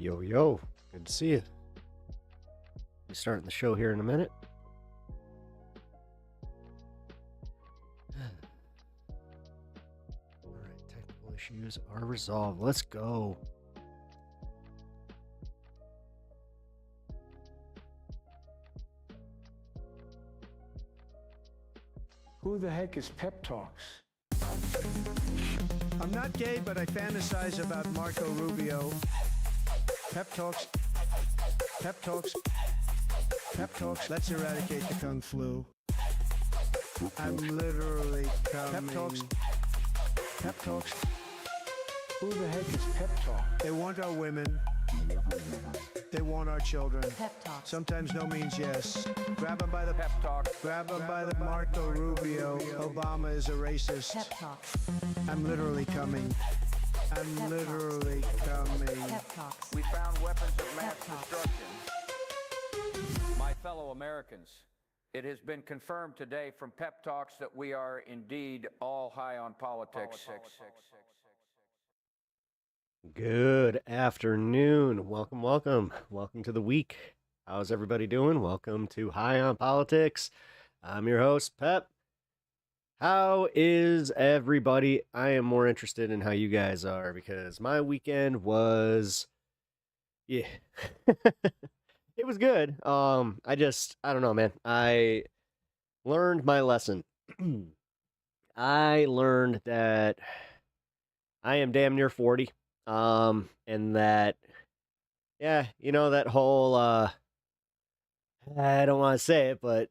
Yo, yo, good to see you. We're starting the show here in a minute. Alright, technical issues are resolved. Let's go. Who the heck is Pep Talks? I'm not gay, but I fantasize about Marco Rubio. Pep talks. Pep talks. Pep talks. Let's eradicate the Kung Flu. I'm literally coming. Pep talks. Pep talks. Who the heck is Pep Talk? They want our women. They want our children. Pep talks. Sometimes no means yes. Grab them by the Pep Talk. Grab them by the Marco Rubio. Obama is a racist. Pep talks. I'm literally coming. I'm Pep literally coming. Pep talks. We found weapons of mass Pep Talks. destruction. My fellow Americans, it has been confirmed today from Pep Talks that we are indeed all high on politics. Good afternoon. Welcome, welcome. Welcome to the week. How's everybody doing? Welcome to High on Politics. I'm your host, Pep. How is everybody? I am more interested in how you guys are because my weekend was, yeah, it was good. I don't know, man. I learned my lesson. I learned that I am damn near 40. And that, yeah, you know, that whole, I don't want to say it, but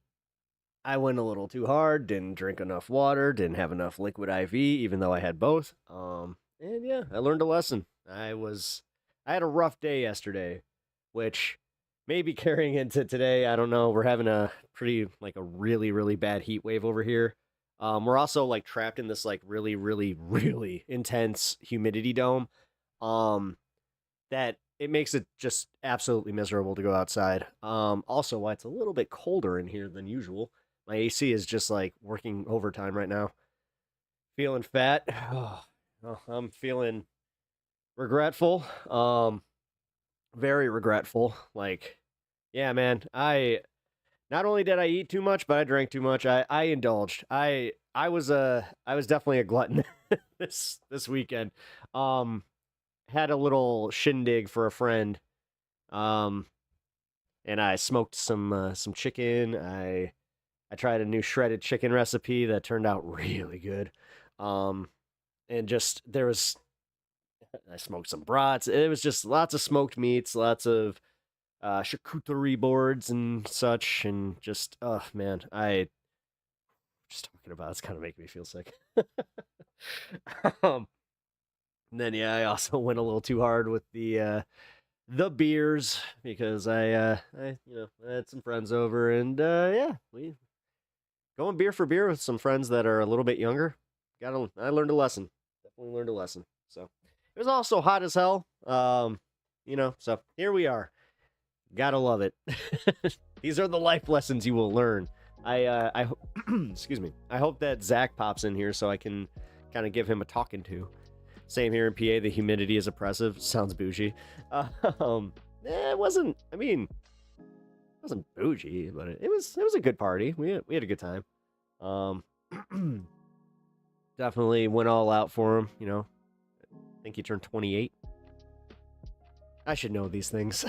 I went a little too hard, didn't drink enough water, didn't have enough liquid IV, even though I had both. And yeah, I learned a lesson. I had a rough day yesterday, which may be carrying into today. I don't know. We're having a really, really bad heat wave over here. We're also like trapped in this like really, really, really intense humidity dome. That it makes it just absolutely miserable to go outside. Also, why it's a little bit colder in here than usual. My AC is just like working overtime right now. Feeling fat. Oh, I'm feeling regretful. Very regretful. Like, yeah, man. Not only did I eat too much, but I drank too much. I indulged. I was definitely a glutton this weekend. Had a little shindig for a friend, and I smoked some chicken. I tried a new shredded chicken recipe that turned out really good, and just I smoked some brats. It was just lots of smoked meats, lots of charcuterie boards and such, and just man, I just talking about it's kind of making me feel sick. And then yeah, I also went a little too hard with the beers because I had some friends over and yeah, we going beer for beer with some friends that are a little bit younger. I learned a lesson. Definitely learned a lesson. So it was also hot as hell. So here we are. Gotta love it. These are the life lessons you will learn. I excuse me. I hope that Zach pops in here so I can kind of give him a talking to. Same here in PA. The humidity is oppressive. Sounds bougie. It wasn't. I mean, it wasn't bougie, but it was a good party. We had a good time. Definitely went all out for him. You know, I think he turned 28. I should know these things.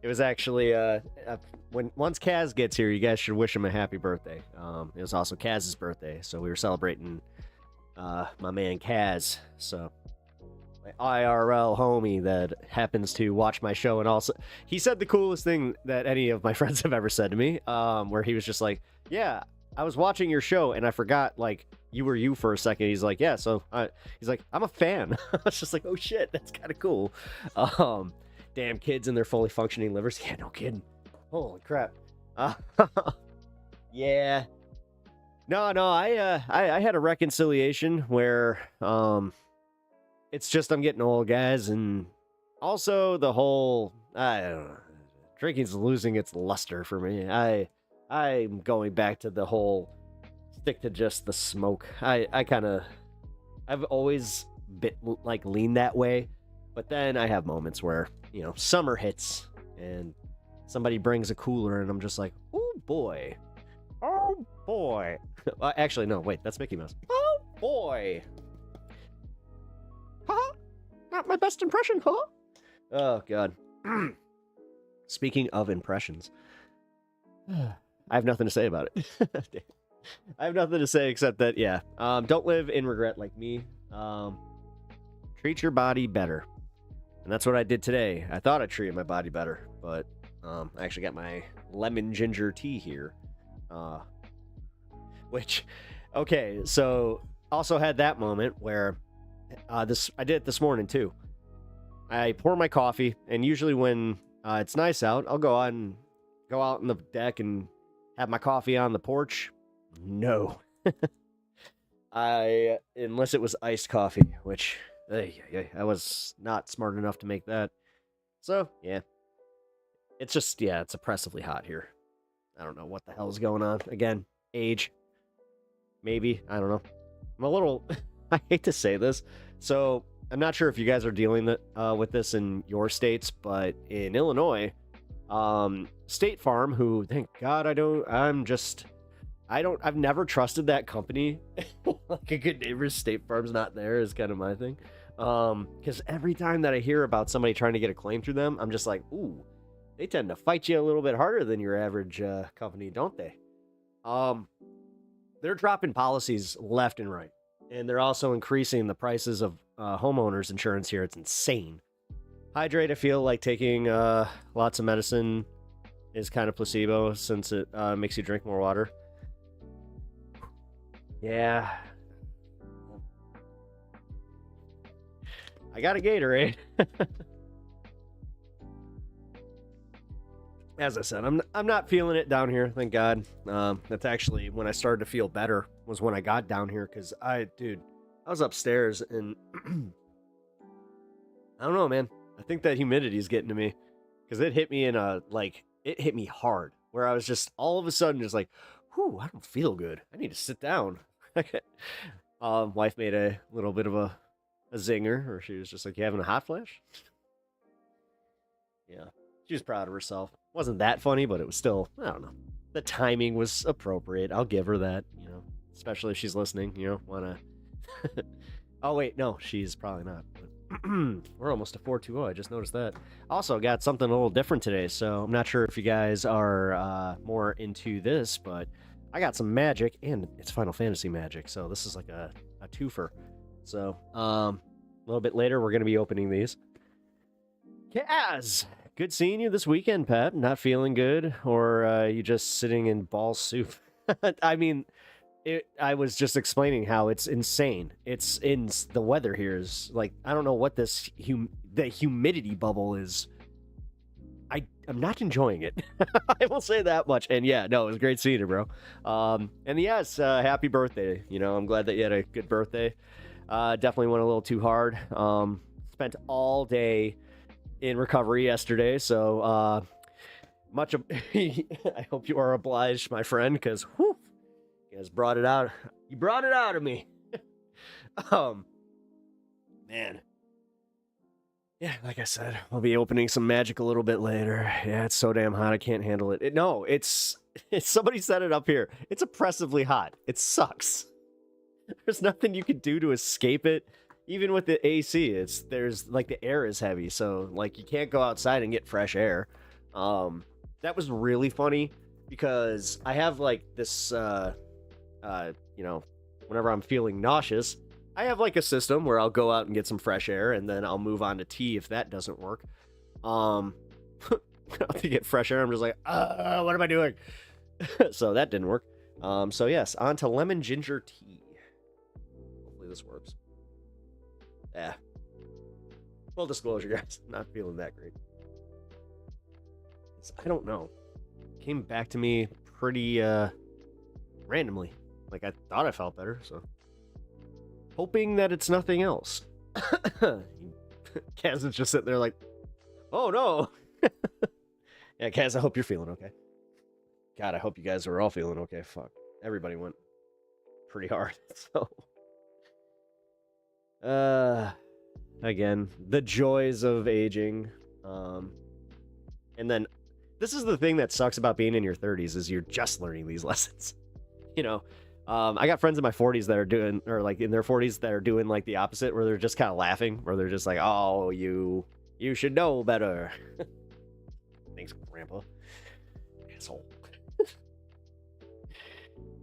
It was actually once Kaz gets here, you guys should wish him a happy birthday. It was also Kaz's birthday, so we were celebrating my man Kaz. So my IRL homie that happens to watch my show, and also he said the coolest thing that any of my friends have ever said to me, where he was just like, yeah, I was watching your show and I forgot like you were you for a second. He's like, yeah, so he's like, I'm a fan. I was just like, oh shit, that's kind of cool. Damn kids and their fully functioning livers. Yeah, no kidding. Holy crap. Yeah. No, I had a reconciliation where it's just I'm getting old, guys, and also the whole I don't know, drinking's losing its luster for me. I'm going back to the whole stick to just the smoke. I've always been like leaned that way. But then I have moments where, you know, summer hits and somebody brings a cooler and I'm just like, oh boy. Oh boy. Actually, no, wait, that's Mickey Mouse. Oh boy. Huh? Not my best impression, huh? Oh, God. Speaking of impressions, I have nothing to say about it. I have nothing to say except that, yeah, don't live in regret like me. Treat your body better. And that's what I did today. I thought I treated my body better, but I actually got my lemon ginger tea here. Which, okay, so also had that moment where I did it this morning too. I pour my coffee, and usually when it's nice out, I'll go out on the deck and have my coffee on the porch. No. Unless it was iced coffee, which I was not smart enough to make that. So, yeah. It's just, yeah, it's oppressively hot here. I don't know what the hell is going on. Again, age. Maybe. I don't know. I'm a little... I hate to say this. So, I'm not sure if you guys are dealing with this in your states, but in Illinois, State Farm, who, thank God I've never trusted that company. Like a good neighbor, State Farm's not there is kind of my thing. Because every time that I hear about somebody trying to get a claim through them, I'm just like, ooh, they tend to fight you a little bit harder than your average company, don't they? They're dropping policies left and right. And they're also increasing the prices of homeowners insurance here. It's insane. Hydrate, I feel like taking lots of medicine is kind of placebo since it makes you drink more water. Yeah. I got a Gatorade. As I said, I'm not feeling it down here, thank God. That's actually when I started to feel better was when I got down here, because I was upstairs and I don't know, man. I think that humidity is getting to me because it hit me it hit me hard where I was just all of a sudden just like, whew, I don't feel good. I need to sit down. Wife made a little bit of a zinger, or she was just like, you having a hot flash? Yeah. She was proud of herself. Wasn't that funny, but it was still, I don't know. The timing was appropriate. I'll give her that, you know, especially if she's listening, you know, wanna. Oh, wait, no, she's probably not. But we're almost to 420. I just noticed that. Also got something a little different today, so I'm not sure if you guys are more into this, but I got some magic, and it's Final Fantasy magic, so this is like a twofer. So, a little bit later, we're going to be opening these. Kaz! Good seeing you this weekend, Pat. Not feeling good, or you just sitting in ball soup? I mean, I was just explaining how it's insane. It's in the weather here is like, I don't know what this the humidity bubble is. I'm not enjoying it. I will say that much. And yeah, no, it was great seeing you, bro. And yes, happy birthday. You know, I'm glad that you had a good birthday. Definitely went a little too hard. Spent all day in recovery yesterday, so much of I hope you are obliged, my friend, because you guys brought it out. You brought it out of me. Man. Yeah, like I said, we'll be opening some magic a little bit later. Yeah, it's so damn hot, I can't handle it. It's somebody set it up here. It's oppressively hot. It sucks. There's nothing you can do to escape it. Even with the AC, there's like the air is heavy, so like you can't go outside and get fresh air. That was really funny because I have like this you know, whenever I'm feeling nauseous, I have like a system where I'll go out and get some fresh air and then I'll move on to tea if that doesn't work. To get fresh air, I'm just like, what am I doing? So that didn't work. So yes, on to lemon ginger tea. Hopefully this works. Yeah. Full disclosure, guys, not feeling that great. I don't know. Came back to me pretty randomly. Like I thought I felt better, so hoping that it's nothing else. Kaz is just sitting there like, oh no. Yeah, Kaz, I hope you're feeling okay. God, I hope you guys are all feeling okay. Fuck. Everybody went pretty hard, so. again, the joys of aging. And then this is the thing that sucks about being in your 30s is you're just learning these lessons. You know, I got friends in my 40s that are doing, or like in their 40s that are doing like the opposite, where they're just kind of laughing, where they're just like, oh, you should know better. Thanks, Grandpa. Asshole.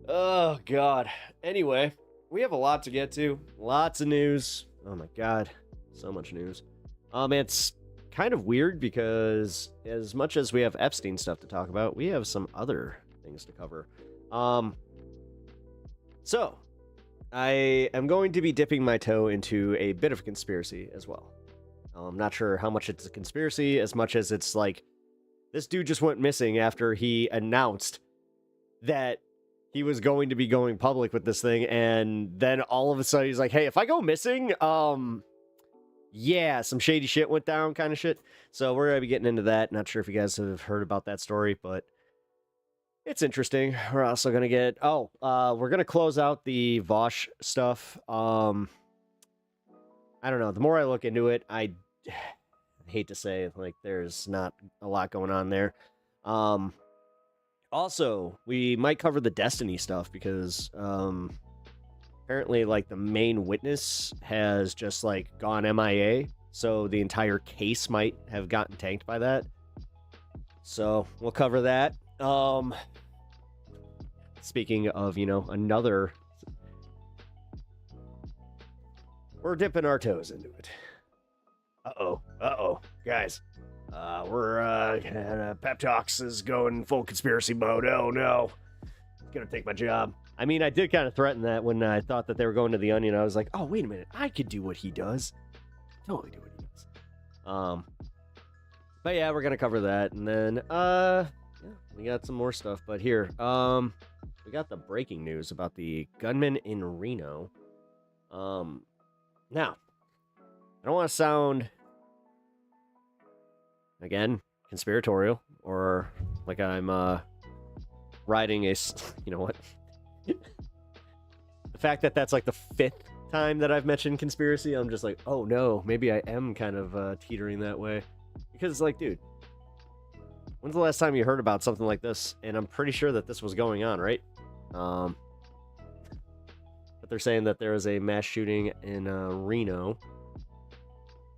Oh, God. Anyway, we have a lot to get to. Lots of news. Oh, my God. So much news. It's kind of weird because as much as we have Epstein stuff to talk about, we have some other things to cover. So, I am going to be dipping my toe into a bit of a conspiracy as well. I'm not sure how much it's a conspiracy as much as it's like, this dude just went missing after he announced that he was going to be going public with this thing, and then all of a sudden he's like, hey, if I go missing, yeah, some shady shit went down kind of shit. So we're going to be getting into that. Not sure if you guys have heard about that story, but it's interesting. We're also going to get, we're going to close out the Vosh stuff. I don't know. The more I look into it, I hate to say, like, there's not a lot going on there. Also, we might cover the Destiny stuff because, apparently, like, the main witness has just, like, gone MIA. So the entire case might have gotten tanked by that. So we'll cover that. Speaking of, another... We're dipping our toes into it. Uh-oh. Guys, Pep Talks is going full conspiracy mode. Oh, no. It's gonna take my job. I mean, I did kind of threaten that when I thought that they were going to the Onion. I was like, oh, wait a minute. I could do what he does. Totally do what he does. But yeah, we're gonna cover that. And then, we got some more stuff. But here, we got the breaking news about the gunman in Reno. Now, I don't want to sound, again, conspiratorial, or like I'm, riding a, you know what? The fact that that's like the 5th time that I've mentioned conspiracy, I'm just like, oh no, maybe I am kind of, teetering that way. Because, like, dude, when's the last time you heard about something like this? And I'm pretty sure that this was going on, right? But they're saying that there is a mass shooting in, Reno.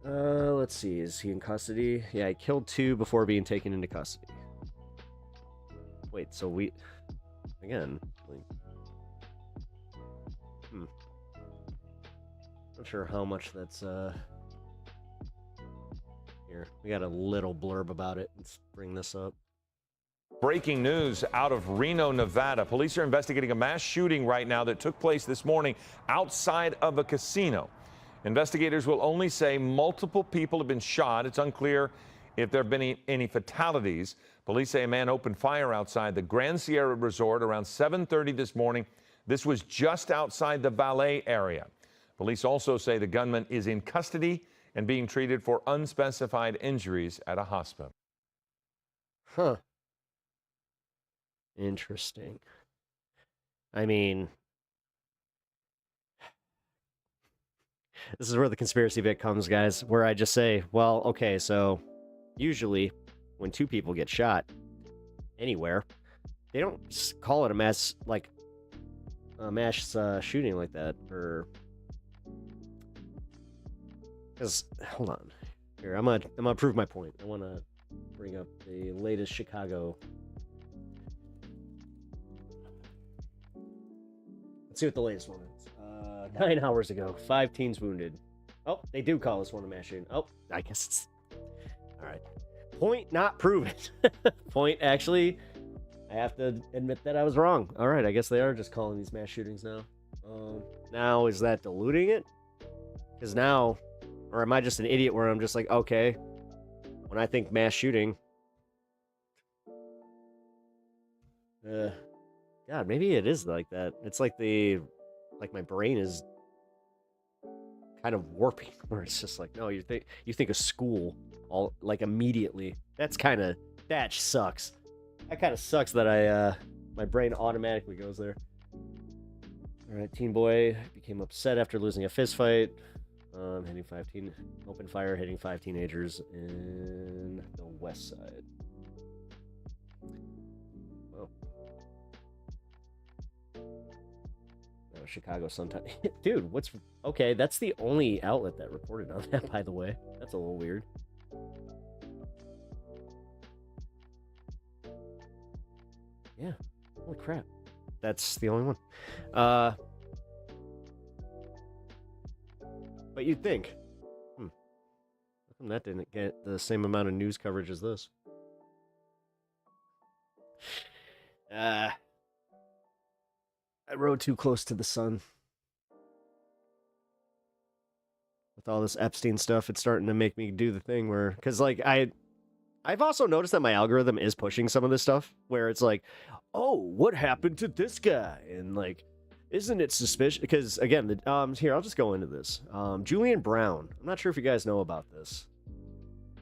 Let's see. Is he in custody? Yeah, he killed 2 before being taken into custody. Wait, so again, like, not sure how much that's, here. We got a little blurb about it. Let's bring this up. Breaking news out of Reno, Nevada. Police are investigating a mass shooting right now that took place this morning outside of a casino. Investigators will only say multiple people have been shot. It's unclear if there have been any fatalities. Police say a man opened fire outside the Grand Sierra Resort around 7:30 this morning. This was just outside the valet area. Police also say the gunman is in custody and being treated for unspecified injuries at a hospital. Huh. Interesting. I mean, this is where the conspiracy bit comes, guys, where I just say, well, okay, so usually when 2 people get shot anywhere, they don't call it a mass shooting like that, or because, hold on, here, I'm gonna prove my point. I want to bring up the latest Chicago. Let's see what the latest one is. 9 hours ago, 5 teens wounded. Oh, they do call this one a mass shooting. Oh, I guess it's... All right. Point not proven. Point, actually, I have to admit that I was wrong. All right, I guess they are just calling these mass shootings now. Now, is that diluting it? Because now, or am I just an idiot where I'm just like, okay, when I think mass shooting... God, maybe it is like that. It's like my brain is kind of warping, where it's just like, no, you think of school all like immediately. That sucks. That kind of sucks that my brain automatically goes there. All right, teen boy became upset after losing a fist fight. Hitting 15, open fire, hitting 5 teenagers in the west side. Oh. No, Chicago sometime. Dude, what's... Okay, that's the only outlet that reported on that, by the way. That's a little weird. Yeah. Holy crap. That's the only one. But you'd think, how come that didn't get the same amount of news coverage as this? I rode too close to the sun. With all this Epstein stuff, it's starting to make me do the thing where, because like I've also noticed that my algorithm is pushing some of this stuff where it's like, oh, what happened to this guy? And like, isn't it suspicious? Because again, here, I'll just go into this. Julian Brown. I'm not sure if you guys know about this.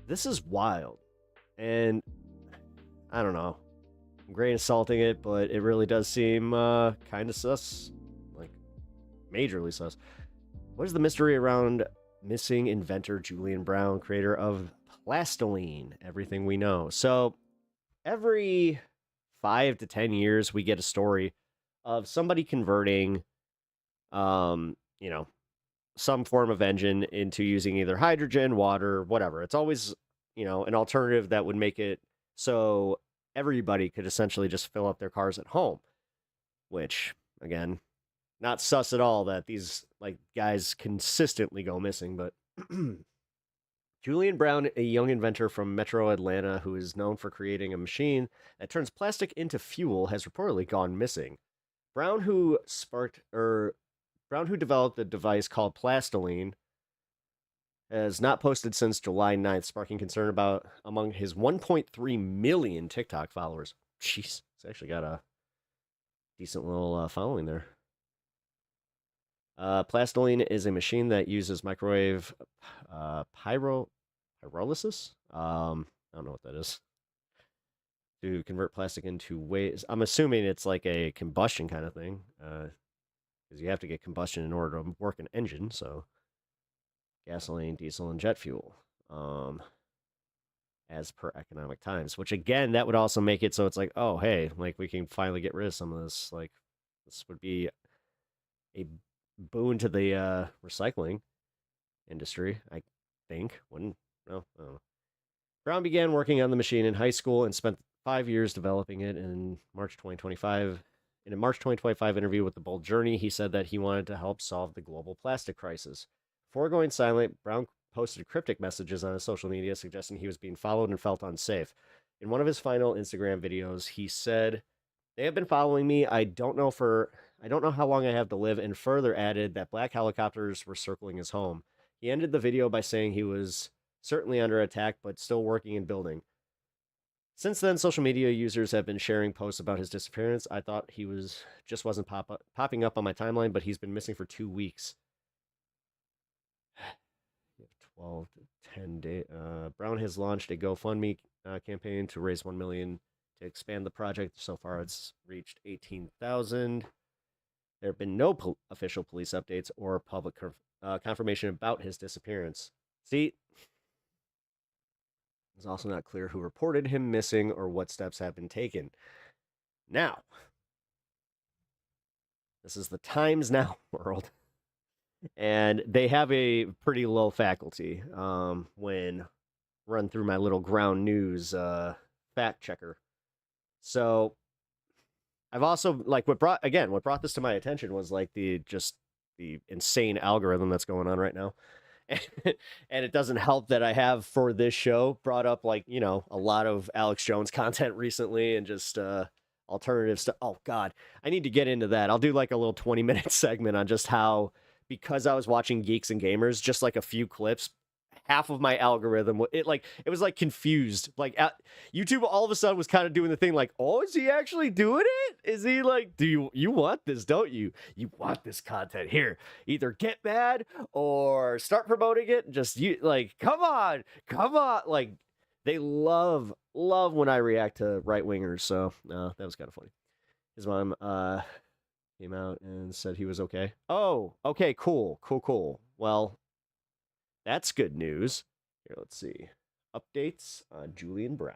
This is wild. And I don't know. I'm grain assaulting it, but it really does seem kind of sus. Like, majorly sus. What is the mystery around missing inventor Julian Brown, creator of Plastoline? Everything we know. So, every 5 to 10 years, we get a story of somebody converting, you know, some form of engine into using either hydrogen, water, whatever. It's always, you know, an alternative that would make it so everybody could essentially just fill up their cars at home, which, again, not sus at all that these, like, guys consistently go missing, but Julian Brown, a young inventor from Metro Atlanta who is known for creating a machine that turns plastic into fuel, has reportedly gone missing. Brown, who developed a device called Plastoline, has not posted since July 9th, sparking concern about among his 1.3 million TikTok followers. Jeez, it's actually got a decent little following there. Plastoline is a machine that uses microwave pyrolysis. I don't know what that is. To convert plastic into waste. I'm assuming it's like a combustion kind of thing, because you have to get combustion in order to work an engine. So, gasoline, diesel, and jet fuel, as per Economic Times. Which again, that would also make it so it's like, oh hey, like we can finally get rid of some of this. Like, this would be a boon to the recycling industry, I think. Wouldn't no. I don't know. Brown began working on the machine in high school and spent 5 years developing it. In March 2025, in a March 2025 interview with The Bold Journey, he said that he wanted to help solve the global plastic crisis. Before going silent, Brown posted cryptic messages on his social media suggesting he was being followed and felt unsafe. In one of his final Instagram videos, he said, "They have been following me. I don't know how long I have to live," and further added that black helicopters were circling his home. He ended the video by saying he was certainly under attack, but still working and building. Since then, social media users have been sharing posts about his disappearance. I thought he wasn't popping up on my timeline, but he's been missing for 2 weeks. 12 to 10 days. Brown has launched a GoFundMe campaign to raise $1 million to expand the project. So far, it's reached 18,000. There have been no official police updates or public confirmation about his disappearance. See, it's also not clear who reported him missing or what steps have been taken. Now, this is the Times Now world, and they have a pretty low faculty when run through my little ground news fact checker. So I've also, like, what brought this to my attention was like the insane algorithm that's going on right now. And it doesn't help that I have, for this show, brought up, like, you know, a lot of Alex Jones content recently and just alternative stuff. Oh God, I need to get into that. I'll do like a little 20-minute segment on just how, because I was watching Geeks and Gamers, just like a few clips, half of my algorithm, it was like confused. Like, YouTube all of a sudden was kind of doing the thing like, oh, is he actually doing it? Is he like, do you want this, don't you? You want this content. Here, either get mad or start promoting it. Just, you, like, come on. Like, they love when I react to right-wingers. So that was kind of funny. His mom came out and said he was okay. Oh, okay, cool. Well, That's good news. Here, let's see. Updates on Julian Brown.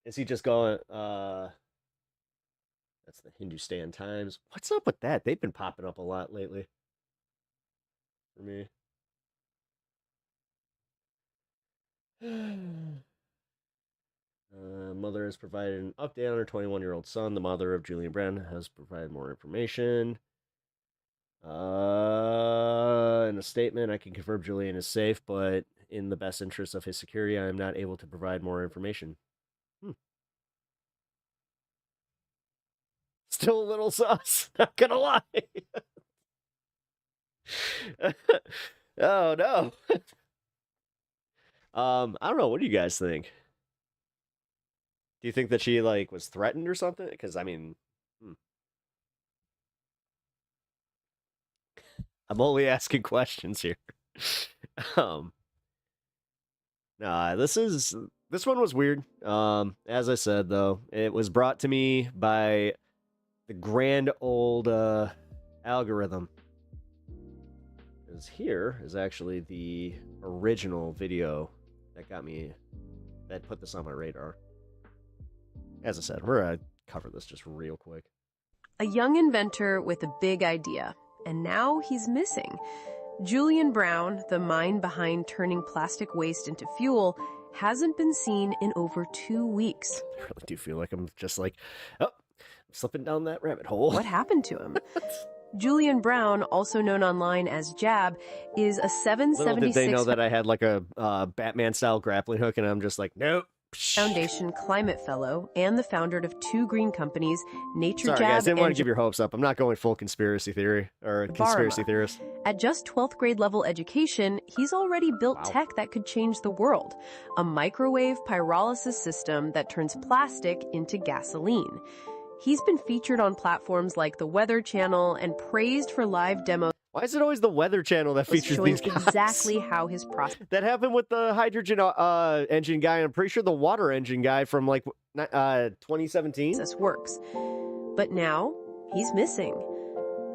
Is he just going, that's the Hindustan Times. What's up with that? They've been popping up a lot lately. For me. Mother has provided an update on her 21-year-old son. The mother of Julian Brown has provided more information. In a statement, I can confirm Julian is safe, but in the best interest of his security, I am not able to provide more information. Still a little sus, not gonna lie. Oh no. I don't know. What do you guys think? Do you think that she like was threatened or something? Because I mean, I'm only asking questions here. Nah, this one was weird. As I said though, it was brought to me by the grand old algorithm. Because here is actually the original video that put this on my radar. As I said, we're gonna cover this just real quick. A young inventor with a big idea, and now he's missing. Julian Brown, the mind behind turning plastic waste into fuel, hasn't been seen in over 2 weeks. I really do feel like I'm just like, oh, I'm slipping down that rabbit hole. What happened to him? Julian Brown, also known online as Jab, is a 776... Little did they know that I had like a Batman-style grappling hook, and I'm just like, nope. Foundation Climate Fellow and the founder of 2 green companies, Nature Sorry, Jab guys, didn't and want to give your hopes up. I'm not going full conspiracy theory or conspiracy theorist. At just 12th grade level education, he's already built tech that could change the world. A microwave pyrolysis system that turns plastic into gasoline. He's been featured on platforms like the Weather Channel and praised for live demos. Why is it always the Weather Channel that features these guys? Exactly how his process... That happened with the hydrogen engine guy, and I'm pretty sure the water engine guy from like 2017. This works. But now, he's missing.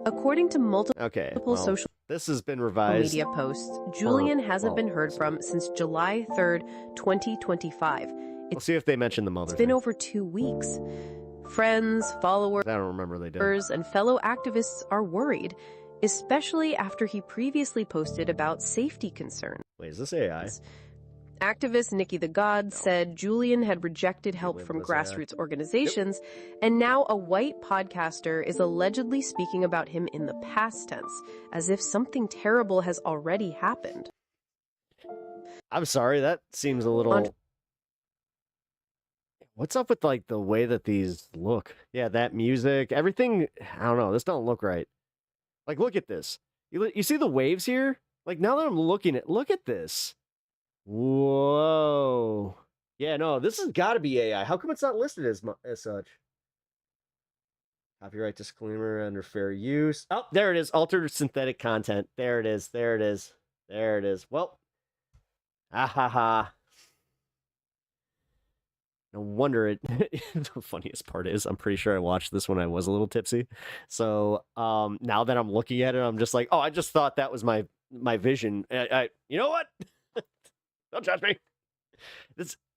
According to multiple social this has been revised. Media posts, Julian hasn't been heard from since July 3rd, 2025. We'll see if they mention the mother. It's been over 2 weeks. Friends, followers, I don't remember they did. And fellow activists are worried, especially after he previously posted about safety concerns. Wait, is this AI? Activist Nikki the God said Julian had rejected help from grassroots organizations, and now a white podcaster is allegedly speaking about him in the past tense, as if something terrible has already happened. I'm sorry, that seems a little... What's up with like the way that these look? Yeah, that music, everything, I don't know, this don't look right. Like, look at this. You see the waves here? Like, now that I'm looking at, look at this. Whoa. Yeah, no, this has got to be AI. How come it's not listed as such? Copyright disclaimer under fair use. Oh, there it is. Altered synthetic content. There it is. There it is. There it is. Well, ah ha ha. No wonder it. The funniest part is, I'm pretty sure I watched this when I was a little tipsy. So now that I'm looking at it, I'm just like, oh, I just thought that was my vision. You know what? Don't judge me.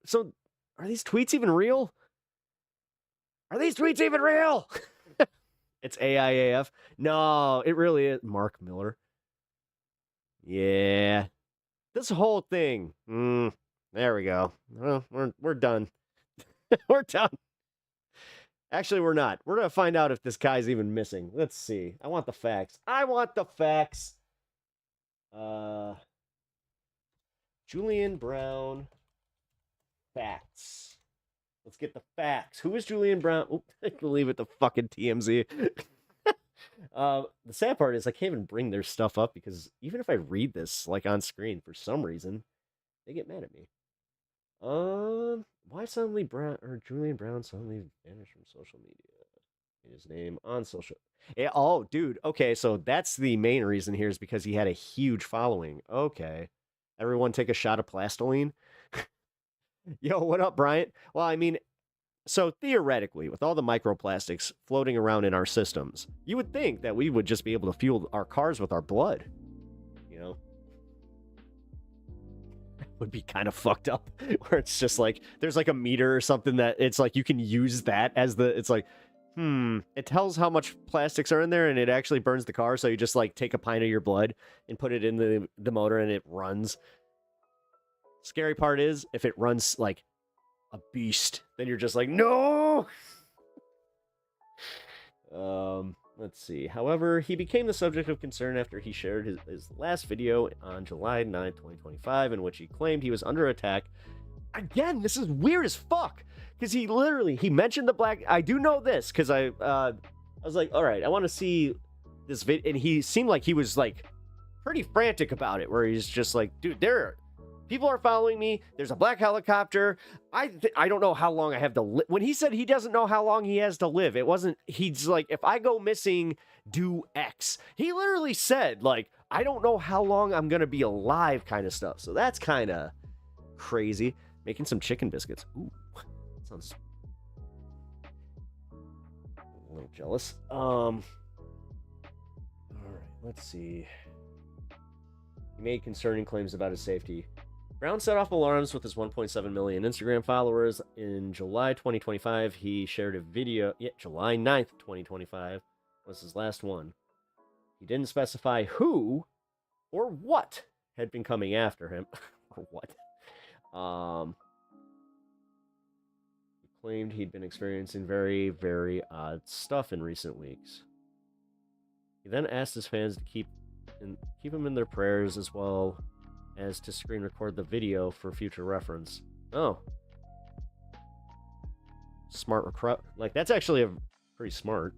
So, are these tweets even real? Are these tweets even real? It's AIAF. No, it really is. Mark Miller. Yeah. This whole thing. There we go. Well, we're done. We're done. Actually, we're not. We're going to find out if this guy's even missing. Let's see. I want the facts. I want the facts. Julian Brown facts. Let's get the facts. Who is Julian Brown? Oh, I can leave it to fucking TMZ. The sad part is I can't even bring their stuff up because even if I read this like on screen, for some reason, they get mad at me. Why suddenly Julian Brown suddenly vanished from social media? His name on social. Yeah, oh, dude. Okay, so that's the main reason here is because he had a huge following. Okay, everyone take a shot of plastoline. Yo, what up, Bryant? Well, I mean, So theoretically, with all the microplastics floating around in our systems, you would think that we would just be able to fuel our cars with our blood. You know? Would be kind of fucked up, where it's just like, there's like a meter or something that it's like you can use that as the, it's like, it tells how much plastics are in there and it actually burns the car. So you just like take a pint of your blood and put it in the motor and it runs. Scary part is if it runs like a beast, then you're just like, no. Let's see. However, he became the subject of concern after he shared his last video on July 9th, 2025, in which he claimed he was under attack. Again, this is weird as fuck. Because he mentioned the black... I do know this, because I was like, all right, I want to see this video. And he seemed like he was, like, pretty frantic about it, where he's just like, dude, people are following me. There's a black helicopter. I don't know how long I have to live. When he said he doesn't know how long he has to live, it wasn't... He's like, if I go missing, do X. He literally said, like, I don't know how long I'm going to be alive kind of stuff. So that's kind of crazy. Making some chicken biscuits. Ooh. Sounds a little jealous. All right, let's see. He made concerning claims about his safety. Brown set off alarms with his 1.7 million Instagram followers. In July 2025, he shared a video. Yeah, July 9th, 2025 was his last one. He didn't specify who or what had been coming after him. Or what. Claimed he'd been experiencing very, very odd stuff in recent weeks. He then asked his fans to keep him in their prayers, as well as to screen record the video for future reference. Oh. Smart recruit. Like, that's actually pretty smart.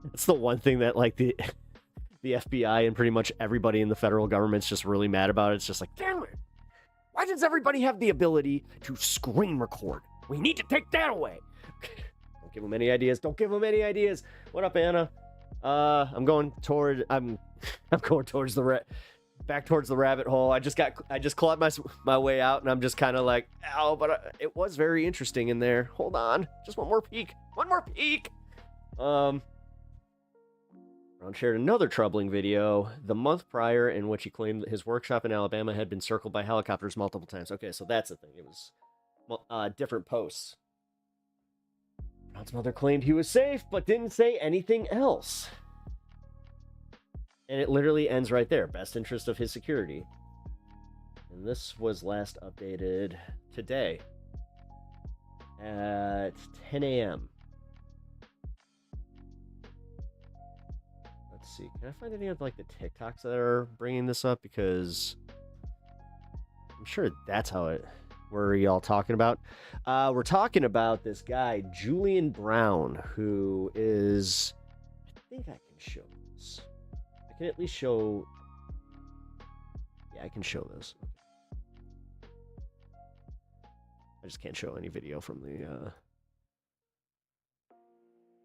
That's the one thing that, like, the FBI and pretty much everybody in the federal government's just really mad about. It's just like, damn it! Why does everybody have the ability to screen record? We need to take that away. Don't give them any ideas. Don't give them any ideas. What up, Anna? I'm going towards back towards the rabbit hole. I just clawed my way out, and I'm just kind of like, ow, but it was very interesting in there. Hold on, just one more peek. Brown shared another troubling video the month prior in which he claimed that his workshop in Alabama had been circled by helicopters multiple times. Okay, so that's the thing. It was different posts. Brown's mother claimed he was safe, but didn't say anything else. And it literally ends right there. Best interest of his security. And this was last updated today at 10 a.m. Let's see. Can I find any of like the TikToks that are bringing this up? Because I'm sure that's how it... What are y'all talking about? We're talking about this guy, Julian Brown, who is... I think I can show this. I can at least show... Yeah, I can show this. I just can't show any video from the...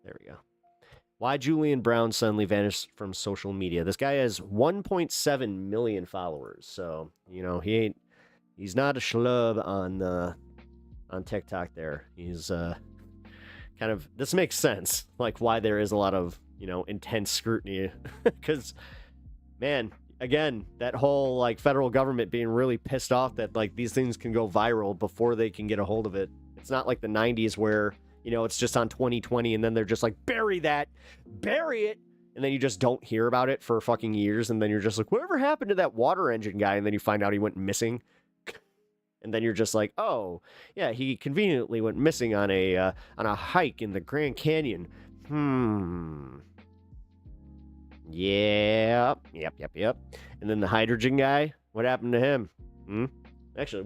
There we go. Why Julian Brown suddenly vanished from social media. This guy has 1.7 million followers. So, you know, he's not a schlub on TikTok there. He's kind of... This makes sense. Like, why there is a lot of, you know, intense scrutiny. Because, man, again, that whole, like, federal government being really pissed off that, like, these things can go viral before they can get a hold of it. It's not like the 90s where... You know, it's just on 2020, and then they're just like, bury it, and then you just don't hear about it for fucking years, and then you're just like, whatever happened to that water engine guy? And then you find out he went missing, and then you're just like, oh, yeah, he conveniently went missing on a hike in the Grand Canyon. Yep. And then the hydrogen guy, what happened to him? Actually,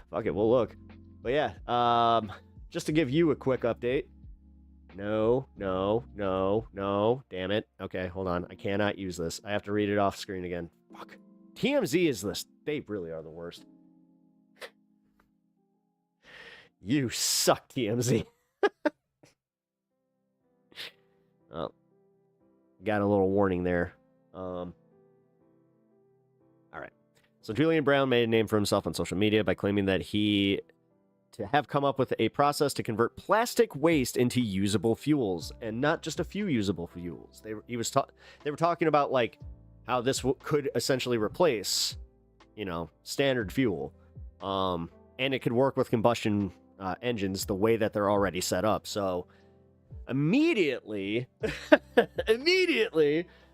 fuck it, we'll look. But yeah, just to give you a quick update. No. Damn it. Okay, hold on. I cannot use this. I have to read it off screen again. Fuck. TMZ is this. They really are the worst. You suck, TMZ. Oh. Got a little warning there. All right. So Julian Brown made a name for himself on social media by claiming that he to have come up with a process to convert plastic waste into usable fuels, and not just a few usable fuels. They were talking about like how this could essentially replace, you know, standard fuel, and it could work with combustion engines the way that they're already set up. So immediately,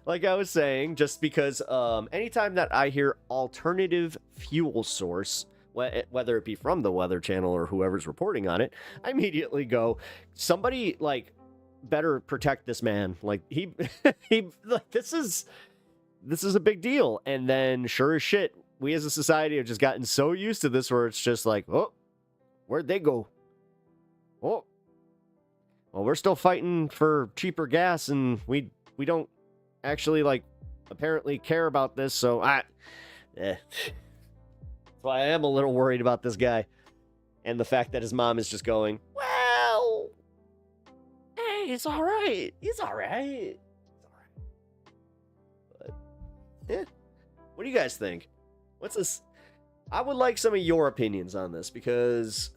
like I was saying, just because anytime that I hear alternative fuel source, whether it be from the Weather Channel or whoever's reporting on it, I immediately go, somebody like better protect this man. Like he like this is a big deal. And then sure as shit, we as a society have just gotten so used to this where it's just like, oh, where'd they go? Oh, well, we're still fighting for cheaper gas, and we don't actually like apparently care about this. So that's why I am a little worried about this guy, and the fact that his mom is just going, well, hey, it's all right. He's all right. But yeah, what do you guys think? What's this? I would like some of your opinions on this, because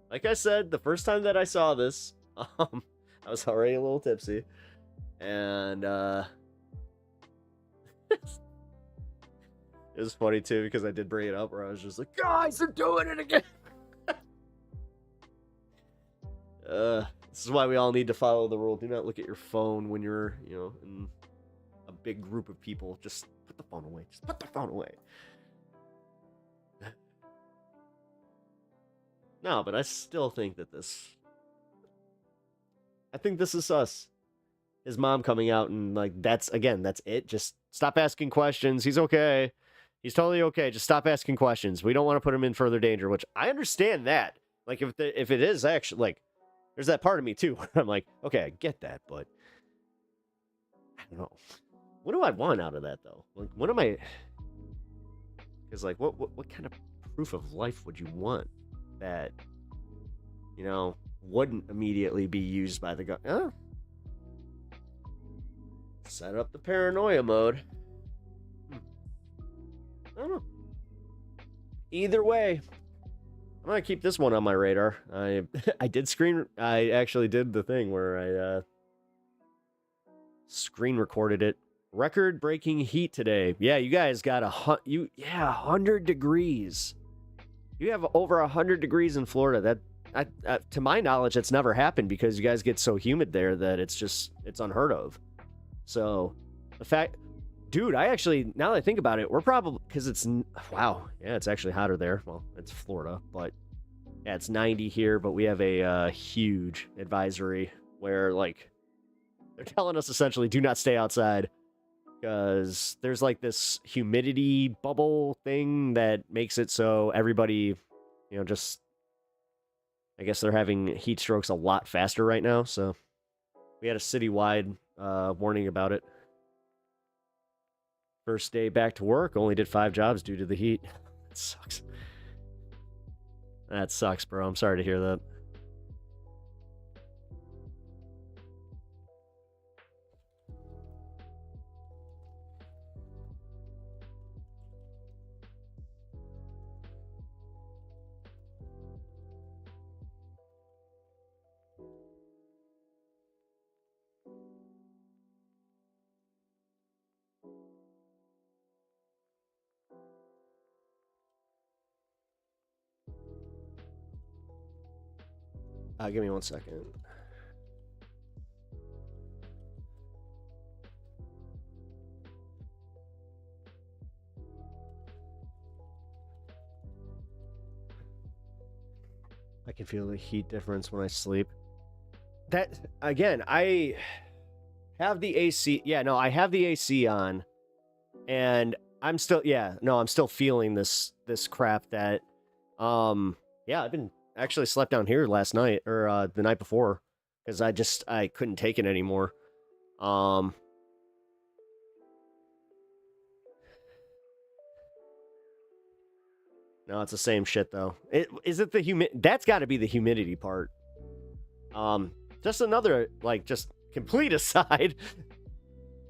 like I said, the first time that I saw this, I was already a little tipsy, and it was funny too, because I did bring it up where I was just like, guys, they're doing it again. This is why we all need to follow the rule. Do not look at your phone when you're, you know, in a big group of people. Just put the phone away. Just put the phone away. No, but I still think that I think this is us. His mom coming out and like, that's it. Just stop asking questions. He's okay. He's totally okay. Just stop asking questions. We don't want to put him in further danger, which I understand that. Like if it is actually like, there's that part of me too. I'm like, okay, I get that, but I don't know. What do I want out of that though? Like, what am I? Because like, what kind of proof of life would you want that, you know, wouldn't immediately be used by the government? Oh. Set up the paranoia mode. I don't know. Either way, I'm gonna keep this one on my radar. I actually did the thing where I screen recorded it. Record-breaking heat today. Yeah, you guys got 100 degrees. You have over 100 degrees in Florida. That, to my knowledge, that's never happened because you guys get so humid there that it's unheard of. So, the fact, dude, I actually, now that I think about it, we're probably, because wow, yeah, it's actually hotter there. Well, it's Florida, but yeah, it's 90 here, but we have a huge advisory where, like, they're telling us essentially do not stay outside because there's like this humidity bubble thing that makes it so everybody, you know, just, I guess they're having heat strokes a lot faster right now. So we had a citywide warning about it. First day back to work, only did 5 jobs due to the heat. That sucks. That sucks, bro. I'm sorry to hear that. Give me 1 second. I can feel the heat difference when I sleep. That, again, I have the AC. Yeah, no, I have the AC on. And I'm still, I'm still feeling this crap that, I've been actually slept down here last night or the night before because I couldn't take it anymore. No, it's the same shit though. Is it the that's got to be the humidity part. Just another like just complete aside.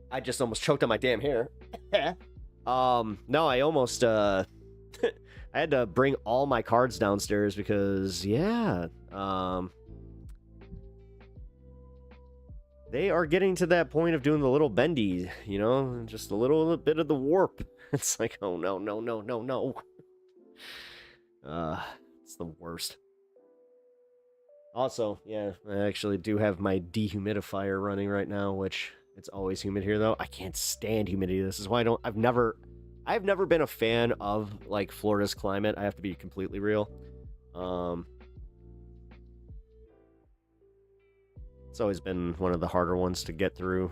I just almost choked on my damn hair. No, I almost I had to bring all my cards downstairs because, yeah, they are getting to that point of doing the little bendy, you know, just a little bit of the warp. It's like, oh no, no, no, no, no. It's the worst. Also, yeah, I actually do have my dehumidifier running right now, which it's always humid here though. I can't stand humidity. This is why I've never been a fan of like Florida's climate. I have to be completely real. It's always been one of the harder ones to get through.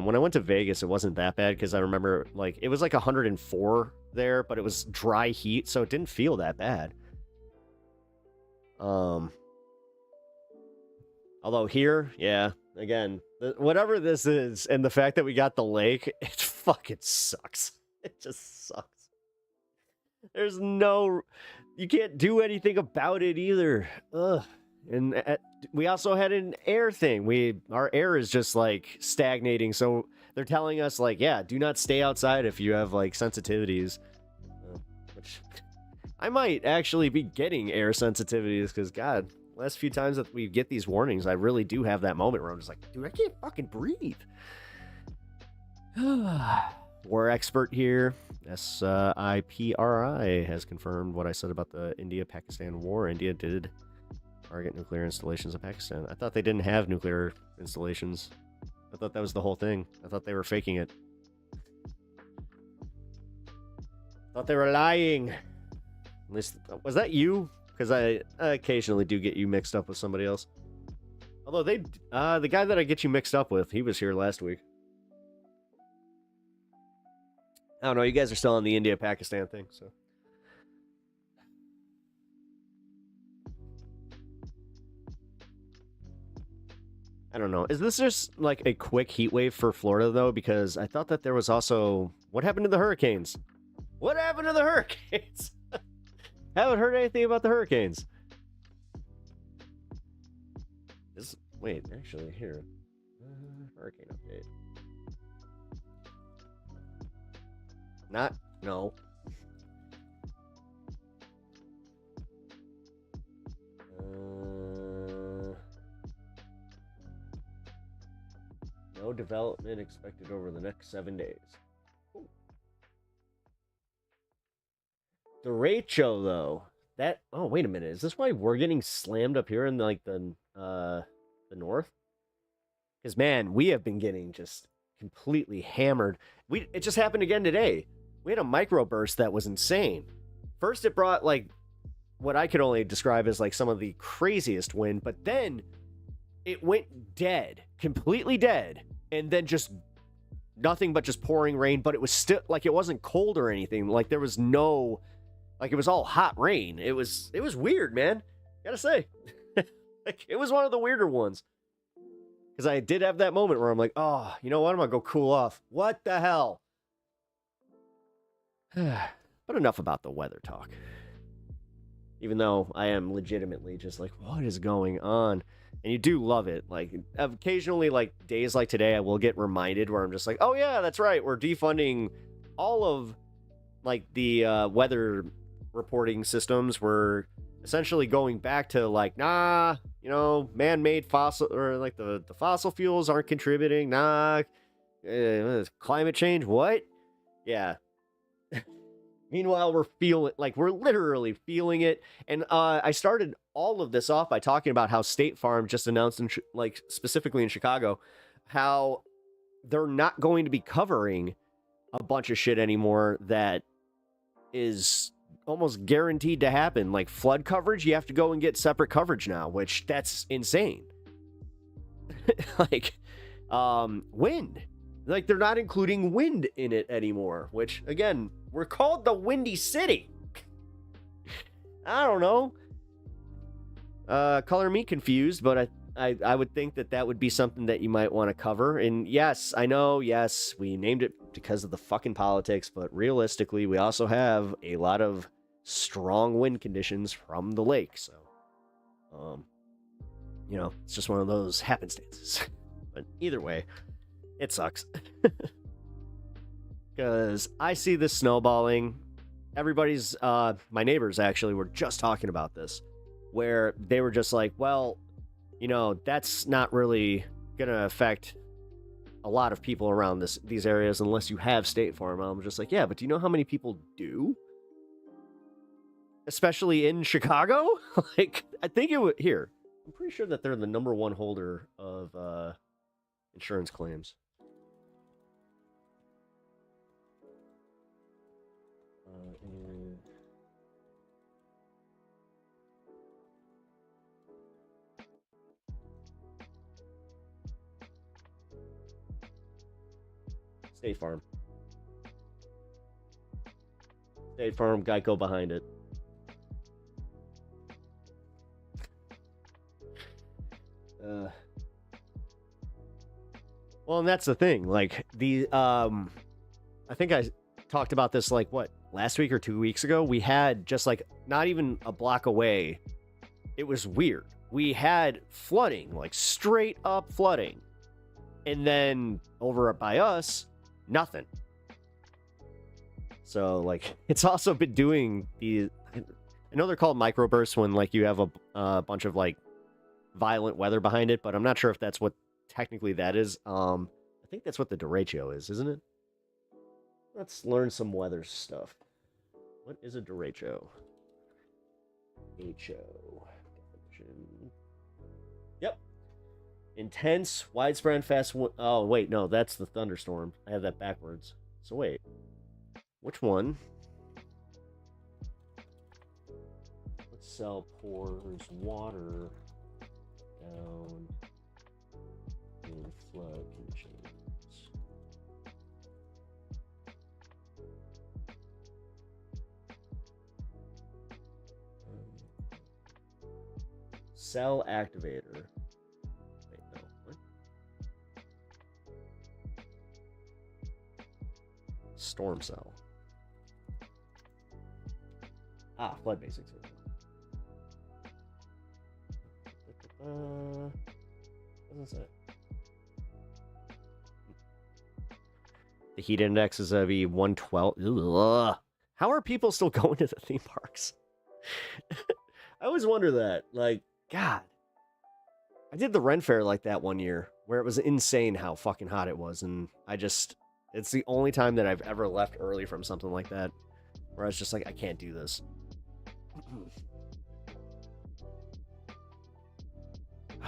When I went to Vegas, it wasn't that bad because I remember like it was like 104 there, but it was dry heat, so it didn't feel that bad. Although here, yeah, again, whatever this is, and the fact that we got the lake, it fucking sucks. It just sucks. There's no, you can't do anything about it either. Ugh. And we also had an air thing. Our air is just like stagnating. So they're telling us like, yeah, do not stay outside if you have like sensitivities. Which I might actually be getting air sensitivities because God, last few times that we get these warnings, I really do have that moment where I'm just like, dude, I can't fucking breathe. War expert here, SIPRI, has confirmed what I said about the India-Pakistan war. India did target nuclear installations in Pakistan. I thought they didn't have nuclear installations. I thought that was the whole thing. I thought they were faking it. I thought they were lying. At least, was that you? Because I occasionally do get you mixed up with somebody else. Although the guy that I get you mixed up with, he was here last week. I don't know, you guys are still on the India-Pakistan thing, so. I don't know. Is this just like a quick heat wave for Florida, though? Because I thought that there was also... What happened to the hurricanes? What happened to the hurricanes? Haven't heard anything about the hurricanes. Wait, actually, here. Hurricane update. No. No development expected over the next 7 days. Derecho, though. Oh, wait a minute. Is this why we're getting slammed up here in like the north? Because man, we have been getting just completely hammered. It just happened again today. We had a microburst that was insane. First, it brought like what I could only describe as like some of the craziest wind, but then it went dead, completely dead, and then just nothing but just pouring rain. But it was still like it wasn't cold or anything. Like there was no, like it was all hot rain. It was weird, man. Gotta say, like it was one of the weirder ones. Because I did have that moment where I'm like, oh, you know what? I'm gonna go cool off. What the hell? But enough about the weather talk. Even though I am legitimately just like, what is going on? And you do love it. Like, occasionally, like, days like today, I will get reminded where I'm just like, oh, yeah, that's right. We're defunding all of, like, the weather reporting systems. We're essentially going back to, like, nah, you know, man-made fossil, or, like, the fossil fuels aren't contributing. Nah, climate change, what? Yeah. Meanwhile, we're literally feeling it. And I started all of this off by talking about how State Farm just announced, specifically in Chicago, how they're not going to be covering a bunch of shit anymore that is almost guaranteed to happen. Like flood coverage, you have to go and get separate coverage now, which that's insane. Like, wind. Like, they're not including wind in it anymore, which, again, we're called the Windy City. I don't know. Color me confused, but I would think that would be something that you might want to cover. And yes, I know, yes, we named it because of the fucking politics, but realistically, we also have a lot of strong wind conditions from the lake. So, you know, it's just one of those happenstances. But either way, it sucks. Because I see this snowballing, everybody's, my neighbors actually were just talking about this, where they were just like, well, you know, that's not really going to affect a lot of people around these areas unless you have State Farm. I'm just like, yeah, but do you know how many people do? Especially in Chicago? Like, I think it would, here, I'm pretty sure that they're the #1 holder of insurance claims. State Farm. State Farm, Geico behind it. Well, and that's the thing. Like, I think I talked about this, like, what, last week or 2 weeks ago? We had just, like, not even a block away. It was weird. We had flooding, like, straight up flooding. And then over by us, nothing. So, like, it's also been doing the, I know they're called microbursts when, like, you have a bunch of, like, violent weather behind it, but I'm not sure if that's what technically that is. I think that's what the derecho is, isn't it? Let's learn some weather stuff. What is a derecho? HO. Definition. Yep. Intense, widespread, fast. Oh, wait, no, that's the thunderstorm. I have that backwards. So, wait. Which one? Let's sell pours water down in flood conditions. Cell activator. Wait, no. What? Storm cell. Ah, flood basics. What does it say? The heat index is be 112. Ugh. How are people still going to the theme parks? I always wonder that. Like, God. I did the Ren Fair like that one year, where it was insane how fucking hot it was, and it's the only time that I've ever left early from something like that, where I was just like, I can't do this.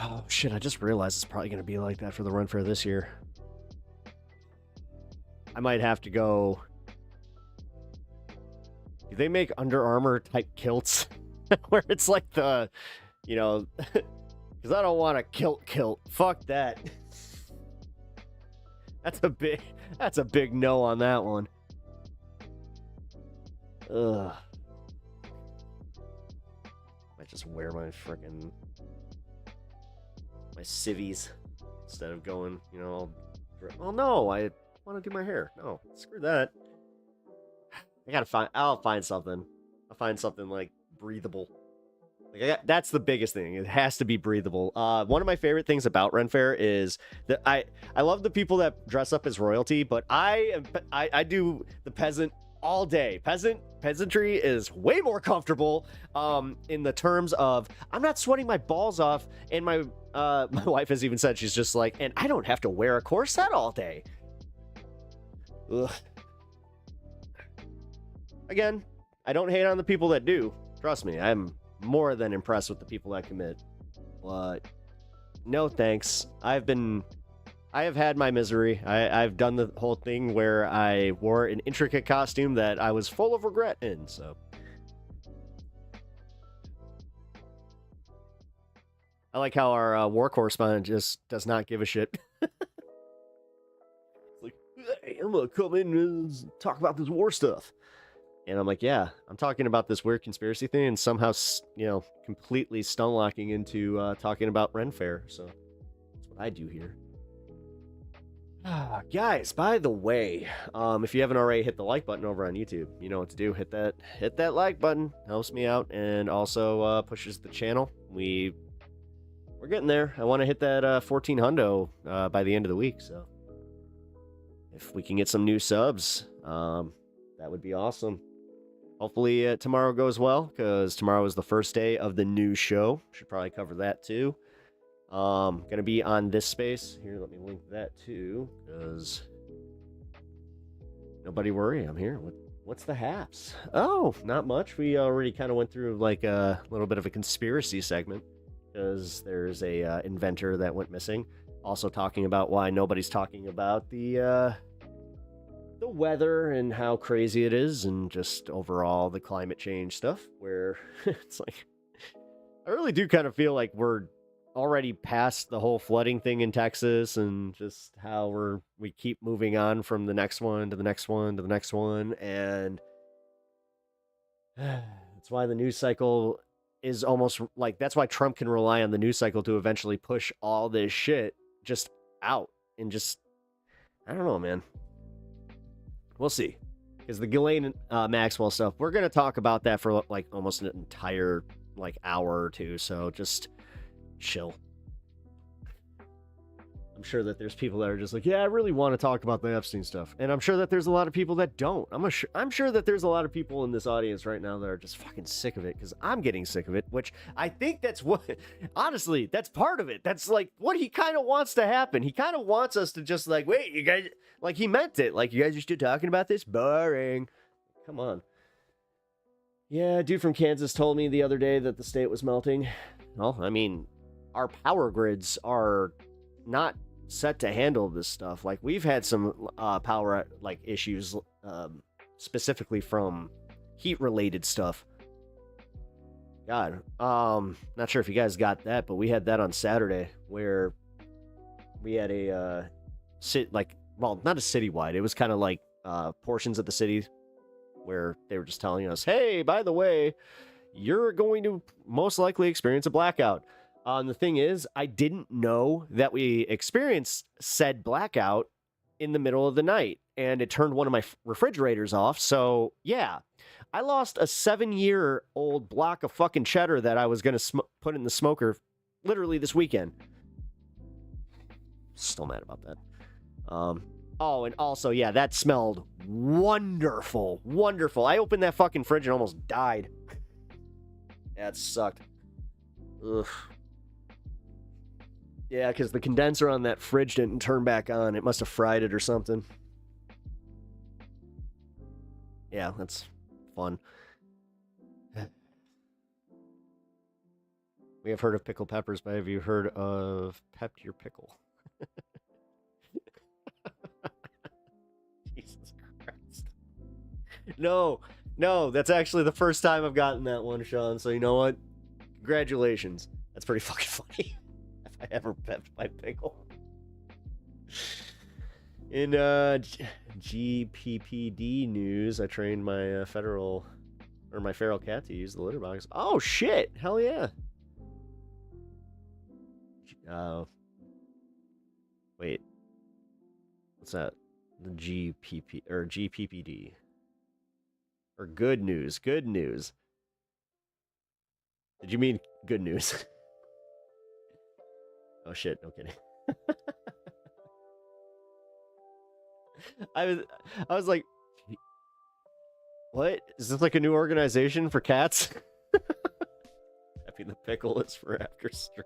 Oh, shit, I just realized it's probably going to be like that for the Run Fair this year. I might have to go... Do they make Under Armour type kilts? Where it's like the, you know... Because I don't want a kilt. Fuck that. That's a big no on that one. Ugh. Might just wear my frickin' my civvies instead of going, you know, well, no, I want to do my hair. No, screw that. I'll find something. I'll find something like breathable. Like, that's the biggest thing. It has to be breathable. One of my favorite things about Ren Fair is that I love the people that dress up as royalty, but I do the peasant all day. Peasantry is way more comfortable in the terms of I'm not sweating my balls off, and my wife has even said, she's just like, and I don't have to wear a corset all day. Ugh. Again, I don't hate on the people that do. Trust me, I'm more than impressed with the people that commit. But no thanks. I have had my misery. I've done the whole thing where I wore an intricate costume that I was full of regret in, so. I like how our war correspondent just does not give a shit. Like, hey, I'm gonna come in and talk about this war stuff. And I'm like, yeah, I'm talking about this weird conspiracy thing, and somehow, you know, completely stunlocking into talking about Ren Fair. So that's what I do here. Guys, by the way, if you haven't already hit the like button over on YouTube, you know what to do. Hit that like button. Helps me out and also pushes the channel. We're getting there. I want to hit that 14 hundo by the end of the week. So if we can get some new subs, that would be awesome. hopefully tomorrow goes well, because tomorrow is the first day of the new show. Should probably cover that too. Gonna be on this space. Here, let me link that too, because nobody worry, I'm here. What's the haps? Oh, not much. We already kind of went through like a little bit of a conspiracy segment, because there's a inventor that went missing. Also talking about why nobody's talking about the weather and how crazy it is, and just overall the climate change stuff, where it's like, I really do kind of feel like we're already past the whole flooding thing in Texas, and just how we keep moving on from the next one to the next one to the next one, and that's why the news cycle is almost like, that's why Trump can rely on the news cycle to eventually push all this shit just out, and just, I don't know, man. We'll see. Because the Ghislaine Maxwell stuff, we're going to talk about that for like almost an entire like hour or two, so just chill. I'm sure that there's people that are just like, yeah, I really want to talk about the Epstein stuff. And I'm sure that there's a lot of people that don't. I'm sure that there's a lot of people in this audience right now that are just fucking sick of it, because I'm getting sick of it, which I think that's what, honestly, that's part of it. That's like what he kind of wants to happen. He kind of wants us to just like, wait, you guys, like he meant it. Like, you guys are still talking about this? Boring. Come on. Yeah, a dude from Kansas told me the other day that the state was melting. Well, I mean, our power grids are not set to handle this stuff. Like, we've had some power like issues, specifically from heat related stuff. God, not sure if you guys got that, but we had that on Saturday, where we had a well, not a citywide, it was kind of like portions of the city where they were just telling us, hey, by the way, you're going to most likely experience a blackout. The thing is, I didn't know that we experienced said blackout in the middle of the night, and it turned one of my refrigerators off. So, yeah, I lost a 7-year-old block of fucking cheddar that I was going to put in the smoker literally this weekend. Still mad about that. Oh, and also, yeah, that smelled wonderful. Wonderful. I opened that fucking fridge and almost died. That sucked. Ugh. Yeah, because the condenser on that fridge didn't turn back on. It must have fried it or something. Yeah, that's fun. We have heard of pickled peppers, but have you heard of pepped your pickle? Jesus Christ. No, that's actually the first time I've gotten that one, Sean. So you know what? Congratulations. That's pretty fucking funny. If I ever pepped my pickle. In GPPD news, I trained my feral cat to use the litter box. Oh shit! Hell yeah! Wait, what's that? The GPPD or good news? Good news. Did you mean good news? Oh shit! No kidding. I was like, what? Is this like a new organization for cats? Happy the pickle is for after stream.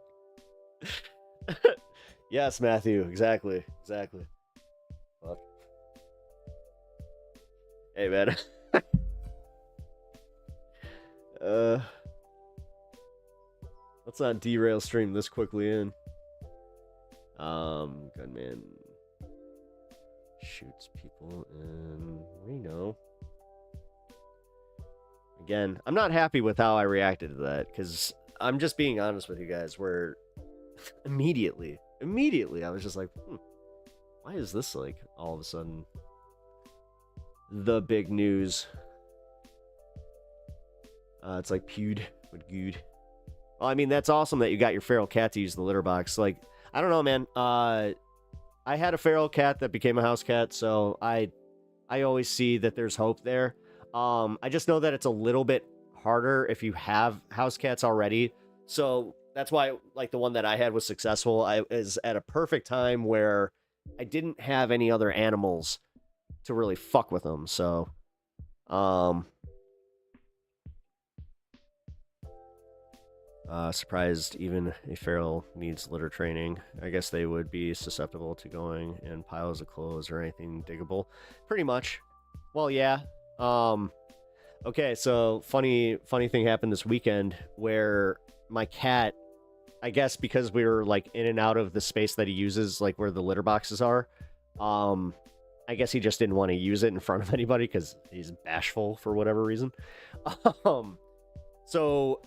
Yes, Matthew. Exactly. Fuck. Hey, man. Let's not derail stream this quickly in. Gunman shoots people in Reno. Again, I'm not happy with how I reacted to that, because I'm just being honest with you guys, where immediately I was just like, why is this like all of a sudden the big news? It's like pewed with good. Well, I mean, that's awesome that you got your feral cat to use the litter box. Like, I don't know, man. I had a feral cat that became a house cat, so I always see that there's hope there. I just know that it's a little bit harder if you have house cats already. So that's why, like, the one that I had was successful. I was at a perfect time where I didn't have any other animals to really fuck with them. So, Surprised even a feral needs litter training. I guess they would be susceptible to going in piles of clothes or anything diggable. Pretty much. Well, yeah. Okay, so funny thing happened this weekend where my cat, I guess because we were like in and out of the space that he uses, like where the litter boxes are, I guess he just didn't want to use it in front of anybody because he's bashful for whatever reason. So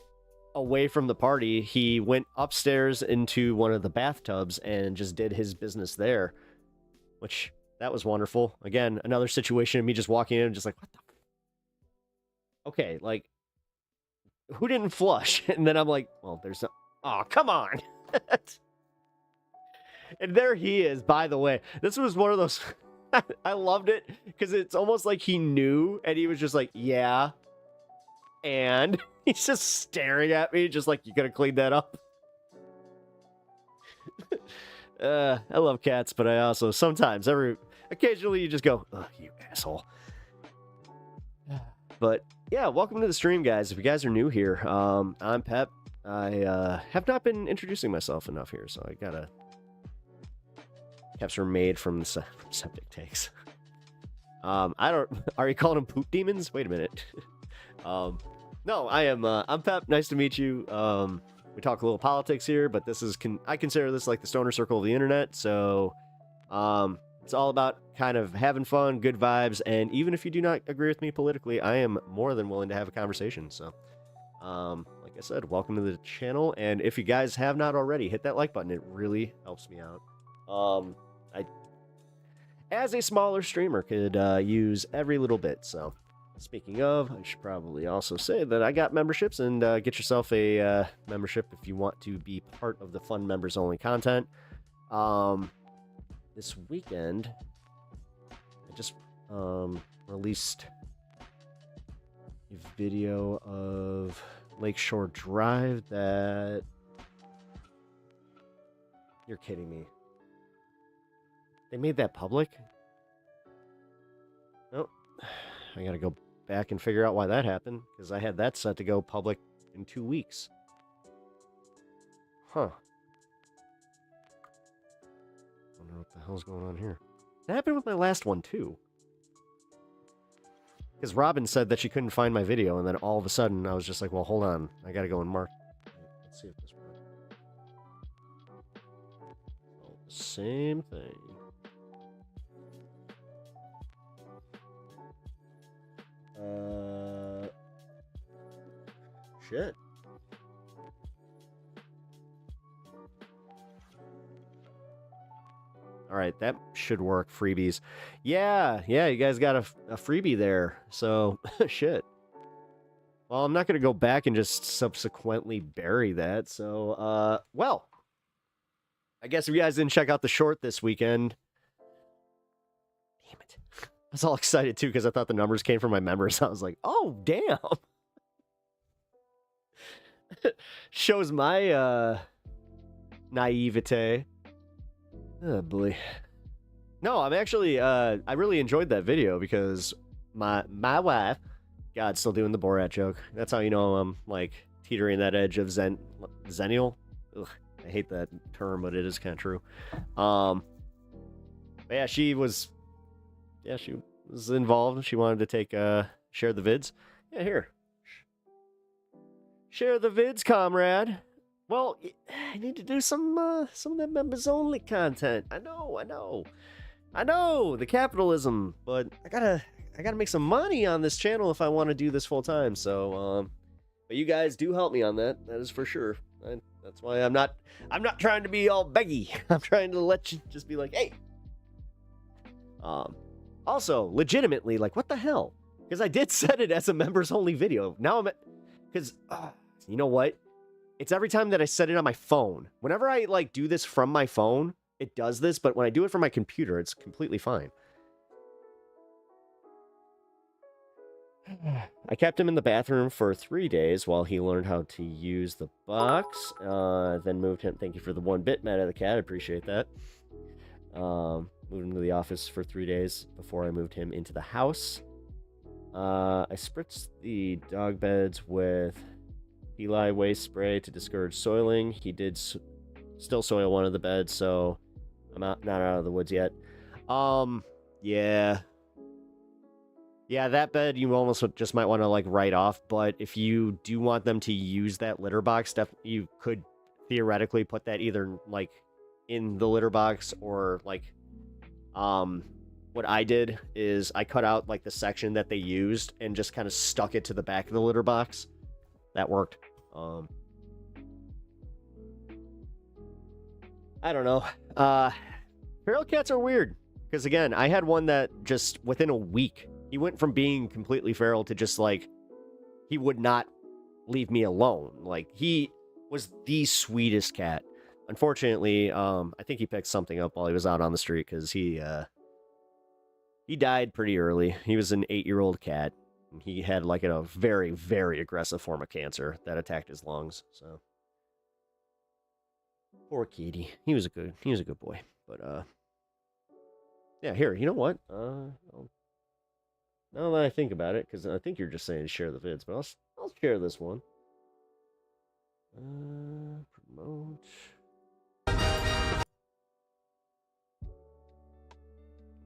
away from the party, he went upstairs into one of the bathtubs and just did his business there, which that was wonderful. Again, another situation of me just walking in and just like, what the? Okay, like, who didn't flush? And then I'm like, well, there's no, oh, come on. And there he is, by the way. This was one of those, I loved it because it's almost like he knew and he was just like, yeah. And he's just staring at me, just like, you gotta clean that up. I love cats, but I also sometimes, occasionally you just go, oh, you asshole. But yeah, welcome to the stream, guys. If you guys are new here, I'm Pep. I have not been introducing myself enough here, so I gotta. Caps are made from septic tanks. I don't. Are you calling them poop demons? Wait a minute. No, I am. I'm Pep. Nice to meet you. We talk a little politics here, but this is. I consider this like the stoner circle of the internet. So, it's all about kind of having fun, good vibes, and even if you do not agree with me politically, I am more than willing to have a conversation. So, like I said, welcome to the channel, and if you guys have not already, hit that like button. It really helps me out. As a smaller streamer, could use every little bit. So, speaking of, I should probably also say that I got memberships, and get yourself a membership if you want to be part of the fun members only content. This weekend, I just released a video of Lakeshore Drive that... You're kidding me. They made that public? Oh, I gotta go back and figure out why that happened, because I had that set to go public in 2 weeks. Huh. I don't know what the hell's going on here. That happened with my last one, too. Because Robin said that she couldn't find my video, and then all of a sudden, I was just like, well, hold on. I gotta go and mark. Let's see if this works. Oh, the same thing. Shit. All right, that should work. Freebies. Yeah, you guys got a freebie there. So, shit. Well, I'm not going to go back and just subsequently bury that. So, well, I guess if you guys didn't check out the short this weekend. Damn it. I was all excited, too, because I thought the numbers came from my members. I was like, oh, damn. Shows my naivete. Oh boy. No, I'm actually I really enjoyed that video because my wife, God, still doing the Borat joke. That's how you know I'm like teetering that edge of Zennial. Ugh, I hate that term, but it is kind of true. But yeah, she was involved. She wanted to take share the vids. Yeah, here. Share the vids, comrade. Well, I need to do some of that members only content. I know, the capitalism, but I gotta make some money on this channel if I want to do this full time. So, but you guys do help me on that. That is for sure. That's why I'm not trying to be all beggy. I'm trying to let you just be like, hey. Also, legitimately, like, what the hell? Because I did set it as a members only video. Now I'm at, because you know what? It's every time that I set it on my phone. Whenever I like do this from my phone, it does this, but when I do it from my computer, it's completely fine. I kept him in the bathroom for 3 days while he learned how to use the box. Then moved him. Thank you for the 1-bit, Matt of the Cat. I appreciate that. Moved him to the office for 3 days before I moved him into the house. I spritzed the dog beds with Peli waste spray to discourage soiling. He did still soil one of the beds, so I'm not out of the woods yet. Yeah. Yeah, that bed you almost just might want to like write off, but if you do want them to use that litter box stuff, you could theoretically put that either like in the litter box or like what I did is I cut out like the section that they used and just kind of stuck it to the back of the litter box. That worked. I don't know. Feral cats are weird because again, I had one that just within a week he went from being completely feral to just like he would not leave me alone. Like he was the sweetest cat. Unfortunately, I think he picked something up while he was out on the street because he died pretty early. He was an 8-year-old cat. And he had like a very, very aggressive form of cancer that attacked his lungs. So poor kitty. He was a good boy. But yeah, here, you know what? Now that I think about it, because I think you're just saying share the vids, but I'll share this one. Promote.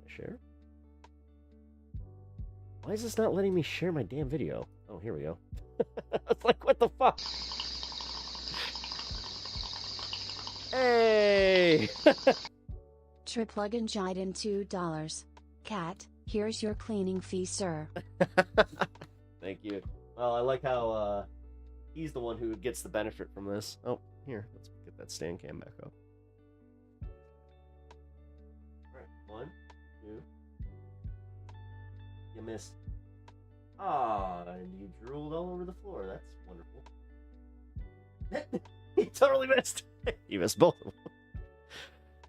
Share? Why is this not letting me share my damn video? Oh, here we go. I was like, what the fuck? Hey! Triplug and Jiden $2. Cat, here's your cleaning fee, sir. Thank you. Well, I like how he's the one who gets the benefit from this. Oh, here, let's get that stand cam back up. Alright, 1, 2. You missed. Ah, and you drooled all over the floor. That's wonderful. He totally missed. He missed both of them.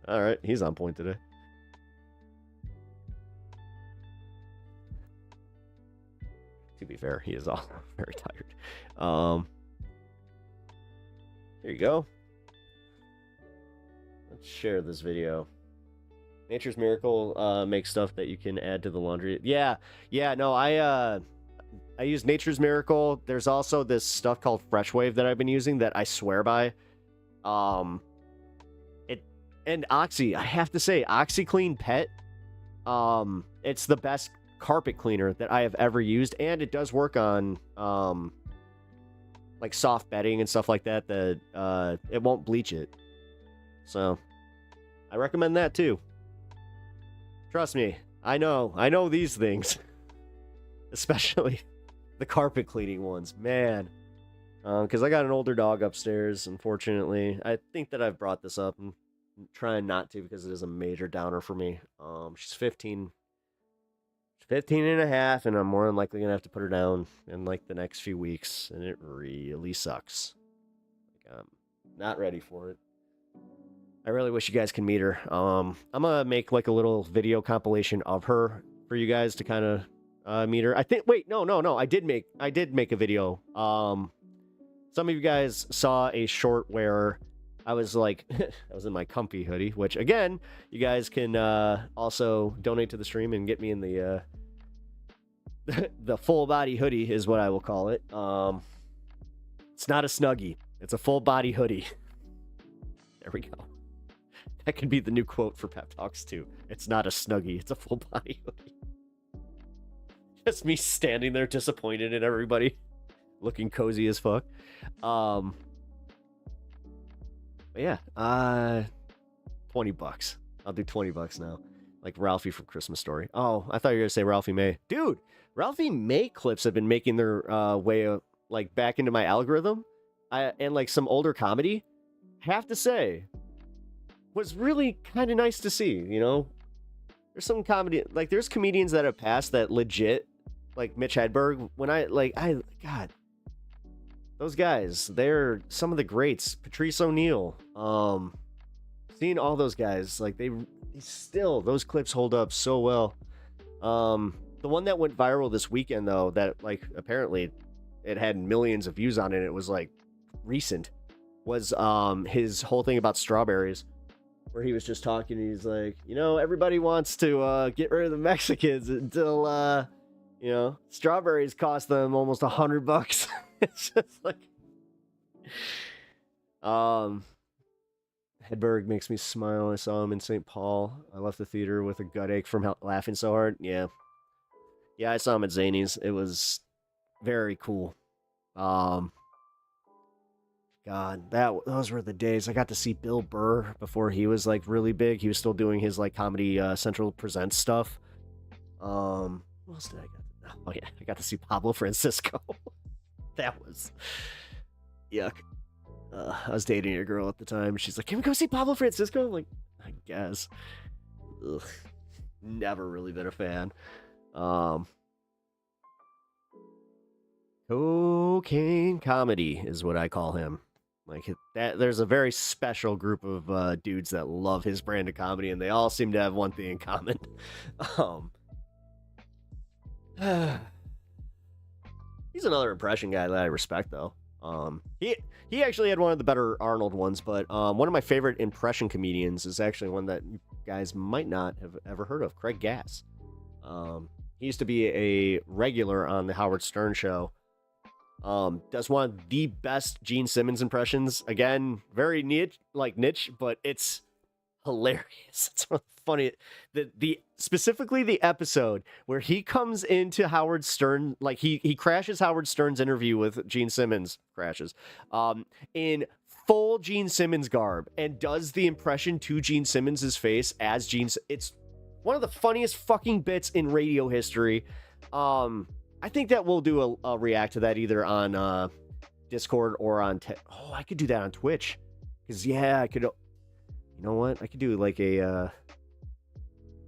Alright, he's on point today. To be fair, he is also very tired. Here you go. Let's share this video. Nature's Miracle makes stuff that you can add to the laundry. Yeah, no, I use Nature's Miracle. There's also this stuff called Fresh Wave that I've been using that I swear by. And Oxy, I have to say, OxyClean Pet, it's the best carpet cleaner that I have ever used, and it does work on like soft bedding and stuff like that it won't bleach it. So I recommend that too. Trust me, I know these things. Especially the carpet cleaning ones, man. Because I got an older dog upstairs, unfortunately. I think that I've brought this up. I'm trying not to because it is a major downer for me. She's 15 and a half, and I'm more than likely going to have to put her down in like the next few weeks, and it really sucks. Like, I'm not ready for it. I really wish you guys can meet her. I'm going to make like a little video compilation of her for you guys to kind of meet her. I think, wait, no. I did make a video. Some of you guys saw a short where I was like, I was in my comfy hoodie, which again, you guys can also donate to the stream and get me in the the full body hoodie is what I will call it. It's not a Snuggie. It's a full body hoodie. There we go. That could be the new quote for Pep Talks too. It's not a Snuggie. It's a full body hoodie. Just me standing there disappointed in everybody. Looking cozy as fuck. But yeah, $20. I'll do $20 now. Like Ralphie from Christmas Story. Oh, I thought you were gonna say Ralphie May. Dude, Ralphie May clips have been making their way like back into my algorithm. And like some older comedy. Have to say, was really kind of nice to see, you know? There's some comedy, like there's comedians that have passed that legit, like Mitch Hedberg, God, those guys, they're some of the greats. Patrice O'Neal, seeing all those guys, like they still, those clips hold up so well. The one that went viral this weekend though, that like apparently it had millions of views on it, it was like recent, was his whole thing about strawberries, where he was just talking, he's like, you know, everybody wants to get rid of the Mexicans until you know, strawberries cost them almost $100. It's just like, Hedberg makes me smile. I saw him in St. Paul. I left the theater with a gut ache from laughing so hard. Yeah. Yeah, I saw him at Zany's. It was very cool. God, those were the days. I got to see Bill Burr before he was like really big. He was still doing his like Comedy Central Presents stuff. What else did I get? Oh yeah, I got to see Pablo Francisco. That was yuck. I was dating a girl at the time. She's like, "Can we go see Pablo Francisco?" I'm like, I guess. Ugh. Never really been a fan. Cocaine comedy is what I call him. Like that, there's a very special group of dudes that love his brand of comedy, and they all seem to have one thing in common. He's another impression guy that I respect, though. He actually had one of the better Arnold ones, but one of my favorite impression comedians is actually one that you guys might not have ever heard of, Craig Gass. He used to be a regular on the Howard Stern show. Does one of the best Gene Simmons impressions. Again, very niche, but it's hilarious. It's funny. Specifically the episode where he comes into Howard Stern, like he crashes Howard Stern's interview with Gene Simmons, in full Gene Simmons garb and does the impression to Gene Simmons's face as Gene. It's one of the funniest fucking bits in radio history. I think that we'll do a react to that either on Discord or on I could do that on Twitch. Because I could. You know what? I could do like a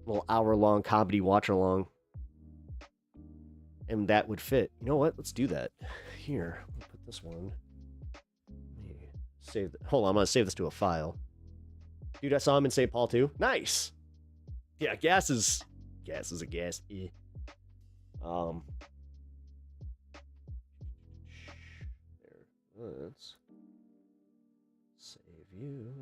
little hour-long comedy watch-along. And that would fit. You know what? Let's do that. Here, I'll put this one. Save. Hold on, I'm gonna save this to a file. Dude, I saw him in St. Paul too. Nice. Yeah, gas is a gas. There. Let's save you.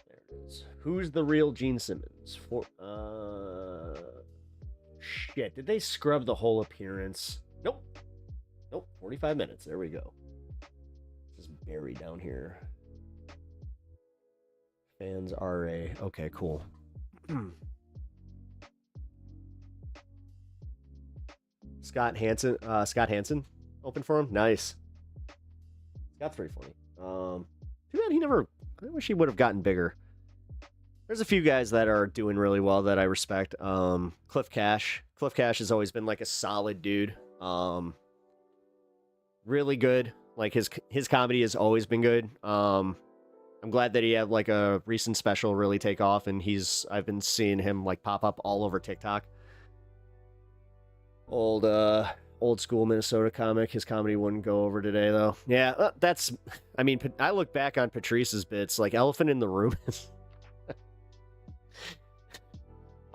There it is. Who's the real Gene Simmons? Shit, did they scrub the whole appearance? Nope. 45 minutes. There we go. This is buried down here. Fans RA. Okay, cool. Scott Hansen open for him. Nice. Scott's pretty funny. Too bad he never. I wish he would have gotten bigger. There's a few guys that are doing really well that I respect. Cliff Cash. Cliff Cash has always been like a solid dude. Really good. Like his comedy has always been good. I'm glad that he had like a recent special really take off, and I've been seeing him like pop up all over TikTok. Old school Minnesota comic. His comedy wouldn't go over today though. Yeah, I look back on Patrice's bits like Elephant in the Room.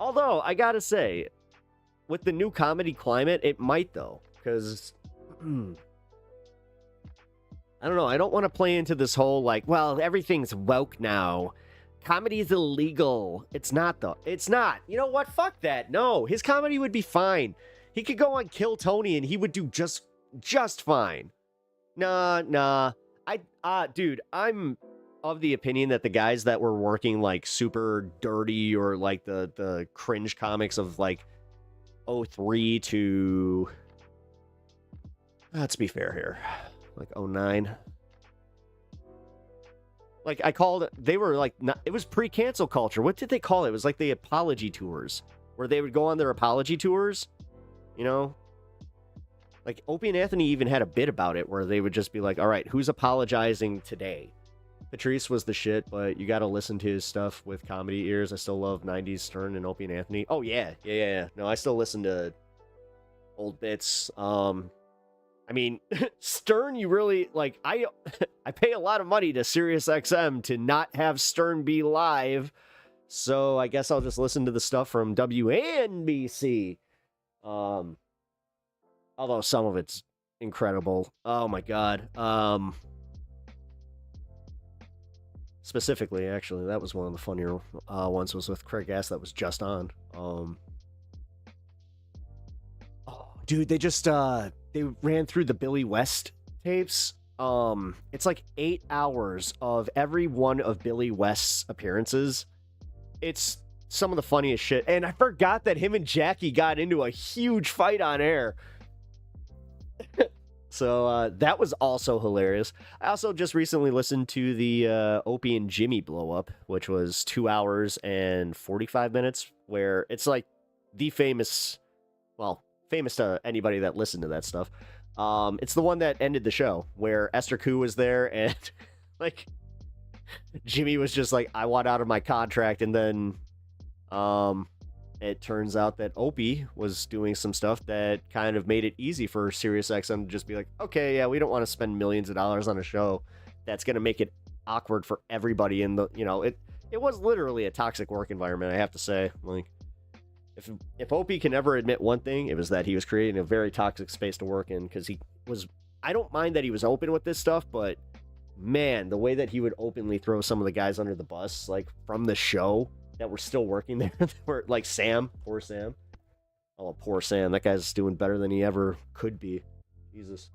Although I gotta say, with the new comedy climate, it might though, because I don't know. I don't want to play into this whole like, well, everything's woke now. Comedy's illegal. It's not though. It's not. You know what? Fuck that. No, his comedy would be fine. He could go on Kill Tony and he would do just fine. Nah. Dude, I'm of the opinion that the guys that were working like super dirty or like the cringe comics of like 03 to let's be fair here, like 09. Like I called it, they were like it was pre-cancel culture. What did they call it? It was like the apology tours, where they would go on their apology tours, you know? Like Opie and Anthony even had a bit about it where they would just be like, all right, who's apologizing today? Patrice was the shit, but you got to listen to his stuff with comedy ears. I still love 90s Stern and Opie and Anthony. Oh, yeah. No, I still listen to old bits. I mean, Stern, you really, like, I pay a lot of money to SiriusXM to not have Stern be live, so I guess I'll just listen to the stuff from WNBC. Although some of it's incredible. Oh, my God. specifically, actually. That was one of the funnier ones, was with Craig Gass, that was just on. Oh, dude, they just they ran through the Billy West tapes. It's like 8 hours of every one of Billy West's appearances. It's some of the funniest shit. And I forgot that him and Jackie got into a huge fight on air. So that was also hilarious. I also just recently listened to the Opie and Jimmy blow up, which was 2 hours and 45 minutes, where it's like the famous, well, famous to anybody that listened to that stuff. It's the one that ended the show, where Esther Koo was there, and like Jimmy was just like, I want out of my contract, and then it turns out that Opie was doing some stuff that kind of made it easy for SiriusXM to just be like, okay, yeah, we don't want to spend millions of dollars on a show that's going to make it awkward for everybody in the, you know, it was literally a toxic work environment, I have to say. Like, if Opie can ever admit one thing, it was that he was creating a very toxic space to work in, because he was, I don't mind that he was open with this stuff, but man, the way that he would openly throw some of the guys under the bus, like from the show, that were still working there, were like Sam, poor Sam. Oh, poor Sam. That guy's doing better than he ever could be. Jesus.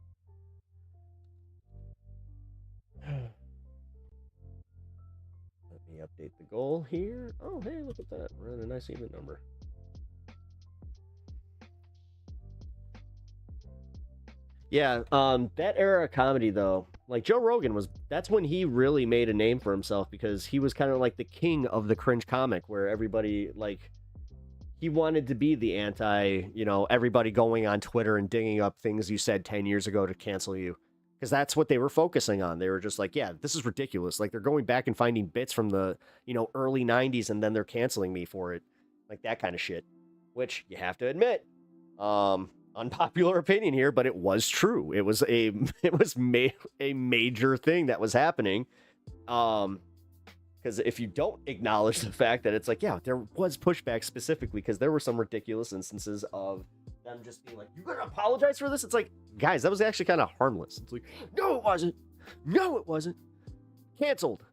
Let me update the goal here. Oh, hey, look at that. We're at a nice even number. Yeah, that era of comedy, though, like Joe Rogan that's when he really made a name for himself, because he was kind of like the king of the cringe comic, where everybody, like, he wanted to be the anti, you know, everybody going on Twitter and digging up things you said 10 years ago to cancel you, because that's what they were focusing on. They were just like, yeah, this is ridiculous. Like, they're going back and finding bits from the, you know, early 90s, and then they're canceling me for it. Like, that kind of shit, which you have to admit, unpopular opinion here, but it was true. It was a major thing that was happening. Because if you don't acknowledge the fact that it's like, yeah, there was pushback specifically, because there were some ridiculous instances of them just being like, you're gonna apologize for this? It's like, guys, that was actually kind of harmless. It's like, no, it wasn't. No, it wasn't. Canceled.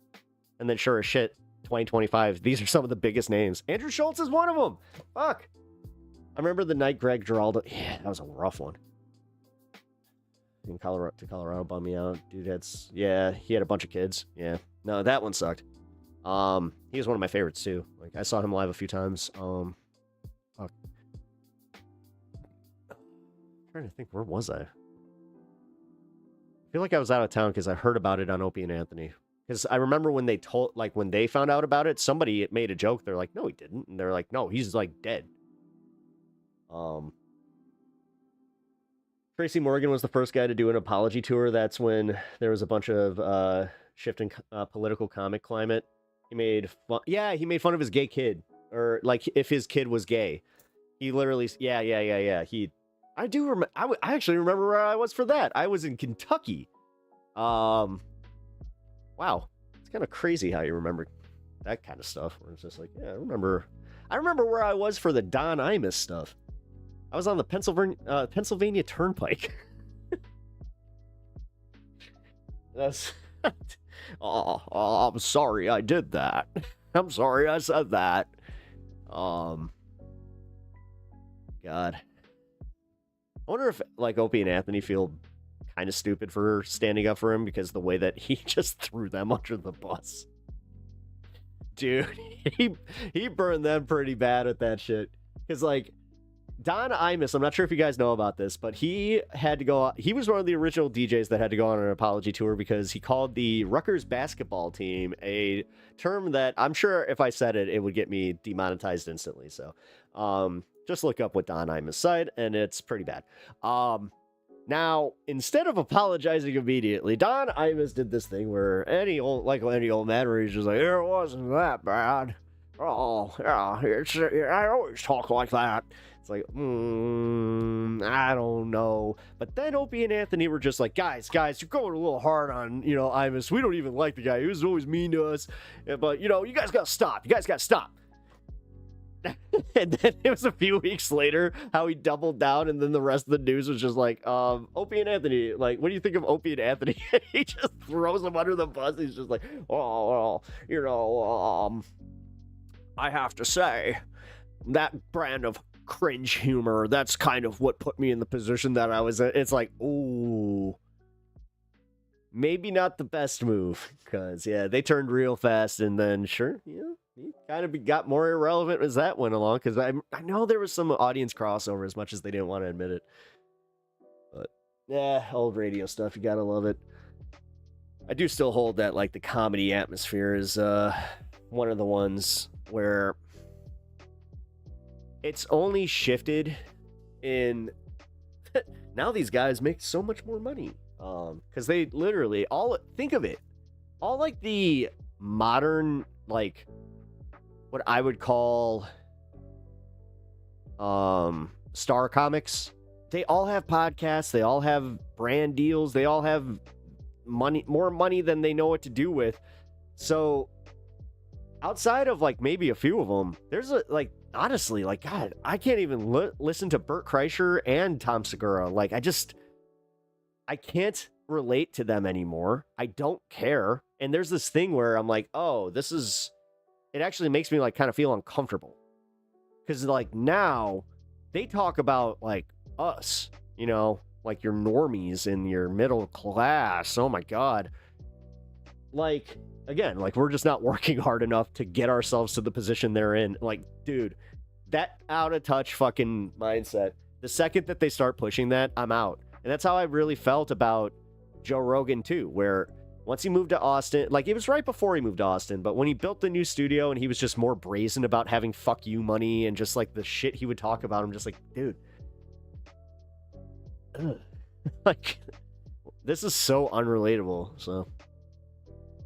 And then sure as shit, 2025, these are some of the biggest names. Andrew Schultz is one of them. Fuck. I remember the night Greg Giraldo. Yeah, that was a rough one. In Colorado bummed me out. Dude he had a bunch of kids. Yeah. No, that one sucked. He was one of my favorites too. Like, I saw him live a few times. Fuck. I'm trying to think, where was I? I feel like I was out of town because I heard about it on Opie and Anthony. Because I remember when they when they found out about it, somebody made a joke. They're like, no, he didn't. And they're like, no, he's like dead. Tracy Morgan was the first guy to do an apology tour. That's when there was a bunch of shifting political comic climate. He made fun. Yeah, he made fun of his gay kid, or like if his kid was gay. He literally, yeah. I actually remember where I was for that. I was in Kentucky. Wow, it's kind of crazy how you remember that kind of stuff. Where it's just like, yeah, I remember where I was for the Don Imus stuff. I was on the Pennsylvania Turnpike. That's. Oh, I'm sorry I did that. I'm sorry I said that. God. I wonder if, like, Opie and Anthony feel kind of stupid for standing up for him, because the way that he just threw them under the bus. Dude, he burned them pretty bad at that shit. Because, like, Don Imus, I'm not sure if you guys know about this, but he was one of the original DJs that had to go on an apology tour because he called the Rutgers basketball team a term that I'm sure if I said it, it would get me demonetized instantly. So just look up what Don Imus said, and it's pretty bad. Now, instead of apologizing immediately, Don Imus did this thing where any old man where he's just like, it wasn't that bad. Oh, yeah, I always talk like that. It's like, I don't know. But then Opie and Anthony were just like, guys, you're going a little hard on, Imus. We don't even like the guy. He was always mean to us. But, you guys got to stop. And then it was a few weeks later how he doubled down, and then the rest of the news was just like, Opie and Anthony, like, what do you think of Opie and Anthony? He just throws him under the bus. He's just like, oh, well, you know, I have to say, that brand of cringe humor, that's kind of what put me in the position that I was in. It's like, ooh, maybe not the best move, because, yeah, they turned real fast, and then, sure, yeah. He kind of got more irrelevant as that went along, because I know there was some audience crossover as much as they didn't want to admit it. But, yeah, old radio stuff, you gotta love it. I do still hold that, like, the comedy atmosphere is one of the ones where it's only shifted in... Now these guys make so much more money. Because they literally, think of it, all, like, the modern, like... what I would call star comics, they all have podcasts, they all have brand deals, they all have money, more money than they know what to do with. So outside of like maybe a few of them, there's a, like, honestly, like, God, I can't even listen to Bert Kreischer and Tom Segura. Like, I can't relate to them anymore. I don't care. And there's this thing where I'm like, oh, it actually makes me like kind of feel uncomfortable, because like now they talk about like us, you know, like your normies in your middle class. Oh my God. Like, again, like we're just not working hard enough to get ourselves to the position they're in. Like, dude, that out of touch fucking mindset, the second that they start pushing that, I'm out. And that's how I really felt about Joe Rogan too, where once he moved to Austin, like it was right before he moved to Austin, but when he built the new studio and he was just more brazen about having fuck you money and just like the shit he would talk about, I'm just like, dude, like, this is so unrelatable. So,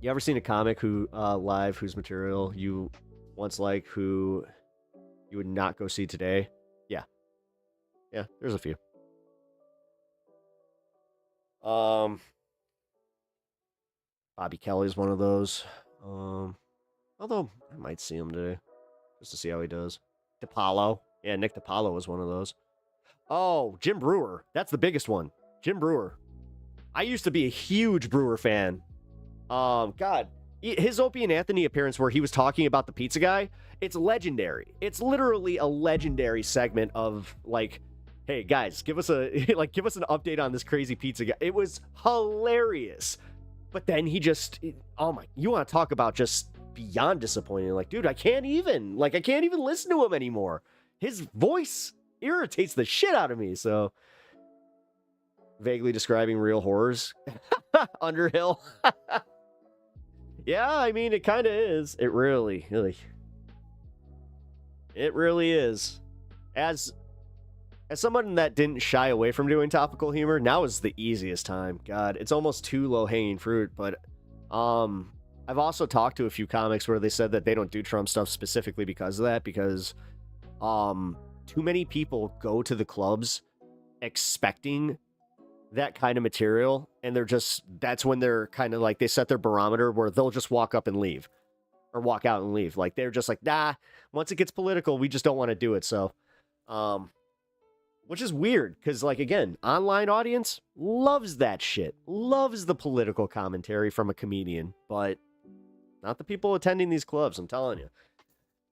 you ever seen a comic who live whose material you once like, who you would not go see today? Yeah, there's a few. Bobby Kelly's one of those. Although I might see him today just to see how he does. DiPaolo. Yeah, Nick DiPaolo was one of those. Oh, Jim Brewer. That's the biggest one. Jim Brewer. I used to be a huge Brewer fan. God, his Opie and Anthony appearance where he was talking about the pizza guy, it's legendary. It's literally a legendary segment of like, hey guys, give us an update on this crazy pizza guy. It was hilarious. But then he just, oh my, you want to talk about just beyond disappointing. Like, dude, I can't even listen to him anymore. His voice irritates the shit out of me. So, vaguely describing real horrors. Underhill. Yeah, I mean, it kind of is. It really is. As someone that didn't shy away from doing topical humor, now is the easiest time. God, it's almost too low-hanging fruit, but I've also talked to a few comics where they said that they don't do Trump stuff specifically because of that, because too many people go to the clubs expecting that kind of material, and that's when they're kind of like, they set their barometer where they'll just walk up and leave, or walk out and leave. Like, they're just like, nah, once it gets political, we just don't want to do it. So, which is weird, because, like, again, online audience loves that shit. Loves the political commentary from a comedian, but not the people attending these clubs, I'm telling you.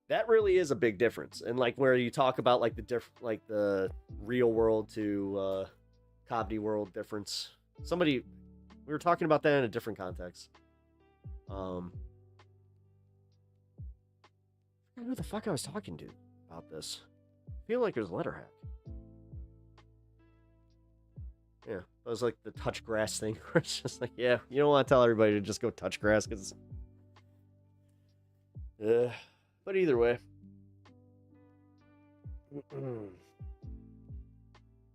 That really is a big difference. And, like, where you talk about, like, the real world to comedy world difference. We were talking about that in a different context. Who the fuck I was talking to about this? I feel like it was Letterhack. Yeah, it was like the touch grass thing, where it's just like, yeah, you don't want to tell everybody to just go touch grass, because... but either way.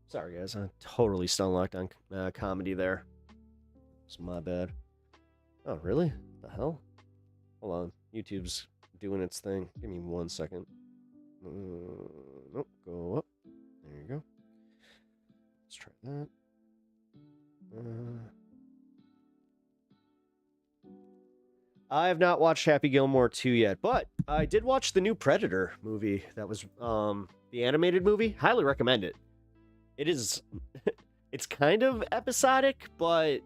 Sorry, guys, I totally stun-locked on comedy there. It's my bad. Oh, really? What the hell? Hold on, YouTube's doing its thing. Give me 1 second. Nope, go up. There you go. Let's try that. I have not watched Happy Gilmore 2 yet, but I did watch the new Predator movie that was the animated movie. Highly recommend it. It is it's kind of episodic, but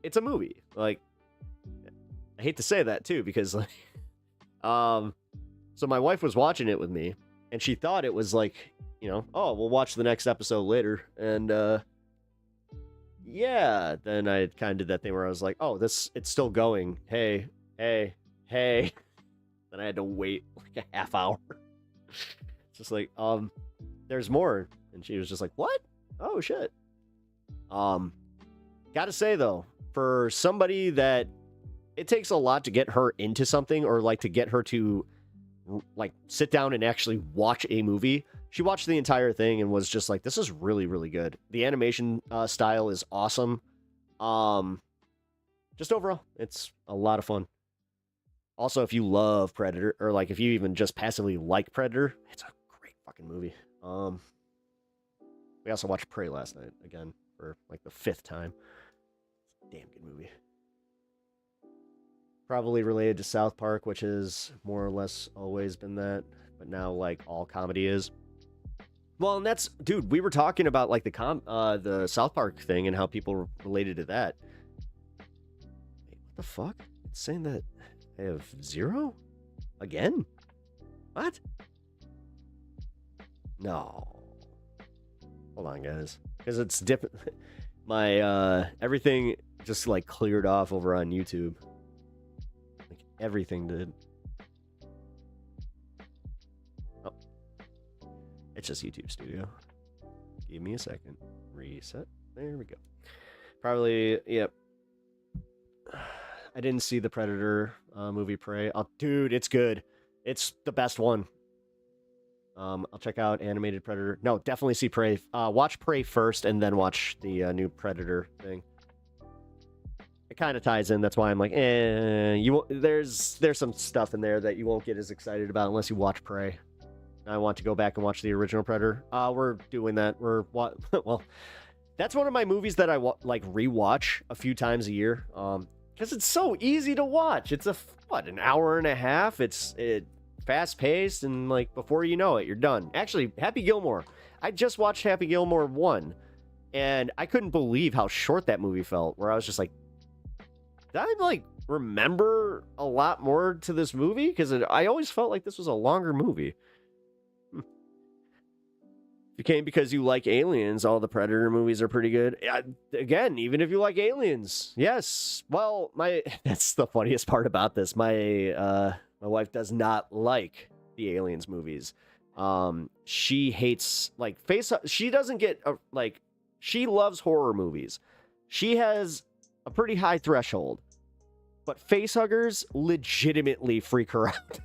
it's a movie. Like, I hate to say that too, because like so my wife was watching it with me and she thought it was like, you know, oh, we'll watch the next episode later. And yeah, then I kind of did that thing where I was like, oh, it's still going. Hey. Then I had to wait like a half hour. It's just like, there's more. And she was just like, what? Oh, shit. Gotta say, though, for somebody that it takes a lot to get her into something or like to get her to like sit down and actually watch a movie. She watched the entire thing and was just like, this is really, really good. The animation style is awesome. Just overall, it's a lot of fun. Also, if you love Predator, or like if you even just passively like Predator, it's a great fucking movie. We also watched Prey last night again for like the 5th time. It's a damn good movie. Probably related to South Park, which has more or less always been that, but now like all comedy is. Well, and that's, dude, we were talking about like the South Park thing and how people related to that. Wait, what the fuck? It's saying that I have 0? Again? What? No. Hold on, guys. Because it's different. My, everything just, like, cleared off over on YouTube. Like, everything did. Oh. It's just YouTube Studio. Give me a second. Reset. There we go. Probably, yep. I didn't see the Predator movie Prey. Oh, dude, it's good. It's the best one. I'll check out Animated Predator. No, definitely see Prey. Watch Prey first and then watch the new Predator thing. It kind of ties in. That's why I'm like, there's some stuff in there that you won't get as excited about unless you watch Prey. I want to go back and watch the original Predator. We're doing that. Well, that's one of my movies that I like rewatch a few times a year. Because it's so easy to watch. It's an hour and a half. It's fast paced, and like before you know it, you're done. Actually, Happy Gilmore. I just watched Happy Gilmore 1, and I couldn't believe how short that movie felt. Where I was just like, did I like remember a lot more to this movie? Because I always felt like this was a longer movie. If you came because you like Aliens, all the Predator movies are pretty good. Again, even if you like Aliens, yes. Well, that's the funniest part about this. My wife does not like the Aliens movies. She hates like she doesn't get she loves horror movies. She has a pretty high threshold, but facehuggers legitimately freak her out.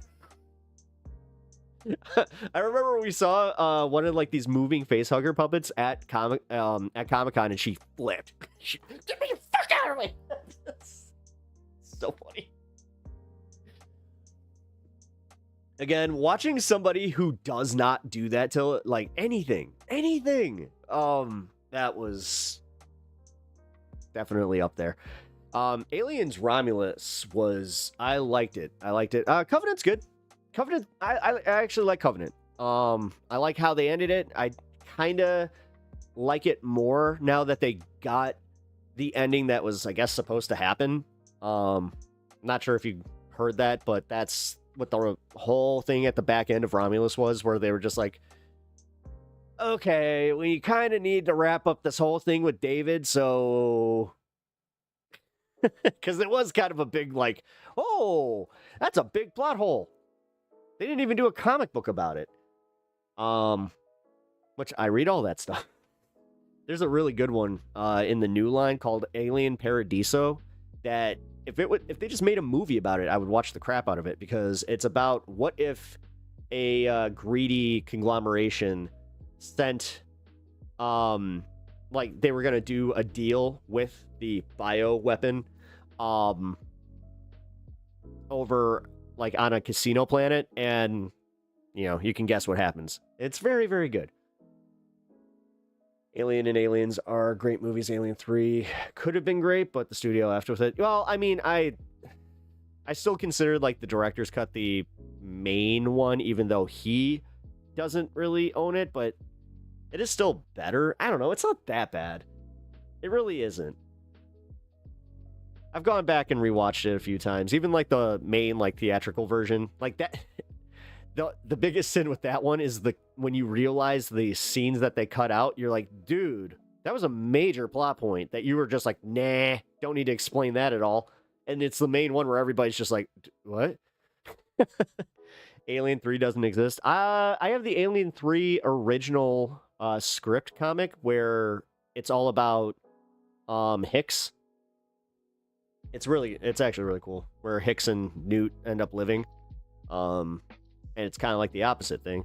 I remember we saw one of like these moving facehugger puppets at Comic-Con, and she flipped. Get me the fuck out of me! So funny. Again, watching somebody who does not do that to like anything, that was definitely up there. Aliens Romulus I liked it. Covenant's good. Covenant, I actually like Covenant. I like how they ended it. I kind of like it more now that they got the ending that was, I guess, supposed to happen. Not sure if you heard that, but that's what the whole thing at the back end of Romulus was, where they were just like, okay, we kind of need to wrap up this whole thing with David, so... Because it was kind of a big, like, oh, that's a big plot hole. They didn't even do a comic book about it. Which I read all that stuff. There's a really good one in the new line called Alien Paradiso that if they just made a movie about it, I would watch the crap out of it, because it's about what if a greedy conglomeration sent like they were going to do a deal with the bioweapon over like on a casino planet, and you can guess what happens. It's very, very good. Alien and Aliens are great movies. Alien 3 could have been great, but the studio after with it. Well, I mean, I I still consider like the director's cut the main one, even though he doesn't really own it, but it is still better. I don't know. It's not that bad. It really isn't. I've gone back and rewatched it a few times. Even like the main like theatrical version, like that. The biggest sin with that one is when you realize the scenes that they cut out, you're like, dude, that was a major plot point that you were just like, nah, don't need to explain that at all. And it's the main one where everybody's just like, what? Alien 3 doesn't exist. I have the Alien 3 original script comic where it's all about Hicks. It's actually really cool, where Hicks and Newt end up living. And it's kind of like the opposite thing,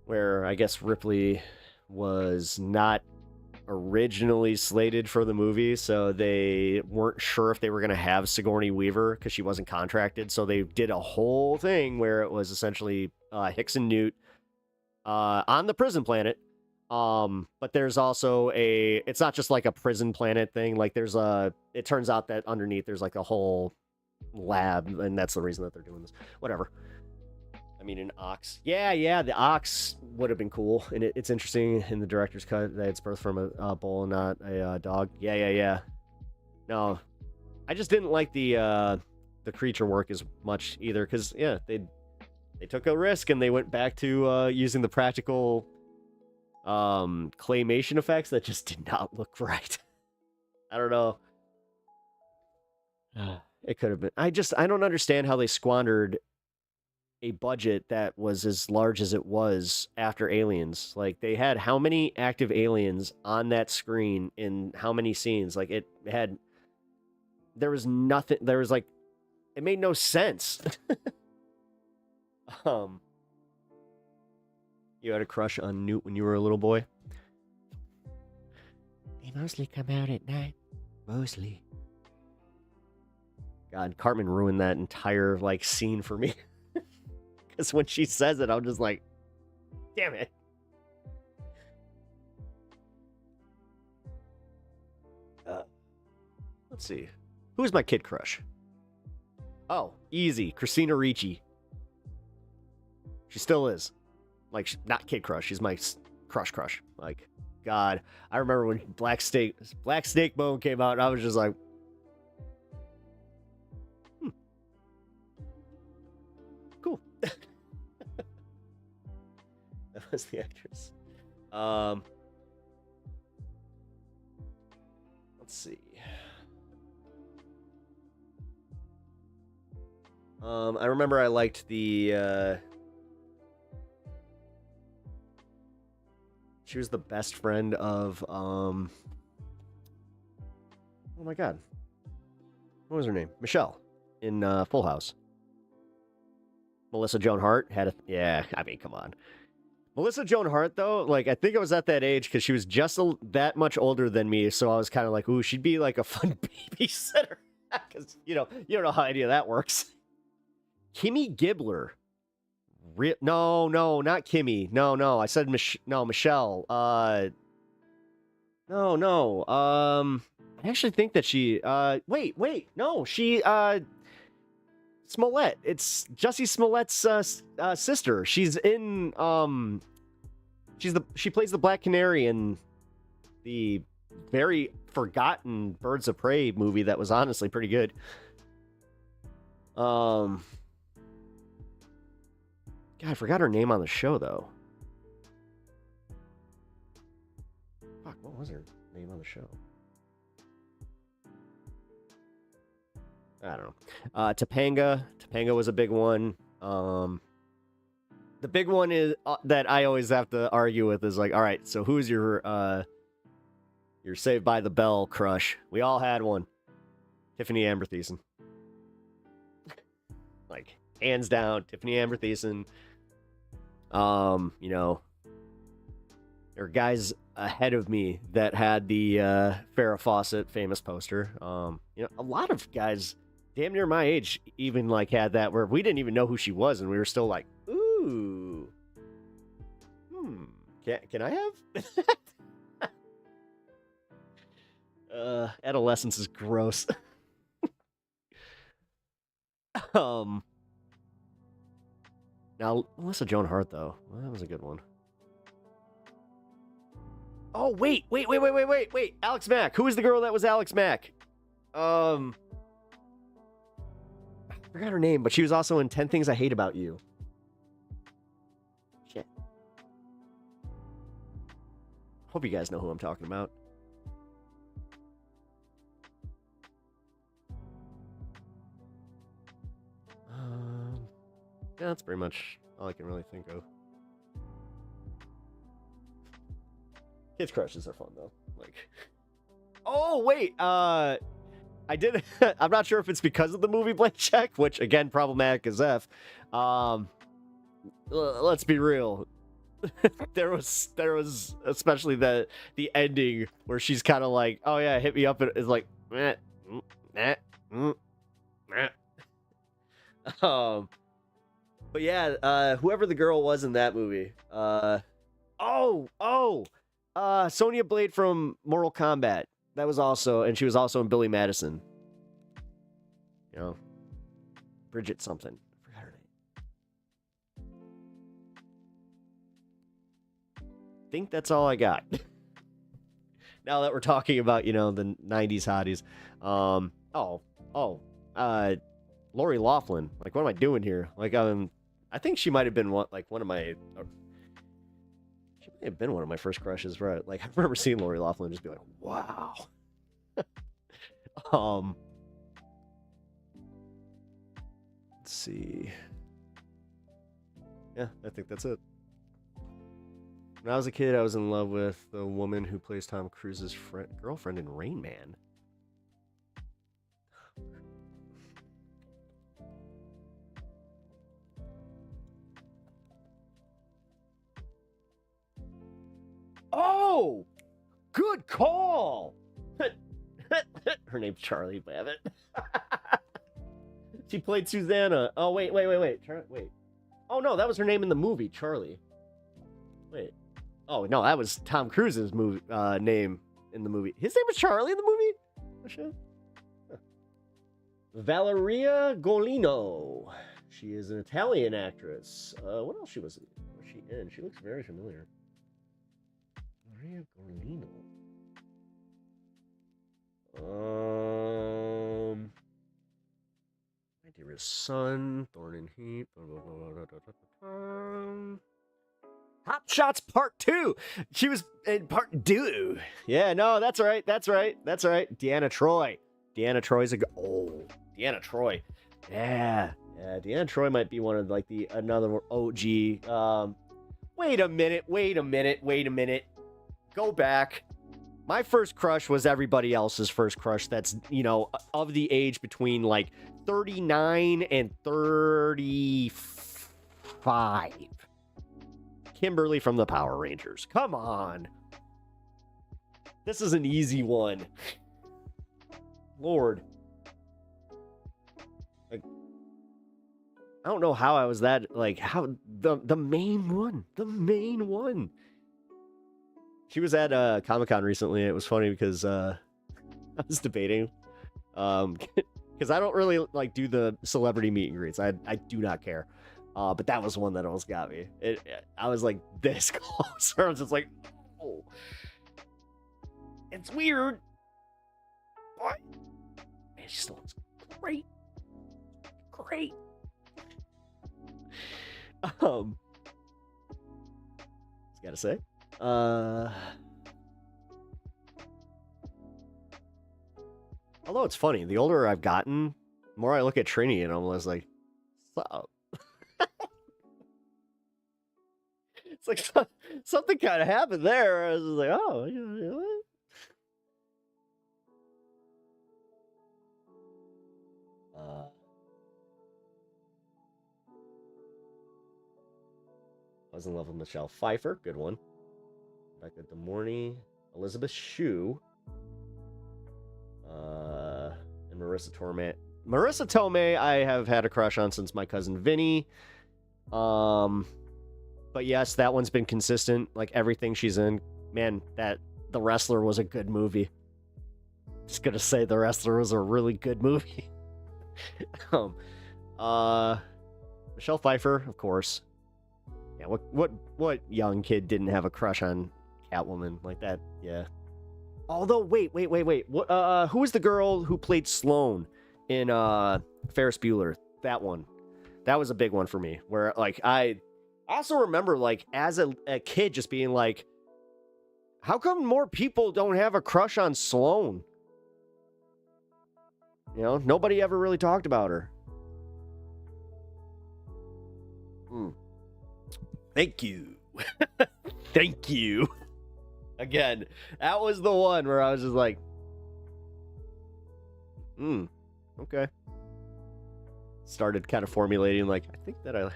where I guess Ripley was not originally slated for the movie, so they weren't sure if they were going to have Sigourney Weaver because she wasn't contracted. So they did a whole thing where it was essentially Hicks and Newt on the prison planet. But there's also it's not just like a prison planet thing. Like it turns out that underneath there's like a whole lab, and that's the reason that they're doing this. Whatever. I mean, an ox. Yeah, the ox would have been cool. And it's interesting in the director's cut that it's birthed from a bull, not a dog. Yeah. No, I just didn't like the creature work as much either, because, yeah, they took a risk and they went back to using the practical claymation effects that just did not look right. I don't know. It could have been. I don't understand how they squandered a budget that was as large as it was after Aliens. Like, they had how many active aliens on that screen in how many scenes? Like, there was nothing, it made no sense. You had a crush on Newt when you were a little boy? They mostly come out at night. Mostly. God, Cartman ruined that entire, scene for me. Because when she says it, I'm just like, damn it. Let's see. Who's my kid crush? Oh, easy. Christina Ricci. She still is. Not kid crush. She's my crush. Like, God. I remember when Black Snake Bone came out, and I was just like, cool. That was the actress. Let's see. I remember I liked the she was the best friend of oh my God, what was her name? Michelle in Full House. Melissa Joan Hart had come on. Melissa Joan Hart, though, I think I was at that age because she was just that much older than me, so I was kind of like, ooh, she'd be like a fun babysitter. Because, you don't know how any of that works. Kimmy Gibbler. No, not Kimmy. No, I said Michelle. No. I actually think that she, wait, no, she, Smollett. It's Jussie Smollett's sister. She's in she plays the Black Canary in the very forgotten Birds of Prey movie that was honestly pretty good. God, I forgot her name on the show though. Fuck, what was her name on the show? I don't know. Topanga. Topanga was a big one. The big one is that I always have to argue with is all right, so who's your Saved by the Bell crush? We all had one. Tiffany Amber Thiessen. Hands down, Tiffany Amber Thiessen. There are guys ahead of me that had the Farrah Fawcett famous poster. A lot of guys damn near my age even had that, where we didn't even know who she was and we were still like, ooh, can I have? Adolescence is gross. Um. Now, Melissa Joan Hart, though. Well, that was a good one. Oh, wait. Alex Mack. Who is the girl that was Alex Mack? I forgot her name, but she was also in 10 Things I Hate About You. Shit. Hope you guys know who I'm talking about. Yeah, that's pretty much all I can really think of. Kids crushes are fun though. Like, oh wait, I did. I'm not sure if it's because of the movie Blank Check, which again problematic as f. Let's be real. there was especially the ending where she's kind of like, oh yeah, hit me up. It's like, meh, meh, meh. But yeah, whoever the girl was in that movie, Sonya Blade from Mortal Kombat. That was also, and she was also in Billy Madison. You know, Bridget something. I forgot her name. I think that's all I got. Now that we're talking about, you know, the 90s hotties. Lori Loughlin. Like, what am I doing here? Like, I think she might have been one of my. She may have been one of my first crushes, right? Like, I remember seeing Lori Loughlin and just be like, wow. Let's see. Yeah, I think that's it. When I was a kid, I was in love with the woman who plays Tom Cruise's girlfriend in Rain Man. Oh, good call. Her name's Charlie Babbitt. She played Susanna. Oh, wait. Wait. Oh, no, that was her name in the movie, Charlie. Wait. Oh, no, that was Tom Cruise's name in the movie. His name was Charlie in the movie? Oh, shit. Huh. Valeria Golino. She is an Italian actress. What else was she in? She looks very familiar. Maria Golino. My Dearest Son, Thorn and Heat. Hot Shots Part 2. She was in Part 2. Yeah, no, that's right. Deanna Troi. Deanna Troy's Deanna Troi. Yeah, Deanna Troi might be one of like another OG. Wait a minute. Go back. My first crush was everybody else's first crush that's, you know, of the age between like 39 and 35. Kimberly from the Power Rangers. Come on. This is an easy one. Lord. Like, I don't know how I was that, like, how, the main one. She was at Comic-Con recently, and it was funny because I was debating. Because I don't really, like, do the celebrity meet and greets. I do not care. But that was one that almost got me. I was, like, this close. I was just like, oh. It's weird. But, man, she still looks great. Great. Just gotta say. Although it's funny, the older I've gotten, the more I look at Trini and I'm almost like, what's up? It's like something kind of happened there. I was like, oh, you know what? I was in love with Michelle Pfeiffer, good one. Becca De Mornay, Elizabeth Shue, and Marissa Tomei. Marissa Tomei, I have had a crush on since My Cousin Vinny. But yes, that one's been consistent. Like everything she's in, man. The Wrestler was a good movie. Just gonna say The Wrestler was a really good movie. Michelle Pfeiffer, of course. Yeah, what young kid didn't have a crush on Catwoman like that? Yeah. Although, wait. What, who was the girl who played Sloane in Ferris Bueller? That one. That was a big one for me. Where like I also remember like as a kid just being like, how come more people don't have a crush on Sloane? You know, nobody ever really talked about her. Thank you. Thank you. Again, that was the one where I was just like, okay. Started kind of formulating like, I think that I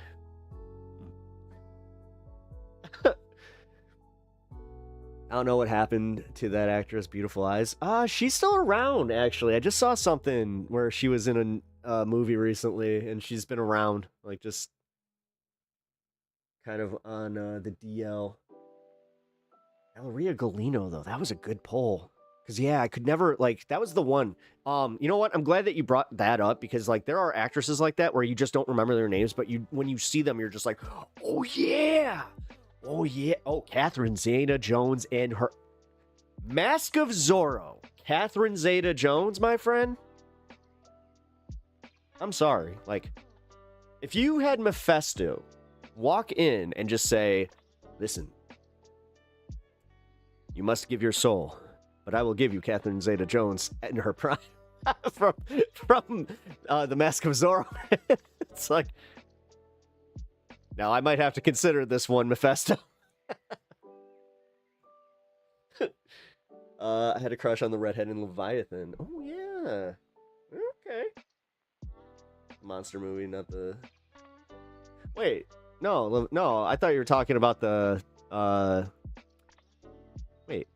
don't know what happened to that actress, Beautiful Eyes. She's still around, actually. I just saw something where she was in a movie recently, and she's been around, like, just kind of on the DL. Elleria Galino, though, that was a good poll. Because, yeah, I could never, like, that was the one. You know what? I'm glad that you brought that up, because, like, there are actresses like that where you just don't remember their names, but when you see them, you're just like, oh, yeah! Oh, yeah. Oh, Catherine Zeta-Jones and her... Mask of Zorro. Catherine Zeta-Jones, my friend? I'm sorry. Like, if you had Mephisto walk in and just say, listen, you must give your soul, but I will give you Catherine Zeta-Jones in her prime from the Mask of Zorro. It's like... Now, I might have to consider this one, Mephisto. I had a crush on the redhead in Leviathan. Oh, yeah. Okay. Monster movie, not the... Wait. No, I thought you were talking about the... Wait.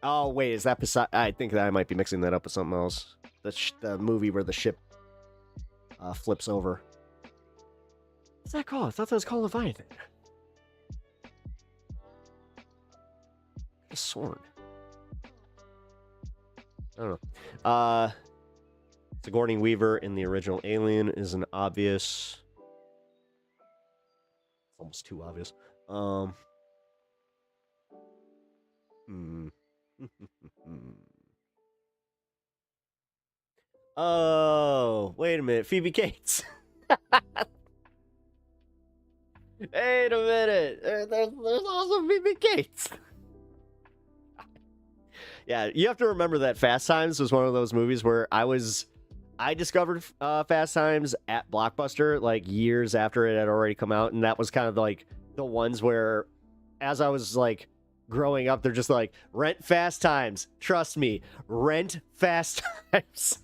Oh, wait, is that beside... I think that I might be mixing that up with something else. The movie where the ship flips over. What's that called? I thought that was called Leviathan. A sword. I don't know. Sigourney Weaver in the original Alien is an obvious. Almost too obvious. Oh, wait a minute. Phoebe Cates. Wait a minute. There's also Phoebe Cates. Yeah, you have to remember that Fast Times was one of those movies where I discovered Fast Times at Blockbuster like years after it had already come out, and that was kind of like the ones where, as I was like growing up, they're just like, rent Fast Times, trust me, rent Fast Times.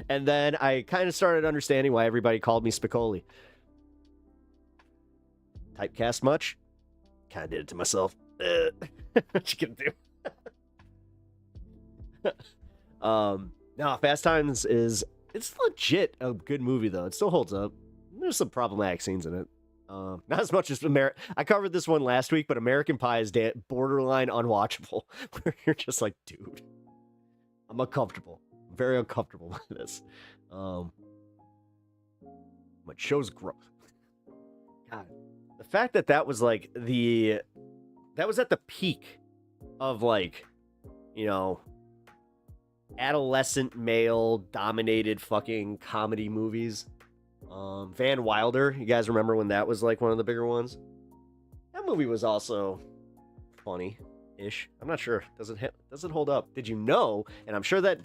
And then I kind of started understanding why everybody called me Spicoli. Typecast much? Kind of did it to myself. What you gonna do? No, Fast Times it's legit a good movie though. It still holds up. There's some problematic scenes in it. Not as much as I covered this one last week, but American Pie is borderline unwatchable. Where you're just like, dude, I'm uncomfortable. I'm very uncomfortable with this. But shows growth. God, the fact that was like that was at the peak of like, you know, adolescent male dominated fucking comedy movies. Van Wilder, you guys remember when that was like one of the bigger ones? That movie was also funny-ish. I'm not sure. Does it hold up? Did you know? And I'm sure that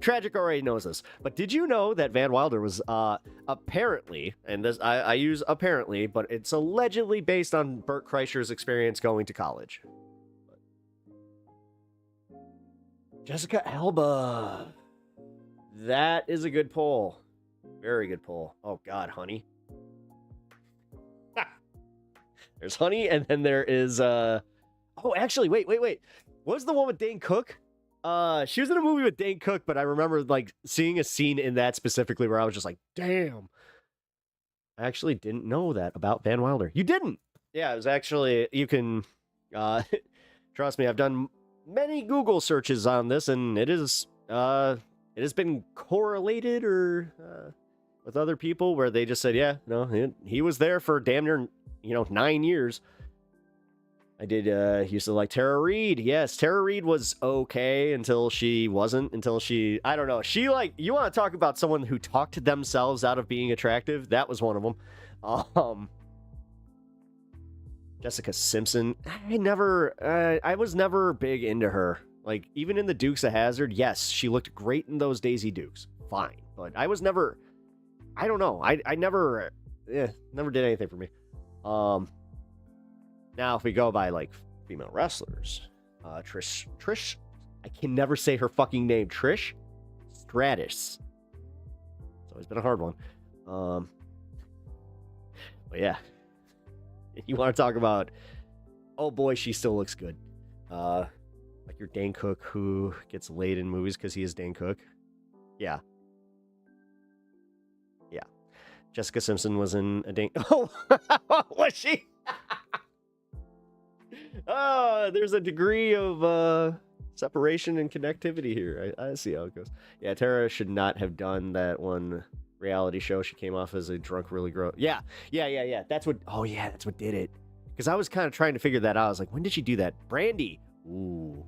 Tragic already knows this, but did you know that Van Wilder was apparently, and this I use apparently, but it's allegedly based on Bert Kreischer's experience going to college. Jessica Alba. That is a good poll. Very good poll. Oh, God, Honey. There's Honey, and then there is... Oh, actually, wait. What was the one with Dane Cook? She was in a movie with Dane Cook, but I remember, like, seeing a scene in that specifically where I was just like, damn. I actually didn't know that about Van Wilder. You didn't? Yeah, it was actually... You can... trust me, I've done many Google searches on this, and it has been correlated or with other people where they just said, yeah, no, he was there for damn near, 9 years. I did, used to like Tara Reid. Yes, Tara Reid was okay until she wasn't, I don't know. She, like, you want to talk about someone who talked themselves out of being attractive? That was one of them. Jessica Simpson. I was never big into her. Like, even in the Dukes of Hazzard, yes, she looked great in those Daisy Dukes. Fine. But I was never, I don't know. I never did anything for me. Now, if we go by, like, female wrestlers, Trish, I can never say her fucking name. Trish Stratus. It's always been a hard one. But yeah, you want to talk about, oh boy, she still looks good. Like your Dane Cook who gets laid in movies because he is Dane Cook. Yeah. Yeah. Jessica Simpson was in a Dane. Oh, was she? Oh, there's a degree of separation and connectivity here. I see how it goes. Yeah, Tara should not have done that one reality show. She came off as a drunk, really gross. Yeah. That's what. Oh yeah, that's what did it. Because I was kind of trying to figure that out. I was like, when did she do that? Brandy. Ooh.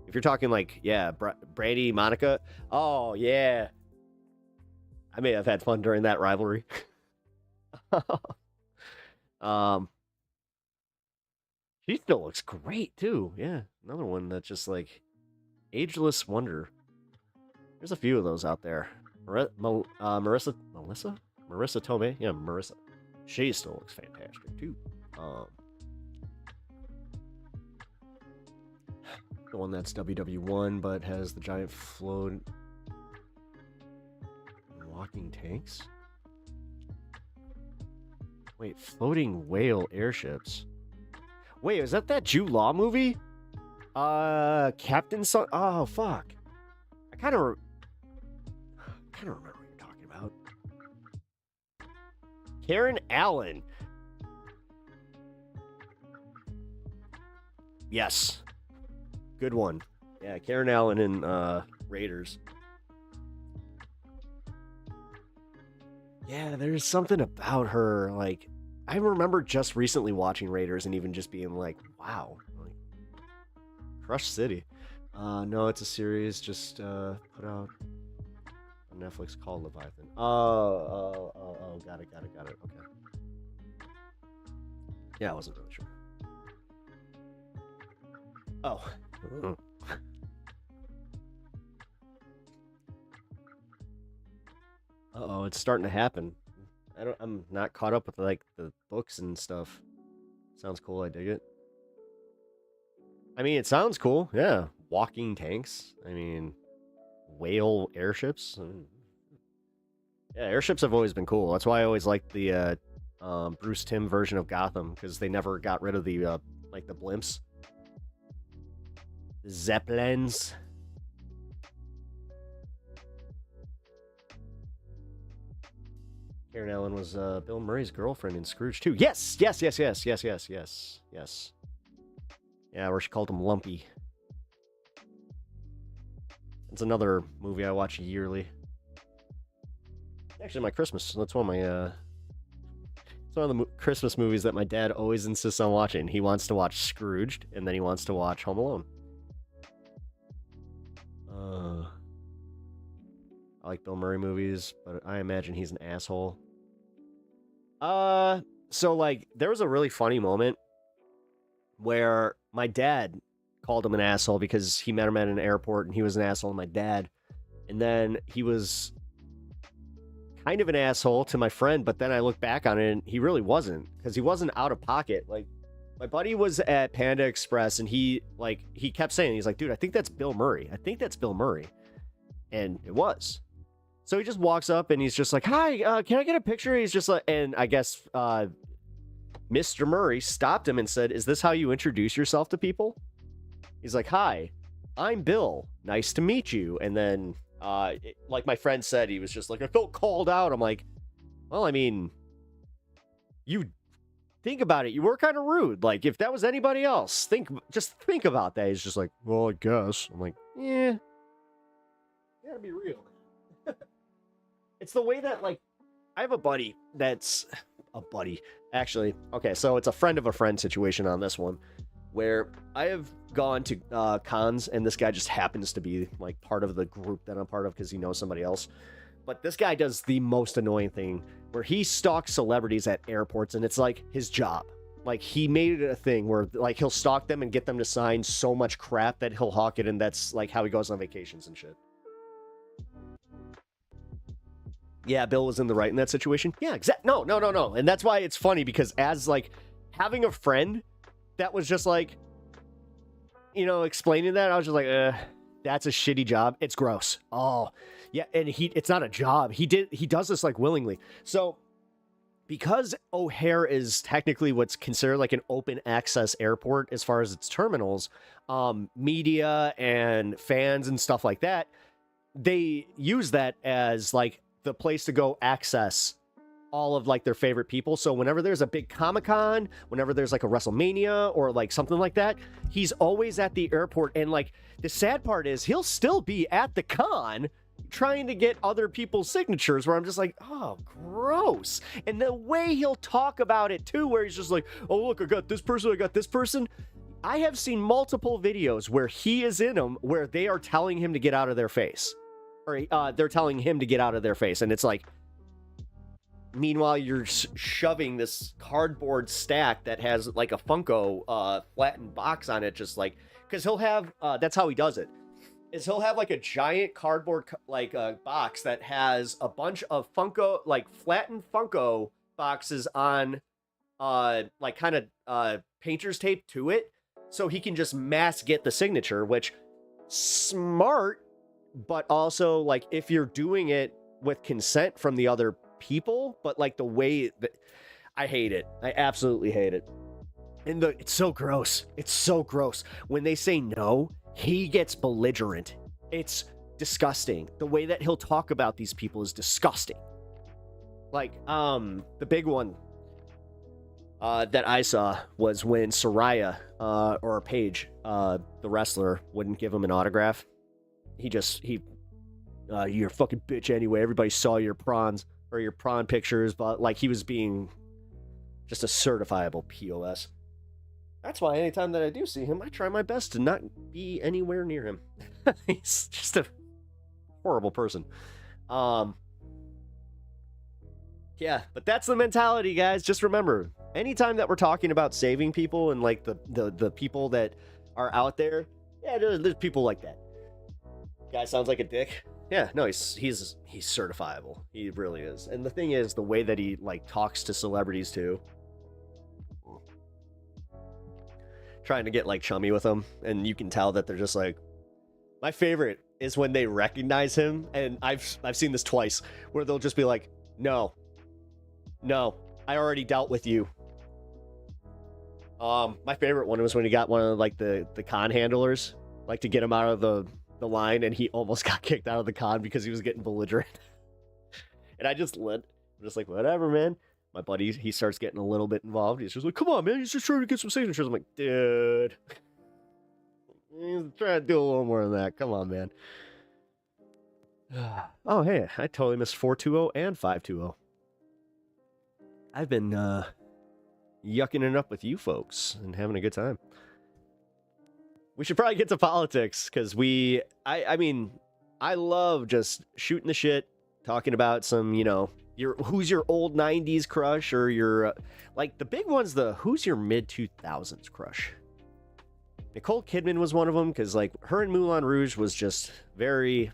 If you're talking like, yeah, Brandy, Monica. Oh yeah. I may have had fun during that rivalry. She still looks great too. Yeah, another one that's just like ageless wonder. There's a few of those out there. Marissa Tomei. Yeah, Marissa. She still looks fantastic too. The one that's WW1 but has the giant float walking tanks. Wait, floating whale airships. Wait, is that Jude Law movie? Captain Sun. Oh fuck! I kind of remember what you're talking about. Karen Allen. Yes, good one. Yeah, Karen Allen in Raiders. Yeah, there's something about her, like, I remember just recently watching Raiders and even just being like, wow, like, Crush City. No, it's a series just put out on Netflix called Leviathan. Oh, got it. Okay. Yeah, I wasn't really sure. Oh. Uh-oh, it's starting to happen. I'm not caught up with, like, the books and stuff. Sounds cool, I dig it. I mean, it sounds cool, yeah. Walking tanks. I mean, whale airships. Yeah, airships have always been cool. That's why I always liked the Bruce Timm version of Gotham, because they never got rid of the, like, the blimps. The Zeppelins. Karen Allen was Bill Murray's girlfriend in Scrooge too. Yes. Yeah, where she called him Lumpy. It's another movie I watch yearly. Actually, my Christmas. That's one of my. It's one of the Christmas movies that my dad always insists on watching. He wants to watch Scrooged, and then he wants to watch Home Alone. I like Bill Murray movies, but I imagine he's an asshole. So, like, there was a really funny moment where my dad called him an asshole because he met him at an airport and he was an asshole to my dad. And then he was kind of an asshole to my friend, but then I look back on it and he really wasn't, because he wasn't out of pocket. Like, my buddy was at Panda Express and he kept saying, he's like, dude, I think that's Bill Murray. And it was. So he just walks up and he's just like, hi, can I get a picture? He's just like, and I guess Mr. Murray stopped him and said, is this how you introduce yourself to people? He's like, hi, I'm Bill. Nice to meet you. And then, like my friend said, he was just like, I felt called out. I'm like, well, I mean, you think about it. You were kind of rude. Like, if that was anybody else, just think about that. He's just like, well, I guess. I'm like, yeah. You gotta be real. It's the way that, like, I have a buddy that's a buddy. Actually, okay, so it's a friend of a friend situation on this one, where I have gone to cons, and this guy just happens to be like part of the group that I'm part of because he knows somebody else. But this guy does the most annoying thing where he stalks celebrities at airports, and it's like his job. Like, he made it a thing where, like, he'll stalk them and get them to sign so much crap that he'll hawk it, and that's, like, how he goes on vacations and shit. Yeah, Bill was in the right in that situation. Yeah, no. And that's why it's funny, because as, like, having a friend that was just, like, you know, explaining that, I was just like, that's a shitty job. It's gross. Oh, yeah, and it's not a job. He does this, like, willingly. So, because O'Hare is technically what's considered like an open access airport as far as its terminals, media and fans and stuff like that, they use that as like the place to go access all of like their favorite people. So whenever there's a big Comic-Con, whenever there's like a WrestleMania or like something like that, he's always at the airport. And like the sad part is he'll still be at the con trying to get other people's signatures, where I'm just like, oh, gross. And the way he'll talk about it too, where he's just like, oh, look, I got this person. I have seen multiple videos where he is in them where they are telling him to get out of their face, or they're telling him to get out of their face. And it's like, meanwhile, you're shoving this cardboard stack that has like a Funko flattened box on it, just like, because he'll have, that's how he does it. Is he'll have like a giant cardboard like box that has a bunch of Funko, like flattened Funko boxes on like kind of painter's tape to it, so he can just mass get the signature, which smart, but also like if you're doing it with consent from the other people, but like the way that I hate it. I absolutely hate it. And it's so gross. It's so gross. When they say no, he gets belligerent. It's disgusting. The way that he'll talk about these people is disgusting. Like, the big one that I saw was when Soraya, or Paige, the wrestler, wouldn't give him an autograph. You're a fucking bitch anyway. Everybody saw your prawns, or your prawn pictures, but like he was being just a certifiable POS. That's why anytime that I do see him, I try my best to not be anywhere near him. He's just a horrible person. Yeah, but that's the mentality, guys. Just remember, anytime that we're talking about saving people and like the people that are out there, yeah, there's people like that. Guy sounds like a dick. Yeah, no, he's certifiable. He really is. And the thing is, the way that he like talks to celebrities too. Trying to get like chummy with them, and you can tell that they're just like, my favorite is when they recognize him, and I've seen this twice, where they'll just be like, no, I already dealt with you. My favorite one was when he got one of like the con handlers, like to get him out of the line, and he almost got kicked out of the con because he was getting belligerent. And I'm just like, whatever, man. My buddy, he starts getting a little bit involved. He's just like, come on, man. He's just trying to get some signatures. I'm like, dude. He's trying to do a little more than that. Come on, man. Oh, hey. I totally missed 420 and 520. I've been yucking it up with you folks and having a good time. We should probably get to politics, because I mean, I love just shooting the shit, talking about some, you know, who's your old 90s crush, or your like the big ones, who's your mid 2000s crush. Nicole Kidman was one of them, because like her and Moulin Rouge was just very,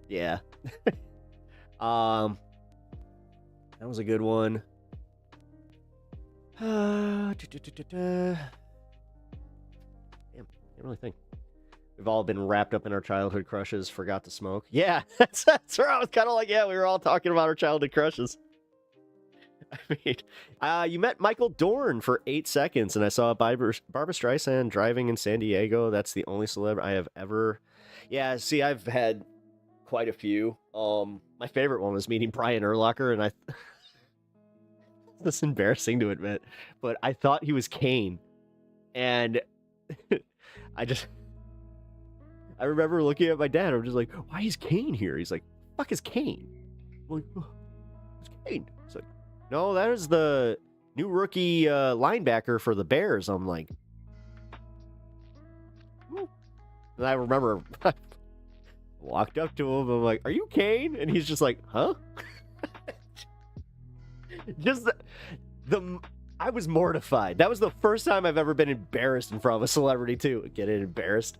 yeah. That was a good one. Damn, can't really think. We've all been wrapped up in our childhood crushes, forgot to smoke. Yeah, that's where I was kind of like, yeah, we were all talking about our childhood crushes. I mean, you met Michael Dorn for 8 seconds, and I saw Barbra Streisand driving in San Diego. That's the only celeb I have ever... Yeah, see, I've had quite a few. My favorite one was meeting Brian Urlacher, and It's embarrassing to admit, but I thought he was Kane. And I remember looking at my dad. I'm just like, why is Kane here? He's like, fuck is Kane? I'm like, oh. it's Kane. It's like, no, that is the new rookie linebacker for the Bears. I'm like, and I remember I walked up to him. I'm like, are you Kane? And he's just like, huh? Just I was mortified. That was the first time I've ever been embarrassed in front of a celebrity, too. Get it? Embarrassed?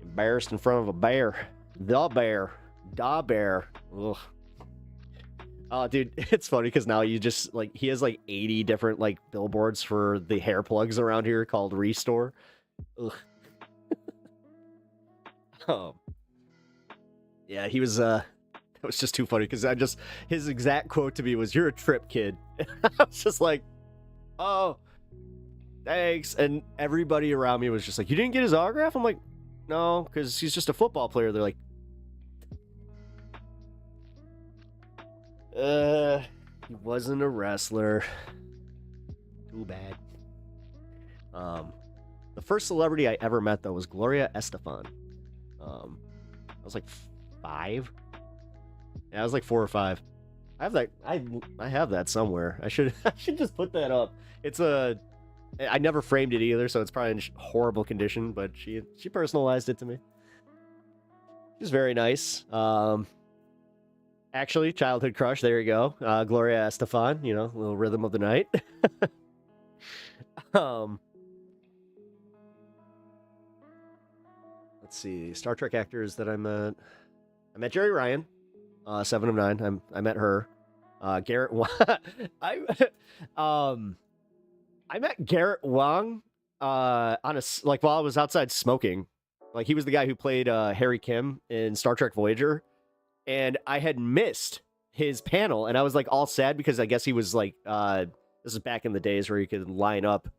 Embarrassed in front of a bear. The bear. Da bear. Ugh. Oh, dude, it's funny because now you just, like, he has, like, 80 different, like, billboards for the hair plugs around here called Restore. Ugh. Yeah, he was, that was just too funny because his exact quote to me was, "You're a trip, kid." I was just like, oh, thanks. And everybody around me was just like, you didn't get his autograph? I'm like, no, because he's just a football player. They're like, he wasn't a wrestler. Too bad. The first celebrity I ever met, though, was Gloria Estefan. I was like 5. Yeah, I was like 4 or 5. I have that. I have that somewhere. I should just put that up. I never framed it either, so it's probably in horrible condition. But she personalized it to me. She's very nice. Actually, childhood crush. There you go. Gloria Estefan. You know, a little rhythm of the night. Let's see. Star Trek actors that I met. I met Jerry Ryan. 7 of 9. I met her. Garrett Wang. I met Garrett Wang on while I was outside smoking. Like, he was the guy who played Harry Kim in Star Trek Voyager, and I had missed his panel, and I was like all sad because I guess he was like this is back in the days where you could line up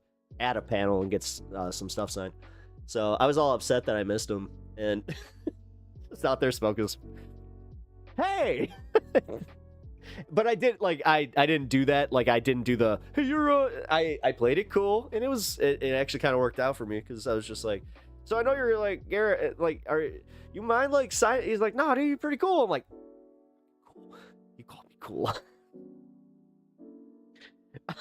at a panel and get some stuff signed. So I was all upset that I missed him, and just out there smoking. Hey. But I did, like, I didn't do that. Like, I didn't do the, hey, I played it cool, and it actually kind of worked out for me, because I was just like, so I know you're, like, Garrett, like, you mind, like, sign? He's like, no, dude, you're pretty cool. I'm like, cool. You called me cool.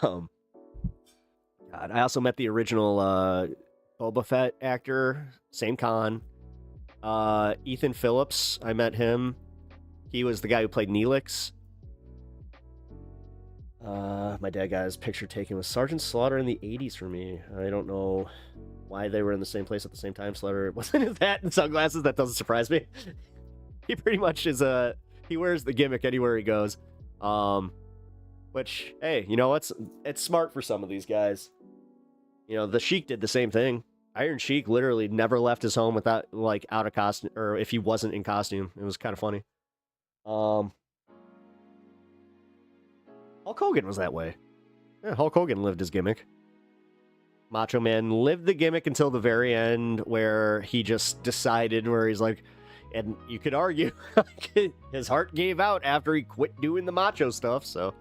God, I also met the original, Boba Fett actor, same con. Ethan Phillips, I met him. He was the guy who played Neelix. My dad got his picture taken with Sergeant Slaughter in the 80s for me. I don't know why they were in the same place at the same time. Slaughter wasn't his hat and sunglasses. That doesn't surprise me. He pretty much is he wears the gimmick anywhere he goes. Which, hey, you know, it's smart for some of these guys. You know, the Sheik did the same thing. Iron Sheik literally never left his home without, like, out of costume, or if he wasn't in costume. It was kind of funny. Hulk Hogan was that way. Yeah, Hulk Hogan lived his gimmick. Macho Man lived the gimmick until the very end, where he just decided, where he's like, and you could argue, his heart gave out after he quit doing the macho stuff, so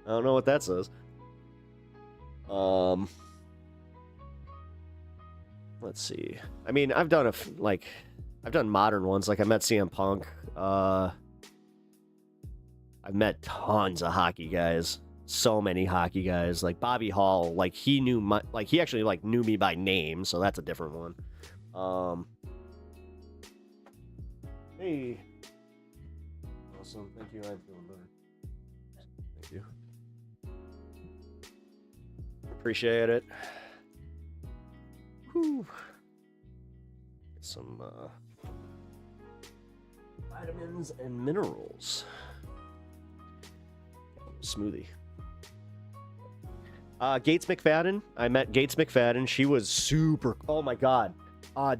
I don't know what that says. Let's see. I mean, I've done I've done modern ones. Like, I met CM Punk. I've met tons of hockey guys. So many hockey guys. Like Bobby Hall. Like, he actually like knew me by name, so that's a different one. Hey. Awesome. Thank you. I'm feeling better. Thank you. Appreciate it. Whew. Get some vitamins and minerals. Smoothie. Gates McFadden. I met Gates McFadden. She was super. Oh my god.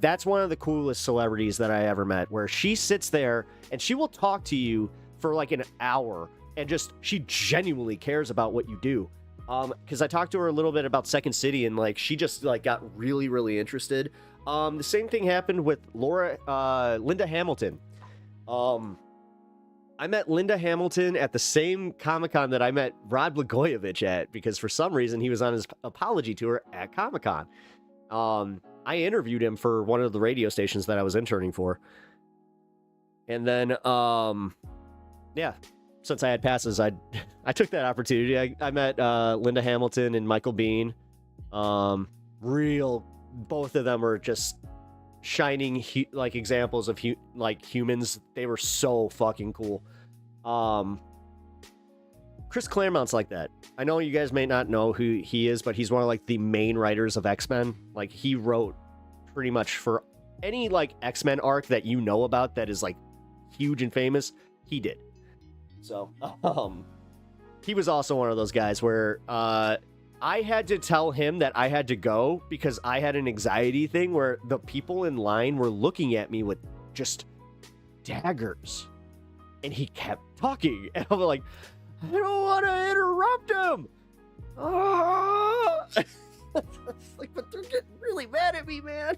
That's one of the coolest celebrities that I ever met, where she sits there and she will talk to you for like an hour, and she genuinely cares about what you do. Because I talked to her a little bit about Second City, and like she just like got really, really interested. The same thing happened with Linda Hamilton. I met Linda Hamilton at the same Comic-Con that I met Rod Blagojevich at, because for some reason he was on his apology tour at Comic-Con. I interviewed him for one of the radio stations that I was interning for. And then yeah, since I had passes, I took that opportunity. I met Linda Hamilton and Michael Biehn. Both of them are just shining like examples of like humans. They were so fucking cool. Chris Claremont's like that. I know you guys may not know who he is, but he's one of like the main writers of X-Men. Like he wrote pretty much for any like X-Men arc that you know about that is like huge and famous, he did. So, he was also one of those guys where I had to tell him that I had to go because I had an anxiety thing where the people in line were looking at me with just daggers. And he kept talking. And I'm like, I don't want to interrupt him. Ah! Like, but they're getting really mad at me, man.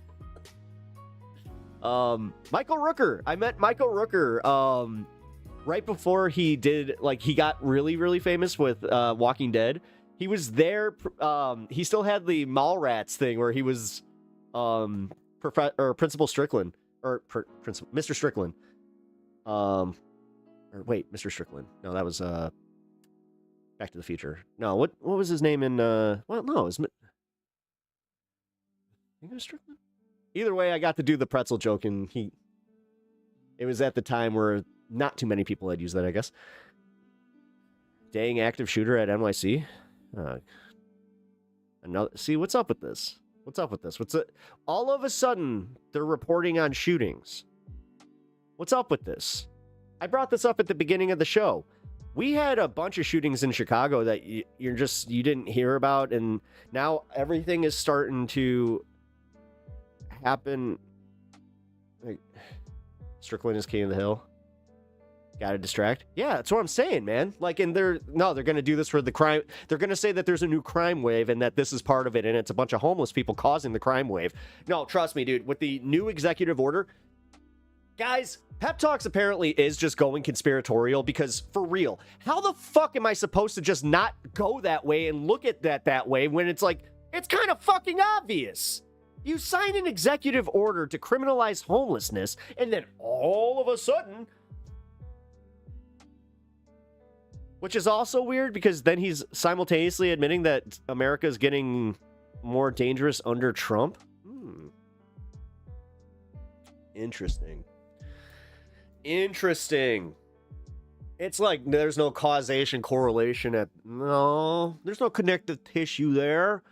Michael Rooker. I met Michael Rooker right before he did, like, he got really, really famous with Walking Dead. He was there. He still had the Mallrats thing where he was Principal Strickland or Mr. Strickland. Or wait, Mr. Strickland. No, that was Back to the Future. No, what was his name in well, no, it was Strickland. Either way, I got to do the pretzel joke, and it was at the time where not too many people had used that, I guess. Dang active shooter at NYC. See, what's up with this? What's up with this? All of a sudden, they're reporting on shootings. What's up with this? I brought this up at the beginning of the show. We had a bunch of shootings in Chicago that you didn't hear about, and now everything is starting to happen. Like, Strickland is king of the hill. Gotta distract. Yeah, that's what I'm saying, man. Like, and they're gonna do this for the crime. They're gonna say that there's a new crime wave and that this is part of it, and it's a bunch of homeless people causing the crime wave. No, trust me, dude. With the new executive order, guys, Pep Talks apparently is just going conspiratorial because, for real, how the fuck am I supposed to just not go that way and look at that way when it's like, it's kind of fucking obvious? You sign an executive order to criminalize homelessness, and then all of a sudden, which is also weird because then he's simultaneously admitting that America is getting more dangerous under Trump. Interesting. It's like there's no causation correlation there's no connective tissue there.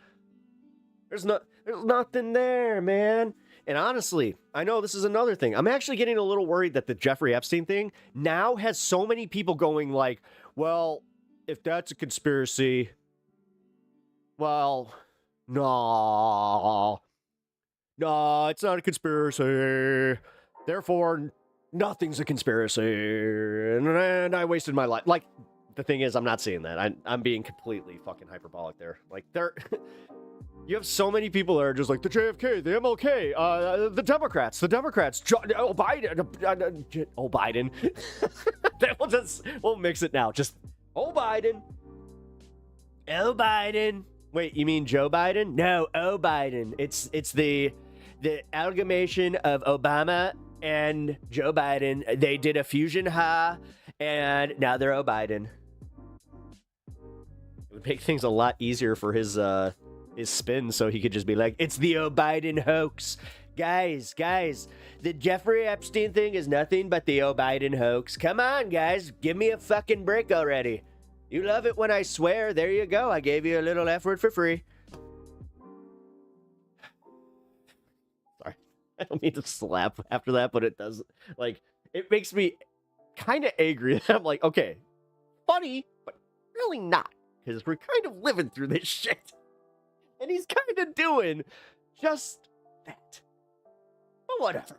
There's nothing there, man. And honestly, I know this is another thing. I'm actually getting a little worried that the Jeffrey Epstein thing now has so many people going like, well, if that's a conspiracy, well, no, it's not a conspiracy. Therefore, nothing's a conspiracy. And I wasted my life. Like, the thing is, I'm not saying that. I'm being completely fucking hyperbolic there. Like, you have so many people that are just like, the JFK, the MLK, the Democrats, Biden. We'll mix it now. Just, Biden. Biden. Wait, you mean Joe Biden? No, Biden. It's the amalgamation of Obama and Joe Biden. They did a fusion, and now they're Biden. It would make things a lot easier for his spin, so he could just be like, it's the Biden hoax. Guys, the Jeffrey Epstein thing is nothing but the Biden hoax. Come on, guys, give me a fucking break already. You love it when I swear. There you go. I gave you a little F word for free. Sorry. I don't mean to slap after that, but it does, like, it makes me kind of angry. I'm like, okay, funny, but really not, because we're kind of living through this shit. And he's kind of doing just that. But whatever.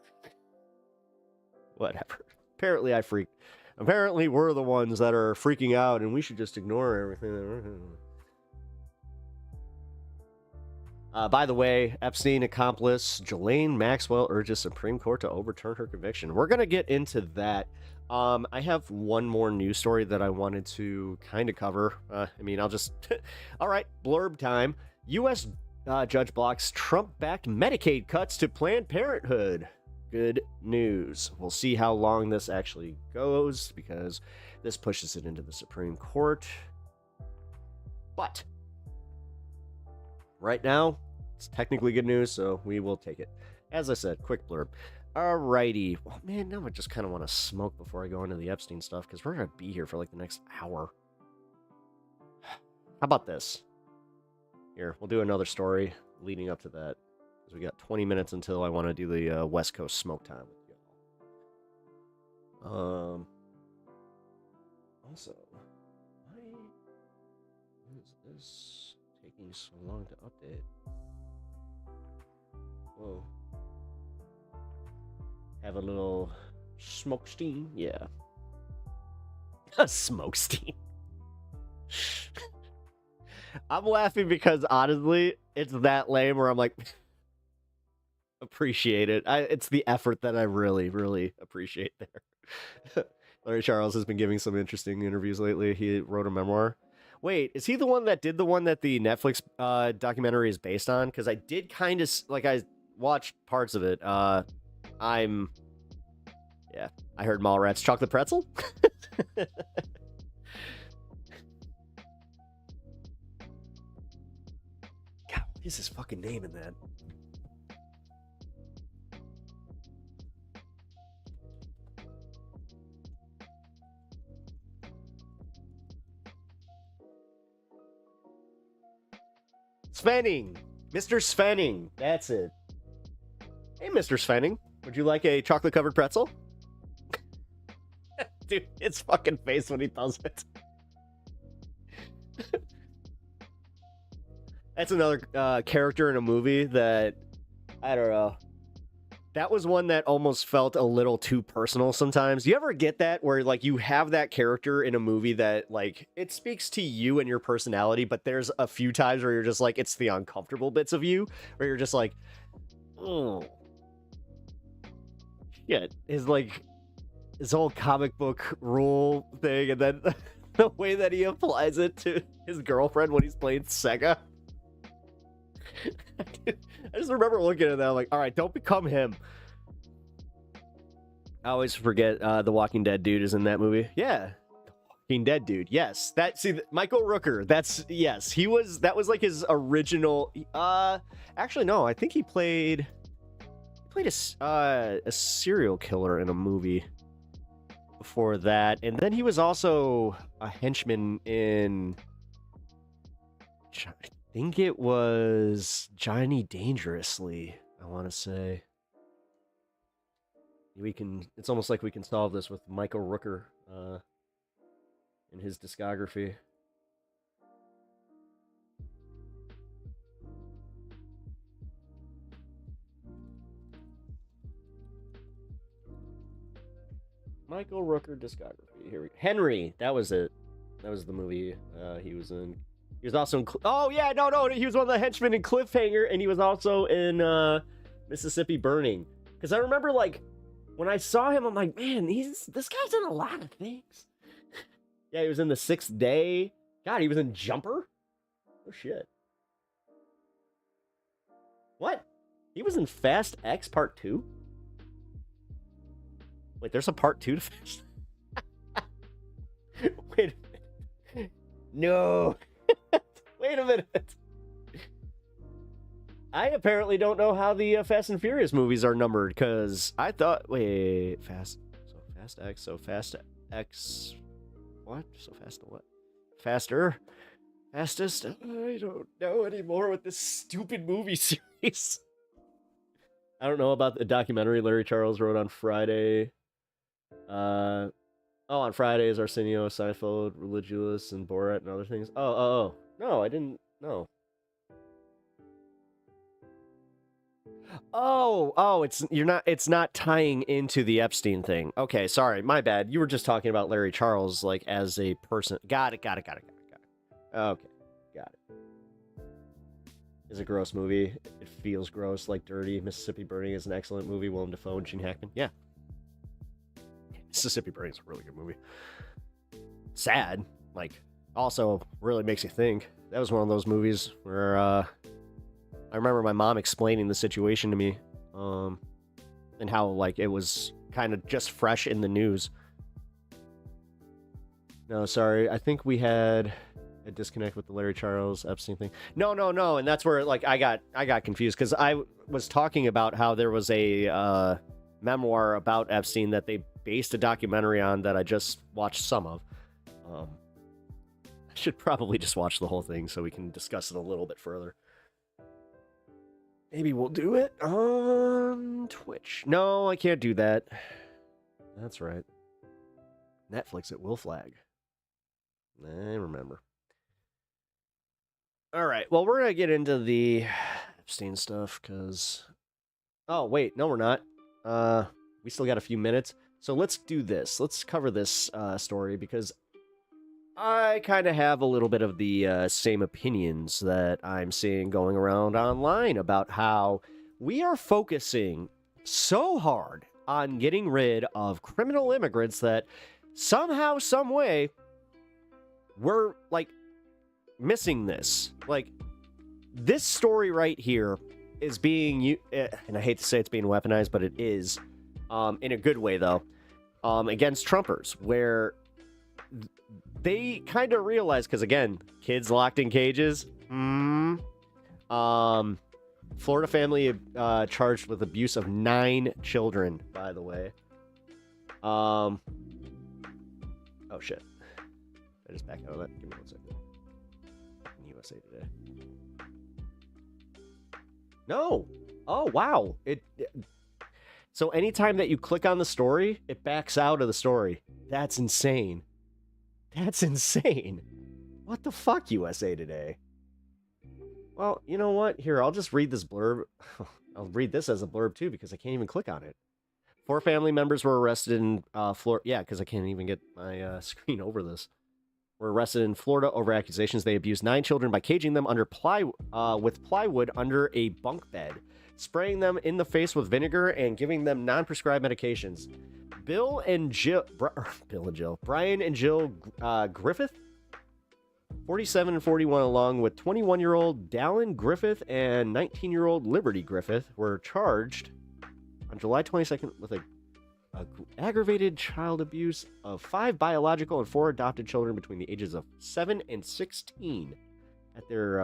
Apparently we're the ones that are freaking out, and we should just ignore everything. By the way, Epstein accomplice Ghislaine Maxwell urges Supreme Court to overturn her conviction. We're going to get into that. I have one more news story that I wanted to kind of cover. I'll just... All right, blurb time. U.S. Judge blocks Trump-backed Medicaid cuts to Planned Parenthood. good news. We'll see how long this actually goes, because this pushes it into the Supreme Court. But right now, it's technically good news, so we will take it. As I said, quick blurb. Alrighty. Well, man, now I just kind of want to smoke before I go into the Epstein stuff, because we're going to be here for like the next hour. How about this? Here, we'll do another story leading up to that, because we got 20 minutes until I want to do the West Coast smoke time with y'all. Also, why is this taking so long to update? Whoa. Have a little smoke steam? Yeah. A smoke steam. I'm laughing because honestly, it's that lame where I'm like, appreciate it. It's the effort that I really, really appreciate there. Larry Charles has been giving some interesting interviews lately. He wrote a memoir. Wait, is he the one that did the one that the Netflix documentary is based on? Because I did kind of, like, I watched parts of it. Yeah, I heard Mallrats chocolate pretzel. God, what is his fucking name in that? Svenning! Mr. Svenning! That's it. Hey, Mr. Svenning. Would you like a chocolate-covered pretzel? Dude, his fucking face when he does it. That's another character in a movie that, I don't know. That was one that almost felt a little too personal sometimes. You ever get that where, like, you have that character in a movie that, like, it speaks to you and your personality, but there's a few times where you're just like, it's the uncomfortable bits of you, where you're just like, oh. Yeah, his whole comic book rule thing, and then the way that he applies it to his girlfriend when he's playing Sega. I just remember looking at that, I'm like, all right, don't become him. I always forget the Walking Dead dude is in that movie. Yeah, the Walking Dead dude. Yes, Michael Rooker. That was like his original. Actually, no, I think he played a serial killer in a movie before that, and then he was also a henchman in, I think it was Johnny Dangerously, I want to say. It's almost like we can solve this with Michael Rooker in his discography. Michael Rooker discography. Here we go. Henry. That was it. That was the movie he was in. He was also in... Oh, yeah, no. He was one of the henchmen in Cliffhanger, and he was also in Mississippi Burning. Because I remember, like, when I saw him, I'm like, man, this guy's in a lot of things. Yeah, he was in The Sixth Day. God, he was in Jumper? Oh, shit. What? He was in Fast X Part 2? Wait, there's a part 2 to Fast? Wait a minute. No. Wait a minute. I apparently don't know how the Fast and Furious movies are numbered, because I thought... Wait, Fast X, what? So fast to what? Faster? Fastest? I don't know anymore with this stupid movie series. I don't know about the documentary Larry Charles wrote on Friday. On Friday is Arsenio, Seinfeld, Religulous, and Borat and other things. Oh. No, I didn't know. It's not tying into the Epstein thing. Okay, sorry, my bad. You were just talking about Larry Charles, like, as a person. Got it. Okay, got it. It's a gross movie. It feels gross, like dirty. Mississippi Burning is an excellent movie. Willem Dafoe and Gene Hackman. Yeah. Mississippi Burning is a really good movie. Sad. Like, also really makes you think. That was one of those movies where, I remember my mom explaining the situation to me. and how like it was kind of just fresh in the news. No, sorry. I think we had a disconnect with the Larry Charles Epstein thing. No, and that's where like I got confused because I was talking about how there was a memoir about Epstein that they based a documentary on that I just watched some of. I should probably just watch the whole thing so we can discuss it a little bit further. Maybe we'll do it on Twitch. No, I can't do that. That's right. Netflix, it will flag. I remember. All right, well, we're going to get into the Epstein stuff because... Oh, wait, no, we're not. We still got a few minutes. So let's do this. Let's cover this story because I kind of have a little bit of the same opinions that I'm seeing going around online about how we are focusing so hard on getting rid of criminal immigrants that somehow, some way, we're, like, missing this. Like, this story right here is being, and I hate to say it's being weaponized, but it is, in a good way, though, against Trumpers, where they kind of realize, because, again, kids locked in cages, Florida family charged with abuse of 9 children, by the way. Oh, shit. I just back out of that. Give me 1 second. USA Today. No. Oh, wow. So anytime that you click on the story, it backs out of the story. That's insane. That's insane. What the fuck, USA Today? Well, you know what? Here, I'll just read this blurb. I'll read this as a blurb, too, because I can't even click on it. 4 family members were arrested in Florida. Yeah, because I can't even get my screen over this. Were arrested in Florida over accusations they abused 9 children by caging them under with plywood under a bunk bed, spraying them in the face with vinegar, and giving them non-prescribed medications. Brian and Jill Griffith, 47 and 41, along with 21-year-old Dallin Griffith and 19-year-old Liberty Griffith, were charged on July 22nd with aggravated child abuse of 5 biological and 4 adopted children between the ages of 7 and 16 at their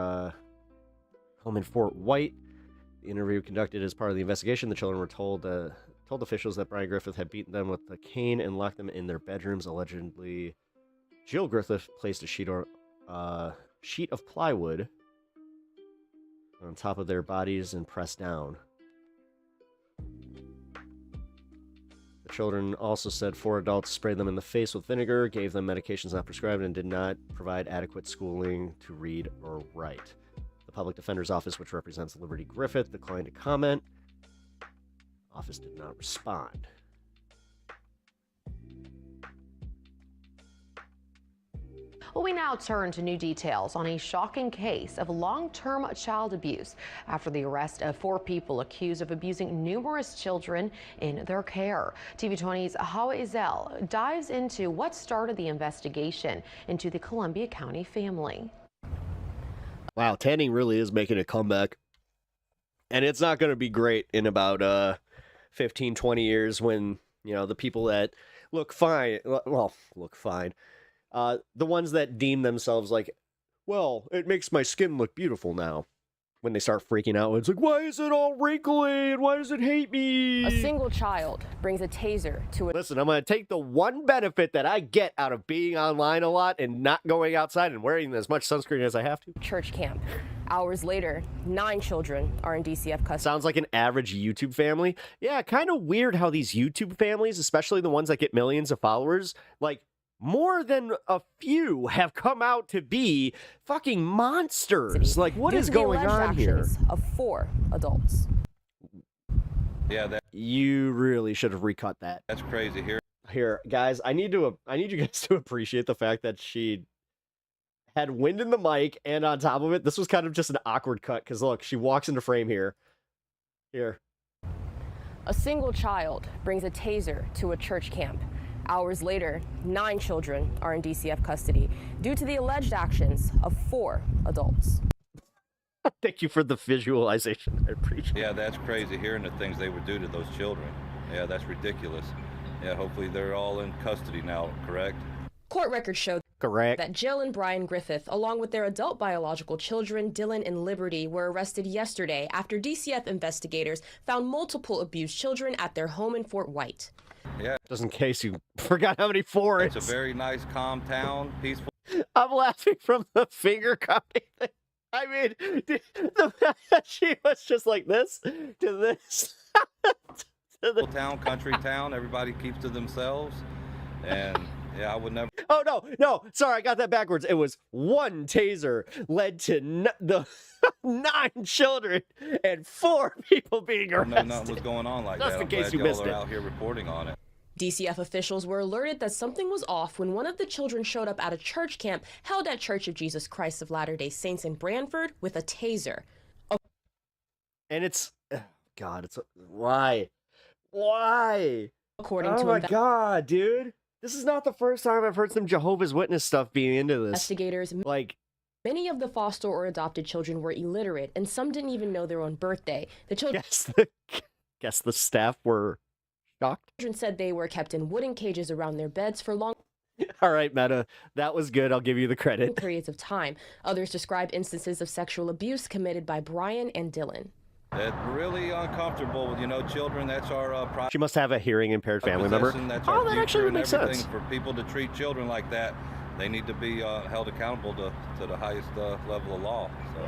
home in Fort White. The interview conducted as part of the investigation. The children were told officials that Brian Griffith had beaten them with a cane and locked them in their bedrooms. Allegedly, Jill Griffith placed a sheet of plywood on top of their bodies and pressed down. The children also said 4 adults sprayed them in the face with vinegar, gave them medications not prescribed, and did not provide adequate schooling to read or write. The Public Defender's Office, which represents Liberty Griffith, declined to comment. The office did not respond. Well, we now turn to new details on a shocking case of long-term child abuse after the arrest of 4 people accused of abusing numerous children in their care. TV20's Hawa Ezel dives into what started the investigation into the Columbia County family. Wow, tanning really is making a comeback. And it's not going to be great in about 15, 20 years when, you know, the people that look fine, the ones that deem themselves like, well, it makes my skin look beautiful now. When they start freaking out, it's like, why is it all wrinkly and why does it hate me? A single child brings a taser to a... Listen, I'm going to take the one benefit that I get out of being online a lot and not going outside and wearing as much sunscreen as I have to. Church camp. Hours later, 9 children are in DCF custody. Sounds like an average YouTube family. Yeah, kind of weird how these YouTube families, especially the ones that get millions of followers, like, more than a few have come out to be fucking monsters. Like, what is going on here? Of 4 adults. Yeah, you really should have recut that. That's crazy. Here, guys, I need you guys to appreciate the fact that she had wind in the mic, and on top of it, this was kind of just an awkward cut, because look, she walks into frame here. Here. A single child brings a taser to a church camp. Hours later, 9 children are in DCF custody due to the alleged actions of 4 adults. Thank you for the visualization. I appreciate it. Yeah, that's crazy hearing the things they would do to those children. Yeah, that's ridiculous. Yeah, hopefully they're all in custody now, correct? Court records show Correct. that Jill and Brian Griffith, along with their adult biological children, Dylan and Liberty, were arrested yesterday after DCF investigators found multiple abused children at their home in Fort White. Yeah. Just in case you forgot how many four It's a very nice, calm town, peaceful. I'm laughing from the finger counting thing. I mean, the fact that she was just like this to this. To the... town, country town. Everybody keeps to themselves. And yeah, I would never. Oh, no. Sorry, I got that backwards. It was one taser led to the 9 children and 4 people being arrested. No, nothing was going on like Just that. in case I'm glad you y'all missed are it. out here reporting on it. DCF officials were alerted that something was off when one of the children showed up at a church camp held at Church of Jesus Christ of Latter-day Saints in Branford with a taser. And it's, God, it's, why? According oh to my God, dude. This is not the first time I've heard some Jehovah's Witness stuff being into this. Investigators, Like, many of the foster or adopted children were illiterate, and some didn't even know their own birthday. The children guess the staff were shocked. said they were kept in wooden cages around their beds for long All right, Meta. That was good. I'll give you the credit. periods of time. Others described instances of sexual abuse committed by Brian and Dylan. It's really uncomfortable, you know, children. That's our private She must have a hearing impaired family member. possession. That's Oh, our that future actually would and make everything. sense. For people to treat children like that, they need to be held accountable to the highest level of law. So.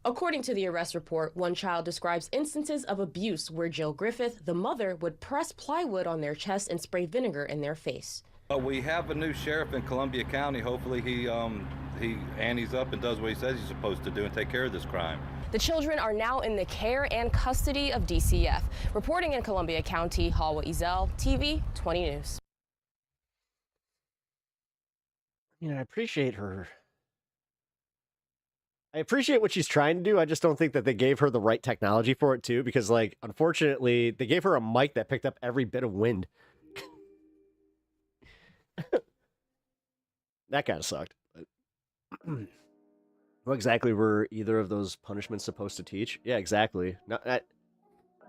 According to the arrest report, one child describes instances of abuse where Jill Griffith, the mother, would press plywood on their chest and spray vinegar in their face. But we have a new sheriff in Columbia County. Hopefully he antes up and does what he says he's supposed to do and take care of this crime. The children are now in the care and custody of DCF. Reporting in Columbia County, Halwa Ezel, TV 20 News. You know, I appreciate her. I appreciate what she's trying to do. I just don't think that they gave her the right technology for it, too, because, like, unfortunately, they gave her a mic that picked up every bit of wind. That kind of sucked. But... What exactly were either of those punishments supposed to teach? Yeah, exactly.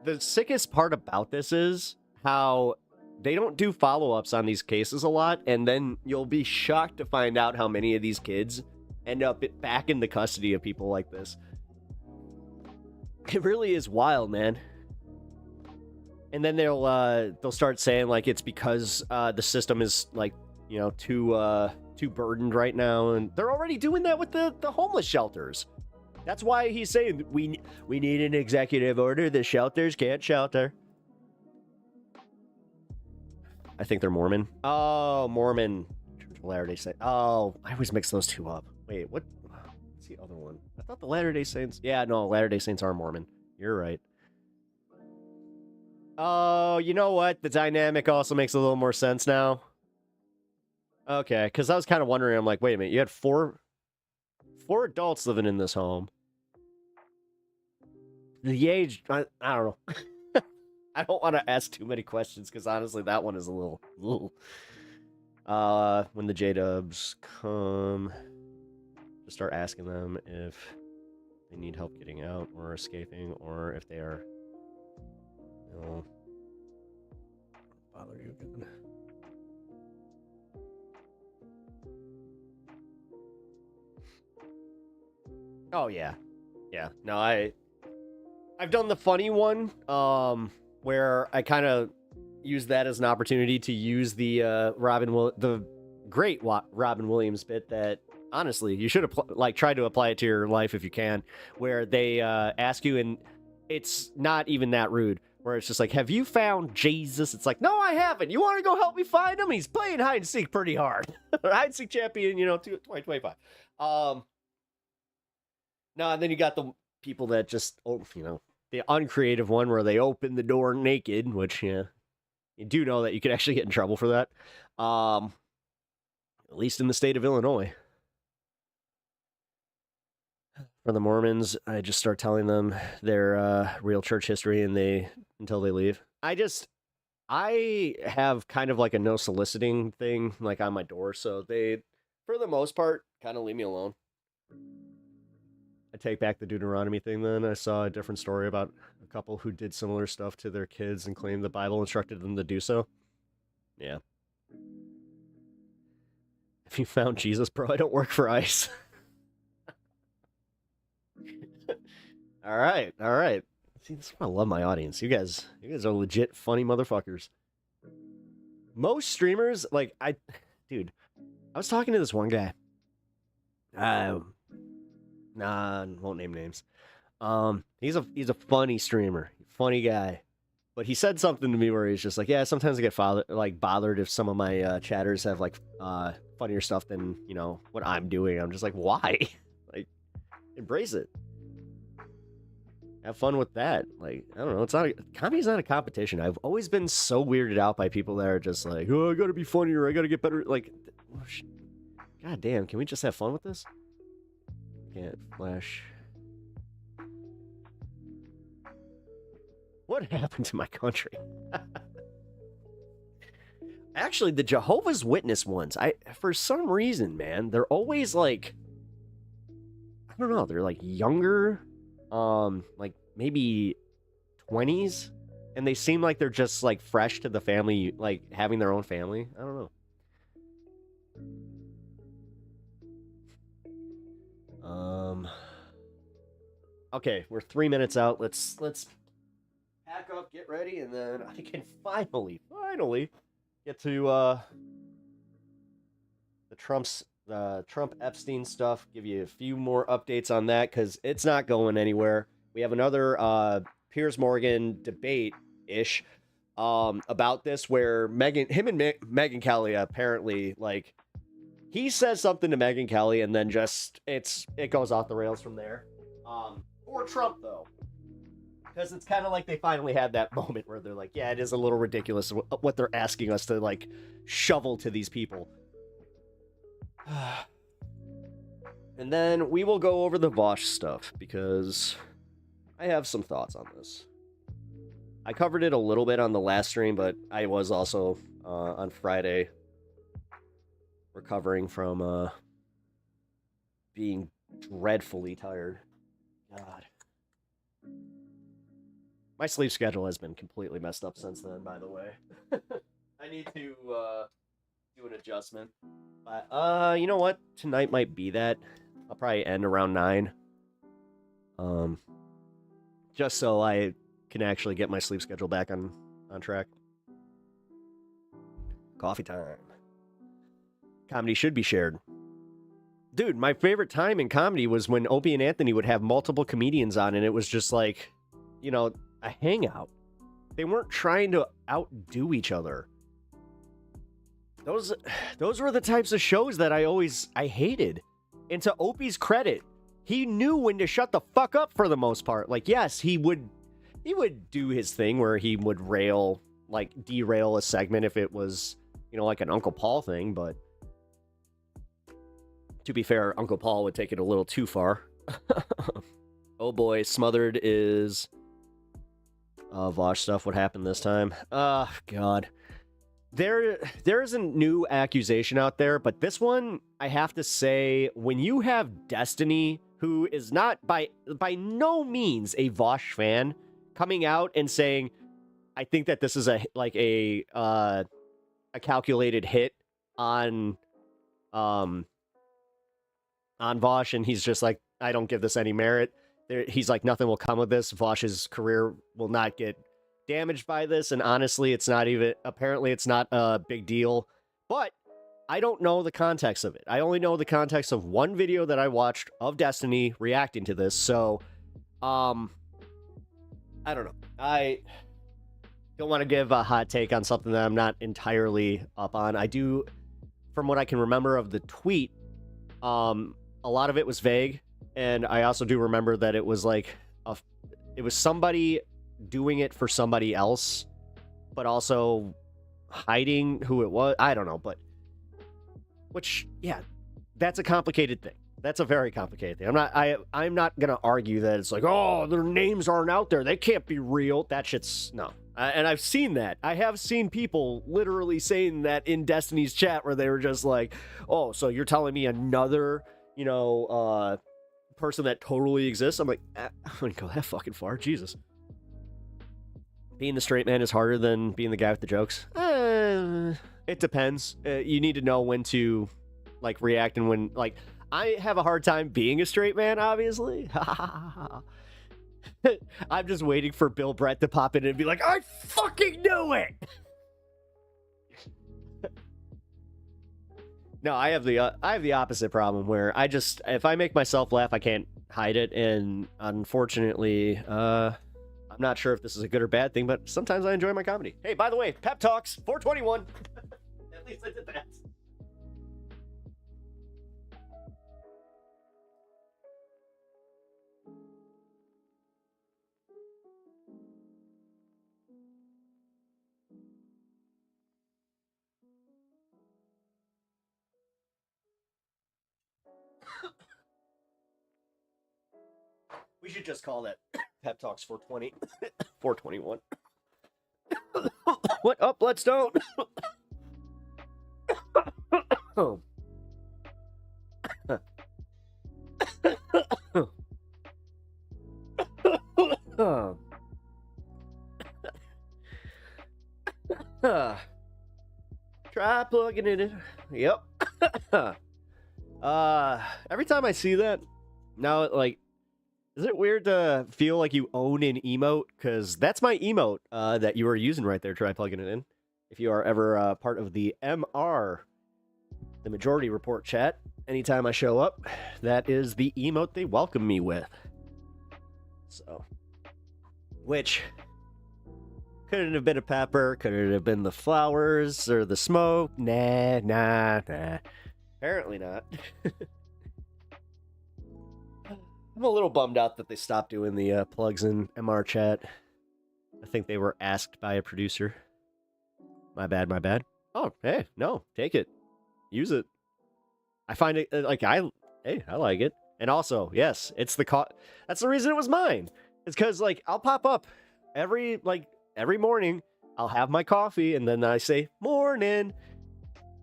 The sickest part about this is how they don't do follow-ups on these cases a lot, and then you'll be shocked to find out how many of these kids end up back in the custody of people like this. It really is wild, man. And then they'll start saying, like, it's because the system is, like, you know, too burdened right now, and they're already doing that with the homeless shelters. That's why he's saying we need an executive order. The shelters can't shelter. I think they're Mormon. Oh, Mormon. Church of Latter-day Saints. Oh, I always mix those two up. Wait, what's the other one? I thought the Latter-day Saints. Yeah, no, Latter-day Saints are Mormon. You're right. Oh, you know what? The dynamic also makes a little more sense now. Okay, because I was kind of wondering, I'm like, wait a minute, you had four adults living in this home. The age, I don't know. I don't want to ask too many questions, because honestly, that one is a little... when the J-Dubs come, just start asking them if they need help getting out or escaping, or if they are, you know, bother you again. Oh yeah. Yeah. No, I've done the funny one, where I kind of use that as an opportunity to use the the great Robin Williams bit that honestly you should try to apply it to your life if you can, where they ask you, and it's not even that rude, where it's just like, have you found Jesus? It's like, no, I haven't. You want to go help me find him? He's playing hide and seek pretty hard. Hide and seek champion, 2025. No, and then you got the people that just, the uncreative one where they open the door naked, which, yeah, you do know that you could actually get in trouble for that. At least in the state of Illinois. For the Mormons, I just start telling them their real church history until they leave. I have kind of like a no soliciting thing, like on my door, so they, for the most part, kind of leave me alone. take back the Deuteronomy thing then. I saw a different story about a couple who did similar stuff to their kids and claimed the Bible instructed them to do so. Yeah. Have you found Jesus, bro? I don't work for ICE. All right. See, this is why I love my audience. You guys are legit funny motherfuckers. Most streamers, like, dude, I was talking to this one guy. Nah, won't name names. He's a funny streamer, funny guy. But he said something to me where he's just like, yeah, sometimes I get bothered if some of my chatters have like funnier stuff than, you know, what I'm doing. I'm just like, why? Like, embrace it. Have fun with that. Like, I don't know. Comedy's not a competition. I've always been so weirded out by people that are just like, oh, I gotta be funnier. I gotta get better. Like, god damn, can we just have fun with this? Can't flash. What happened to my country? Actually, the Jehovah's Witness ones, for some reason, man, they're always like, I don't know, they're like younger, like maybe 20s, and they seem like they're just like fresh to the family, like having their own family. I don't know. Okay, we're 3 minutes out. Let's pack up, get ready, and then I can finally get to the Trump Epstein stuff. Give you a few more updates on that because it's not going anywhere. We have another Piers Morgan debate-ish about this where him and Megyn Kelly apparently, like, he says something to Megyn Kelly and then just it goes off the rails from there. For Trump though, because it's kind of like they finally had that moment where they're like, yeah, it is a little ridiculous what they're asking us to like shovel to these people. And then we will go over the Vosh stuff because I have some thoughts on this. I covered it a little bit on the last stream, but I was also on Friday recovering from being dreadfully tired. God. My sleep schedule has been completely messed up since then, by the way. I need to do an adjustment. But, you know what? Tonight might be that. I'll probably end around 9. Just so I can actually get my sleep schedule back on track. Coffee time. Comedy should be shared. Dude, my favorite time in comedy was when Opie and Anthony would have multiple comedians on, and it was just like, you know, a hangout. They weren't trying to outdo each other. Those were the types of shows that I hated. And to Opie's credit, he knew when to shut the fuck up for the most part. Like, yes, he would do his thing where he would derail a segment if it was, you know, like an Uncle Paul thing, but to be fair, Uncle Paul would take it a little too far. Oh boy, Smothered is Vosh stuff. What happened this time? God. There is a new accusation out there, but this one, I have to say, when you have Destiny, who is not by no means a Vosh fan, coming out and saying, I think that this is a calculated hit on Vosh, and he's just like, I don't give this any merit. He's like, nothing will come of this. Vosh's career will not get damaged by this, and honestly, it's not a big deal. But I don't know the context of it. I only know the context of one video that I watched of Destiny reacting to this, so I don't know. I don't want to give a hot take on something that I'm not entirely up on. I do, from what I can remember of the tweet, a lot of it was vague, and I also do remember that it was like it was somebody doing it for somebody else, but also hiding who it was. I don't know, but that's a complicated thing. That's a very complicated thing. I'm not gonna argue that it's like, oh, their names aren't out there, they can't be real. That shit's no. And I've seen that. I have seen people literally saying that in Destiny's chat where they were just like, oh, so you're telling me another, person that totally exists. I'm like, I wouldn't go that fucking far. Jesus. Being the straight man is harder than being the guy with the jokes. It depends. You need to know when to, like, react and when, like, I have a hard time being a straight man, obviously. I'm just waiting for Bill Brett to pop in and be like, I fucking knew it! No, I have the opposite problem where if I make myself laugh, I can't hide it, and unfortunately, I'm not sure if this is a good or bad thing, but sometimes I enjoy my comedy. Hey, by the way, Pep Talks 421. At least I did that. We should just call that Pep Talks 420. 421. What up, Bloodstone? Try plugging it in. Yep. Every time I see that, now, like, is it weird to feel like you own an emote? Because that's my emote that you are using right there. Try plugging it in. If you are ever part of the MR, the Majority Report chat, anytime I show up, that is the emote they welcome me with. So, which couldn't have been a pepper, couldn't have been the flowers or the smoke. Nah. Apparently not. I'm a little bummed out that they stopped doing the plugs in MR chat. I think they were asked by a producer. My bad. Oh, hey, no, take it. Use it. I find it, I like it. And also, yes, it's that's the reason it was mine. It's because, like, I'll pop up every morning. I'll have my coffee, and then I say, morning.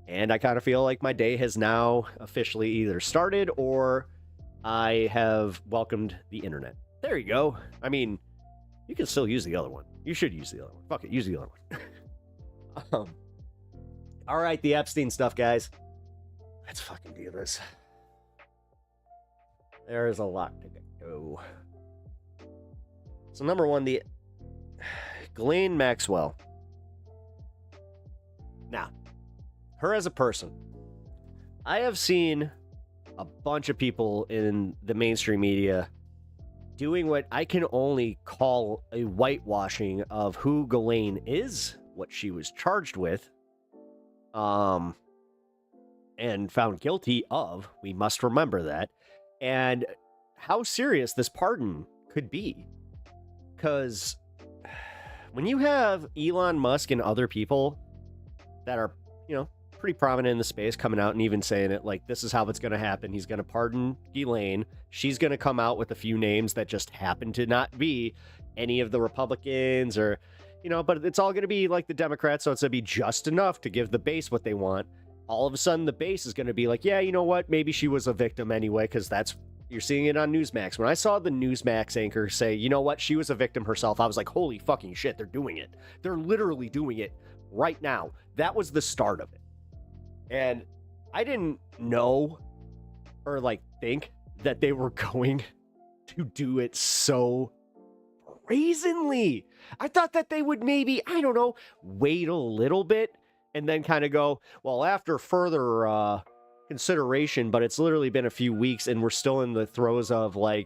And I kind of feel like my day has now officially either started or I have welcomed the internet. There you go. I mean, you can still use the other one. You should use the other one. Fuck it, use the other one. All right, the Epstein stuff, guys. Let's fucking do this. There is a lot to go. So number one, the Ghislaine Maxwell. Now, her as a person, I have seen a bunch of people in the mainstream media doing what I can only call a whitewashing of who Ghislaine is, what she was charged with, and found guilty of. We must remember that. And how serious this pardon could be. Because when you have Elon Musk and other people that are, pretty prominent in the space coming out and even saying it, like, this is how it's going to happen. He's going to pardon Ghislaine. She's going to come out with a few names that just happen to not be any of the Republicans or, but it's all going to be like the Democrats. So it's going to be just enough to give the base what they want. All of a sudden, the base is going to be like, yeah, you know what? Maybe she was a victim anyway, because you're seeing it on Newsmax. When I saw the Newsmax anchor say, you know what? She was a victim herself. I was like, holy fucking shit. They're doing it. They're literally doing it right now. That was the start of it. And I didn't know or think that they were going to do it so brazenly. I thought that they would maybe, wait a little bit and then kind of go, well, after further consideration, but it's literally been a few weeks and we're still in the throes of well,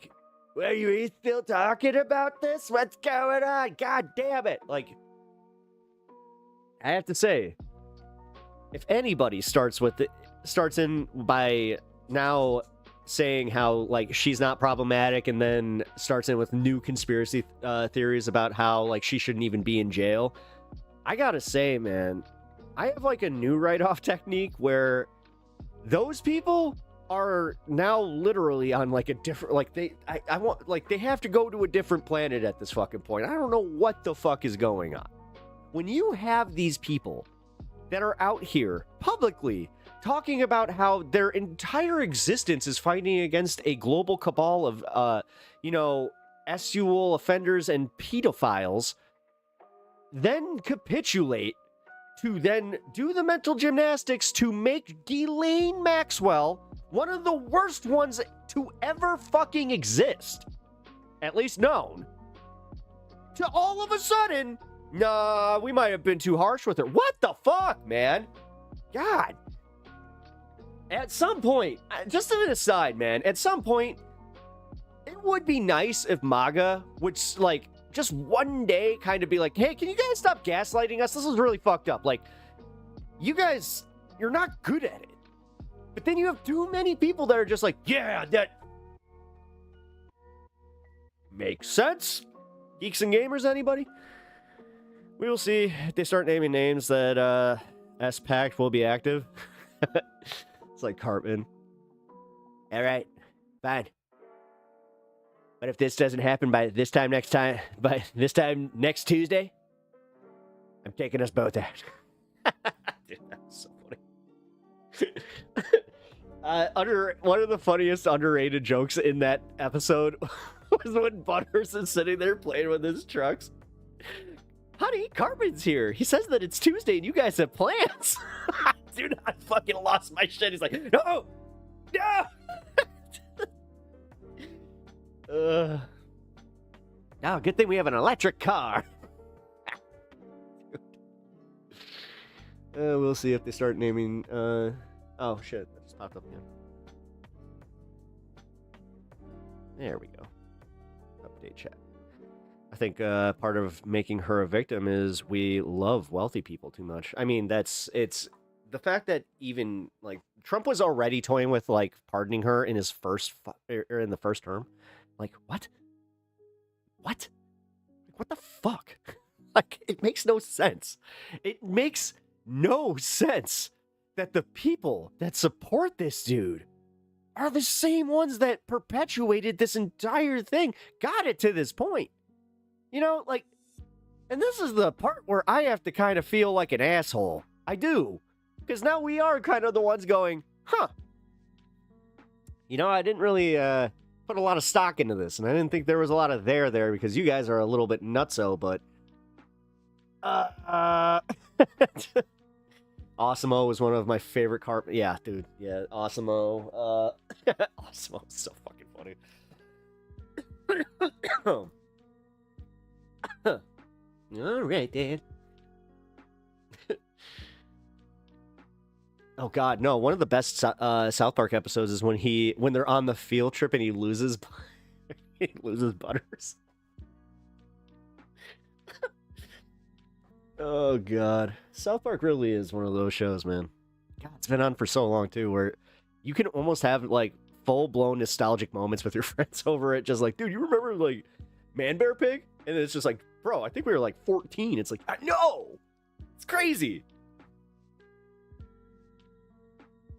you still talking about this? What's going on? God damn it. I have to say, if anybody starts in by now saying how she's not problematic and then starts in with new conspiracy theories about how she shouldn't even be in jail, I gotta say, man, I have a new write-off technique where those people are now literally on a different they have to go to a different planet at this fucking point. I don't know what the fuck is going on. When you have these people that are out here publicly talking about how their entire existence is fighting against a global cabal of, sexual offenders and pedophiles, then capitulate to then do the mental gymnastics to make Ghislaine Maxwell one of the worst ones to ever fucking exist, at least known, to all of a sudden, nah, we might have been too harsh with her. What the fuck, man? God. At some point, just an aside, man, at some point, it would be nice if MAGA would, like, just one day kind of be like, hey, can you guys stop gaslighting us? This is really fucked up. Like, you guys, you're not good at it. But then you have too many people that are just like, yeah, that makes sense. Geeks and gamers, anybody? We will see if they start naming names that S-Pact will be active. It's like Cartman. All right, fine. But if this doesn't happen by this time next Tuesday, I'm taking us both out. Dude, that's so funny. One of the funniest underrated jokes in that episode was when Butters is sitting there playing with his trucks. Honey, Cartman's here. He says that it's Tuesday and you guys have plans. Dude, I fucking lost my shit. He's like, no! Oh, good thing we have an electric car. We'll see if they start naming, oh shit, that just popped up again. There we go. Update chat. I think part of making her a victim is we love wealthy people too much. I mean, it's the fact that even, like, Trump was already toying with, like, pardoning her in his in the first term. Like, what? What? What the fuck? Like, it makes no sense. It makes no sense that the people that support this dude are the same ones that perpetuated this entire thing, got it to this point. You know, like, and this is the part where I have to kind of feel like an asshole. I do. Because now we are kind of the ones going, huh. You know, I didn't really put a lot of stock into this, and I didn't think there was a lot of there because you guys are a little bit nutso, but Awesome-O was one of my favorite yeah, dude. Yeah, Awesome-O. Awesome-O is so fucking funny. All right, Dan. Oh God, no! One of the best South Park episodes is when they're on the field trip and he loses Butters. Oh God, South Park really is one of those shows, man. God, it's been on for so long too, where you can almost have like full-blown nostalgic moments with your friends over it. Just like, dude, you remember like Man Bear Pig? And it's just like, bro, I think we were like 14. It's like, I know, it's crazy.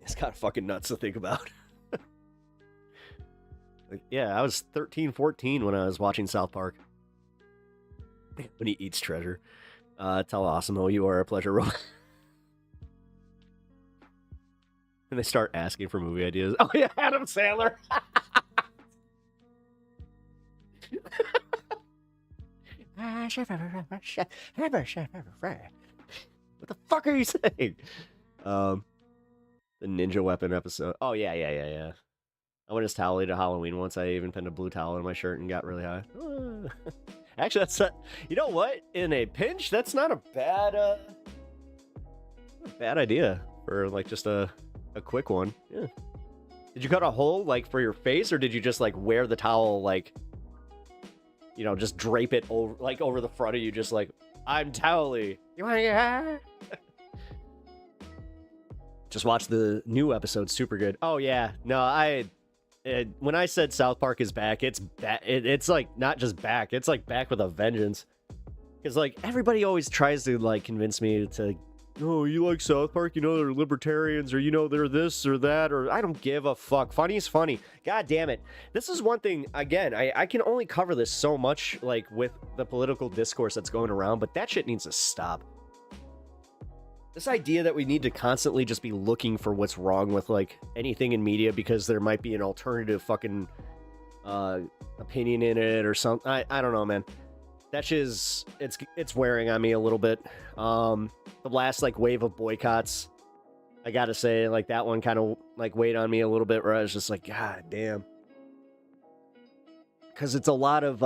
It's kind of fucking nuts to think about. Like, yeah, I was 13, 14 when I was watching South Park. When he eats treasure. Tell Awesome-O you are a pleasure robot. And they start asking for movie ideas. Oh yeah, Adam Sandler. What the fuck are you saying? The ninja weapon episode. Oh, yeah. I went as Tally to Halloween once. I even pinned a blue towel in my shirt and got really high. Actually, that's not, you know what? In a pinch, that's not a bad idea for like just a quick one. Yeah. Did you cut a hole like for your face, or did you just like wear the towel like, you know, just drape it over like over the front of you, just like, I'm Towley. You wanna get high? Just watch the new episode, super good. Oh yeah, no, when I said South Park is back, it's back. It's like not just back, it's like back with a vengeance. Because like everybody always tries to like convince me to, oh, you like South Park? You know they're libertarians, or you know they're this or that, or I don't give a fuck. Funny is funny. God damn it. This is one thing. Again, I can only cover this so much, like with the political discourse that's going around, but that shit needs to stop. This idea that we need to constantly just be looking for what's wrong with, like, anything in media because there might be an alternative fucking opinion in it or something. I don't know, man. That shit's, it's wearing on me a little bit. The last, like, wave of boycotts, I gotta say, like, that one kind of, like, weighed on me a little bit where I was just like, God damn. Because it's a lot of,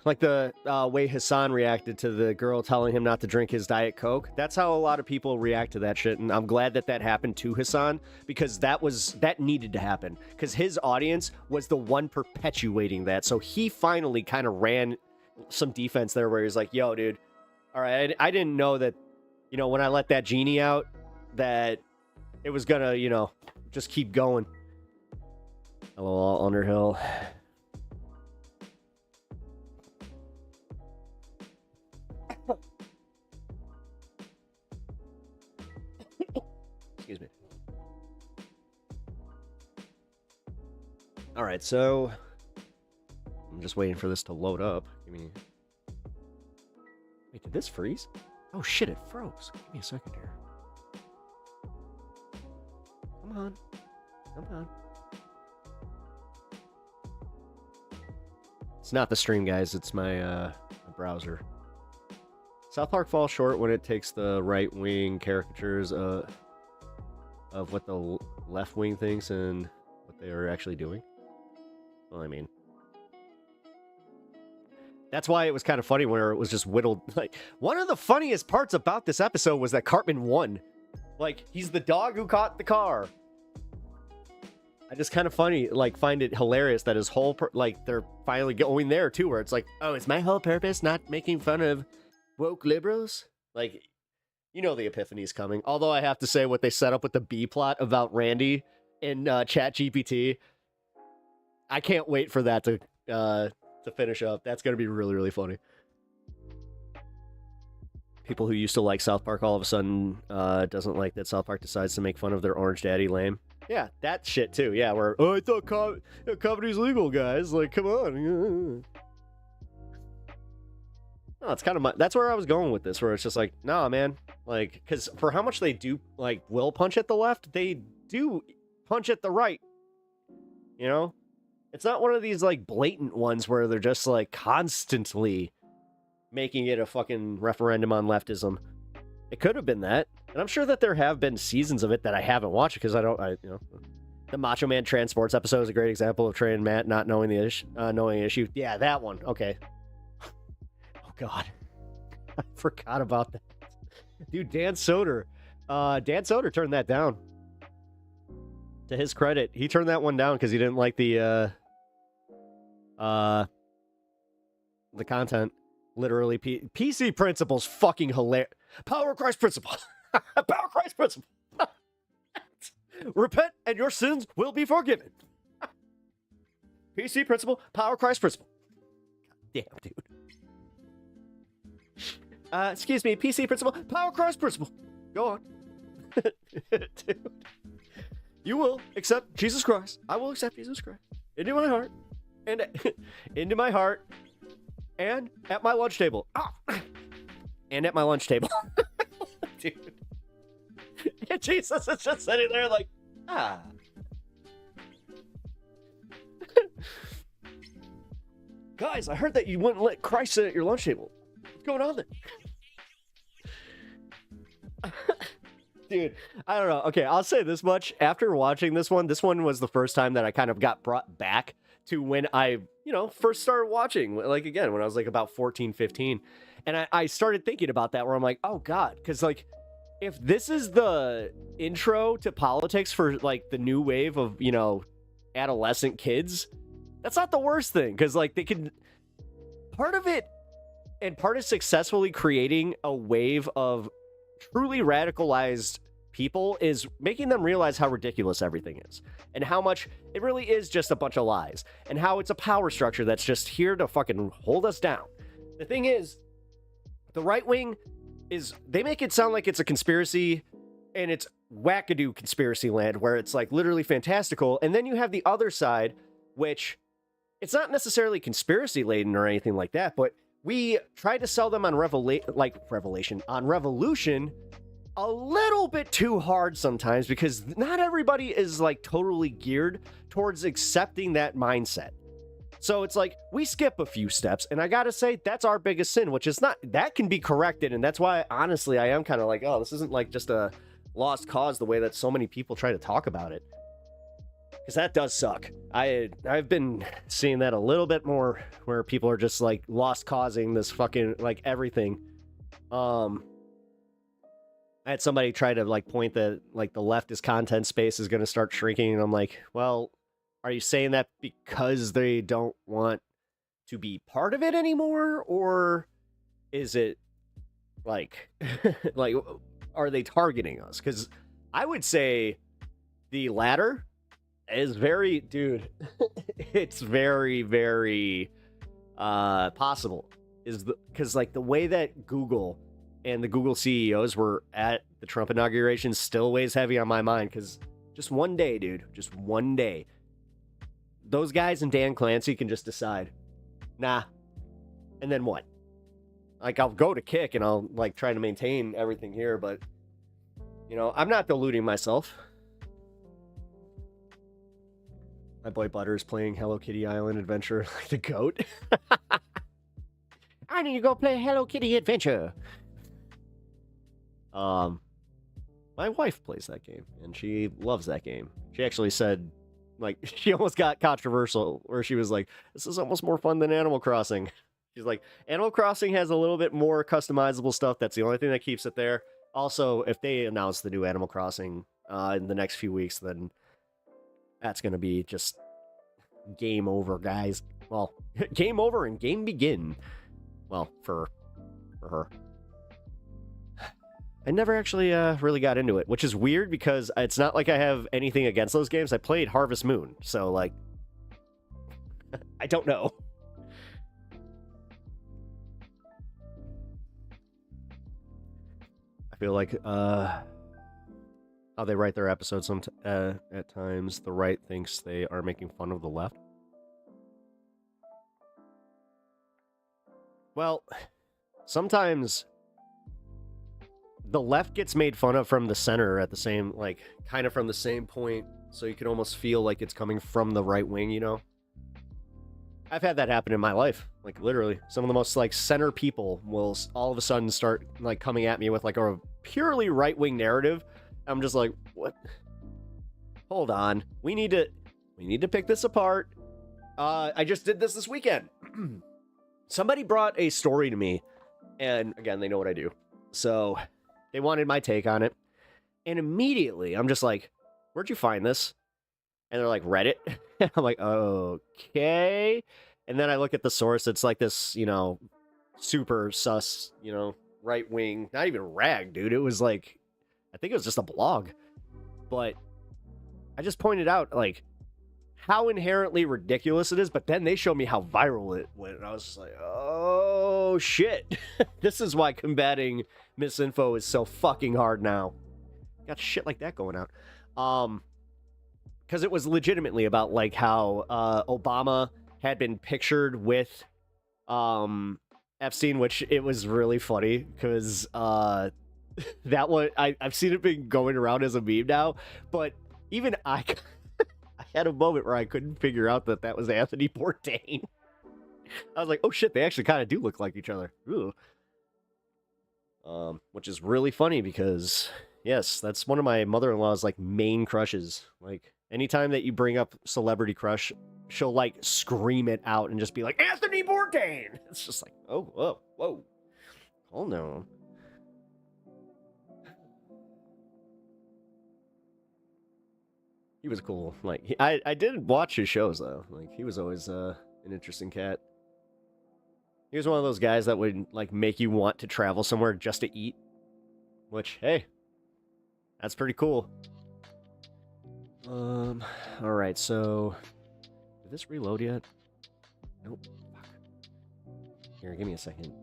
like the way Hassan reacted to the girl telling him not to drink his Diet Coke. That's how a lot of people react to that shit, and I'm glad that that happened to Hassan, because that needed to happen. Because his audience was the one perpetuating that, so he finally kind of ran some defense there where he's like, yo, dude, all right, I didn't know that, you know, when I let that genie out, that it was gonna, you know, just keep going. Hello, Underhill. Excuse me. All right, so I'm just waiting for this to load up. Give me. Wait, did this freeze? Oh shit, it froze. Give me a second here. Come on. Come on. It's not the stream, guys. It's my browser. South Park falls short when it takes the right-wing caricatures of what the left-wing thinks and what they are actually doing. Well, I mean, that's why it was kind of funny where it was just whittled. Like, one of the funniest parts about this episode was that Cartman won. Like, he's the dog who caught the car. I just kind of find it hilarious that his whole, like, they're finally going there, too, where it's like, oh, is my whole purpose not making fun of woke liberals? Like, you know the epiphany's coming. Although I have to say what they set up with the B plot about Randy in ChatGPT, I can't wait for that to finish up. That's going to be really, really funny. People who used to like South Park all of a sudden doesn't like that South Park decides to make fun of their Orange Daddy lame. Yeah, that shit too. Yeah, where, oh, I thought comedy's legal, guys. Like, come on. No, it's kind of that's where I was going with this, where it's just like, nah, man. Like, because for how much they do, like, will punch at the left, they do punch at the right. You know? It's not one of these, like, blatant ones where they're just, like, constantly making it a fucking referendum on leftism. It could have been that. And I'm sure that there have been seasons of it that I haven't watched because you know, the Macho Man Transports episode is a great example of Trey and Matt not knowing the issue. Yeah, that one. Okay. Oh, God. I forgot about that. Dude, Dan Soder. Dan Soder turned that down. To his credit, he turned that one down because he didn't like the content. Literally, PC Principle's fucking hilarious. Power Christ Principle. Power Christ Principle. Repent and your sins will be forgiven. PC Principle, Power Christ Principle. Damn, dude. Excuse me, PC Principle, Power Christ Principle. Go on. Dude. You will accept Jesus Christ. I will accept Jesus Christ into my heart, and into my heart, and at my lunch table. Ah! And at my lunch table. Dude. And Jesus is just sitting there like, ah. Guys, I heard that you wouldn't let Christ sit at your lunch table. What's going on there? Dude, I don't know. Okay, I'll say this much. After watching this one was the first time that I kind of got brought back to when I, you know, first started watching. Like, again, when I was like about 14, 15. And I started thinking about that where I'm like, oh, God. Because, like, if this is the intro to politics for, like, the new wave of, you know, adolescent kids, that's not the worst thing. Because, like, they can... Part of it, and part of successfully creating a wave of truly radicalized people is making them realize how ridiculous everything is and how much it really is just a bunch of lies and how it's a power structure that's just here to fucking hold us down. The thing is, the right wing is, they make it sound like it's a conspiracy and it's wackadoo conspiracy land where it's like literally fantastical. And then you have the other side, which it's not necessarily conspiracy laden or anything like that, but we try to sell them on Revolution a little bit too hard sometimes because not everybody is like totally geared towards accepting that mindset. So it's like we skip a few steps, and I gotta say that's our biggest sin, which is not that can be corrected, and that's why honestly I am kind of like, oh, this isn't like just a lost cause the way that so many people try to talk about it, because that does suck. I've been seeing that a little bit more where people are just like lost causing this fucking like everything. I had somebody try to like point that like the leftist content space is going to start shrinking, and I'm like, well, are you saying that because they don't want to be part of it anymore, or is it like like are they targeting us? Because I would say the latter is very, dude, it's very, very possible. Is because like the way that Google and the Google CEOs were at the Trump inauguration still weighs heavy on my mind, because just one day, dude, just one day, those guys and Dan Clancy can just decide, nah, and then what? Like, I'll go to kick and I'll like try to maintain everything here, but you know, I'm not deluding myself. My boy Butter's playing Hello Kitty Island Adventure like the goat. I need to go play Hello Kitty Adventure. My wife plays that game, and she loves that game. She actually said, like, she almost got controversial, where she was like, this is almost more fun than Animal Crossing. She's like, Animal Crossing has a little bit more customizable stuff. That's the only thing that keeps it there. Also, if they announce the new Animal Crossing in the next few weeks, then that's going to be just game over, guys. Well, game over and game begin. Well, for her. I never actually really got into it, which is weird because it's not like I have anything against those games. I played Harvest Moon, so like, I don't know. I feel like how they write their episodes at times, the right thinks they are making fun of the left. Well, sometimes the left gets made fun of from the center at the same, like, kind of from the same point, so you can almost feel like it's coming from the right wing, you know? I've had that happen in my life, like, literally. Some of the most, like, center people will all of a sudden start, like, coming at me with, like, a purely right-wing narrative. I'm just like, what? Hold on. We need to pick this apart. I just did this weekend. Somebody brought a story to me, and, again, they know what I do. So they wanted my take on it. And immediately, I'm just like, where'd you find this? And they're like, Reddit. I'm like, okay. And then I look at the source. It's like this, you know, super sus, you know, right wing, not even rag, dude. It was like, I think it was just a blog. But I just pointed out, like, how inherently ridiculous it is. But then they showed me how viral it went. And I was just like, oh, shit. This is why combating misinfo is so fucking hard now. Got shit like that going out. Because it was legitimately about, like, how Obama had been pictured with Epstein, which it was really funny because that one, I've seen it been going around as a meme now, but even I had a moment where I couldn't figure out that was Anthony Bourdain. I was like, oh shit, they actually kind of do look like each other. Ooh. Which is really funny because, yes, that's one of my mother-in-law's, like, main crushes. Like, anytime that you bring up celebrity crush, she'll, like, scream it out and just be like, Anthony Bourdain! It's just like, oh, whoa, whoa. Oh, no. He was cool. Like, I did watch his shows, though. Like, he was always an interesting cat. He was one of those guys that would, like, make you want to travel somewhere just to eat. Which, hey, that's pretty cool. Alright, so... Did this reload yet? Nope. Fuck. Here, give me a second.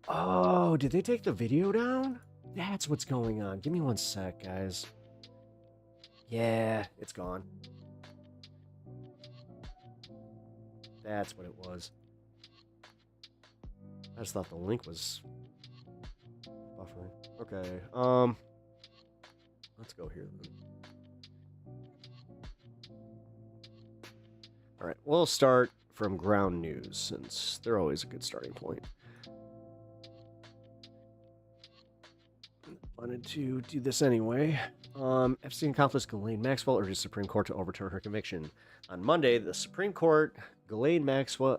Oh, did they take the video down? That's what's going on. Give me one sec, guys. Yeah, it's gone. That's what it was. I just thought the link was... Okay. Let's go here then. All right, we'll start from ground news since they're always a good starting point. Wanted to do this anyway. Epstein accomplice Ghislaine Maxwell urges Supreme Court to overturn her conviction. On Monday, the Supreme Court, Ghislaine Maxwell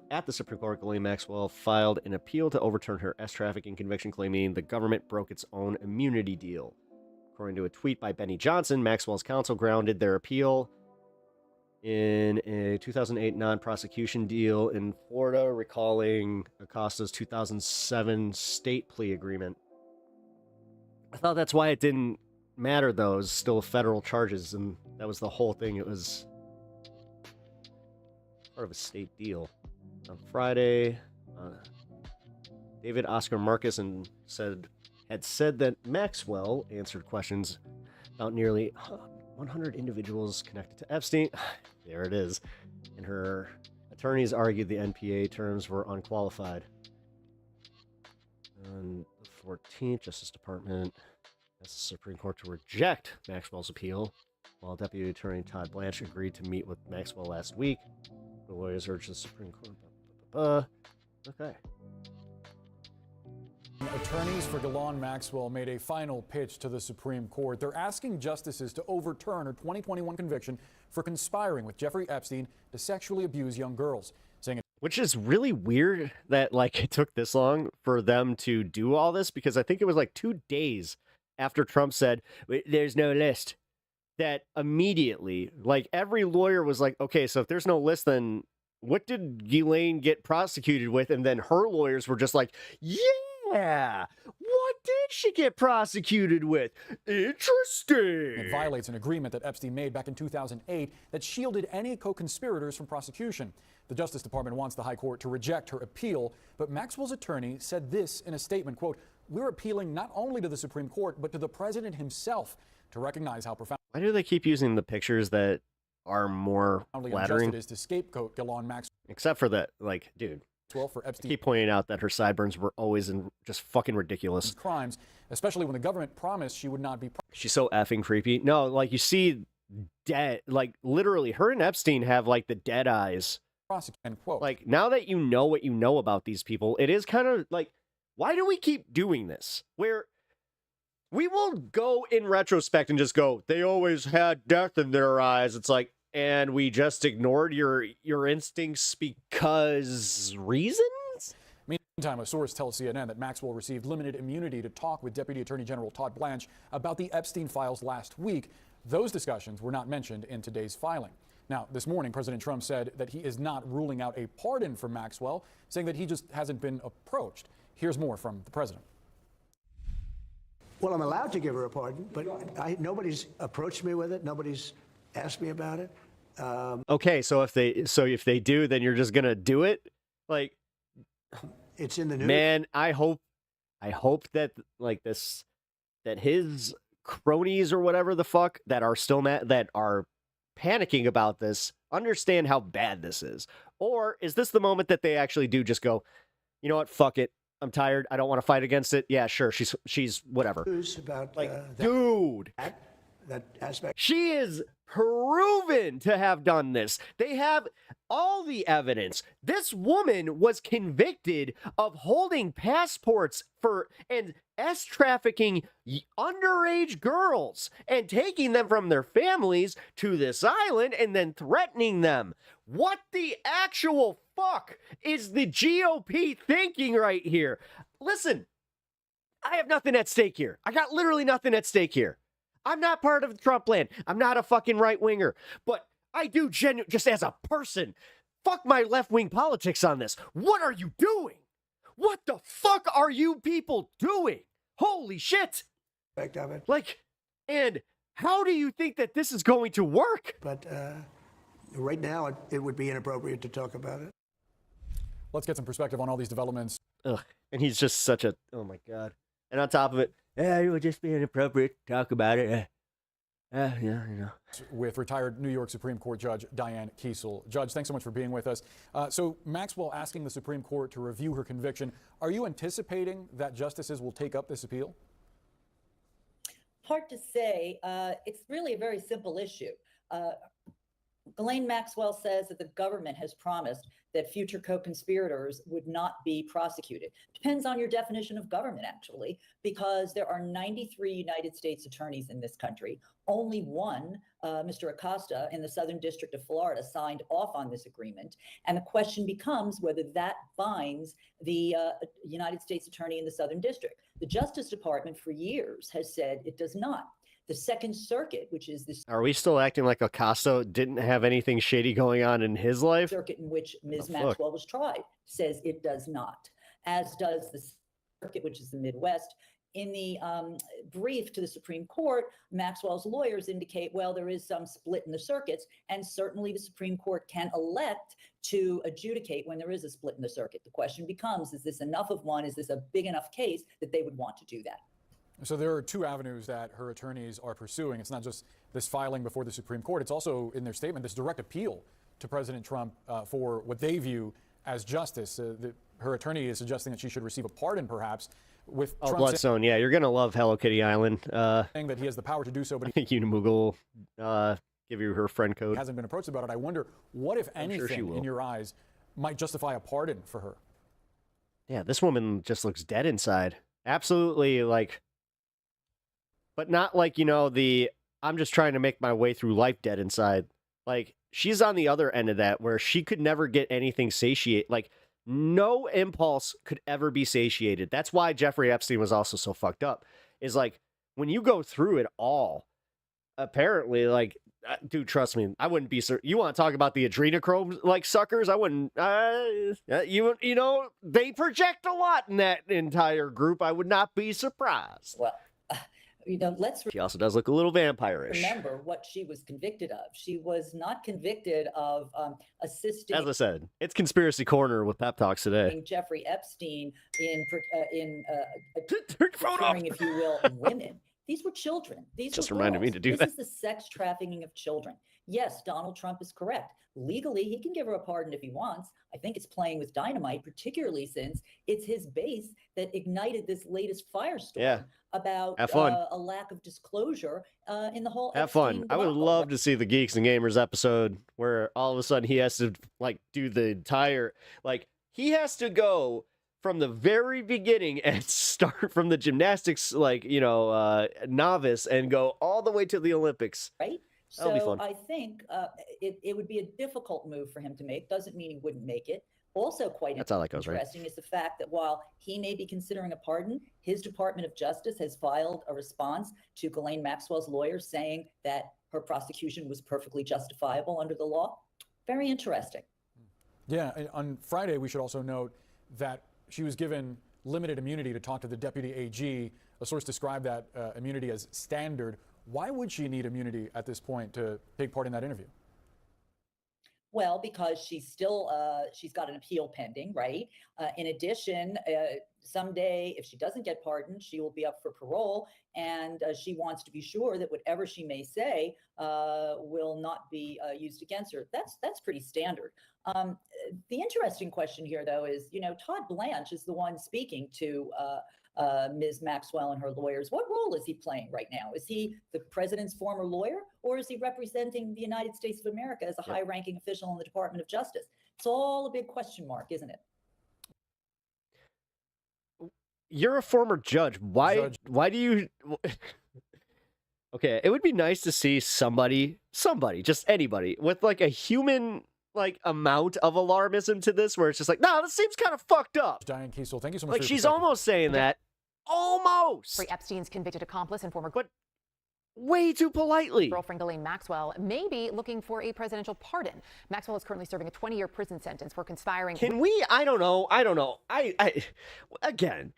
filed an appeal to overturn her S-trafficking conviction, claiming the government broke its own immunity deal. According to a tweet by Benny Johnson, Maxwell's counsel grounded their appeal in a 2008 non-prosecution deal in Florida, recalling Acosta's 2007 state plea agreement. I thought that's why it didn't matter, though. It was still federal charges, and that was the whole thing. It was part of a state deal. On Friday, David Oscar Marcus had said that Maxwell answered questions about nearly 100 individuals connected to Epstein. There it is. And her attorneys argued the NPA terms were unqualified. On the 14th, Justice Department asked the Supreme Court to reject Maxwell's appeal, while Deputy Attorney Todd Blanche agreed to meet with Maxwell last week. The lawyers urged the Supreme Court. Okay. Attorneys for Ghislaine Maxwell made a final pitch to the Supreme Court. They're asking justices to overturn her 2021 conviction for conspiring with Jeffrey Epstein to sexually abuse young girls, saying which is really weird that it took this long for them to do all this, because I think it was 2 days after Trump said there's no list, that immediately every lawyer was like, okay, so if there's no list, then what did Ghislaine get prosecuted with? And then her lawyers were just like, yeah, what did she get prosecuted with? Interesting. It violates an agreement that Epstein made back in 2008 that shielded any co-conspirators from prosecution. The Justice Department wants the High Court to reject her appeal, but Maxwell's attorney said this in a statement, quote, "We're appealing not only to the Supreme Court, but to the president himself to recognize how profound." Why do they keep using the pictures that are more flattering? It is to scapegoat Ghislaine Maxwell. Except for that, dude. For Epstein. I keep pointing out that her sideburns were always just fucking ridiculous. Crimes, especially when the government promised she would not be. She's so effing creepy. No, you see dead, literally, her and Epstein have the dead eyes. Now that you know what you know about these people, it is kind of why do we keep doing this? Where we will go in retrospect and just go, they always had death in their eyes. It's and we just ignored your instincts because reasons? Meantime, a source tells CNN that Maxwell received limited immunity to talk with Deputy Attorney General Todd Blanche about the Epstein files last week. Those discussions were not mentioned in today's filing. Now, this morning, President Trump said that he is not ruling out a pardon for Maxwell, saying that he just hasn't been approached. Here's more from the president. Well, I'm allowed to give her a pardon, but nobody's approached me with it. Nobody's asked me about it. Okay, so if they do, then you're just gonna do it? It's in the news. Man, I hope that that his cronies or whatever the fuck that are still that are panicking about this understand how bad this is. Or is this the moment that they actually do just go, you know what, fuck it, I'm tired, I don't want to fight against it. Yeah, sure, she's whatever. News about dude, that aspect. She is proven to have done this. They have all the evidence. This woman was convicted of holding passports for and trafficking underage girls and taking them from their families to this island and then threatening them. What the actual fuck is the GOP thinking right here? Listen, I have nothing at stake here. I got literally nothing at stake here. I'm not part of the Trump land. I'm not a fucking right-winger. But I do just as a person, fuck my left-wing politics on this. What are you doing? What the fuck are you people doing? Holy shit. And how do you think that this is going to work? But right now, it would be inappropriate to talk about it. Let's get some perspective on all these developments. Ugh. And he's just such a, oh my God. And on top of it, it would just be inappropriate to talk about it. Yeah, you know. With retired New York Supreme Court Judge Diane Kiesel. Judge, thanks so much for being with us. So Maxwell asking the Supreme Court to review her conviction. Are you anticipating that justices will take up this appeal? hard to say. It's really a very simple issue. Ghislaine Maxwell says that the government has promised that future co-conspirators would not be prosecuted. Depends on your definition of government, actually, because there are 93 United States attorneys in this country. Only one, Mr. Acosta in the Southern District of Florida, signed off on this agreement. And the question becomes whether that binds the United States attorney in the Southern District. The Justice Department for years has said it does not. The Second Circuit, which is the Are we still acting like Acosta didn't have anything shady going on in his life? circuit in which Ms. Oh, fuck. Maxwell was tried, says it does not, as does the circuit, which is the Midwest. In the brief to the Supreme Court, Maxwell's lawyers indicate, well, there is some split in the circuits, and certainly the Supreme Court can elect to adjudicate when there is a split in the circuit. The question becomes, is this enough of one? Is this a big enough case that they would want to do that? So there are two avenues that her attorneys are pursuing. It's not just this filing before the Supreme Court. It's also, in their statement, this direct appeal to President Trump for what they view as justice. Her attorney is suggesting that she should receive a pardon, perhaps, with Trump Bloodstone, yeah, you're going to love Hello Kitty Island. saying that he has the power to do so, but I think Unimoogle give you her friend code. he hasn't been approached about it. I wonder, what, if I'm sure she anything, will. in your eyes, might justify a pardon for her? Yeah, this woman just looks dead inside. Absolutely, like, but not like, you know, I'm just trying to make my way through life dead inside. Like, she's on the other end of that, where she could never get anything satiate. Like, no impulse could ever be satiated. That's why Jeffrey Epstein was also so fucked up. Is like, when you go through it all, apparently, like, dude, trust me, I wouldn't be. You want to talk about the adrenochrome like suckers? I wouldn't. You know, they project a lot in that entire group. I would not be surprised. Well, you know, let's She also does look a little vampire-ish. remember what she was convicted of. She was not convicted of assisting, As I said, it's Conspiracy Corner with Pep Talks today. Jeffrey Epstein in Turn your phone off. procuring, if you will, women. These were children. These Just were reminded me girls. to do this that. is the sex trafficking of children. Yes, Donald Trump is correct. Legally, he can give her a pardon if he wants. I think it's playing with dynamite, particularly since it's his base that ignited this latest firestorm about Have fun. a lack of disclosure in the whole Have fun. Epstein I would debacle. love to see the Geeks and Gamers episode where all of a sudden he has to like do the entire, like, he has to go from the very beginning and start from the gymnastics, like, you know, novice, and go all the way to the Olympics. Right? That'll be So fun. I think it would be a difficult move for him to make. Doesn't mean he wouldn't make it. Also quite That's how that goes, right? interesting is the fact that while he may be considering a pardon, his Department of Justice has filed a response to Ghislaine Maxwell's lawyers saying that her prosecution was perfectly justifiable under the law. Very interesting. Yeah, and on Friday, we should also note that she was given limited immunity to talk to the deputy AG. A source described that immunity as standard. Why would she need immunity at this point to take part in that interview? Well, because she's still, she's got an appeal pending, right? In addition, someday, if she doesn't get pardoned, she will be up for parole, and she wants to be sure that whatever she may say will not be used against her. That's pretty standard. The interesting question here, though, is, you know, Todd Blanche is the one speaking to Ms. Maxwell and her lawyers. What role is he playing right now? Is he the president's former lawyer, or is he representing the United States of America as a high-ranking official in the Department of Justice? It's all a big question mark, isn't it? You're a former judge. Why do you... Okay, it would be nice to see somebody, just anybody, with like a human like amount of alarmism to this, where it's just like, no, this seems kind of fucked up. Diane Kiesel, thank you so much. Like, for your she's perspective. almost saying that. Almost. Jeffrey Epstein's convicted accomplice and former Way too politely. girlfriend Ghislaine Maxwell may be looking for a presidential pardon. Maxwell is currently serving a 20-year prison sentence for conspiring. Can we? I don't know. I again,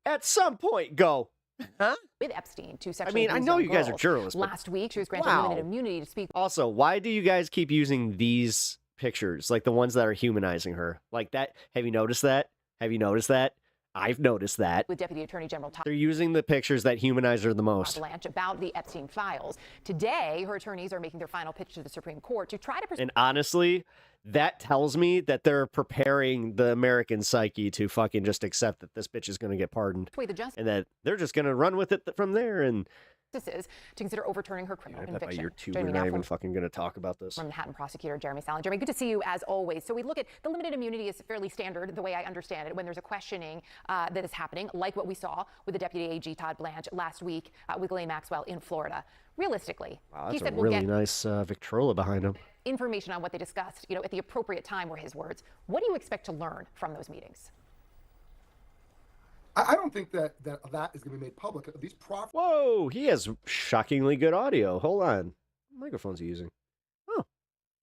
at some point, go. Huh? With Epstein to sexually I abuse know young you guys are girls. journalists, but Last week, she was granted wow. limited immunity to speak. Also, why do you guys keep using these pictures, like the ones that are humanizing her, like that? Have you noticed that? Have you noticed that? I've noticed that. With Deputy Attorney General Todd They're using the pictures that humanize her the most. Blanche about the Epstein files. Today, her attorneys are making their final pitch to the Supreme Court to try to And honestly, that tells me that they're preparing the American psyche to fucking just accept that this bitch is going to get pardoned. persuade the justice. And that they're just going to run with it from there. And to consider overturning her criminal I bet by conviction. year 2 Joining we're me now not even from fucking going to talk about this. Manhattan prosecutor Jeremy Sallin. Jeremy, good to see you as always. So we look at the limited immunity is fairly standard, the way I understand it, when there's a questioning that is happening, like what we saw with the Deputy AG Todd Blanche last week with Ghislaine Maxwell in Florida. Realistically, Wow, he that's said a we'll really get nice Victrola behind him. information on what they discussed, at the appropriate time were his words. What do you expect to learn from those meetings? I don't think that is going to be made public. These Whoa, he has shockingly good audio. Hold on. What microphone's he using? Oh,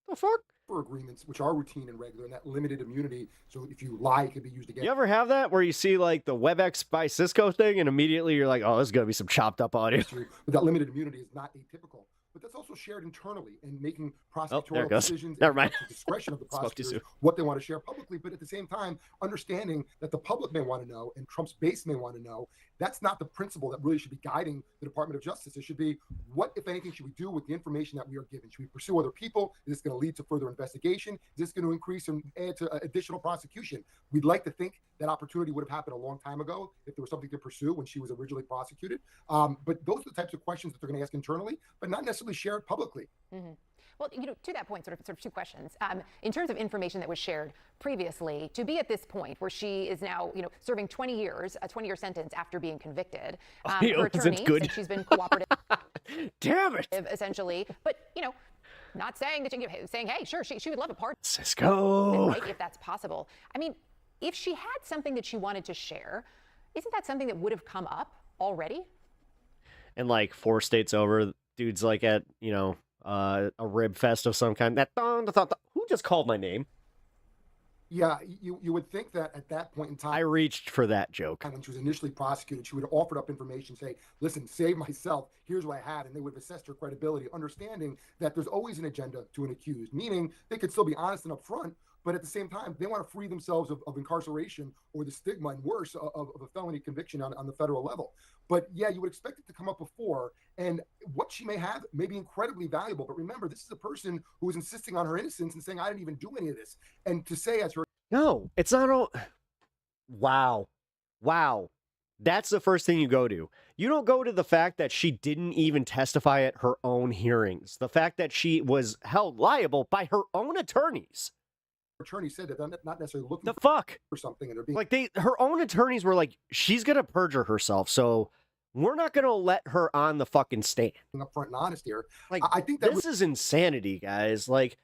the fuck? agreements, which are routine and regular, and that limited immunity. So if you lie, it can be used again. You ever have that where you see like the WebEx by Cisco thing and immediately you're like, oh, this is going to be some chopped up audio. But that limited immunity is not atypical. But that's also shared internally and making prosecutorial decisions. Never mind. At the discretion of the Spoke too soon. prosecutors, what they want to share publicly. But at the same time, understanding that the public may want to know and Trump's base may want to know, that's not the principle that really should be guiding the Department of Justice. It should be, what, if anything, should we do with the information that we are given? Should we pursue other people? Is this going to lead to further investigation? Is this going to increase and add to additional prosecution? We'd like to think that opportunity would have happened a long time ago if there was something to pursue when she was originally prosecuted. But those are the types of questions that they're going to ask internally, but not necessarily share it publicly. Mm-hmm. Well, to that point, sort of two questions. In terms of information that was shared previously, to be at this point where she is now, serving 20 years, a 20-year sentence after being convicted, her attorney said she's been cooperative. Damn it! Essentially, but not saying that saying, hey, sure, she would love a pardon. Cisco, right, if that's possible. I mean, if she had something that she wanted to share, isn't that something that would have come up already? And like 4 states over, dude's like at a rib fest of some kind. Who just called my name? Yeah, you would think that at that point in time, I reached for that joke. When she was initially prosecuted, she would have offered up information, say, listen, save myself, here's what I had, and they would have assessed her credibility, understanding that there's always an agenda to an accused, meaning they could still be honest and upfront, but at the same time, they want to free themselves of incarceration or the stigma and worse of a felony conviction on the federal level. But yeah, you would expect it to come up before, and what she may have may be incredibly valuable. But remember, this is a person who is insisting on her innocence and saying, I didn't even do any of this. And to say as her... No, it's not all... Wow. That's the first thing you go to. You don't go to the fact that she didn't even testify at her own hearings. The fact that she was held liable by her own attorneys. Attorney said that they're not necessarily looking the fuck for something, and they're being like her own attorneys were like, she's gonna perjure herself, so we're not gonna let her on the fucking stand. Upfront and honest here. Like, I think that this is insanity, guys. Like,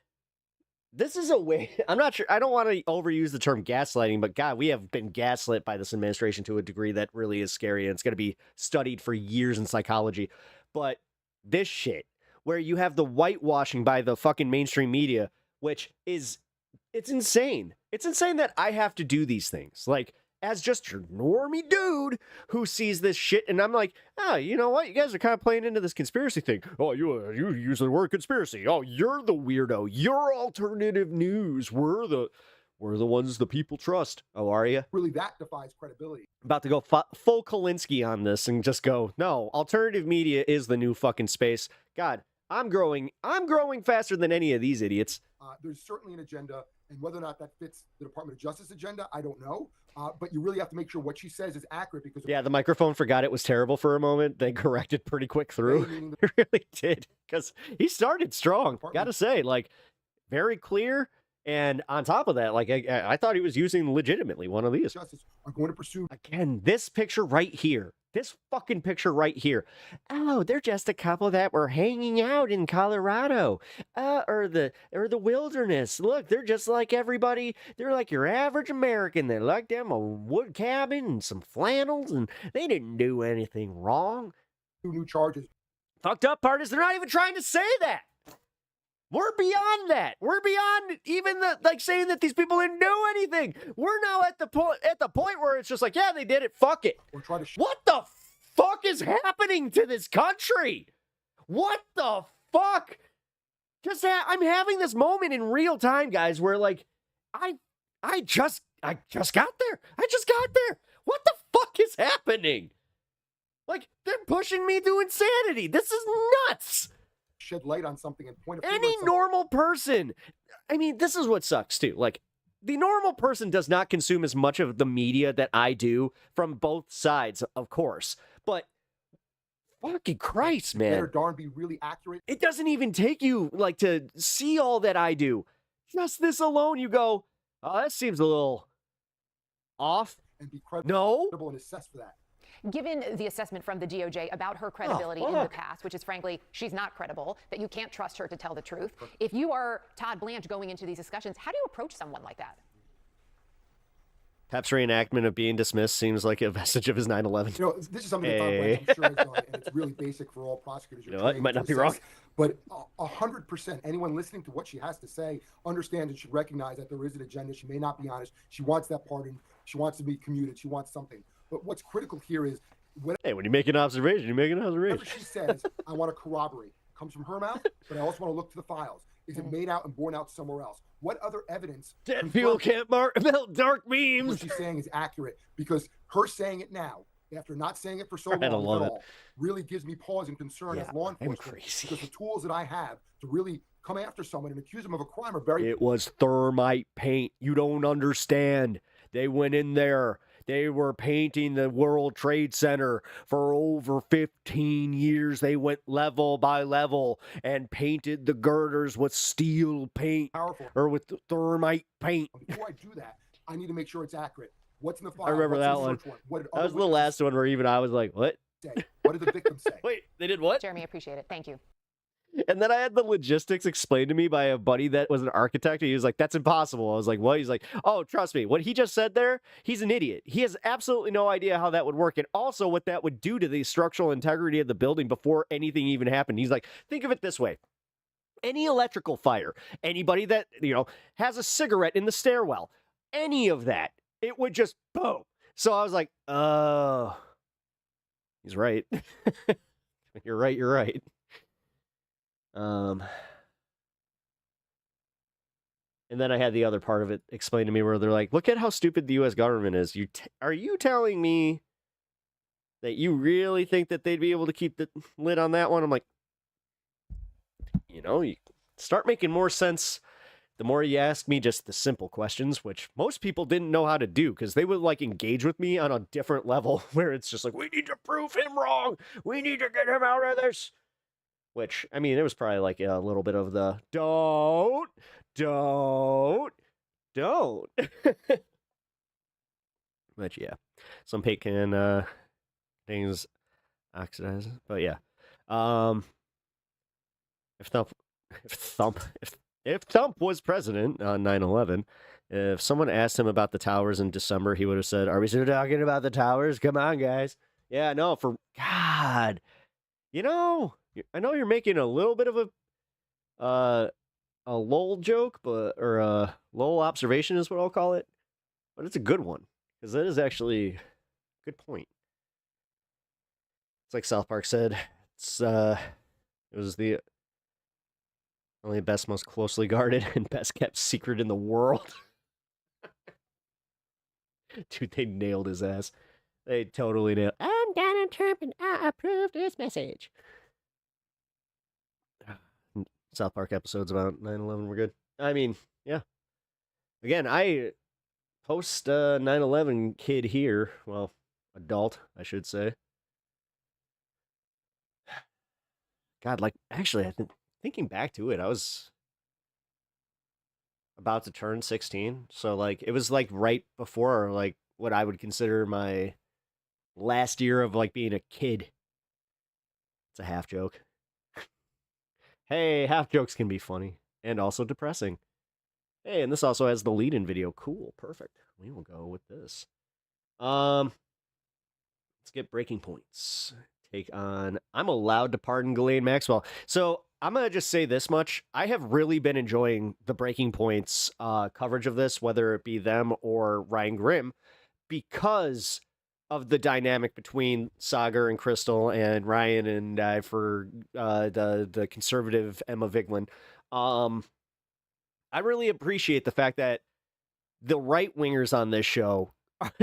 this is a way. I'm not sure. I don't want to overuse the term gaslighting, but God, we have been gaslit by this administration to a degree that really is scary, and it's gonna be studied for years in psychology. But this shit, where you have the whitewashing by the fucking mainstream media, which is... It's insane. It's insane that I have to do these things. Like, as just your normie dude who sees this shit, and I'm like, oh, you know what? You guys are kind of playing into this conspiracy thing. Oh, you use the word conspiracy. Oh, you're the weirdo. You're alternative news. We're the ones the people trust. Oh, are you? Really, that defies credibility. About to go full Kalinsky on this and just go, no, alternative media is the new fucking space. God, I'm growing faster than any of these idiots. There's certainly an agenda, and whether or not that fits the Department of Justice agenda, I don't know. But you really have to make sure what she says is accurate, because yeah, the microphone forgot it was terrible for a moment. They corrected pretty quick through. It really did, because he started strong. Gotta say, like, very clear. And on top of that, like, I thought he was using legitimately one of these. Justice are going to pursue again this picture right here. This fucking picture right here. Oh, they're just a couple that were hanging out in Colorado, or the wilderness. Look, they're just like everybody. They're like your average American. They like them a wood cabin and some flannels, and they didn't do anything wrong. 2 new charges. Fucked up part is they're not even trying to say that. We're beyond that. We're beyond even saying that these people didn't do anything. We're now at the point where it's just like, yeah, they did it. Fuck it. What the fuck is happening to this country? What the fuck? I'm having this moment in real time, guys, where like I just got there. I just got there. What the fuck is happening? Like, they're pushing me to insanity. This is nuts. Shed light on something and point any normal person. I mean, this is what sucks too. Like, the normal person does not consume as much of the media that I do from both sides, of course. But Fucking Christ, man. Better darn be really accurate. It doesn't even take you, like, to see all that I do. Just this alone, you go, oh, that seems a little off. And be credible No. and assess for that. Given the assessment from the DOJ about her credibility in the past, which is frankly, she's not credible, that you can't trust her to tell the truth. If you are Todd Blanche going into these discussions, how do you approach someone like that? Pep's reenactment of being dismissed seems like a vestige of his 9/11. You know, this is something that Todd Blanche, I'm sure, has done, and it's really basic for all prosecutors. You know what? You might not be wrong. But 100%, anyone listening to what she has to say understands and should recognize that there is an agenda. She may not be honest. She wants that pardon. She wants to be commuted. She wants something. But what's critical here is hey, when you make an observation, you make an observation. whatever she says, I want to corroborate. It comes from her mouth, but I also want to look to the files. Is it made out and borne out somewhere else? What other evidence? Dead people can't melt dark memes. What she's saying is accurate, because her saying it now, after not saying it for so long at all, really gives me pause and concern as law enforcement. Because the tools that I have to really come after someone and accuse them of a crime are very... It was thermite paint. You don't understand. They went in there. They were painting the World Trade Center for over 15 years. They went level by level and painted the girders with steel paint or with thermite paint. Before I do that, I need to make sure it's accurate. What's in the file? I remember that one. That was the last one where even I was like, what? What did the victim say? Wait, they did what? Jeremy, appreciate it. Thank you. And then I had the logistics explained to me by a buddy that was an architect. He was like, that's impossible. I was like, what? He's like, oh, trust me. What he just said there, he's an idiot. He has absolutely no idea how that would work. And also what that would do to the structural integrity of the building before anything even happened. He's like, think of it this way. Any electrical fire, anybody that, has a cigarette in the stairwell, any of that, it would just boom. So I was like, oh, he's right. You're right. You're right. And then I had the other part of it explained to me where they're like, look at how stupid the U.S. government is. Are you telling me that you really think that they'd be able to keep the lid on that one? I'm like, you start making more sense the more you ask me just the simple questions, which most people didn't know how to do because they would like engage with me on a different level where it's just like, we need to prove him wrong. We need to get him out of this. Which, I mean, it was probably like a little bit of the don't. But yeah, some paint can things oxidize. But yeah, if Thump was president on 9/11, if someone asked him about the towers in December, he would have said, "Are we still talking about the towers? Come on, guys." Yeah, no, for God, I know you're making a little bit of a lol joke, or a lol observation is what I'll call it, but it's a good one because that is actually a good point. It's like South Park said, it was the only best, most closely guarded, and best kept secret in the world. Dude, they nailed his ass. They totally nailed. I'm Donald Trump and I approve this message. South Park episodes about 9/11 were good. I mean, yeah. Again, I post 9/11 kid here. Well, adult, I should say. God, like, actually, thinking back to it, I was about to turn 16. So, like, it was, like, right before, like, what I would consider my last year of, like, being a kid. It's a half joke. Hey, half jokes can be funny and also depressing. Hey, and this also has the lead-in video. Cool, perfect. We will go with this. Let's get breaking points. Take on, I'm allowed to pardon Ghislaine Maxwell. So I'm going to just say this much. I have really been enjoying the breaking points coverage of this, whether it be them or Ryan Grimm, because of the dynamic between Sagar and Crystal and Ryan and for the conservative Emma Vigeland. I really appreciate the fact that the right wingers on this show,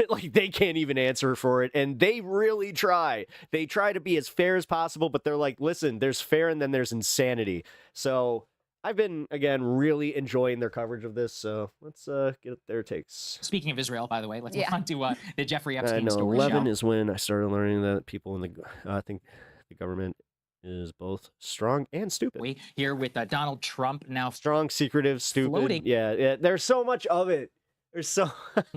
like, they can't even answer for it, and they really try. They try to be as fair as possible, but they're like, listen, there's fair and then there's insanity. So I've been, again, really enjoying their coverage of this, so let's get their takes. Speaking of Israel, by the way, let's move on to the Jeffrey Epstein story. 11 is when I started learning that people in the, I think the government is both strong and stupid. We here with Donald Trump now strong, secretive, stupid. Floating. Yeah, there's so much of it. There's so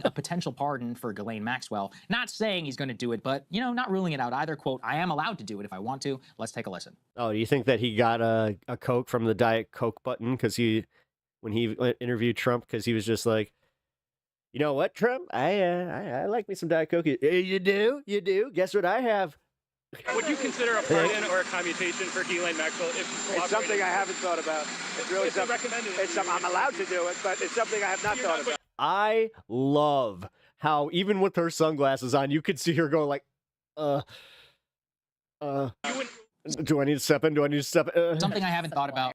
a potential pardon for Ghislaine Maxwell. Not saying he's going to do it, but not ruling it out either. Quote, I am allowed to do it if I want to. Let's take a listen. Oh, do you think that he got a Coke from the Diet Coke button because when he interviewed Trump, because he was just like, you know what, Trump? I like me some Diet Coke. You do? Guess what I have? Would you consider a pardon or a commutation for Ghislaine Maxwell if she's It's something I haven't thought about. It's really something. I'm allowed to do it, but it's something I have not thought about. I love how even with her sunglasses on, you could see her going like, do I need to step in? Do I need to step in? Something I haven't thought about.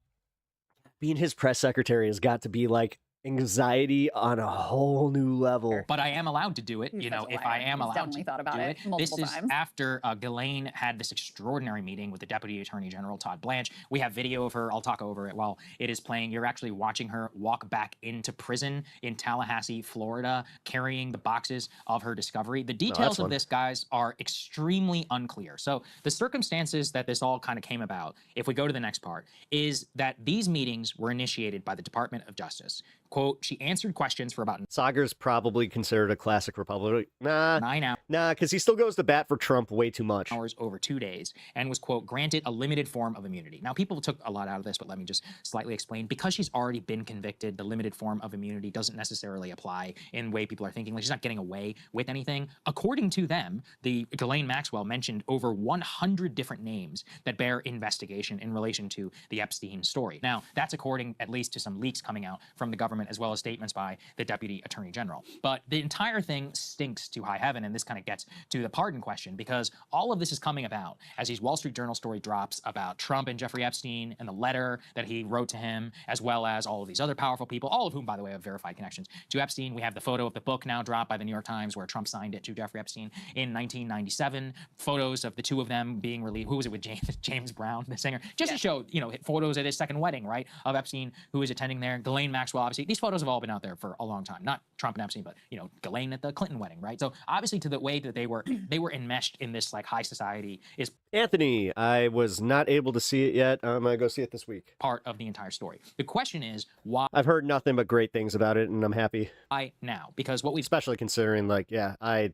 Being his press secretary has got to be like anxiety on a whole new level. But I am allowed to do it, if I am allowed to thought about do it it. multiple This is times. after Ghislaine had this extraordinary meeting with the Deputy Attorney General, Todd Blanche. We have video of her. I'll talk over it while it is playing. You're actually watching her walk back into prison in Tallahassee, Florida, carrying the boxes of her discovery. The details of this, guys, are extremely unclear. So the circumstances that this all kind of came about, if we go to the next part, is that these meetings were initiated by the Department of Justice. Quote, she answered questions for about... Sagar's probably considered a classic Republican. 9 hours. Nah, because he still goes to bat for Trump way too much. Hours over 2 days and was, quote, granted a limited form of immunity. Now, people took a lot out of this, but let me just slightly explain. Because she's already been convicted, the limited form of immunity doesn't necessarily apply in the way people are thinking. Like, she's not getting away with anything. According to them, the Ghislaine Maxwell mentioned over 100 different names that bear investigation in relation to the Epstein story. Now, that's according at least to some leaks coming out from the government, as well as statements by the Deputy Attorney General. But the entire thing stinks to high heaven, and this kind of gets to the pardon question, because all of this is coming about as these Wall Street Journal story drops about Trump and Jeffrey Epstein and the letter that he wrote to him, as well as all of these other powerful people, all of whom, by the way, have verified connections to Epstein. We have the photo of the book now dropped by the New York Times where Trump signed it to Jeffrey Epstein in 1997. Photos of the two of them being released. Who was it with James Brown, the singer? Just to show, photos at his second wedding, right, of Epstein, who is attending there. Ghislaine Maxwell, obviously. These photos have all been out there for a long time. Not Trump and Epstein, but, Ghislaine at the Clinton wedding, right? So obviously to the way that they were enmeshed in this like high society is Anthony, I was not able to see it yet. I'm going to go see it this week. Part of the entire story. The question is why? I've heard nothing but great things about it, and I'm happy. Why now? Because what we especially considering, like, yeah, I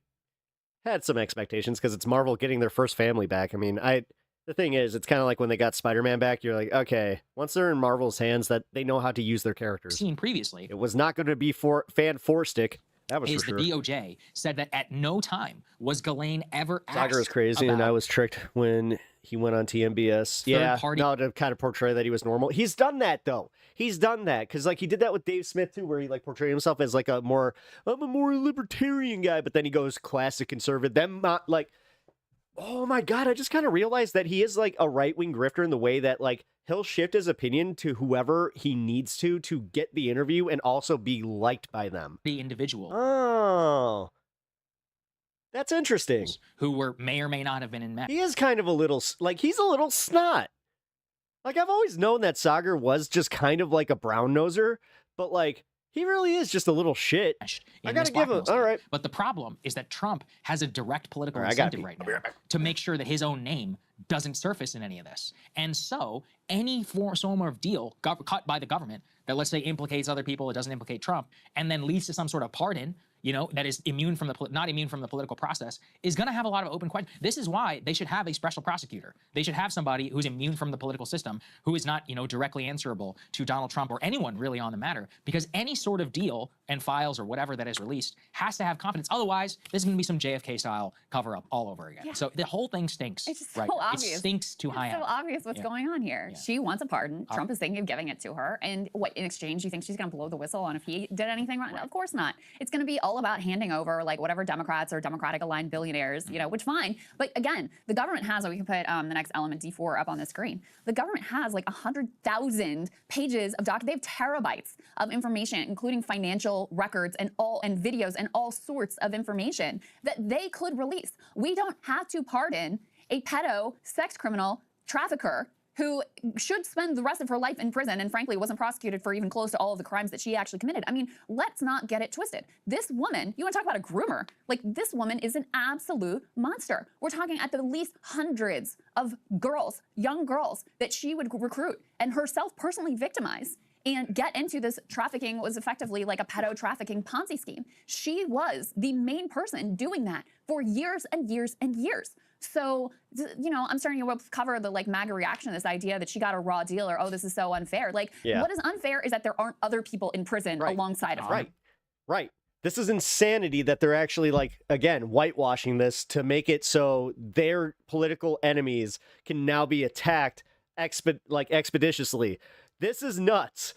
had some expectations because it's Marvel getting their first family back. I mean, the thing is, it's kind of like when they got Spider-Man back, you're like, okay, once they're in Marvel's hands, that they know how to use their characters. Seen previously. It was not going to be fan four-stick. That was is for sure. The DOJ said that at no time was Ghislaine ever asked Sagar was crazy, and I was tricked when he went on TMBS. Yeah, to kind of portray that he was normal. He's done that, though. He's done that, because like he did that with Dave Smith, too, where he like portrayed himself as like I'm a more libertarian guy, but then he goes classic conservative. Then like, oh my God, I just kind of realized that he is like a right-wing grifter in the way that like he'll shift his opinion to whoever he needs to get the interview and also be liked by them. The individual. Oh, that's interesting. Who may or may not have been in Met. He is kind of a little, like, he's a little snot. Like, I've always known that Sagar was just kind of like a brown noser, but like, he really is just a little shit. I gotta give him, all right. But the problem is that Trump has a direct political incentive right now to make sure that his own name doesn't surface in any of this. And so any form of deal cut by the government that, let's say, implicates other people, it doesn't implicate Trump, and then leads to some sort of pardon, that is not immune from the political process, is going to have a lot of open questions. This is why they should have a special prosecutor. They should have somebody who's immune from the political system, who is not, directly answerable to Donald Trump or anyone really on the matter, because any sort of deal and files or whatever that is released has to have confidence. Otherwise, this is going to be some JFK-style cover-up all over again. Yeah. So the whole thing stinks. It's just so obvious. It stinks too high. It's so obvious what's going on here. Yeah. She wants a pardon. Trump is thinking of giving it to her. And what, in exchange, you think she's going to blow the whistle on if he did anything wrong? Right. Of course not. It's going to be all about handing over like whatever Democrats or Democratic-aligned billionaires, which fine. But again, the government has, we can put the next element, D4, up on the screen. The government has like 100,000 pages of documents. They have terabytes of information, including financial records and videos and all sorts of information that they could release. We don't have to pardon a pedo, sex criminal, trafficker who should spend the rest of her life in prison and frankly wasn't prosecuted for even close to all of the crimes that she actually committed. I mean, let's not get it twisted. This woman, you want to talk about a groomer, like this woman is an absolute monster. We're talking at the least hundreds of girls, young girls that she would recruit and herself personally victimize and get into this trafficking. Was effectively like a pedo trafficking Ponzi scheme. She was the main person doing that for years and years and years. So, you know, I'm starting to cover the like MAGA reaction to this idea that she got a raw deal or, oh, this is so unfair. Like, what is unfair is that there aren't other people in prison alongside of her. Right. This is insanity that they're actually, like, again, whitewashing this to make it so their political enemies can now be attacked expeditiously. This is nuts.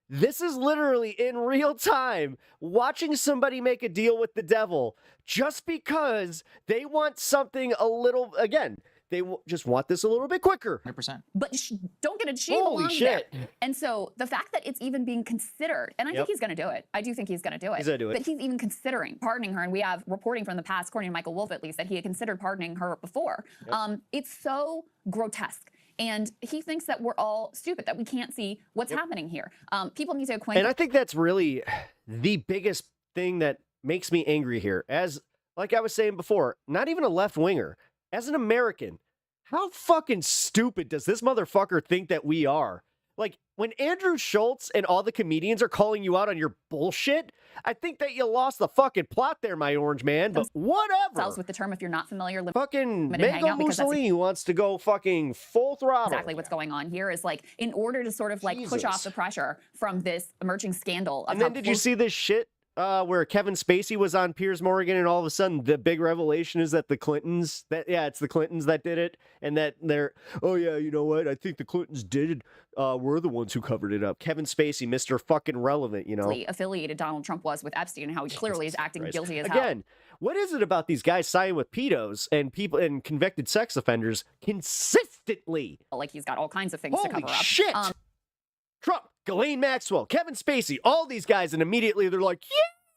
This is literally in real time watching somebody make a deal with the devil just because they want something a little, again, they just want this a little bit quicker. 100%. But don't get it. She Holy belongs shit. there. And so the fact that it's even being considered, and I think he's going to do it. I do think he's going to do it. He's going to do it. That he's even considering pardoning her. And we have reporting from the past, according to Michael Wolff at least, that he had considered pardoning her before. It's so grotesque. And he thinks that we're all stupid, that we can't see what's happening here. People need to acquaint. And I think that's really the biggest thing that makes me angry here. As, like I was saying before, not even a left-winger. As an American, how fucking stupid does this motherfucker think that we are? Like, when Andrew Schultz and all the comedians are calling you out on your bullshit, I think that you lost the fucking plot there, my orange man, but whatever. With the term, if you're not familiar, fucking Mango Mussolini wants to go fucking full throttle. Exactly what's going on here is like, in order to sort of like push off the pressure from this emerging scandal. And then did you see this shit where Kevin Spacey was on Piers Morgan and all of a sudden the big revelation is that the Clintons, it's the Clintons that did it, and that they're, oh yeah, you know what, I think the Clintons did it. We're the ones who covered it up. Kevin Spacey, Mr. fucking relevant, you know. Affiliated Donald Trump was with Epstein and how he clearly is acting guilty as hell. Again, what is it about these guys siding with pedos and people and convicted sex offenders consistently? Like he's got all kinds of things to cover up. Shit. Trump, Ghislaine Maxwell, Kevin Spacey, all these guys, and immediately they're like,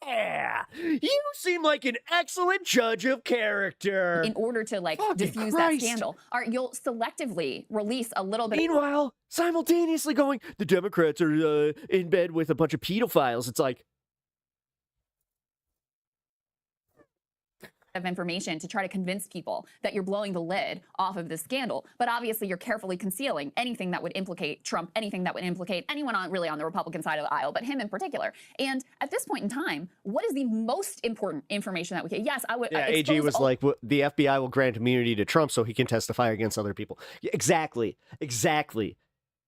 yeah, you seem like an excellent judge of character. In order to like diffuse that scandal, you'll selectively release a little bit. Meanwhile, simultaneously going, the Democrats are in bed with a bunch of pedophiles. It's like, of information to try to convince people that you're blowing the lid off of this scandal. But obviously you're carefully concealing anything that would implicate Trump, anything that would implicate anyone really on the Republican side of the aisle, but him in particular. And at this point in time, what is the most important information that we get? Yes, I would. Yeah, AG was like, the FBI will grant immunity to Trump so he can testify against other people. Yeah, exactly.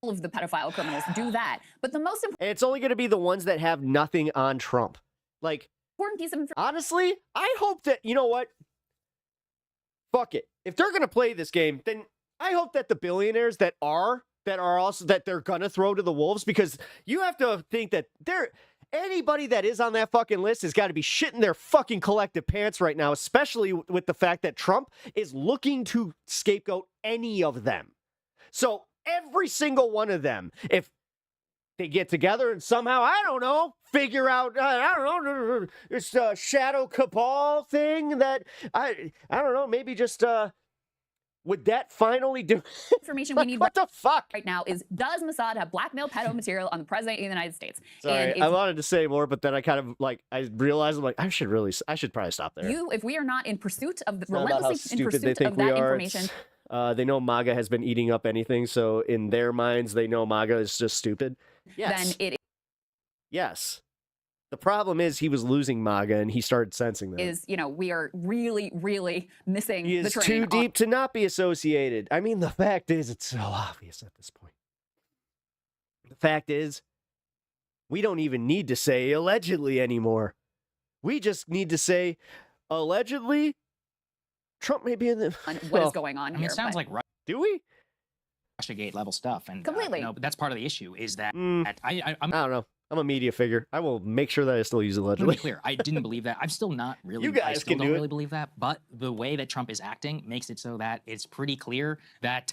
All of the pedophile criminals do that. But the most important. And it's only going to be the ones that have nothing on Trump. Like, piece of information. Honestly, I hope that, you know what? Fuck it. If they're going to play this game, then I hope that the billionaires that are also, that they're going to throw to the wolves, because you have to think that anybody that is on that fucking list has got to be shitting their fucking collective pants right now, especially with the fact that Trump is looking to scapegoat any of them. So every single one of them, if they get together and somehow, I don't know, figure out, I don't know, it's a shadow cabal thing that, I don't know, maybe just, would that finally do information we need? What the fuck right now is, does Mossad have blackmail pedo material on the president of the United States? Sorry, I wanted to say more, but then I kind of I realized I'm like, I should probably stop there. If we are not in pursuit of relentlessly in pursuit of that information. They know MAGA has been eating up anything, so in their minds, they know MAGA is just stupid. Yes. Then yes. The problem is he was losing MAGA, and he started sensing that. We are really, really missing the train. He is too deep to not be associated. I mean, the fact is, it's so obvious at this point. The fact is, we don't even need to say allegedly anymore. We just need to say, allegedly, Trump may be in the... What is going on here? It sounds like... Do we? Russiagate level stuff. And completely. But that's part of the issue is that... I don't know. I'm a media figure. I will make sure that I still use allegedly. To be clear, I didn't believe that. I'm still not really... You guys I still can don't really believe that. But the way that Trump is acting makes it so that it's pretty clear that,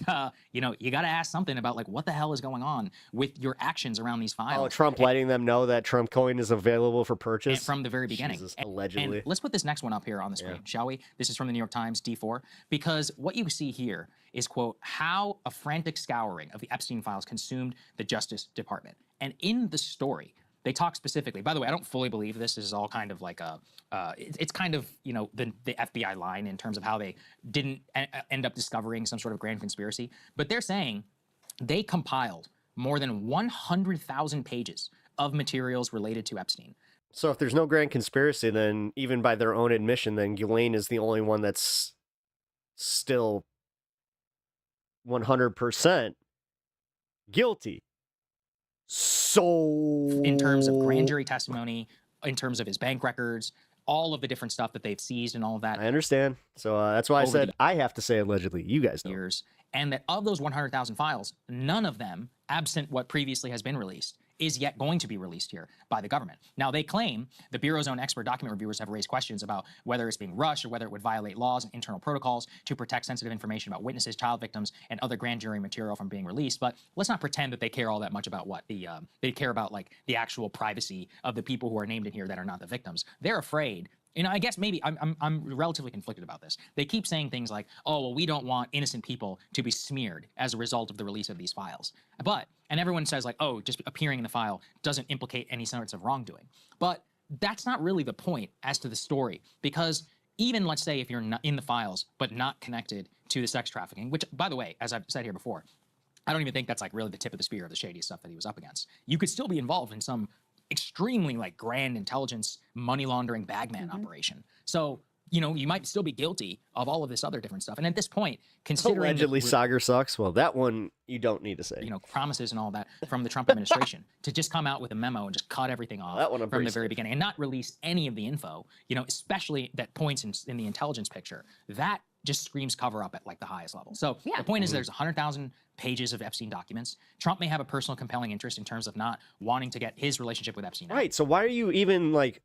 you got to ask something about, like, what the hell is going on with your actions around these files. Oh, Trump letting them know that Trump coin is available for purchase? From the very beginning. Jesus, allegedly. And let's put this next one up here on the screen, shall we? This is from the New York Times, D4. Because what you see here is, quote, how a frantic scouring of the Epstein files consumed the Justice Department. And in the story, they talk specifically, by the way, I don't fully believe this is all kind of like a, it's kind of, you know, the FBI line in terms of how they didn't end up discovering some sort of grand conspiracy. But they're saying they compiled more than 100,000 pages of materials related to Epstein. So if there's no grand conspiracy, then even by their own admission, then Ghislaine is the only one that's still 100% guilty. So in terms of grand jury testimony, in terms of his bank records, all of the different stuff that they've seized and all of that. I understand. So that's why I Over said the I have to say allegedly. You guys know. years, and that of those 100,000 files, none of them, absent what previously has been released, is yet going to be released here by the government. Now, they claim, the Bureau's own expert document reviewers have raised questions about whether it's being rushed or whether it would violate laws and internal protocols to protect sensitive information about witnesses, child victims, and other grand jury material from being released. But let's not pretend that they care all that much about what they care about, like the actual privacy of the people who are named in here that are not the victims. They're afraid. You know, I guess maybe I'm relatively conflicted about this. They keep saying things like, oh, well, we don't want innocent people to be smeared as a result of the release of these files. And everyone says like, oh, just appearing in the file doesn't implicate any sorts of wrongdoing. But that's not really the point as to the story, because even, let's say, if you're not in the files but not connected to the sex trafficking, which, by the way, as I've said here before, I don't even think that's like really the tip of the spear of the shady stuff that he was up against. You could still be involved in some extremely like grand intelligence money laundering bagman operation. So, you know, you might still be guilty of all of this other different stuff. And at this point, considering Allegedly Sagar sucks, well, that one you don't need to say. You know, promises and all that from the Trump administration to just come out with a memo and just cut everything off That one I'm from the pretty very safe. beginning and not release any of the info, you know, especially that points in the intelligence picture. That just screams cover up at like the highest level. So the point is there's 100,000 pages of Epstein documents. Trump may have a personal compelling interest in terms of not wanting to get his relationship with Epstein out. Right. So why are you even like,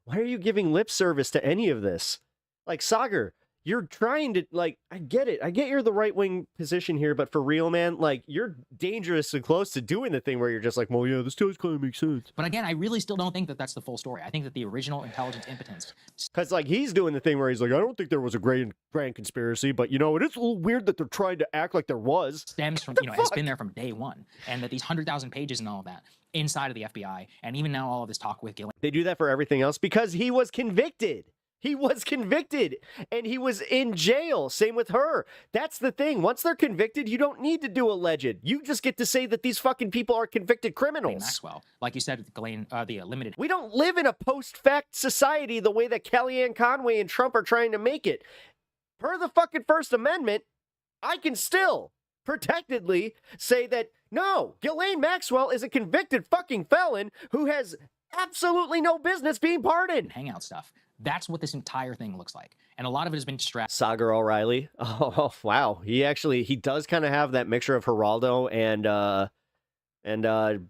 why are you giving lip service to any of this? Like, Sagar, you're trying to, like, I get it. I get you're the right wing position here, but for real, man, like, you're dangerously close to doing the thing where you're just like, well, yeah, this does kind of make sense. But again, I really still don't think that that's the full story. I think that the original intelligence impotence. Because, like, he's doing the thing where he's like, I don't think there was a grand conspiracy, but, you know, it is a little weird that they're trying to act like there was. Stems from, you know, has been there from day one. And that these 100,000 pages and all of that inside of the FBI, and even now all of this talk with Ghislaine. They do that for everything else because he was convicted. He was convicted and he was in jail. Same with her. That's the thing. Once they're convicted, you don't need to do alleged. You just get to say that these fucking people are convicted criminals. Maxwell, like you said, Ghislaine, the limited. We don't live in a post-fact society the way that Kellyanne Conway and Trump are trying to make it. Per the fucking First Amendment, I can still protectedly say that, no, Ghislaine Maxwell is a convicted fucking felon who has absolutely no business being pardoned. Hangout stuff. That's what this entire thing looks like. And a lot of it has been distracted. Sagar O'Reilly. Oh, wow. He does kind of have that mixture of Geraldo and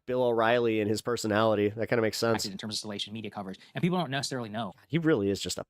Bill O'Reilly in his personality. That kind of makes sense. In terms of salacious media coverage. And people don't necessarily know. He really is just a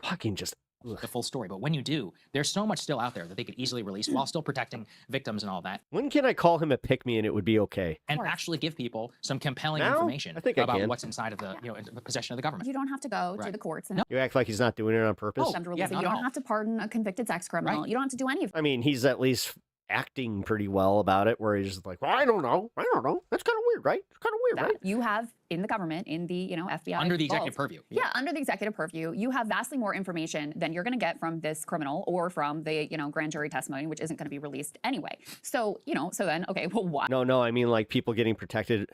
fucking just... the full story. But when you do, there's so much still out there that they could easily release while still protecting victims and all that. When can I call him a pick-me and it would be okay? And actually give people some compelling Now? information I think I about can. what's inside of the, you know, the possession of the government. You don't have to go to Right. the courts. And You act like he's not doing it on purpose. them to yeah, release it. not You at don't all. have to pardon a convicted sex criminal. Right. You don't have to do any of I mean, he's at least acting pretty well about it, where he's just like, well, I don't know. That's kind of weird, right? It's kind of weird, that. right? You have in the government, in the FBI Under the vault. executive purview. Yeah, under the executive purview, you have vastly more information than you're going to get from this criminal or from the grand jury testimony, which isn't going to be released anyway. So so then okay, well, why? No, I mean like people getting protected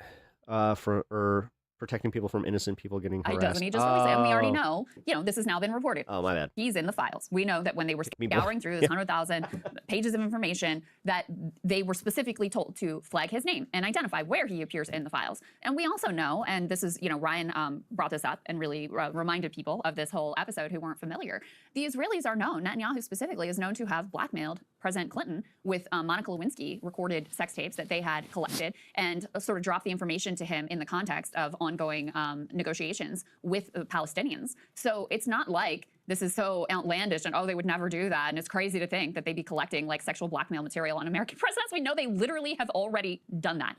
or protecting people from innocent people getting harassed. Doesn't he just release it? And we already know, this has now been reported. Oh, my bad. He's in the files. We know that when they were scouring through this 100,000 pages of information, that they were specifically told to flag his name and identify where he appears in the files. And we also know, and this is, Ryan brought this up and really reminded people of this whole episode who weren't familiar. The Israelis are known, Netanyahu specifically, is known to have blackmailed President Clinton with Monica Lewinsky recorded sex tapes that they had collected and sort of dropped the information to him in the context of ongoing negotiations with the Palestinians. So it's not like this is so outlandish and, oh, they would never do that. And it's crazy to think that they'd be collecting like sexual blackmail material on American presidents. We know they literally have already done that.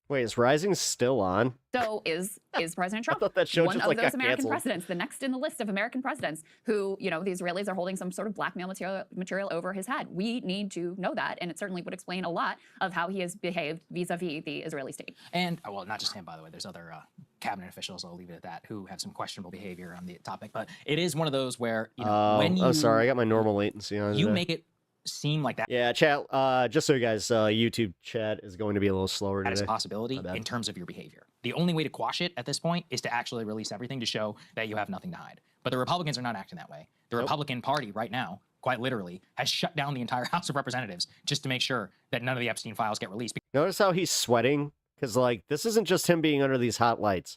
Wait, is Rising still on? So is President Trump thought that show one just, of like, those got American canceled. presidents, the next in the list of American presidents who, you know, the Israelis are holding some sort of blackmail material over his head? We need to know that, and it certainly would explain a lot of how he has behaved vis-a-vis the Israeli state. And, well, not just him, by the way. There's other cabinet officials, I'll leave it at that, who have some questionable behavior on the topic. But it is one of those where, you know, when you... I'm sorry, I got my normal latency on. You today. make it seem like that. Yeah, chat. Just so you guys, YouTube chat is going to be a little slower That today. is a possibility in terms of your behavior. The only way to quash it at this point is to actually release everything to show that you have nothing to hide. But the Republicans are not acting that way. The Republican Party right now, quite literally, has shut down the entire House of Representatives just to make sure that none of the Epstein files get released. Notice how he's sweating? Because, like, this isn't just him being under these hot lights.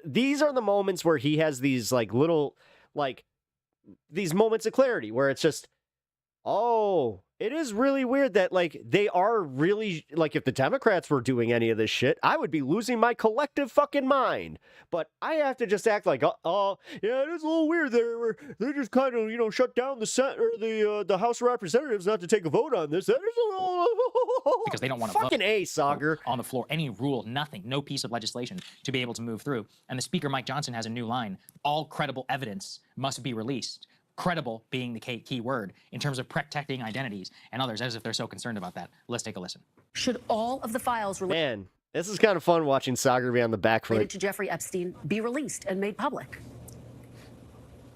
These are the moments where he has these, like, little, like, these moments of clarity where it's just, oh, it is really weird that, like, they are really, like, if the Democrats were doing any of this shit, I would be losing my collective fucking mind. But I have to just act like, oh, yeah, it is a little weird. They're just kind of, you know, shut down the Senate or the House of Representatives not to take a vote on this. That is a little... Because they don't want to fucking vote A, Sagar. on the floor. Any rule, nothing, no piece of legislation to be able to move through. And the Speaker, Mike Johnson, has a new line. All credible evidence must be released. Credible being the key word in terms of protecting identities and others, as if they're so concerned about that. Let's take a listen. Should all of the files related Man, this is kind of fun watching Sagar be on the back foot. to Jeffrey Epstein be released and made public?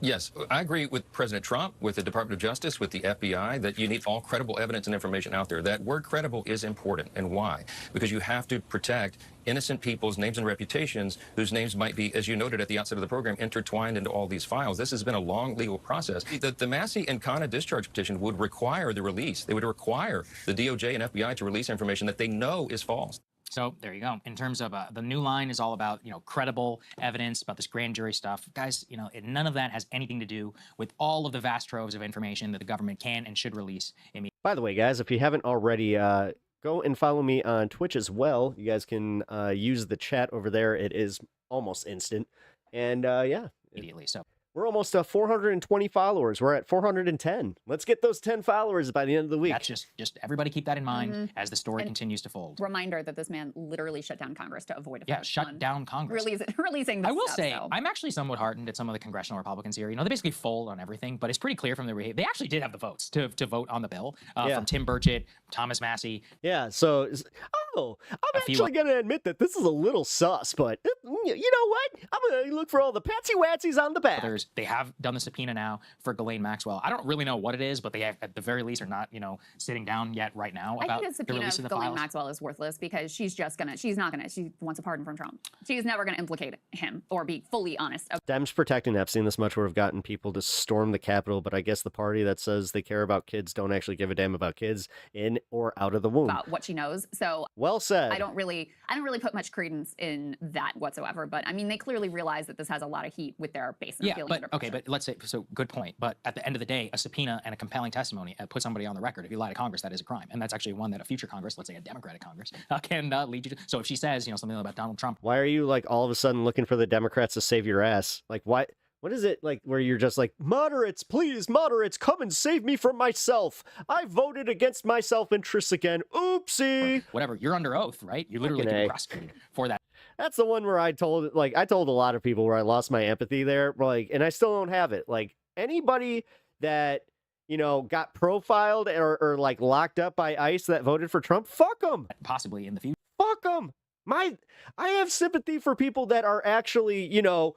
Yes, I agree with President Trump, with the Department of Justice, with the FBI, that you need all credible evidence and information out there. That word credible is important. And why? Because you have to protect innocent people's names and reputations whose names might be, as you noted at the outset of the program, intertwined into all these files. This has been a long legal process. The Massey and Khanna discharge petition would require the release. They would require the DOJ and FBI to release information that they know is false. So there you go. In terms of the new line is all about, you know, credible evidence about this grand jury stuff. Guys, you know, none of that has anything to do with all of the vast troves of information that the government can and should release immediately. By the way, guys, if you haven't already, go and follow me on Twitch as well. You guys can use the chat over there. It is almost instant. And yeah. Immediately. So we're almost 420 followers. We're at 410. Let's get those 10 followers by the end of the week. That's just everybody keep that in mind as the story continues to fold. Reminder that this man literally shut down Congress to avoid a Yeah, vote shut on down Congress. Releasing this I will stuff, say, so. I'm actually somewhat heartened at some of the congressional Republicans here. You know, they basically fold on everything, but it's pretty clear from their behavior. They actually did have the votes to vote on the bill from Tim Burchett, Thomas Massey. Yeah, so, I'm actually going to admit that this is a little sus, but you know what? I'm going to look for all the patsy-watsies on the back. They have done the subpoena now for Ghislaine Maxwell. I don't really know what it is, but they have, at the very least, are not, you know, sitting down yet right now I about think the the subpoena release of of the Ghislaine files. Maxwell is worthless because she wants a pardon from Trump. She's never going to implicate him or be fully honest. Dems protecting Epstein this much would have gotten people to storm the Capitol, but I guess the party that says they care about kids don't actually give a damn about kids in or out of the womb. About what she knows. So well said. I don't really put much credence in that whatsoever. But I mean, they clearly realize that this has a lot of heat with their base. And Yeah, feeling but under okay, pressure. but let's say, so good point. But at the end of the day, a subpoena and a compelling testimony put somebody on the record. If you lie to Congress, that is a crime. And that's actually one that a future Congress, let's say a Democratic Congress, can lead you to. So if she says, you know, something about Donald Trump. Why are you, like, all of a sudden looking for the Democrats to save your ass? Like, why? What is it, like, where you're just like, moderates, please, moderates, come and save me from myself. I voted against my self-interests again. Oopsie. Whatever. You're under oath, right? You literally can be prosecuted for that. That's the one where I told a lot of people where I lost my empathy there, like, and I still don't have it. Like, anybody that, you know, got profiled or like locked up by ICE that voted for Trump, fuck them. Possibly in the future. Fuck them. I have sympathy for people that are actually, you know,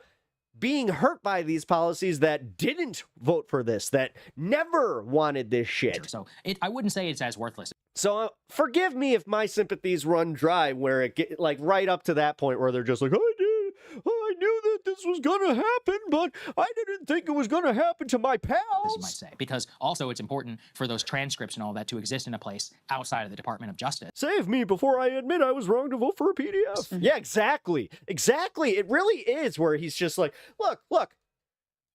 being hurt by these policies that didn't vote for this, that never wanted this shit. So I wouldn't say it's as worthless. So forgive me if my sympathies run dry where it get like right up to that point where they're just like, I knew that this was gonna happen, but I didn't think it was gonna happen to my pals. As you might say, because also it's important for those transcripts and all that to exist in a place outside of the Department of Justice. Save me before I admit I was wrong to vote for a PDF. Yeah, exactly. It really is where he's just like, look,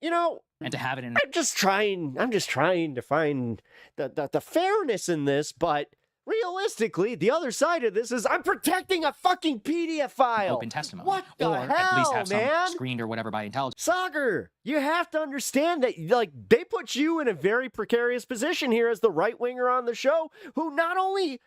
you know, and to have it in. I'm just trying to find the fairness in this, but realistically, the other side of this is I'm protecting a fucking PDF file. Open testimony. What the or hell, at least have man? some screened or whatever by intelligence. Sagar, you have to understand that, like, they put you in a very precarious position here as the right winger on the show, who not only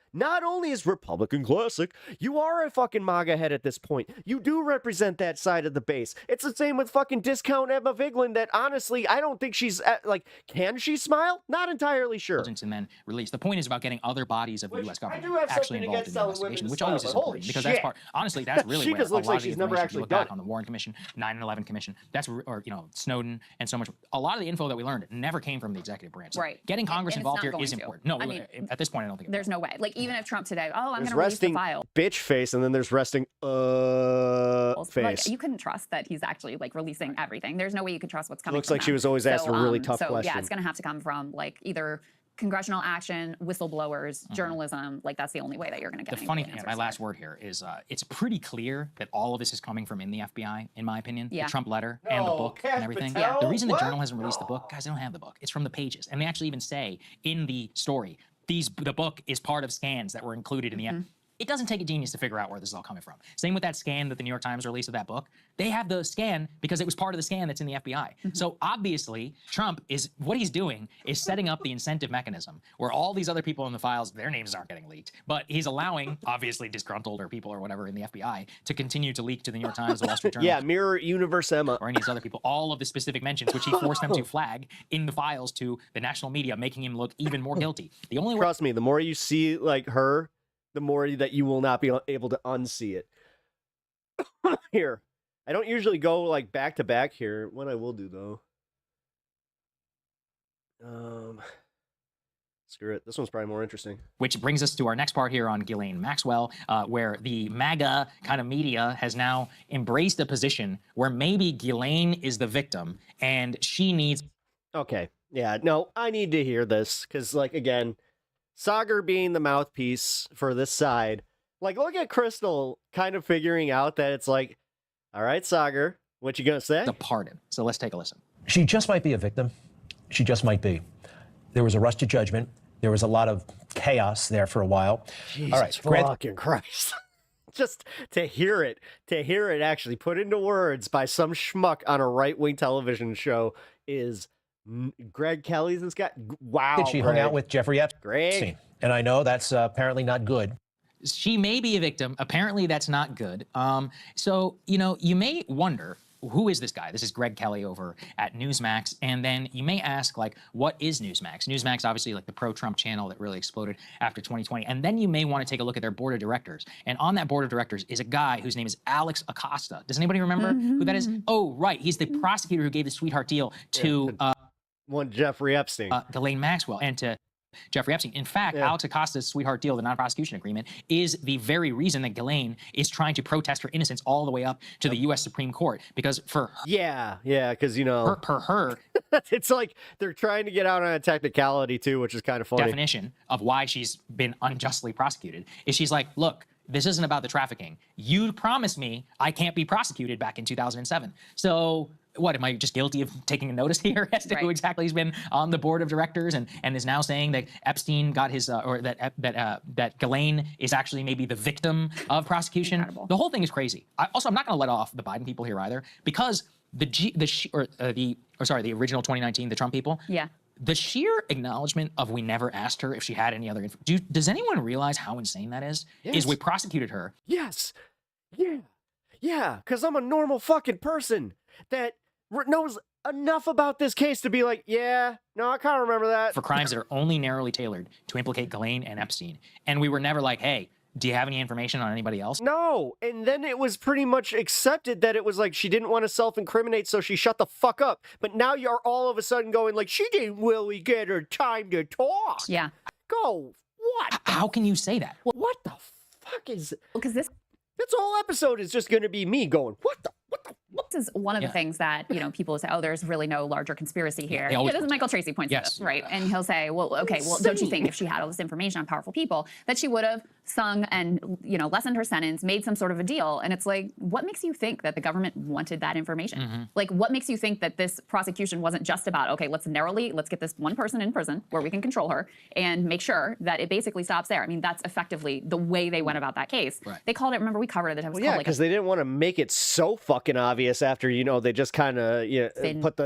is Republican classic, you are a fucking MAGA head at this point. You do represent that side of the base. It's the same with fucking discount Emma Vigeland. That honestly, I don't think she's like, can she smile? Not entirely sure. And then release. The point is about getting other bodies of the U.S. government actually something involved against in the telling women investigation, to which smile, always but is holy important because shit. that's part. Honestly, that's really She where just a looks lot like of the she's never information, if actually you look done back it. on the Warren Commission, 9/11 Commission. That's or Snowden and so much. A lot of the info that we learned never came from the executive branch. So Right. getting Congress And it's involved not here going is to. important. No, I mean, at this point, I don't think. There's no way. Like, even if Trump today, oh, I'm going There's to release the resting file. bitch face, and then there's resting face. Like, you couldn't trust that he's actually like releasing everything. There's no way you could trust what's coming. Looks from like she them. was always asked a really tough so, question. Yeah, it's going to have to come from like either congressional action, whistleblowers, journalism. Like that's the only way that you're going to get. The funny thing, my last word here is it's pretty clear that all of this is coming from in the FBI, in my opinion. Yeah. The Trump letter and the book and everything. Patel? The reason What? the Journal hasn't released the book, guys, they don't have the book. It's from the pages. And they actually even say in the story, the book is part of scans that were included in the It doesn't take a genius to figure out where this is all coming from. Same with that scan that the New York Times released of that book. They have the scan because it was part of the scan that's in the FBI. So obviously, Trump what he's doing is setting up the incentive mechanism where all these other people in the files, their names aren't getting leaked, but he's allowing, obviously disgruntled or people or whatever in the FBI to continue to leak to the New York Times, the Wall Street Journal. Yeah, Mirror Universe Emma. Or any of these other people, all of the specific mentions, which he forced them to flag in the files to the national media, making him look even more guilty. The only way. Trust me, the more you see like her, the more that you will not be able to unsee it. Here, I don't usually go like back to back here. What I will do though, screw it. This one's probably more interesting. Which brings us to our next part here on Ghislaine Maxwell, where the MAGA kind of media has now embraced a position where maybe Ghislaine is the victim and she needs. Okay, yeah, no, I need to hear this because, like, again, Sagar being the mouthpiece for this side, like, look at Crystal kind of figuring out that it's like, all right, Sagar, what you gonna say? The pardon. So let's take a listen. She just might be a victim. She just might be. There was a rush to judgment. There was a lot of chaos there for a while. Jesus all right, fucking Christ. Just to hear it actually put into words by some schmuck on a right-wing television show is Greg Kelly's this guy. Wow. She hung out with Jeffrey Epstein. Greg. And I know that's apparently not good. She may be a victim. Apparently, that's not good. So, you may wonder, who is this guy? This is Greg Kelly over at Newsmax. And then you may ask, like, what is Newsmax? Newsmax, obviously, like the pro-Trump channel that really exploded after 2020. And then you may want to take a look at their board of directors. And on that board of directors is a guy whose name is Alex Acosta. Does anybody remember who that is? Oh, right. He's the prosecutor who gave the sweetheart deal to one Jeffrey Epstein, Ghislaine Maxwell, and to Jeffrey Epstein. In fact, Alex Acosta's sweetheart deal, the non-prosecution agreement, is the very reason that Ghislaine is trying to protest her innocence all the way up to the U.S. Supreme Court. Because for her, yeah, because her it's like they're trying to get out on a technicality too, which is kind of funny. Definition of why she's been unjustly prosecuted is she's like, look, this isn't about the trafficking. You promised me I can't be prosecuted back in 2007. So what, am I just guilty of taking a notice here as to who exactly has been on the board of directors and is now saying that Epstein got his, or that Ghislaine is actually maybe the victim of prosecution? Incredible. The whole thing is crazy. I'm not going to let off the Biden people here either, because the original 2019, the Trump people. Yeah. the sheer acknowledgement of we never asked her if she had any other info. Does anyone realize how insane that is? Yes. Is we prosecuted her. Yes. Yeah, because I'm a normal fucking person that knows enough about this case to be like, yeah, no, I kind of remember that. For crimes that are only narrowly tailored to implicate Ghislaine and Epstein. And we were never like, hey, do you have any information on anybody else? No, and then it was pretty much accepted that it was like she didn't want to self-incriminate, so she shut the fuck up. But now you're all of a sudden going like, she didn't really get her time to talk. Yeah. Go, what? How can you say that? What the fuck is... Because this This is one of the things that, people say, oh, there's really no larger conspiracy here. they always This is Michael Tracy points to this, right? And he'll say, well, okay, well, don't you think if she had all this information on powerful people that she would have sung and, lessened her sentence, made some sort of a deal? And it's like, what makes you think that the government wanted that information? Like, what makes you think that this prosecution wasn't just about, okay, let's get this one person in prison where we can control her and make sure that it basically stops there. I mean, that's effectively the way they went about that case. Right. They called it, remember we covered it, Well, yeah, because they didn't want to make it so fucking obvious after, they just kind of put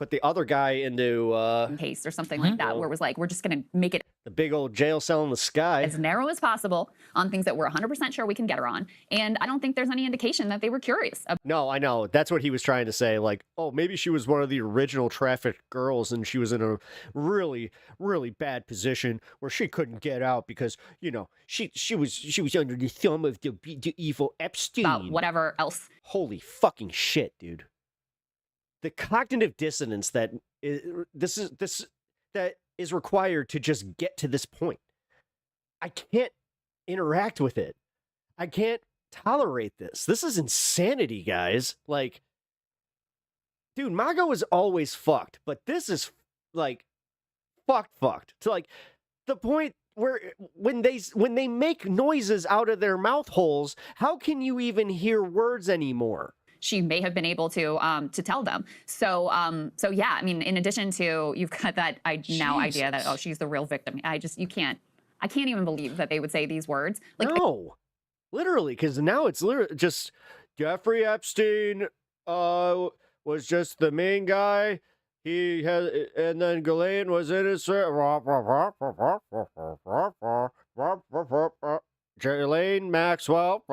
the other guy into case or something like that, where it was like, we're just going to make it the big old jail cell in the sky as narrow as possible on things that we're 100% sure we can get her on. And I don't think there's any indication that they were curious. No, I know. That's what he was trying to say. Like, oh, maybe she was one of the original trafficked girls and she was in a really, really bad position where she couldn't get out because, she was under the thumb of the evil Epstein. About whatever else. Holy fucking shit, dude. The cognitive dissonance that is required to just get to this point. I can't interact with it. I can't tolerate this. This is insanity, guys. Like, dude, MAGA was always fucked, but this is like fucked to like the point where when they make noises out of their mouth holes, how can you even hear words anymore? She may have been able to tell them. So yeah, I mean, in addition to, you've got that idea that, oh, she's the real victim. I can't even believe that they would say these words. Like, no, literally, because now it's literally just Jeffrey Epstein was just the main guy. He had, and then Ghislaine was innocent. Ghislaine Maxwell,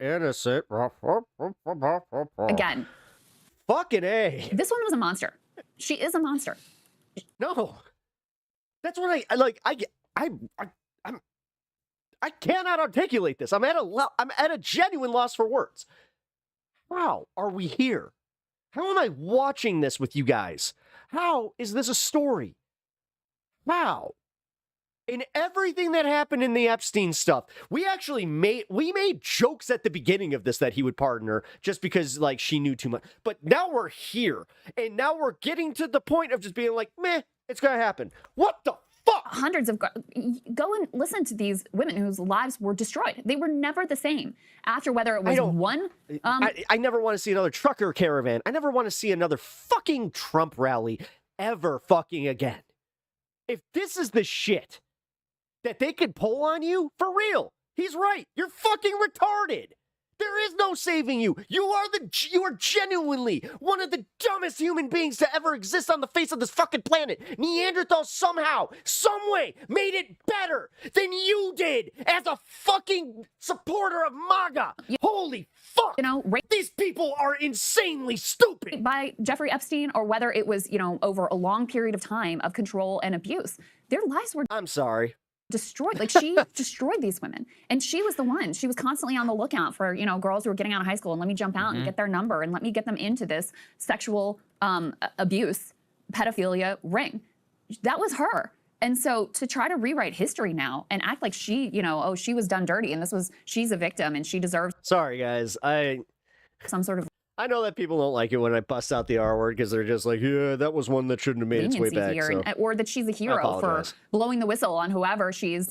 innocent. Again. Fucking A. This one was a monster. She is a monster. No. That's what I cannot articulate this. I'm at a genuine loss for words. How are we here? How am I watching this with you guys? How is this a story? How? In everything that happened in the Epstein stuff, we made jokes at the beginning of this that he would pardon her just because like she knew too much. But now we're here, and now we're getting to the point of just being like, meh, it's gonna happen. What the fuck? Hundreds of go and listen to these women whose lives were destroyed. They were never the same after whether it was one. I never want to see another trucker caravan. I never want to see another fucking Trump rally ever fucking again. If this is the shit that they could pull on you, for real, he's right. You're fucking retarded. There is no saving you. You are genuinely one of the dumbest human beings to ever exist on the face of this fucking planet. Neanderthals somehow, some way, made it better than you did as a fucking supporter of MAGA. Holy fuck. These people are insanely stupid. By Jeffrey Epstein, or whether it was, over a long period of time of control and abuse. Their lives were... I'm sorry. Destroyed. Like, she destroyed these women, and she was the one. She was constantly on the lookout for girls who were getting out of high school, and let me jump out and get their number, and let me get them into this sexual abuse, pedophilia ring. That was her. And so to try to rewrite history now and act like she, she was done dirty, and she's a victim and she deserves. Sorry, guys. Some sort of. I know that people don't like it when I bust out the R word because they're just like, yeah, that was one that shouldn't have made its way back. Here, or that she's a hero for blowing the whistle on whoever she's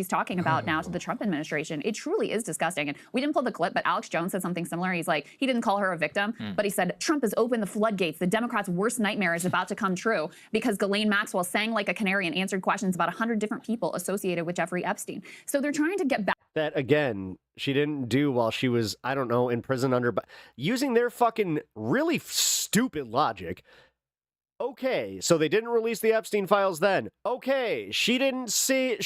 talking about now to the Trump administration. It truly is disgusting. And we didn't pull the clip, but Alex Jones said something similar. He's like, he didn't call her a victim, but he said, Trump has opened the floodgates. The Democrats' worst nightmare is about to come true because Ghislaine Maxwell sang like a canary and answered questions about 100 different people associated with Jeffrey Epstein. So they're trying to get back. That, again, she didn't do while she was, I don't know, in prison under, but using their fucking really stupid logic. Okay, so they didn't release the Epstein files then. Okay, she didn't, sing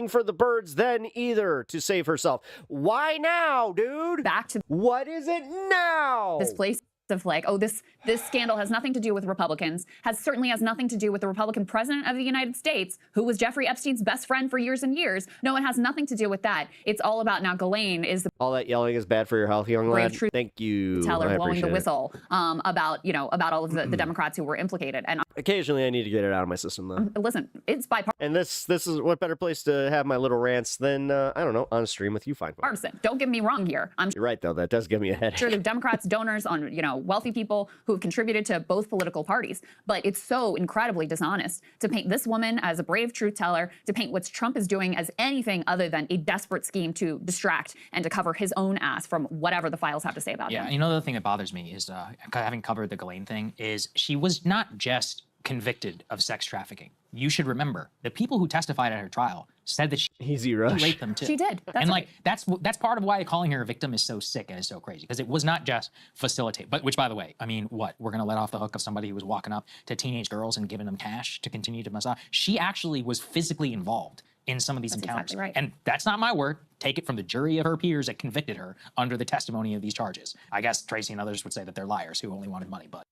for the birds then either to save herself. Why now, dude? Back to what is it now? This place of like, oh, this scandal has nothing to do with Republicans, certainly has nothing to do with the Republican president of the United States, who was Jeffrey Epstein's best friend for years and years. No, it has nothing to do with that. It's all about now Ghislaine is the... All that yelling is bad for your health, young lad. Thank you. Teller blowing the whistle about all of the Democrats who were implicated. And Occasionally, I need to get it out of my system, though. Listen, it's bipartisan. And this is what better place to have my little rants than, I don't know, on a stream with you fine folks. Don't get me wrong here. I'm You're right, though. That does give me a headache. sure the Democrats, donors on, wealthy people who have contributed to both political parties. But it's so incredibly dishonest to paint this woman as a brave truth teller, to paint what Trump is doing as anything other than a desperate scheme to distract and to cover his own ass from whatever the files have to say about him. Yeah, the other thing that bothers me is, having covered the Ghislaine thing, is she was not just convicted of sex trafficking. You should remember, the people who testified at her trial said that she raped them too. She did. That's right. That's part of why calling her a victim is so sick and is so crazy, because it was not just facilitate. But which, by the way, I mean, what, we're going to let off the hook of somebody who was walking up to teenage girls and giving them cash to continue to massage? She actually was physically involved in some of these encounters. Exactly right. And that's not my word. Take it from the jury of her peers that convicted her under the testimony of these charges. I guess Tracy and others would say that they're liars who only wanted money, but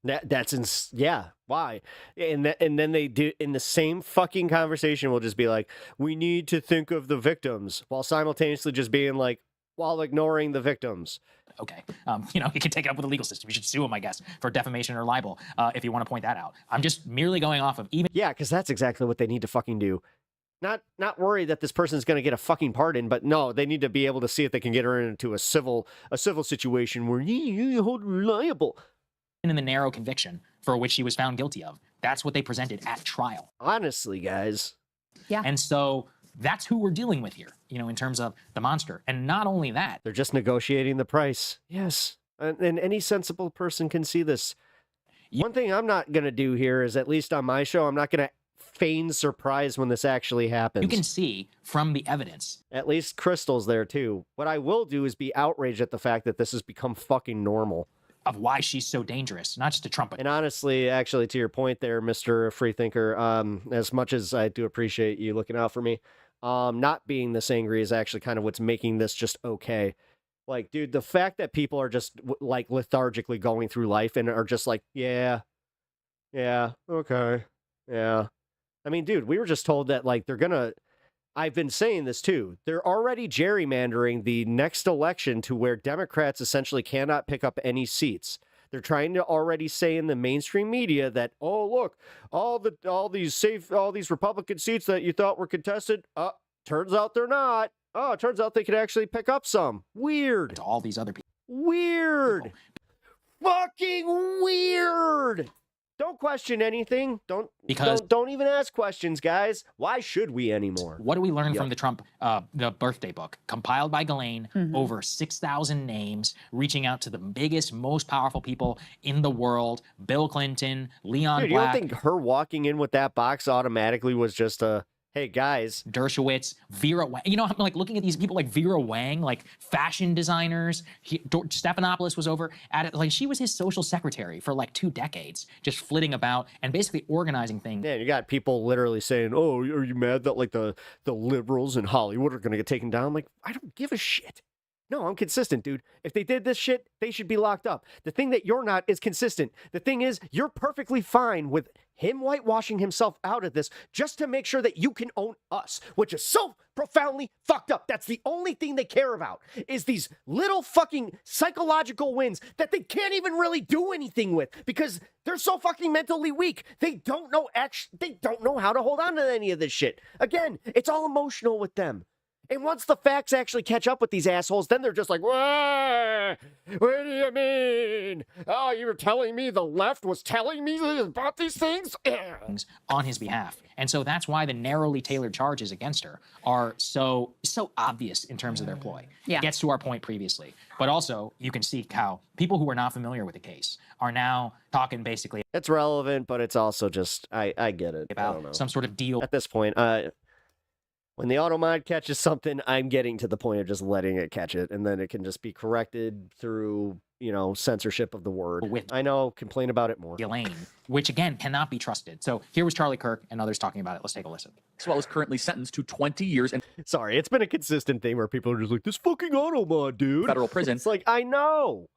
yeah, why? And then they do, in the same fucking conversation, will just be like, we need to think of the victims, while simultaneously just being like, while ignoring the victims. Okay. You can take it up with the legal system. You should sue him, I guess, for defamation or libel, if you want to point that out. I'm just merely going off of Yeah, because that's exactly what they need to fucking do. Not worry that this person's going to get a fucking pardon, but no, they need to be able to see if they can get her into a civil situation where you hold her liable. in the narrow conviction for which she was found guilty of. That's what they presented at trial. Honestly, guys. Yeah. And so that's who we're dealing with here, in terms of the monster. And not only that, they're just negotiating the price. Yes. And any sensible person can see this. One thing I'm not going to do here is, at least on my show, I'm not going to feign surprise when this actually happens. You can see from the evidence. At least Crystal's there too. What I will do is be outraged at the fact that this has become fucking normal. Of why she's so dangerous, not just to Trump. And honestly, actually, to your point there, Mr. Freethinker, as much as I do appreciate you looking out for me, not being this angry is actually kind of what's making this just okay. Like, dude, the fact that people are just like lethargically going through life and are just like, yeah, okay, yeah. I mean, dude, we were just told that, like, they're gonna, I've been saying this too, they're already gerrymandering the next election to where Democrats essentially cannot pick up any seats. They're trying to already say in the mainstream media that, oh, look, all these Republican seats that you thought were contested, turns out they're not. Oh, it turns out they could actually pick up some. Weird. To all these other people. Weird. Fucking weird. Don't question anything. Don't even ask questions, guys. Why should we anymore? What do we learn from the Trump, the birthday book, compiled by Ghislaine, over 6,000 names, reaching out to the biggest, most powerful people in the world, Bill Clinton, Leon Dude, Black. You don't think her walking in with that box automatically was just a, hey, guys. Dershowitz, Vera Wang. I'm like looking at these people like Vera Wang, like fashion designers. Stephanopoulos was over at it. Like, she was his social secretary for like 2 decades, just flitting about and basically organizing things. Yeah, you got people literally saying, oh, are you mad that like the liberals in Hollywood are going to get taken down? I'm like, I don't give a shit. No, I'm consistent, dude. If they did this shit, they should be locked up. The thing that you're not is consistent. The thing is, you're perfectly fine with him whitewashing himself out of this just to make sure that you can own us, which is so profoundly fucked up. That's the only thing they care about, is these little fucking psychological wins that they can't even really do anything with because they're so fucking mentally weak. They don't know how to hold on to any of this shit. Again, it's all emotional with them. And once the facts actually catch up with these assholes, then they're just like, what do you mean? Oh, you were telling me the left was telling me about these things? On his behalf. And so that's why the narrowly tailored charges against her are so obvious in terms of their ploy. Yeah. It gets to our point previously. But also, you can see how people who are not familiar with the case are now talking basically. It's relevant, but it's also just, I get it. About some sort of deal. At this point, when the auto mod catches something, I'm getting to the point of just letting it catch it, and then it can just be corrected through, censorship of the word. I know, complain about it more. Ghislaine, which again cannot be trusted. So here was Charlie Kirk and others talking about it. Let's take a listen. Maxwell is currently sentenced to 20 years in Sorry, it's been a consistent thing where people are just like, this fucking auto mod, dude. Federal prison. It's like, I know.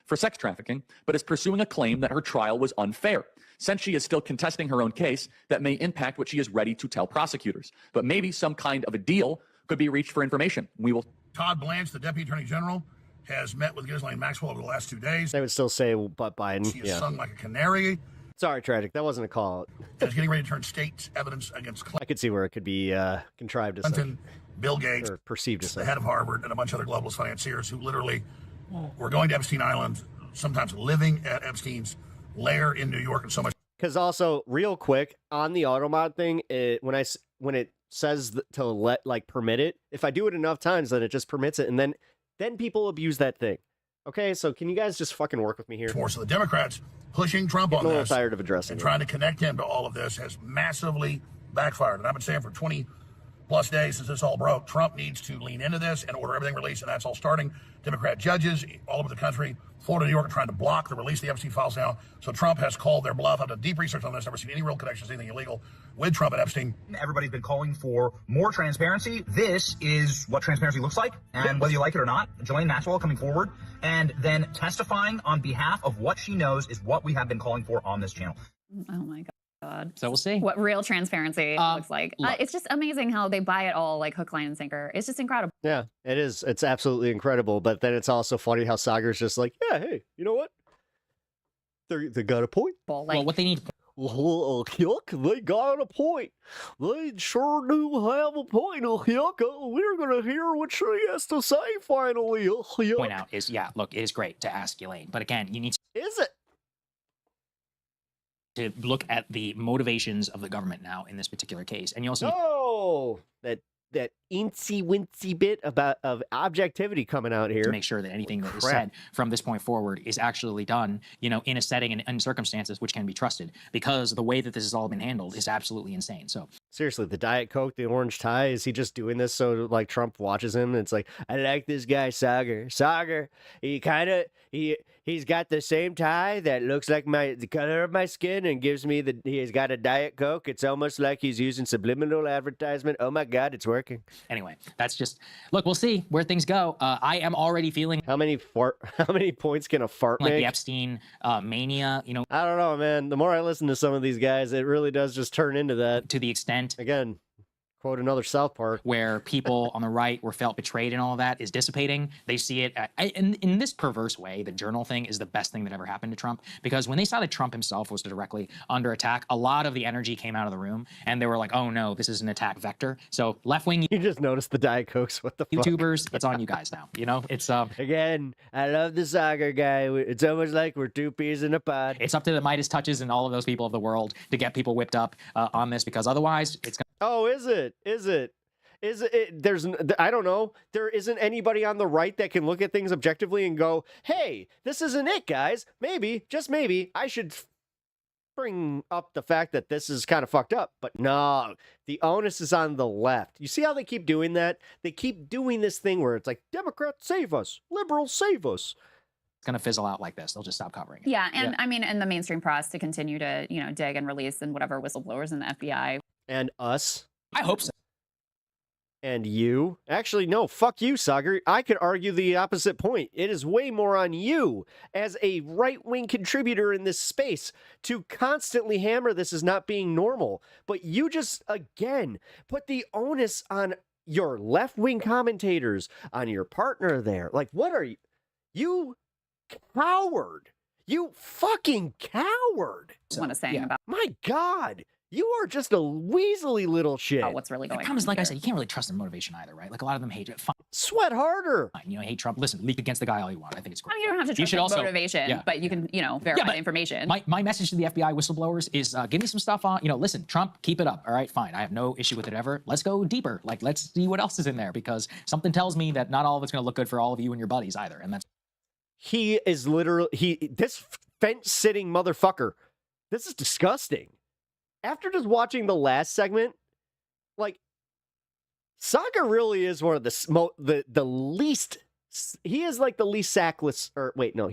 For sex trafficking, but is pursuing a claim that her trial was unfair, since she is still contesting her own case that may impact what she is ready to tell prosecutors. But maybe some kind of a deal could be reached for information. We will. Todd Blanche, the Deputy Attorney General, has met with Ghislaine Maxwell over the last 2 days. They would still say, but Biden. She has sung like a canary. Sorry, Tragic. That wasn't a call. It's getting ready to turn state evidence against I could see where it could be contrived as such. Clinton, Bill Gates, or perceived as the such. head of Harvard, and a bunch of other globalist financiers who literally were going to Epstein Island, sometimes living at Epstein's lair in New York, and so much. Because also, real quick, on the automod thing, when it says to permit it, if I do it enough times, then it just permits it, and then people abuse that thing. Okay, so can you guys just fucking work with me here? So the Democrats pushing Trump on I'm a little this tired of addressing and it. trying to connect him to all of this has massively backfired. And I've been saying for 20 plus days since this all broke, Trump needs to lean into this and order everything released, and that's all starting. Democrat judges all over the country, Florida, New York, are trying to block the release of the Epstein files now. So Trump has called their bluff. I've done deep research on this. Never seen any real connections, anything illegal with Trump and Epstein. Everybody's been calling for more transparency. This is what transparency looks like. And whether you like it or not, Ghislaine Maxwell coming forward and then testifying on behalf of what she knows is what we have been calling for on this channel. Oh my God. So we'll see what real transparency looks like. look. It's just amazing how they buy it all like hook, line, and sinker. It's just incredible. Yeah, it is. It's absolutely incredible. But then it's also funny how Sagar's just like, yeah, hey, you know what? They got a point. Well, what they need. Yuck, they got a point. They sure do have a point. Yuck, we're going to hear what she has to say finally. Yuck. Point out is, yeah, look, it is great to ask Elaine. But again, you need Is it? to look at the motivations of the government now in this particular case. And you also Oh, that incy wincy bit of objectivity coming out here to make sure that anything that is Crap. said from this point forward is actually done, you know, in a setting and in circumstances which can be trusted, because the way that this has all been handled is absolutely insane. So seriously, the Diet Coke, the orange tie, is he just doing this so like Trump watches him and it's like, I like this guy Sagar. Sagar, he's got the same tie that looks like the color of my skin and gives me he's got a Diet Coke. It's almost like he's using subliminal advertisement. Oh my God, it's working. Anyway, that's just, look, we'll see where things go. I am already feeling how many points can a fart like make? The Epstein mania, you know. I don't know, man. The more I listen to some of these guys, it really does just turn into that. To the extent, again, quote another South Park, where people on the right were felt betrayed and all of that is dissipating. They see it in this perverse way. The journal thing is the best thing that ever happened to Trump, because when they saw that Trump himself was directly under attack, a lot of the energy came out of the room and they were like, oh no, this is an attack vector. So left-wing, you just noticed the Diet Cokes. What the fuck? YouTubers, it's on you guys now. You know, it's again, I love the Sagar guy. It's almost like we're two peas in a pod. It's up to the Midas touches and all of those people of the world to get people whipped up on this, because otherwise it's gonna. Oh, is it? There's, I don't know. There isn't anybody on the right that can look at things objectively and go, hey, this isn't it, guys. Maybe, just maybe, I should bring up the fact that this is kind of fucked up. But no, the onus is on the left. You see how they keep doing that? They keep doing this thing where it's like, Democrats save us, liberals save us. It's going to fizzle out like this. They'll just stop covering it. Yeah, and I mean, and the mainstream press to continue to, you know, dig and release and whatever whistleblowers in the FBI. And us. I hope so. And you. Actually, no, fuck you, Sagar. I could argue the opposite point. It is way more on you as a right-wing contributor in this space to constantly hammer this as not being normal. But you just, again, put the onus on your left-wing commentators, on your partner there. Like, what are you? You coward. You fucking coward. Want to say about my God. You are just a weaselly little shit. What's really going on? The problem is, like I said, you can't really trust their motivation either, right? Like a lot of them hate it. Fine. Sweat harder. Fine. You know, hate Trump. Listen, leak against the guy all you want. I think it's great. I mean, you don't have to trust their motivation, but you can, you know, verify the information. My message to the FBI whistleblowers is give me some stuff on, you know, listen, Trump, keep it up. All right, fine. I have no issue with it ever. Let's go deeper. Like, let's see what else is in there, because something tells me that not all of it's going to look good for all of you and your buddies either. And that's. He is literally, this fence-sitting motherfucker. This is disgusting. After just watching the last segment, like, Sagar really is one of the least, he is like the least sackless, or wait, no,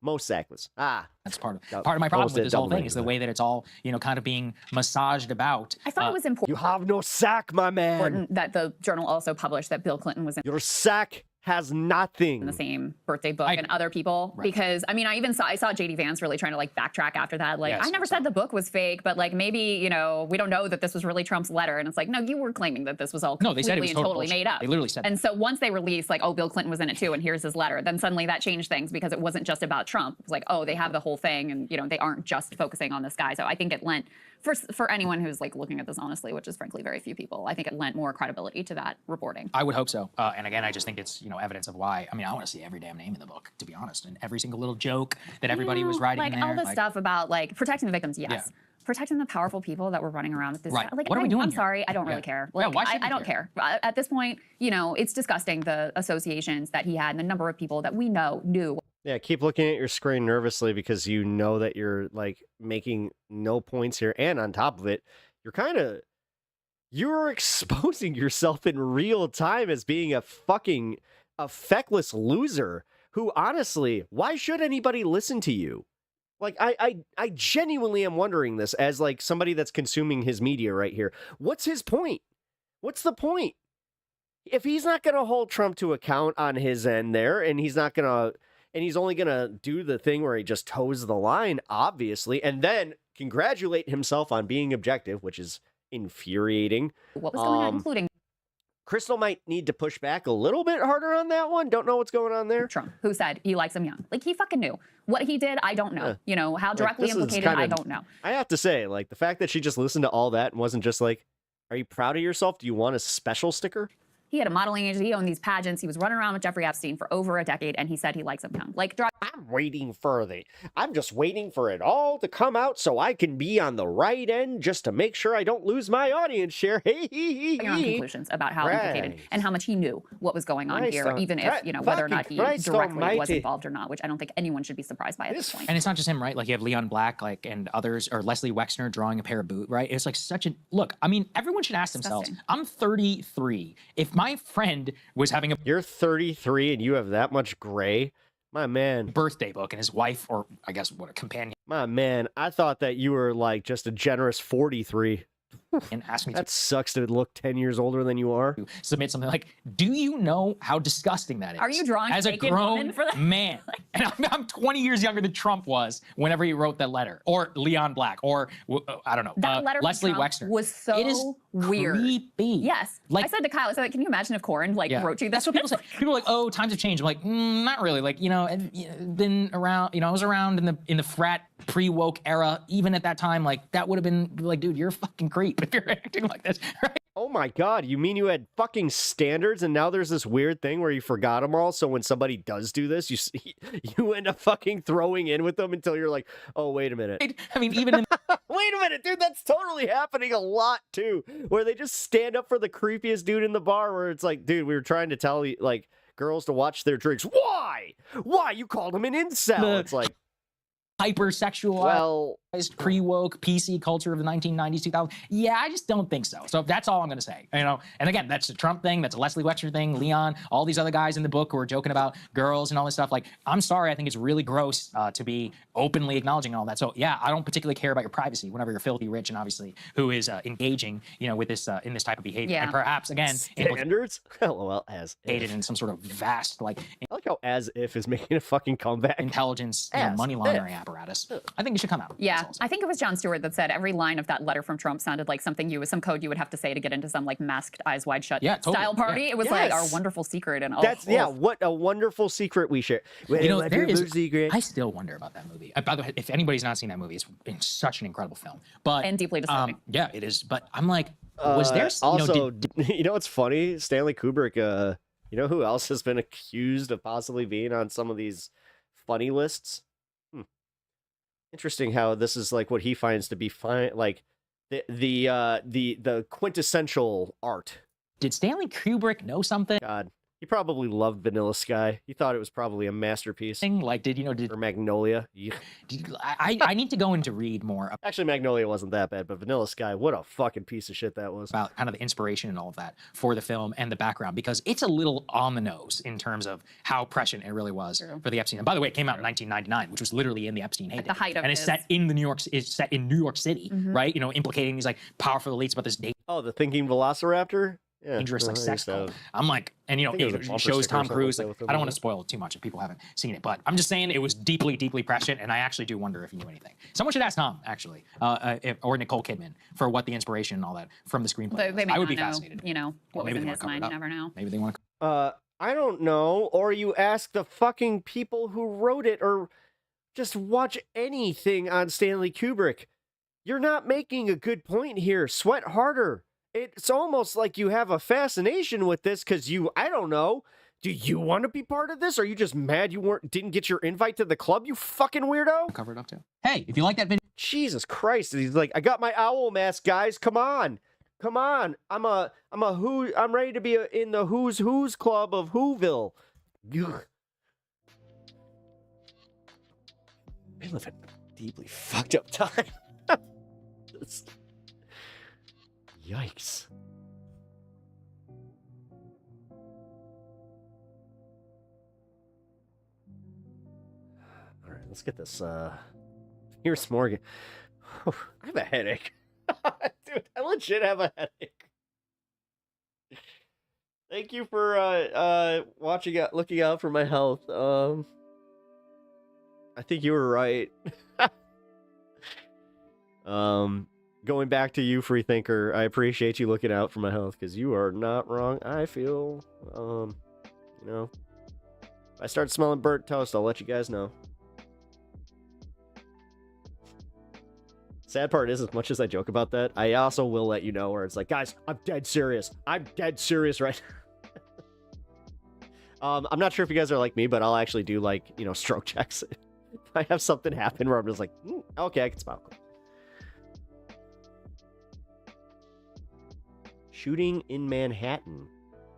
most sackless. That's part of my problem with this whole thing is the way that it's all, you know, kind of being massaged about. I thought it was important. You have no sack, my man. Important that the journal also published that Bill Clinton was in. Your sack has nothing. In the same birthday book and other people, because I mean, I saw JD Vance really trying to like backtrack after that. Like, I never said the book was fake, but like maybe, you know, we don't know that this was really Trump's letter. And it's like, no, you were claiming that this was all completely they said it was and total totally bullshit. made up. They literally said and so once they released like, oh, Bill Clinton was in it too, and here's his letter, then suddenly that changed things because it wasn't just about Trump. It was like, oh, they have the whole thing, and you know, they aren't just focusing on this guy. So I think it lent for anyone who's like looking at this honestly, which is frankly very few people, I think it lent more credibility to that reporting. I would hope so. And again, I just think it's, you know, evidence of why. I mean, I want to see every damn name in the book, to be honest, and every single little joke that everybody was writing like in there. all this stuff about like protecting the victims, yes. Yeah. Protecting the powerful people that were running around with this. Right. Like, What are we doing I'm here? sorry, I don't really care. Like, why should I we don't care. At this point, you know, it's disgusting the associations that he had and the number of people that we knew. Yeah, keep looking at your screen nervously because you know that you're like making no points here. And on top of it, you're exposing yourself in real time as being a feckless loser who, honestly, why should anybody listen to you? Like, I genuinely am wondering this as like somebody that's consuming his media right here. What's his point? What's the point? If he's not going to hold Trump to account on his end there, and he's only going to do the thing where he just toes the line, obviously, and then congratulate himself on being objective, which is infuriating. What was going on, including Crystal might need to push back a little bit harder on that one. Don't know what's going on there. Trump, who said he likes him young. Like, he fucking knew. What he did, I don't know. You know, how directly implicated, I don't know. I have to say, like, the fact that she just listened to all that and wasn't just like, are you proud of yourself? Do you want a special sticker? He had a modeling agency, he owned these pageants, he was running around with Jeffrey Epstein for over a decade, and he said he likes him young. Like, I'm just waiting for it all to come out so I can be on the right end just to make sure I don't lose my audience share. Your own conclusions about how implicated and how much he knew what was going on here, even if, you know, whether or not he directly was involved or not, which I don't think anyone should be surprised by at this point. And it's not just him, right? Like, you have Leon Black, like, and others, or Leslie Wexner drawing a pair of boots, right? It's like such a look. I mean, everyone should ask themselves. I'm 33. If my friend was having You're 33 and you have that much gray? My man. Birthday book, and his wife, or I guess what, a companion. My man, I thought that you were like just a generous 43. And ask me that sucks to look 10 years older than you are. Submit something like, do you know how disgusting that is? Are you drawing as a naked grown woman for that? man? And I'm 20 years younger than Trump was whenever he wrote that letter, or Leon Black, or I don't know, That letter from Leslie Trump Wexner was so it is weird. Creepy. Yes. Like, I said to Kyle, so like, can you imagine if Corin like wrote you this? That's what people say. People are like, oh, times have changed. I'm like, not really. Like, you know, I've been around, you know, I was around in the frat pre-woke era. Even at that time, like, that would have been like, dude, you're a fucking creep if you're acting like this, right? Oh my God, you mean you had fucking standards and now there's this weird thing where you forgot them all, so when somebody does do this, you end up fucking throwing in with them until you're like, oh, wait a minute. I mean, even in wait a minute, dude, that's totally happening a lot too, where they just stand up for the creepiest dude in the bar where it's like, dude, we were trying to tell you, like, girls to watch their drinks. Why? You called him an incel. It's like, hypersexualized, pre-woke PC culture of the 1990s, 2000s. Yeah, I just don't think so. So that's all I'm going to say. You know, and again, that's a Trump thing, that's a Leslie Wexner thing, Leon, all these other guys in the book who are joking about girls and all this stuff. Like, I'm sorry, I think it's really gross to be openly acknowledging all that. So yeah, I don't particularly care about your privacy whenever you're filthy rich and obviously who is engaging, you know, with this in this type of behavior. Yeah. And perhaps again, standards. LOL, as aided in some sort of vast, like, I like how as if is making a fucking comeback. Intelligence, you know, money laundering apparatus. I think it should come out. Yeah, I think it was Jon Stewart that said every line of that letter from Trump sounded like something some code you would have to say to get into some like masked Eyes Wide Shut style party. It was like our wonderful secret, and what a wonderful secret we share. You know, I still wonder about that movie. By the way, if anybody's not seen that movie, it's such an incredible film, and deeply disturbing. Yeah, it is. But I'm like, was there also? You know what's funny? Stanley Kubrick. You know who else has been accused of possibly being on some of these funny lists? Interesting how this is like what he finds to be fine, like the quintessential art. Did Stanley Kubrick know something? God, he probably loved Vanilla Sky. He thought it was probably a masterpiece. Like, or Magnolia. I need to go in to read more. Actually, Magnolia wasn't that bad, but Vanilla Sky, what a fucking piece of shit that was. About kind of the inspiration and all of that for the film and the background, because it's a little on the nose in terms of how prescient it really was for the Epstein. And by the way, it came out in 1999, which was literally in the Epstein heyday. At the height of and it's set in New York City, right? You know, implicating these like powerful elites about this date. Oh, the thinking velociraptor? Yeah, dangerous like I sex used to cult. have- I'm like, and you know, I think it was a it bumper shows sticker or Tom something Cruise. like Like, that with I him don't on want to it. spoil too much if people haven't seen it, but I'm just saying it was deeply, deeply prescient, and I actually do wonder if he knew anything. Someone should ask Tom, actually, or Nicole Kidman, for what the inspiration and all that from the screenplay. They may I would not be know, fascinated. you know, Or what was maybe in they his wanna cover it mind. You up. never know. Maybe they want to. I don't know. Or you ask the fucking people who wrote it, or just watch anything on Stanley Kubrick. You're not making a good point here. Sweat harder. It's almost like you have a fascination with this because I don't know. Do you want to be part of this? Or are you just mad you didn't get your invite to the club, you fucking weirdo? Cover it up too. Hey, if you like that video. Jesus Christ. He's like, I got my owl mask, guys. Come on. Come on. I'm ready to be in the Who's Club of Whoville. Ugh. I live in a deeply fucked up time. Yikes. All right, let's get this. Here's Morgan. I have a headache. Dude, I legit have a headache. Thank you for looking out for my health. I think you were right. Going back to you, free thinker, I appreciate you looking out for my health because you are not wrong. I feel, if I start smelling burnt toast, I'll let you guys know. Sad part is, as much as I joke about that, I also will let you know where it's like, guys, I'm dead serious. I'm dead serious right now. I'm not sure if you guys are like me, but I'll actually do stroke checks. If I have something happen where I'm just like, okay, I can smile. Shooting in Manhattan.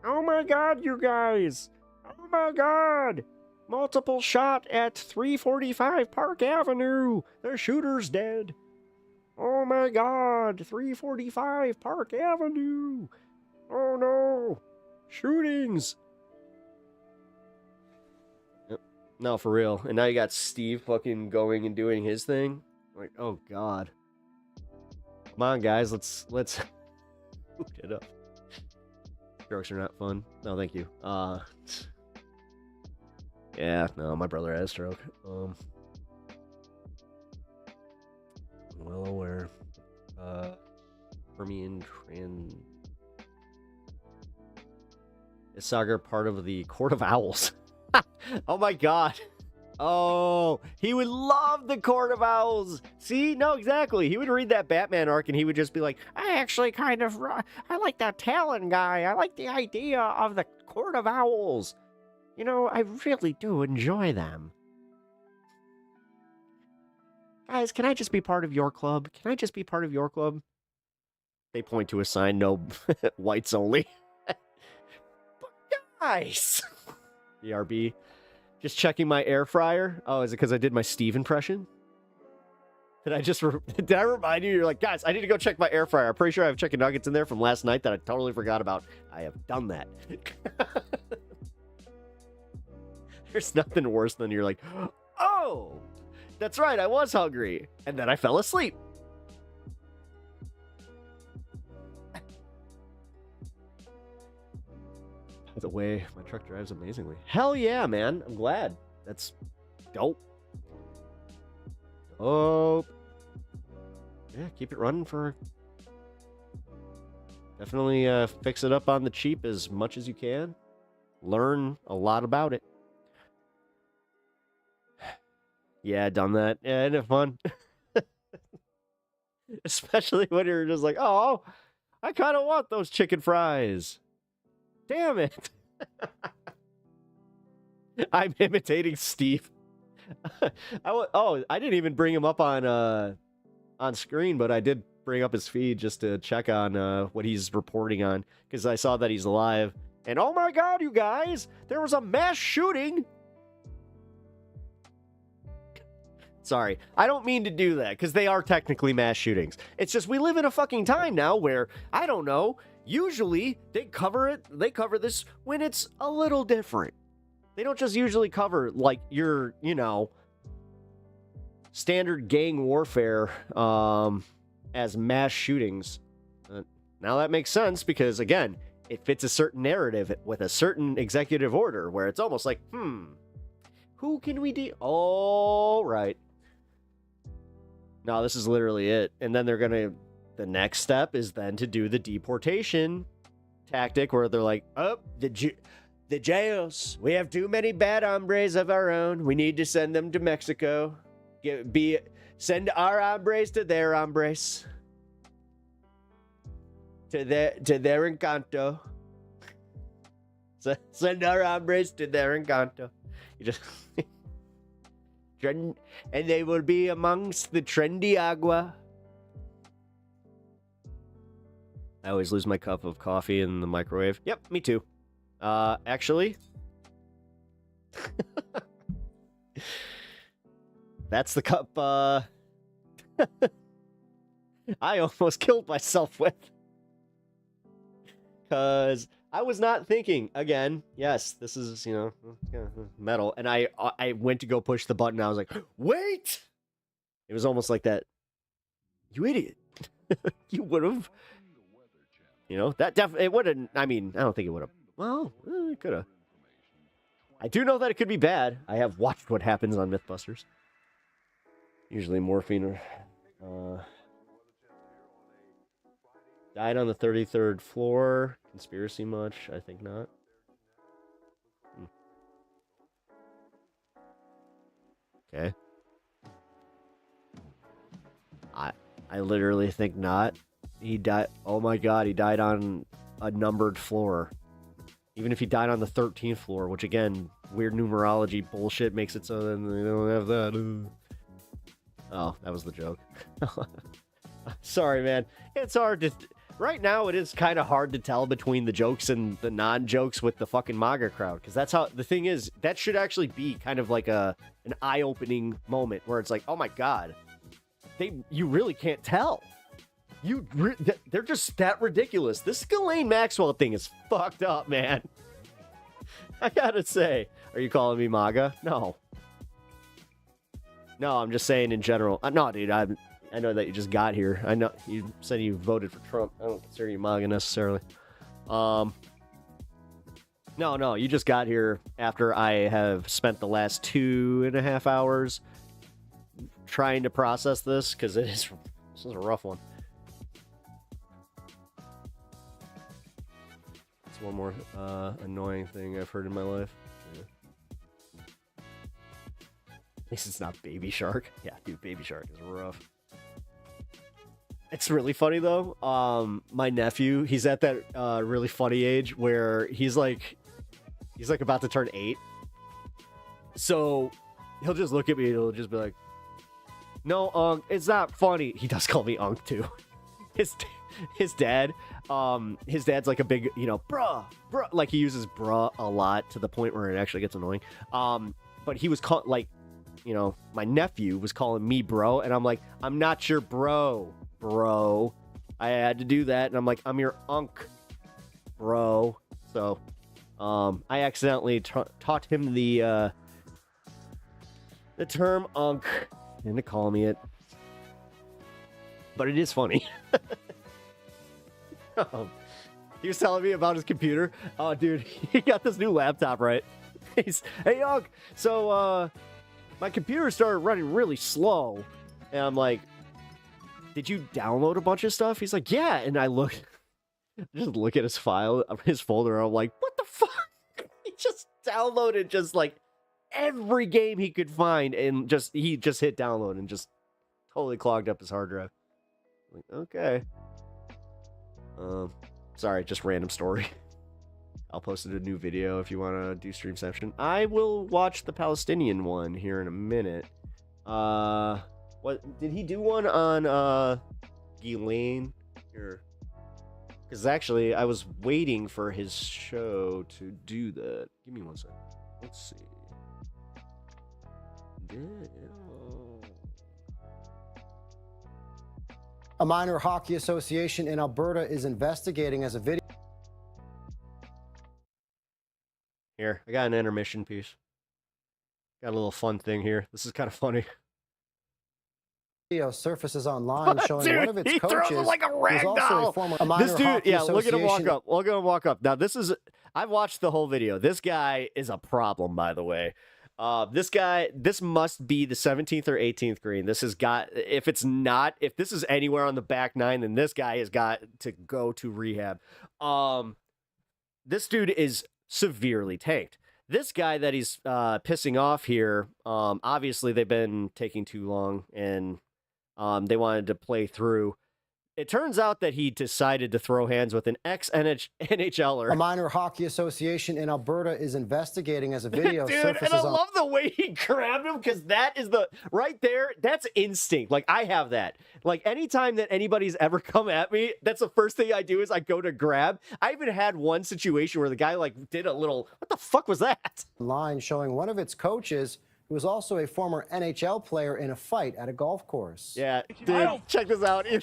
Oh my god, you guys! Oh my god! Multiple shot at 345 Park Avenue! The shooter's dead! Oh my god! 345 Park Avenue! Oh no! Shootings! Yep. No, for real. And now you got Steve fucking going and doing his thing. Like, oh god. Come on, guys, let's boot it up. Strokes are not fun. No, thank you. Yeah, no, my brother had a stroke. I'm well aware. Permian Trans. Is Sagar part of the Court of Owls? Oh my god. Oh, he would love the Court of Owls. See? No, exactly. He would read that Batman arc and he would just be like, I actually I like that Talon guy. I like the idea of the Court of Owls. You know, I really do enjoy them. Guys, can I just be part of your club? Can I just be part of your club? They point to a sign, no whites only. But guys! BRB. Just checking my air fryer. Oh, is it because I did my Steve impression? Did I remind you? You're like, guys, I need to go check my air fryer. I'm pretty sure I have chicken nuggets in there from last night that I totally forgot about. I have done that. There's nothing worse than you're like, oh, that's right, I was hungry. And then I fell asleep. By the way, my truck drives amazingly. Hell yeah, man. I'm glad. That's dope. Dope. Yeah, keep it running for... Definitely fix it up on the cheap as much as you can. Learn a lot about it. Yeah, done that. Yeah, isn't it fun? Especially when you're just like, oh, I kind of want those chicken fries. Damn it. I'm imitating Steve. I didn't even bring him up on screen, but I did bring up his feed just to check on what he's reporting on, because I saw that he's alive. And oh my god, you guys, there was a mass shooting. Sorry, I don't mean to do that, because they are technically mass shootings. It's just we live in a fucking time now where, I don't know, usually they cover this when it's a little different. They don't just usually cover, like, your, standard gang warfare as mass shootings. Now that makes sense because, again, it fits a certain narrative with a certain executive order where it's almost like, who can we do? All right. No, this is literally it. And then the next step is then to do the deportation tactic where they're like, oh, the jails. We have too many bad hombres of our own. We need to send them to Mexico. Send our hombres to their hombres. To their Encanto. Send our hombres to their Encanto. You just and they will be amongst the trendy agua. I always lose my cup of coffee in the microwave. Yep, me too. Actually, that's the cup I almost killed myself with. Because I was not thinking, again, yes, this is, metal. And I went to go push the button. I was like, wait! It was almost like that. You idiot. You would have. That definitely, it wouldn't, I don't think it would have. Well, it could have. I do know that it could be bad. I have watched what happens on Mythbusters. Usually morphine died on the 33rd floor. Conspiracy much? I think not. Okay. I literally think not. He died. Oh my god, he died on a numbered floor. Even if he died on the 13th floor, which again, weird numerology bullshit makes it so then they don't have that. Oh, that was the joke. Sorry, man. It's hard to... Right now, it is kind of hard to tell between the jokes and the non-jokes with the fucking MAGA crowd. Because that's how... The thing is, that should actually be kind of like an eye-opening moment where it's like, oh my god. You really can't tell. They're just that ridiculous. This Ghislaine Maxwell thing is fucked up, man. I gotta say. Are you calling me MAGA? No. No, I'm just saying in general. No, dude, I know that you just got here. I know you said you voted for Trump. I don't consider you MAGA necessarily. No, you just got here after I have spent the last 2.5 hours trying to process this, because this is a rough one. It's one more annoying thing I've heard in my life. Yeah. At least it's not Baby Shark. Yeah, dude, Baby Shark is rough. It's really funny though. My nephew, he's at that really funny age where he's like about to turn 8. So he'll just look at me and he'll just be like, "No, Unc, it's not funny." He does call me Unc too. His dad's like a big, bruh, like he uses bruh a lot to the point where it actually gets annoying. But he was called my nephew was calling me bro, and I'm like, I'm not your bro. I had to do that, and I'm like, I'm your Unc, bro. So, I accidentally taught him the term Unc, and to call me it. But it is funny. He was telling me about his computer. Oh, dude, he got this new laptop, right? Hey, Unc, so, my computer started running really slow. And I'm like, did you download a bunch of stuff? He's like, yeah. And I just look at his file, his folder. I'm like, what the fuck? He just downloaded just like every game he could find. And he just hit download and just totally clogged up his hard drive. Like, okay. Sorry, just random story. I'll post it a new video if you want to do Streamception. I will watch the Palestinian one here in a minute. What did he do one on Ghislaine? Here, because actually I was waiting for his show to do that. Give me one second. Let's see. A minor hockey association in Alberta is investigating as a video. Here, I got an intermission piece. Got a little fun thing here. This is kind of funny. Video surfaces online showing Dude, one of its he coaches throws it like a who's rag also doll. a former This dude, hockey yeah, look at him walk association- up. Look at him walk up. Now, this is, I've watched the whole video. This guy is a problem, by the way. This must be the 17th or 18th green. This has got, if it's not, if this is anywhere on the back nine, then this guy has got to go to rehab. This dude is severely tanked. This guy that he's pissing off here, obviously they've been taking too long and they wanted to play through. It turns out that he decided to throw hands with an ex-NHLer. A minor hockey association in Alberta is investigating as a video Dude, surfaces and I on. love the way he grabbed him because that is the right there. That's instinct. Like I have that. Like anytime that anybody's ever come at me, that's the first thing I do is I go to grab. I even had one situation where the guy like did a little. What the fuck was that? Line showing one of its coaches, who was also a former NHL player, in a fight at a golf course. Yeah, dude, check this out. He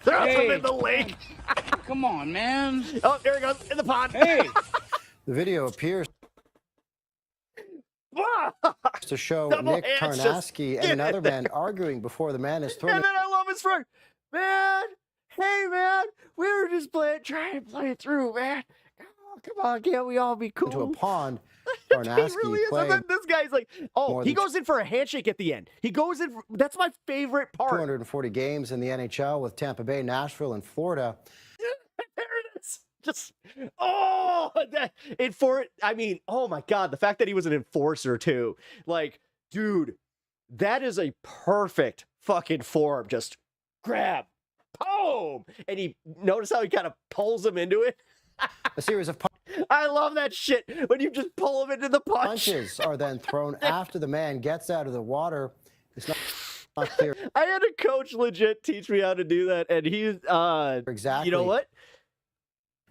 throws him in the lake. Come on, man. Oh, there he goes in the pond. Hey. The video appears to show Double Nick hands, just Tarnasky get and another it. man arguing before the man is thrown And then I love his friend. Man, hey, man, we were just trying to play it through, man. Oh, come on, can't we all be cool? into a pond. He Tarnasky really is. And played then this guy's like, oh, more he than goes in for a handshake at the end. He goes in. That's my favorite part. 240 games in the NHL with Tampa Bay, Nashville, and Florida. There it is. Just, oh, I mean, oh my God, the fact that he was an enforcer too. Like, dude, that is a perfect fucking form. Just grab, boom. And notice how he kind of pulls him into it? A series of I love that shit when you just pull him into the punch. punches are then thrown after the man gets out of the water. It's not clear. I had a coach legit teach me how to do that, and he's exactly. You know what?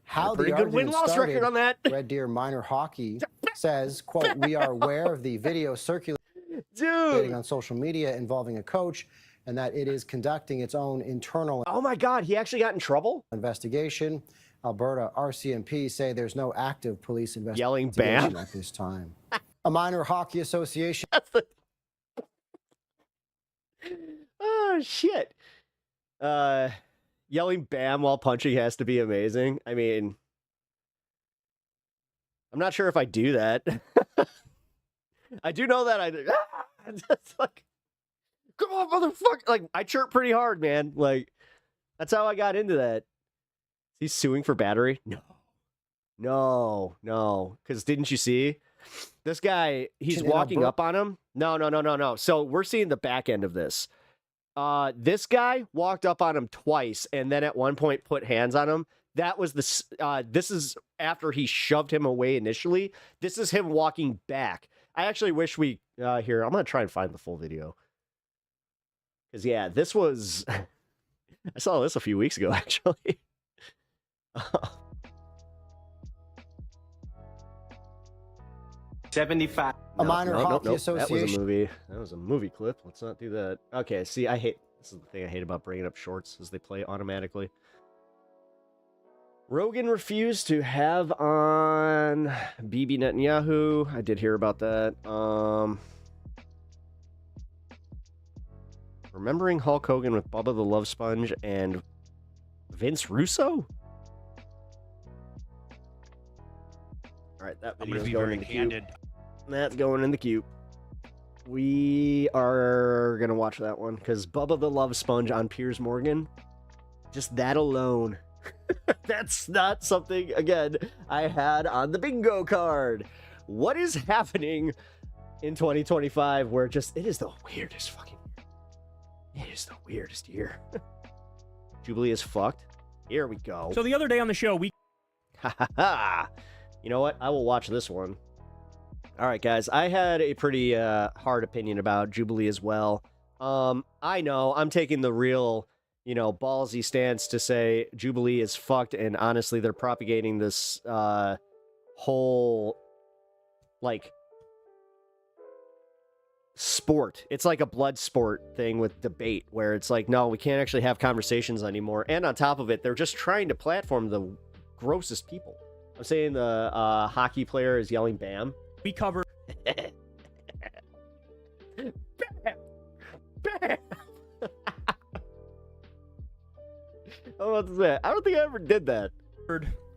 How Pretty the good argument win-loss started, record on that. Red Deer Minor Hockey says, quote, "We are aware of the video circulating on social media involving a coach, and that it is conducting its own internal." Oh my God, he actually got in trouble? Investigation. Alberta RCMP say there's no active police investigation Yelling bam at this time. A minor hockey association. Oh shit. Yelling bam while punching has to be amazing. I mean, I'm not sure if I do that. I do know that it's like, come on, motherfucker. Like, I chirp pretty hard, man. Like, that's how I got into that. He's suing for battery? No. Because didn't you see? This guy, he's walking up on him. No. So we're seeing the back end of this. This guy walked up on him twice and then at one point put hands on him. That was this is after he shoved him away initially. This is him walking back. I actually wish we, here, I'm going to try and find the full video. Because, yeah, this was, I saw this a few weeks ago, actually. $75. A minor hockey association. That was a movie. That was a movie clip. Let's not do that. Okay, see, this is the thing I hate about bringing up shorts, is they play automatically. Rogan refused to have on Bibi Netanyahu. I did hear about that. Remembering Hulk Hogan with Bubba the Love Sponge and Vince Russo? All right, that video is going in the queue. That's going in the queue. We are going to watch that one because Bubba the Love Sponge on Piers Morgan, just that alone. That's not something, again, I had on the bingo card. What is happening in 2025 where it is the weirdest fucking year. It is the weirdest year. Jubilee is fucked. Here we go. So the other day on the show, You know what? I will watch this one. All right, guys. I had a pretty hard opinion about Jubilee as well. I know I'm taking the real, ballsy stance to say Jubilee is fucked, and honestly, they're propagating this whole, sport. It's like a blood sport thing with debate, where it's like, no, we can't actually have conversations anymore. And on top of it, they're just trying to platform the grossest people. I'm saying the hockey player is yelling bam. We cover. Bam! Bam! about to say. I don't think I ever did that.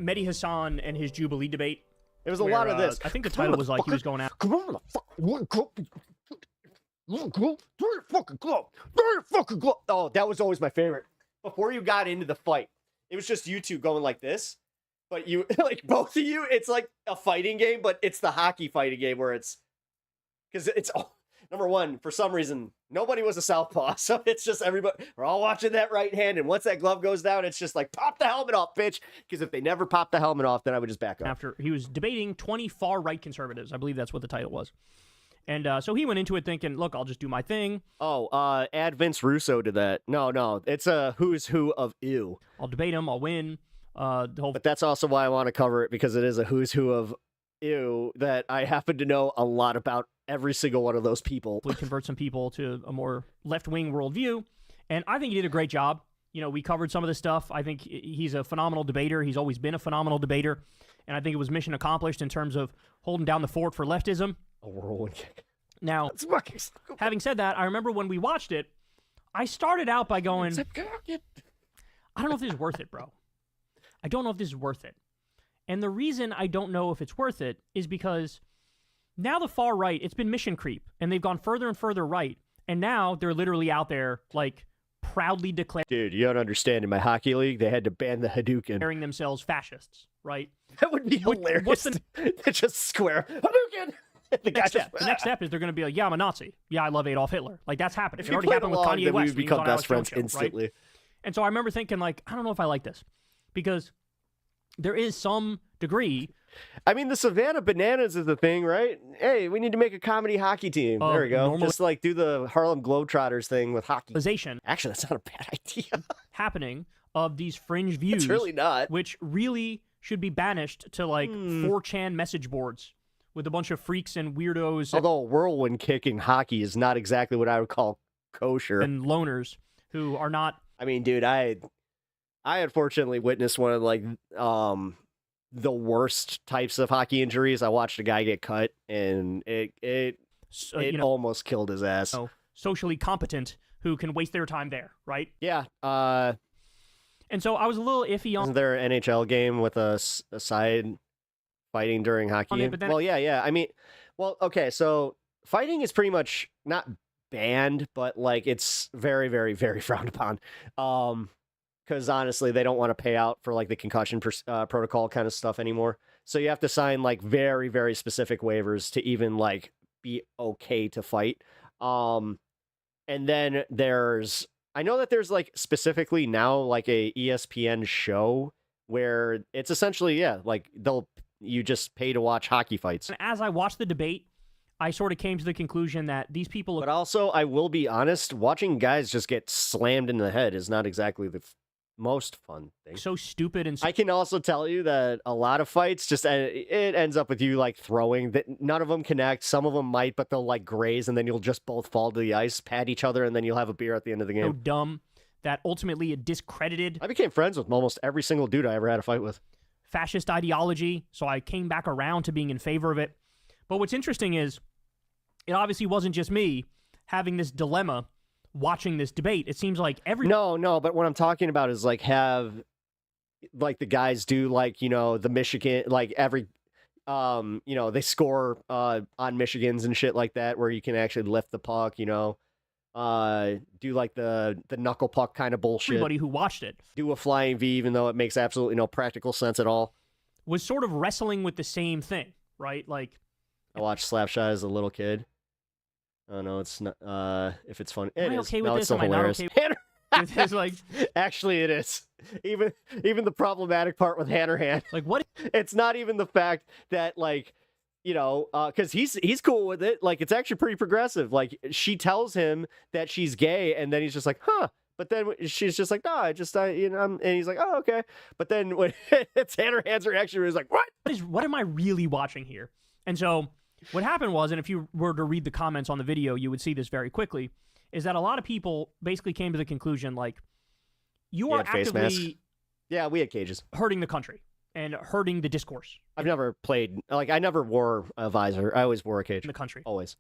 Mehdi Hassan and his Jubilee debate. There was a lot of this. I think the title was like he was going out. Come on, fucking glove. Oh, that was always my favorite. Before you got into the fight, it was just you two going like this. But you, like both of you, it's like a fighting game, but it's the hockey fighting game where it's because it's number one, for some reason, nobody was a southpaw. So it's just everybody, we're all watching that right hand. And once that glove goes down, it's just like, pop the helmet off, bitch. Because if they never pop the helmet off, then I would just back up. After he was debating 20 far-right conservatives. I believe that's what the title was. And so he went into it thinking, look, I'll just do my thing. Oh, add Vince Russo to that. No, it's a who's who of ew. I'll debate him. I'll win. But that's also why I want to cover it, because it is a who's who of ew that I happen to know a lot about every single one of those people. We convert some people to a more left-wing worldview. And I think he did a great job. You know, we covered some of this stuff. I think he's a phenomenal debater. He's always been a phenomenal debater. And I think it was mission accomplished in terms of holding down the fort for leftism. A whirlwind kick. Now, having said that, I remember when we watched it, I started out by going, I don't know if this is worth it, bro. I don't know if this is worth it. And the reason I don't know if it's worth it is because now the far right, it's been mission creep, and they've gone further and further right, and now they're literally out there, like, proudly declaring... Dude, you don't understand. In my hockey league, they had to ban the Hadouken. Declaring themselves fascists, right? That would be hilarious. It's just square. Hadouken! The next step is they're going to be like, yeah, I'm a Nazi. Yeah, I love Adolf Hitler. Like, that's happened. If it already happened with Kanye West. We become best friends instantly. Right? And so I remember thinking, like, I don't know if I like this. Because there is some degree... I mean, the Savannah Bananas is the thing, right? Hey, we need to make a comedy hockey team. There we go. Just like do the Harlem Globetrotters thing with hockey. Actually, that's not a bad idea. Happening of these fringe views. It's really not. Which really should be banished to like 4chan message boards with a bunch of freaks and weirdos. Although whirlwind kick in hockey is not exactly what I would call kosher. And loners who are not. I mean, dude, I unfortunately witnessed one of like the worst types of hockey injuries. I watched a guy get cut, and it almost killed his ass. Socially competent who can waste their time there, right? Yeah. And so I was a little iffy on. Isn't there an NHL game with a side fighting during hockey? Well, yeah. I mean, well, okay. So fighting is pretty much not banned, but like it's very, very, very frowned upon. Because honestly, they don't want to pay out for like the concussion protocol kind of stuff anymore. So you have to sign like very, very specific waivers to even like be okay to fight. And then I know that there's like specifically now like a ESPN show where it's essentially, like you just pay to watch hockey fights. And as I watched the debate, I sort of came to the conclusion that these people... But also, I will be honest, watching guys just get slammed in the head is not exactly the most fun thing. So stupid. And I can also tell you that a lot of fights just it ends up with you like throwing that. None of them connect. Some of them might, but they'll like graze, and then you'll just both fall to the ice, pat each other, and then you'll have a beer at the end of the game. So dumb that ultimately it discredited. I became friends with almost every single dude I ever had a fight with. Fascist ideology. So I came back around to being in favor of it. But what's interesting is it obviously wasn't just me having this dilemma watching this debate. It seems like No, but what I'm talking about is like have like the guys do like, the Michigan, like every they score on Michigans and shit like that where you can actually lift the puck, do like the knuckle puck kind of bullshit. Everybody who watched it. Do a flying V even though it makes absolutely no practical sense at all. Was sort of wrestling with the same thing, right? Like I watched Slapshot as a little kid. Oh no, it's not. If it's fun, it is. Okay with no, this? it's still Am I hilarious. not okay with this? Like, actually, it is. Even the problematic part with Hannerhan. Like what? It's not even the fact that like, because he's cool with it. Like it's actually pretty progressive. Like she tells him that she's gay, and then he's just like, huh. But then she's just like, no, and he's like, oh, okay. But then when it's Hannerhan's reaction, he's like, what am I really watching here? And so. What happened was, and if you were to read the comments on the video, you would see this very quickly, is that a lot of people basically came to the conclusion, like, you are actively we had cages. Hurting the country and hurting the discourse. I've never played, like, I never wore a visor. I always wore a cage. In the country. Always.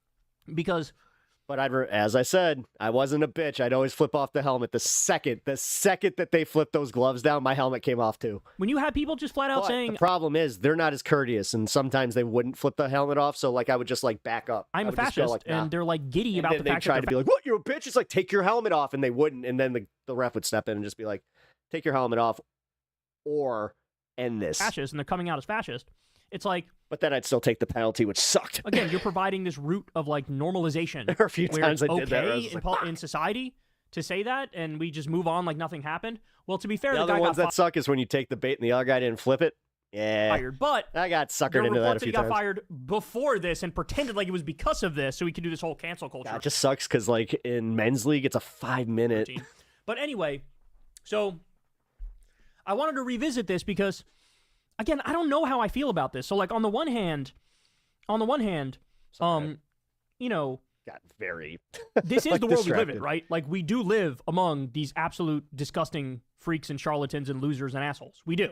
Because But as I said, I wasn't a bitch. I'd always flip off the helmet the second that they flipped those gloves down, my helmet came off too. When you have people just flat out saying, the problem is they're not as courteous, and sometimes they wouldn't flip the helmet off. So like I would just like back up. I'm a fascist, and they're like giddy about the fact they try to be like, "What? You're a bitch?" It's like, take your helmet off, and they wouldn't, and then the ref would step in and just be like, "Take your helmet off, or end this." Fascist, and they're coming out as fascist. It's like, but then I'd still take the penalty, which sucked. Again, you're providing this route of like normalization. There were a few times I did that. Okay I was like, in society to say that, and we just move on like nothing happened. Well, to be fair, the the other guy ones got that suck is when you take the bait and the other guy didn't flip it. Yeah, fired. But I got suckered into that a few he got times. fired before this and pretended like it was because of this, so he could do this whole cancel culture. It just sucks because like in men's league, it's a 5-minute. But anyway, so I wanted to revisit this because, again, I don't know how I feel about this. So like on the one hand, you know, got very. This is like, the world we live distracted. in, right? Like we do live among these absolute disgusting freaks and charlatans and losers and assholes. We do.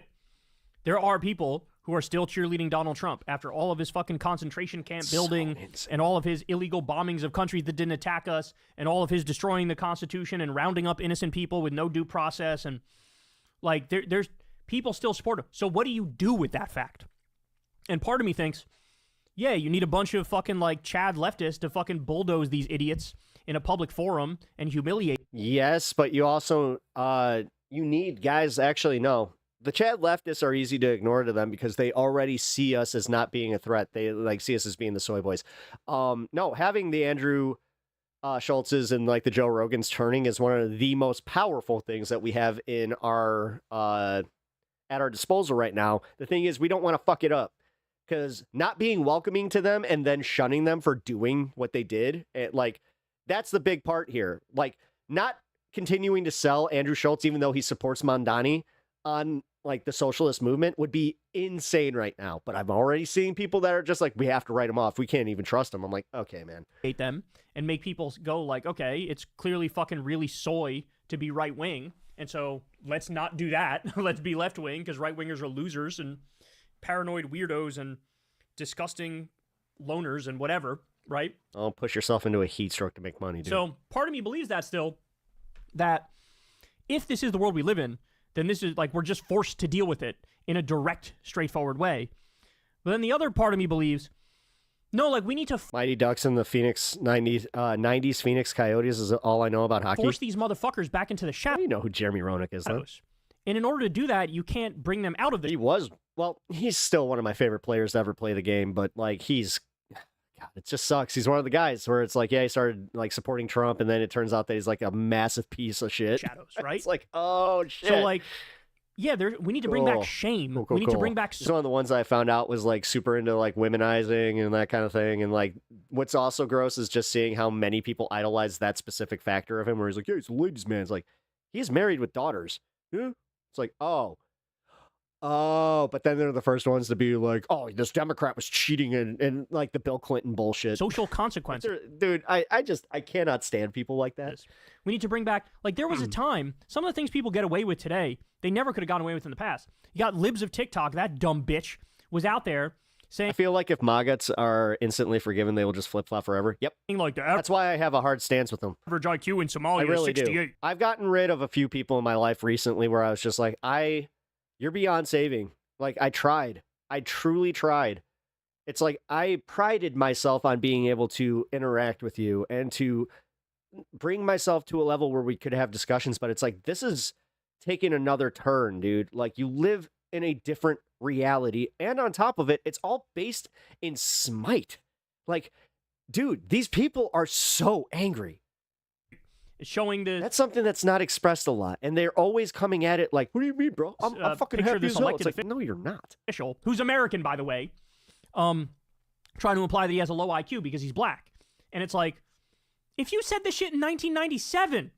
There are people who are still cheerleading Donald Trump after all of his fucking concentration camp building and all of his illegal bombings of countries that didn't attack us and all of his destroying the Constitution and rounding up innocent people with no due process. And like there's people still support him. So what do you do with that fact? And part of me thinks, yeah, you need a bunch of fucking like Chad leftists to fucking bulldoze these idiots in a public forum and humiliate. Yes, but you also you need guys. Actually, no. The Chad leftists are easy to ignore to them because they already see us as not being a threat. They like see us as being the soy boys. No, having the Andrew Schultz's and like the Joe Rogans turning is one of the most powerful things that we have in our at our disposal right now. The thing is, we don't want to fuck it up because not being welcoming to them and then shunning them for doing what they did, like that's the big part here. Like not continuing to sell Andrew Schultz, even though he supports Mondani on like the socialist movement would be insane right now. But I'm already seeing people that are just like, we have to write them off. We can't even trust them. I'm like, okay, man. Hate them and make people go like, okay, it's clearly fucking really soy to be right wing. And so let's not do that. Let's be left wing because right wingers are losers and paranoid weirdos and disgusting loners and whatever. Right. Oh, push yourself into a heat stroke to make money, dude. So part of me believes that still, that if this is the world we live in, then this is like we're just forced to deal with it in a direct, straightforward way. But then the other part of me believes, no, like we need to Mighty Ducks and the Phoenix 90s Phoenix Coyotes is all I know about hockey. force these motherfuckers back into the shadows. You know who Jeremy Roenick is, though. And in order to do that, you can't bring them out of the. He's still one of my favorite players to ever play the game, but like God, it just sucks. He's one of the guys where it's like, yeah, he started like supporting Trump, and then it turns out that he's like a massive piece of shit. Shadows, right? It's like, oh shit. So like, yeah, we need to bring back shame. We need to bring back. One of the ones I found out was like super into like womenizing and that kind of thing. And like, what's also gross is just seeing how many people idolize that specific factor of him, where he's like, yeah, he's a ladies' man. It's like he's married with daughters. Yeah. It's like, oh, but then they're the first ones to be like, oh, this Democrat was cheating and like the Bill Clinton bullshit. Social consequences. Dude, I cannot stand people like that. We need to bring back, like there was a time, some of the things people get away with today, they never could have gotten away with in the past. You got libs of TikTok, that dumb bitch was out there saying. I feel like if MAGAs are instantly forgiven, they will just flip-flop forever. Yep. Like that. That's why I have a hard stance with them. Average IQ in Somalia I really is 68. do. I've gotten rid of a few people in my life recently where I was just like, you're beyond saving. Like, I tried. I truly tried. It's like I prided myself on being able to interact with you and to bring myself to a level where we could have discussions, but it's like, this is taking another turn, dude. Like, you live in a different reality, and on top of it, it's all based in smite. Like, dude, these people are so angry. Showing that's something that's not expressed a lot, and they're always coming at it like, what do you mean, bro? I'm fucking happy as hell. It's like, no, you're not. Official, who's American, by the way, trying to imply that he has a low IQ because he's black. And it's like, if you said this shit in 1997,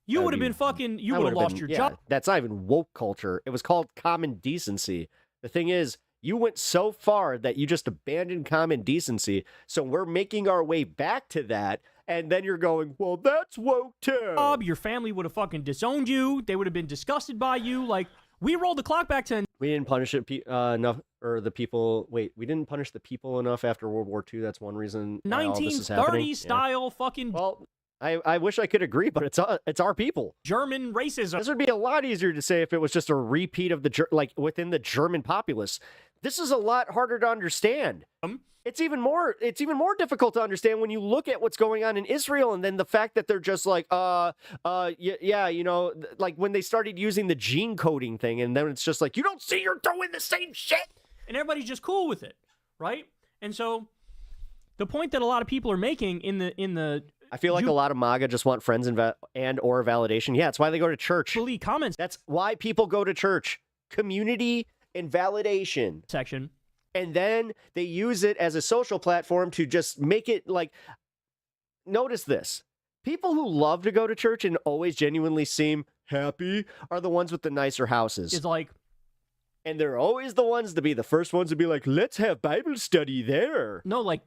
you would have been fucking, you would have lost your job. That's not even woke culture. It was called common decency. The thing is, you went so far that you just abandoned common decency. So we're making our way back to that. And then you're going, well, that's woke too. Your family would have fucking disowned you. They would have been disgusted by you. Like, We rolled the clock back to... We didn't punish it enough, or the people... Wait, we didn't punish the people enough after World War II. That's one reason why all this is happening. 1930s style fucking... Well, I wish I could agree, but it's our people. German racism. This would be a lot easier to say if it was just a repeat of within the German populace. This is a lot harder to understand. It's even more difficult to understand when you look at what's going on in Israel, and then the fact that they're just like, yeah, you know, like when they started using the gene coding thing, and then it's just like, you don't see you're doing the same shit, and everybody's just cool with it, right? And so, the point that a lot of people are making in the I feel like a lot of MAGA just want friends and or validation. Yeah, it's why they go to church. Delete comments. That's why people go to church. Community and validation section. And then they use it as a social platform to just make it like, notice this. People who love to go to church and always genuinely seem happy are the ones with the nicer houses. It's like, and they're always the ones to be the first ones to be like, let's have Bible study there. No, like,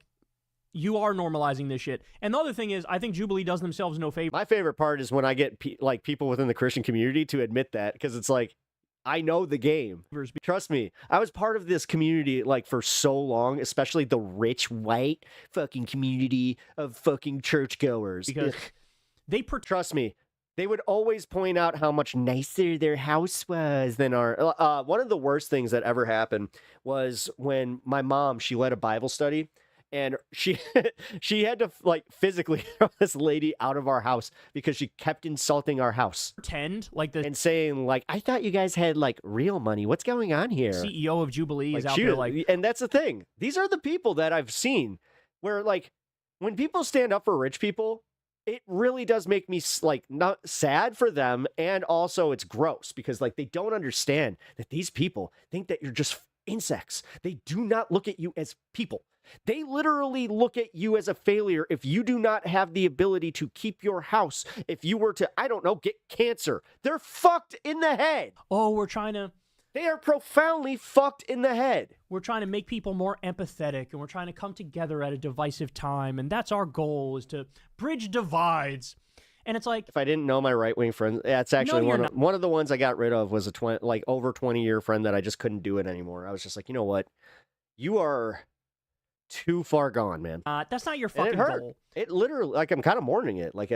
you are normalizing this shit. And the other thing is, I think Jubilee does themselves no favor. My favorite part is when I get people within the Christian community to admit that, because it's like, I know the game. Trust me. I was part of this community like for so long, especially the rich white fucking community of fucking churchgoers. Because trust me, they would always point out how much nicer their house was than our. One of the worst things that ever happened was when my mom, she led a Bible study. And she had to like physically throw this lady out of our house because she kept insulting our house. Pretend like the and saying like, I thought you guys had like real money. What's going on here? CEO of Jubilee is out there like, and that's the thing. These are the people that I've seen where like when people stand up for rich people, it really does make me like not sad for them, and also it's gross because like they don't understand that these people think that you're just insects. They do not look at you as people. They literally look at you as a failure if you do not have the ability to keep your house. If you were to, I don't know, get cancer, they're fucked in the head. Oh, they are profoundly fucked in the head. We're trying to make people more empathetic, and we're trying to come together at a divisive time, and that's our goal, is to bridge divides. And it's like, if I didn't know my right-wing friends, that's actually one of the ones I got rid of was a over 20-year friend that I just couldn't do it anymore. I was just like, you know what? You are too far gone, man. That's not your fucking goal. It literally, like, I'm kind of mourning it. Like,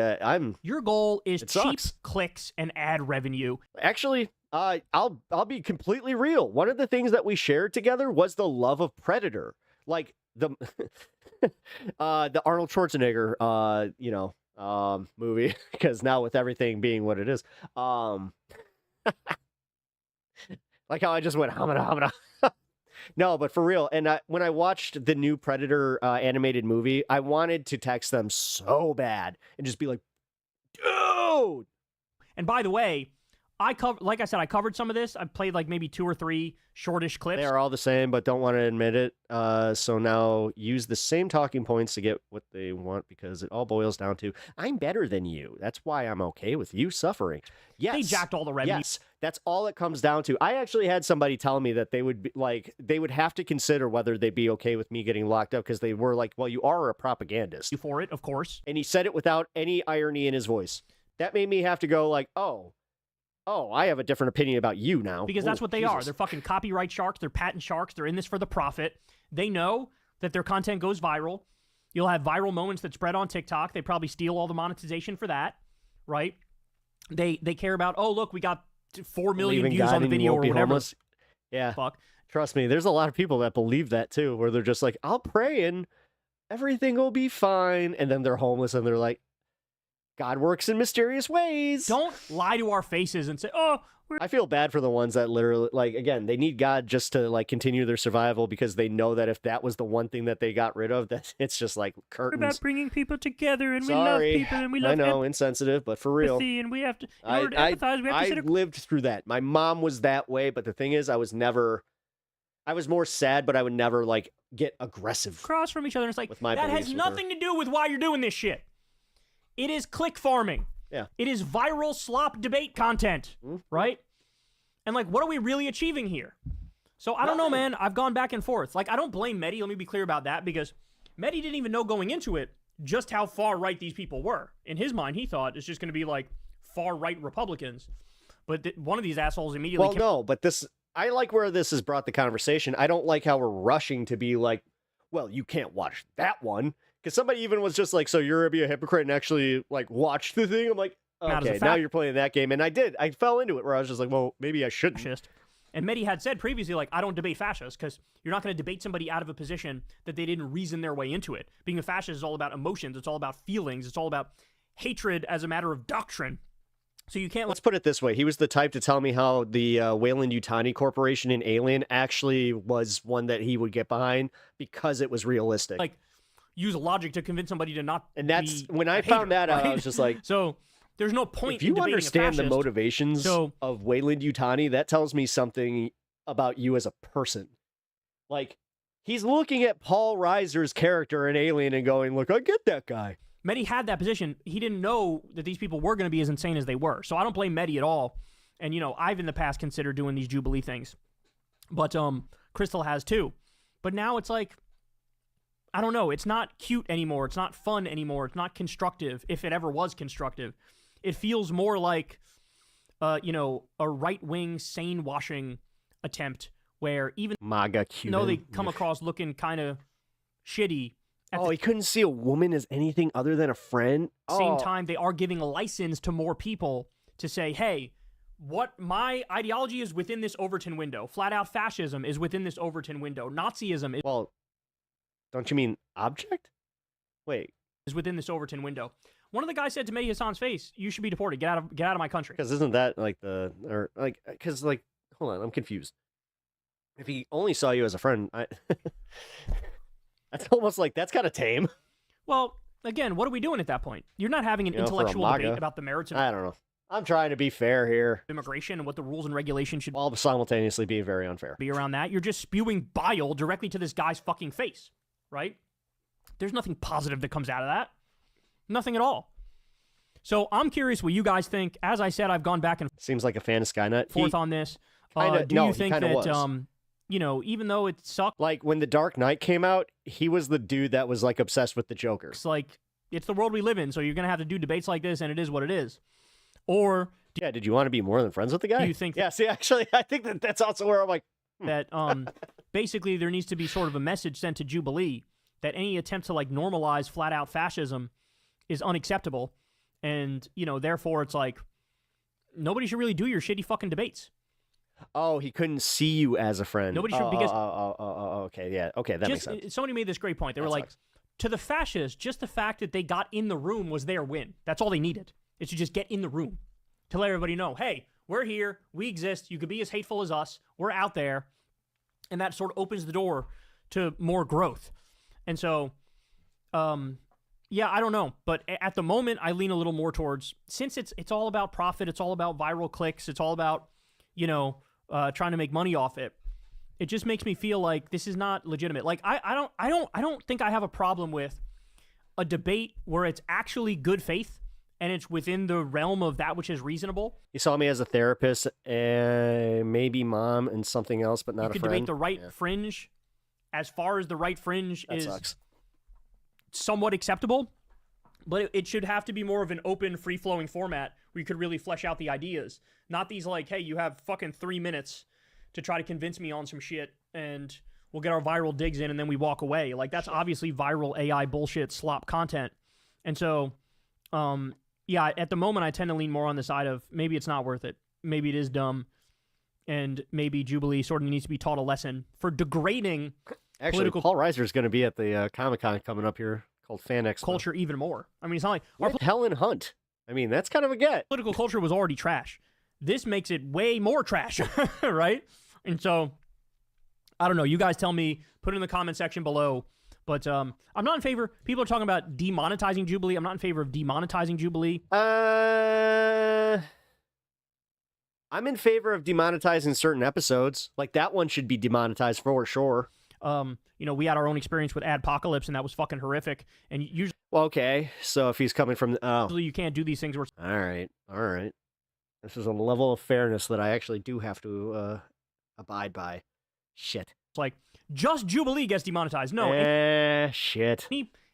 your goal is cheap clicks and ad revenue. Actually, I'll be completely real. One of the things that we shared together was the love of Predator, like the Arnold Schwarzenegger, movie. Because now with everything being what it is, like how I just went hamada. No, but for real. And when I watched the new Predator animated movie, I wanted to text them so bad and just be like, dude. And by the way, I covered some of this. I played like maybe 2 or 3 shortish clips. They are all the same, but don't want to admit it. So now use the same talking points to get what they want, because it all boils down to, I'm better than you. That's why I'm okay with you suffering. Yes. They jacked all the revenue. Yes. That's all it comes down to. I actually had somebody tell me that they would have to consider whether they'd be okay with me getting locked up, because they were like, well, you are a propagandist. You for it, of course. And he said it without any irony in his voice. That made me have to go like, oh, I have a different opinion about you now. Because that's what they are. They're fucking copyright sharks. They're patent sharks. They're in this for the profit. They know that their content goes viral. You'll have viral moments that spread on TikTok. They probably steal all the monetization for that, right? They care about, oh, look, we got 4 million views on the video or whatever. Homeless. Yeah. Fuck. Trust me, there's a lot of people that believe that too, where they're just like, I'll pray and everything will be fine. And then they're homeless and they're like, God works in mysterious ways. Don't lie to our faces and say, oh, I feel bad for the ones that literally, like, again, they need God just to, like, continue their survival, because they know that if that was the one thing that they got rid of, that it's just, like, curtains. We're about bringing people together, and we love people, and we love I know, insensitive, but for real. And we have to, in order to empathize, we have to I lived through that. My mom was that way, but the thing is, I was more sad, but I would never, like, get aggressive. Cross from each other, and it's like, with my that has nothing to do with why you're doing this shit. It is click farming. Yeah. It is viral slop debate content, right? And like, what are we really achieving here? So I don't know, man. I've gone back and forth. Like, I don't blame Mehdi. Let me be clear about that, because Mehdi didn't even know going into it just how far right these people were. In his mind, he thought it's just going to be like far right Republicans. But one of these assholes immediately. Well, no, but I like where this has brought the conversation. I don't like how we're rushing to be like, well, you can't watch that one. Because somebody even was just like, so you're going to be a hypocrite and actually like watch the thing? I'm like, okay, now you're playing that game. And I did. I fell into it where I was just like, well, maybe I shouldn't. And Mehdi had said previously, like, I don't debate fascists because you're not going to debate somebody out of a position that they didn't reason their way into it. Being a fascist is all about emotions. It's all about feelings. It's all about hatred as a matter of doctrine. So you can't. Let's put it this way. He was the type to tell me how the Weyland-Yutani Corporation in Alien actually was one that he would get behind because it was realistic. Like, use logic to convince somebody to not. And that's be when I a found hater, that out. right? I was just like, so there's no point. If you in debating understand a the fascist. motivations of Weyland-Yutani, that tells me something about you as a person. Like, he's looking at Paul Reiser's character in Alien and going, look, I get that guy. Mehdi had that position. He didn't know that these people were going to be as insane as they were. So I don't blame Mehdi at all. And, you know, I've in the past considered doing these Jubilee things. But Crystal has too. But now it's like, I don't know. It's not cute anymore. It's not fun anymore. It's not constructive, if it ever was constructive. It feels more like, you know, a right-wing sane-washing attempt where even MAGA Cuban. though they come across looking kind of shitty, Oh, he couldn't see a woman as anything other than a friend? same time, they are giving a license to more people to say, hey, what my ideology is within this Overton window. Flat out fascism is within this Overton window. Nazism is, Well, don't you mean object? Wait. Is within this Overton window. One of the guys said to Mehdi Hassan's face, you should be deported. Get out of my country. Because isn't that like because hold on, I'm confused. If he only saw you as a friend, that's almost like, that's kind of tame. Well, again, what are we doing at that point? You're not having an intellectual debate about the merits of I don't know. I'm trying to be fair here. Immigration and what the rules and regulations should While simultaneously being very unfair. Be around that. You're just spewing bile directly to this guy's fucking face, right? There's nothing positive that comes out of that. Nothing at all. So I'm curious what you guys think. As I said, I've gone back and Seems like a fan of Skynet. forth on this. Do you think that, you know, even though it sucked, like when The Dark Knight came out, he was the dude that was like obsessed with the Joker. It's like, it's the world we live in, so you're going to have to do debates like this, and it is what it is. Or did you want to be more than friends with the guy? Do you think? Yeah, see, actually, I think that's also where I'm like that. Basically, there needs to be sort of a message sent to Jubilee that any attempt to like normalize flat out fascism is unacceptable, and you know, therefore, it's like nobody should really do your shitty fucking debates. Oh, he couldn't see you as a friend. Nobody should because okay, yeah, okay, that makes sense. Somebody made this great point. They were like, to the fascists, just the fact that they got in the room was their win. That's all they needed. Is to just get in the room to let everybody know, hey, we're here, we exist, you could be as hateful as us, we're out there, and that sort of opens the door to more growth. And so, yeah, I don't know, but at the moment, I lean a little more towards, since it's all about profit, it's all about viral clicks, it's all about, you know, trying to make money off it. It just makes me feel like this is not legitimate. Like I don't think I have a problem with a debate where it's actually good faith and it's within the realm of that which is reasonable. You saw me as a therapist, maybe mom and something else, but not a friend. You could debate the right fringe as far as the right fringe is somewhat acceptable, but it should have to be more of an open, free-flowing format where you could really flesh out the ideas. Not these like, hey, you have fucking 3 minutes to try to convince me on some shit and we'll get our viral digs in and then we walk away. Like, that's obviously viral AI bullshit slop content. And so, yeah, at the moment I tend to lean more on the side of maybe it's not worth it. Maybe it is dumb. And maybe Jubilee sort of needs to be taught a lesson for degrading political... Paul Reiser is going to be at the Comic-Con coming up here called Fan Expo. Culture even more. I mean, it's not like... Helen Hunt. I mean, that's kind of a get. Political culture was already trash. This makes it way more trash, right? And so, I don't know. You guys tell me. Put it in the comment section below. But I'm not in favor. People are talking about demonetizing Jubilee. I'm not in favor of demonetizing Jubilee. I'm in favor of demonetizing certain episodes. Like, that one should be demonetized for sure. You know, we had our own experience with Adpocalypse, and that was fucking horrific. And usually... Well, okay. So if he's coming from... Usually you can't do these things where... All right. This is a level of fairness that I actually do have to abide by. Shit. It's like, just Jubilee gets demonetized. No. Shit.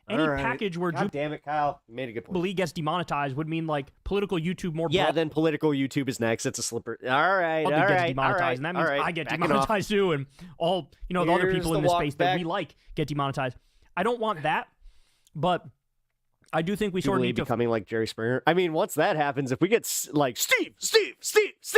any All right. package where God damn it, Kyle. You made a good point. Jubilee gets demonetized would mean like political YouTube more. Yeah, then political YouTube is next. It's a slipper. All right, all Gets right, demonetized, all right, and that all means right. I get Backing off. demonetized too, and all the other Here's people the in this walk space that we back. like get demonetized. I don't want that, but I do think we sort of Jubilee need to becoming like Jerry Springer. I mean, once that happens, if we get like Steve,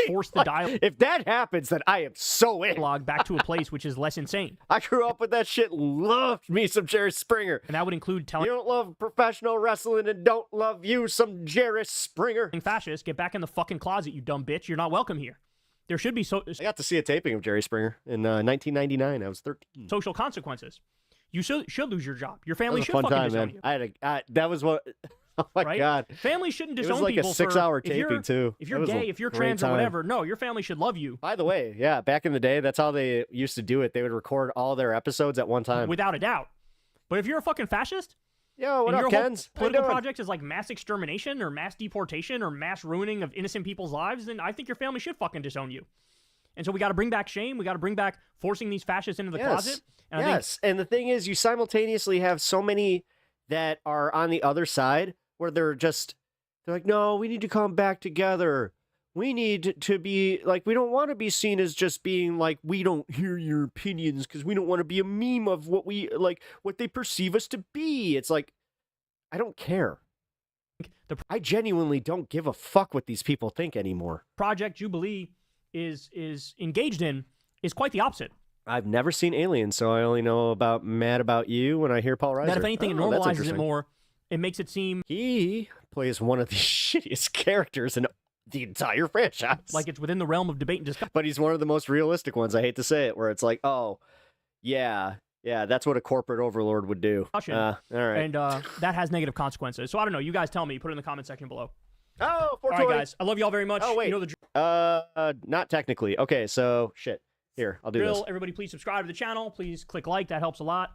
force the dialogue. If that happens, then I am so in. Back to a place which is less insane. I grew up with that shit. Loved me some Jerry Springer, and that would include telling you don't love professional wrestling and don't love you some Jerry Springer. Fascists, get back in the fucking closet, you dumb bitch. You're not welcome here. There should be I got to see a taping of Jerry Springer in 1999. I was 13. Social consequences. You should lose your job. Your family That should was a fun fucking time, disown man. you. That was what. Oh my Right? god. Families shouldn't It disown was like people a 6-hour if you're- taping too. If That you're was a gay, if you're great trans or time. whatever, no, your family should love you. By the way, yeah, back in the day, that's how they used to do it. They would record all their episodes at one time. Without a doubt. But if you're a fucking fascist, yo, what and up, your Kens? whole How you political doing? project is like mass extermination or mass deportation or mass ruining of innocent people's lives, then I think your family should fucking disown you. And so we got to bring back shame. We got to bring back forcing these fascists into the closet. And I think and the thing is, you simultaneously have so many that are on the other side where they're like, no, we need to come back together. We need to be like, we don't want to be seen as just being like, we don't hear your opinions because we don't want to be a meme of what we like, what they perceive us to be. It's like, I don't care. I genuinely don't give a fuck what these people think anymore. Project Jubilee is engaged in is quite the opposite. I've never seen Aliens, so I only know about Mad About You when I hear Paul Reiser. That if anything, it Oh, that's normalizes it interesting. more. It makes it seem He plays one of the shittiest characters in the entire franchise. like it's within the realm of debate and discussion. But he's one of the most realistic ones. I hate to say it, where it's like, oh, yeah, that's what a corporate overlord would do. All right. And that has negative consequences. So I don't know. You guys tell me. Put it in the comment section below. Oh, all 420. right, guys. I love y'all very much. Oh, wait. You know the Not technically. Okay, so shit. Here, I'll do drill. this. Everybody, please subscribe to the channel. Please click like. That helps a lot.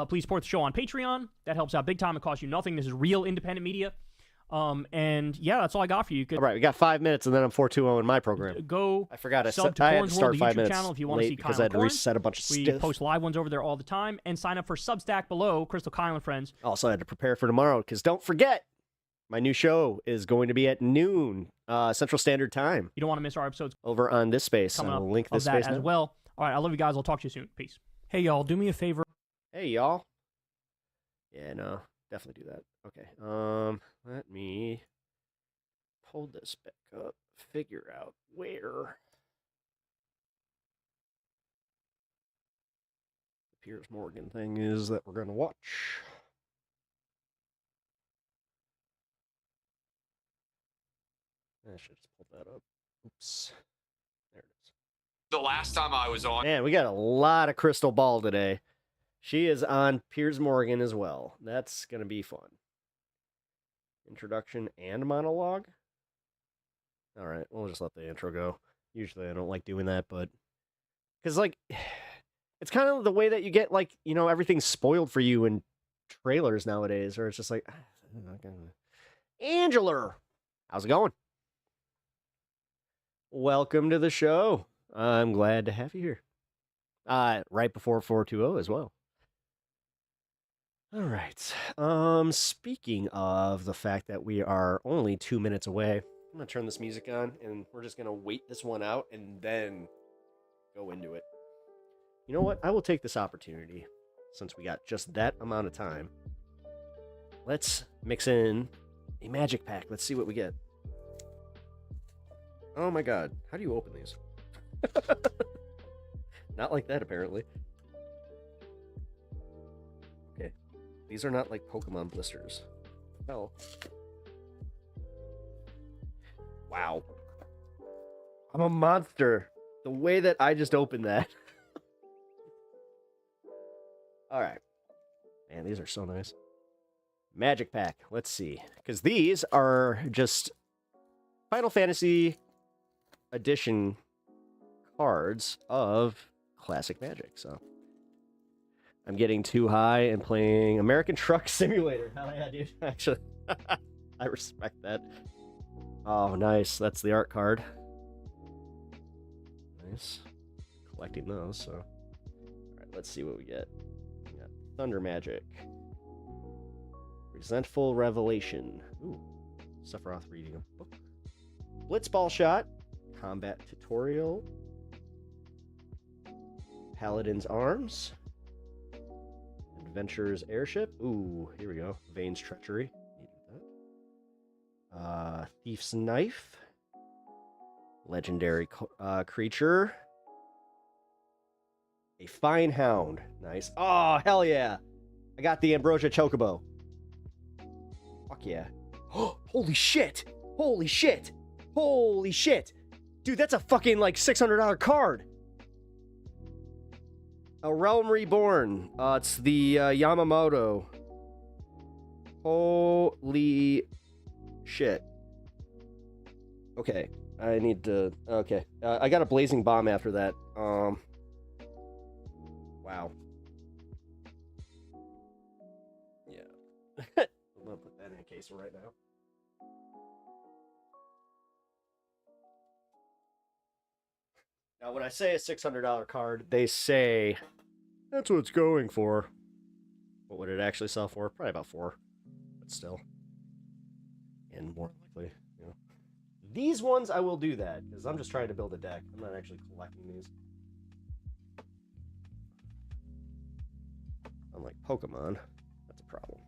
Please support the show on Patreon. That helps out big time. It costs you nothing. This is real independent media. And yeah, that's all I got for you. All right, we got 5 minutes, and then I'm 420 in my program. Go. I forgot. I sub to had to Corn's start World, the 5 YouTube minutes channel if you want to late see because Kyle I had to Corn. reset a bunch of We stuff. post live ones over there all the time. And sign up for Substack below, Crystal Kyle and Friends. Also, I had to prepare for tomorrow because don't forget, my new show is going to be at noon Central Standard Time. You don't want to miss our episodes over on this space. coming I'll up link of this that space as now. well. All right, I love you guys. I'll talk to you soon. Peace. Hey, y'all, do me a favor. Hey, y'all. Yeah, no, definitely do that. Okay, let me pull this back up, figure out where the Piers Morgan thing is that we're going to watch. I should just pull that up. Oops. There it is. The last time I was on. Man, we got a lot of Crystal Ball today. She is on Piers Morgan as well. That's going to be fun. Introduction and monologue. All right, we'll just let the intro go. Usually I don't like doing that, but because like it's kind of the way that you get like, you know, everything's spoiled for you in trailers nowadays, or it's just like, I'm not gonna... Angela, how's it going? Welcome to the show. I'm glad to have you here. Right before 420 as well. All right. Speaking of the fact that we are only 2 minutes away, I'm going to turn this music on, and we're just going to wait this one out and then go into it. You know what? I will take this opportunity, since we got just that amount of time. Let's mix in a magic pack. Let's see what we get. Oh my god. How do you open these? Not like that, apparently. Okay. These are not like Pokemon blisters. Oh. Wow. I'm a monster. The way that I just opened that. Alright. Man, these are so nice. Magic pack. Let's see. Because these are just Final Fantasy edition cards of classic Magic. So I'm getting too high and playing American Truck Simulator. Hell yeah, dude. Actually, I respect that. Oh, nice. That's the art card. Nice. Collecting those, so. Alright, let's see what we get. We got Thunder Magic. Resentful Revelation. Ooh, Sephiroth reading a book. Blitzball Shot. Combat Tutorial. Paladin's Arms. Adventurer's Airship. Ooh, here we go. Vane's Treachery. Needed that. Thief's Knife. Legendary Creature. A Fine Hound. Nice. Oh, hell yeah. I got the Ambrosia Chocobo. Fuck yeah. Holy shit. Holy shit. Holy shit. Dude, that's a fucking like $600 card. A Realm Reborn. It's the Yamamoto. Holy shit. Okay. I need to... Okay. I got a Blazing Bomb after that. Wow. Yeah. I'm gonna put that in a case right now. Now, when I say a $600 card, they say that's what it's going for. What would it actually sell for? Probably about $4, but still. And more likely, you know. These ones, I will do that, because I'm just trying to build a deck. I'm not actually collecting these. Unlike Pokemon, that's a problem.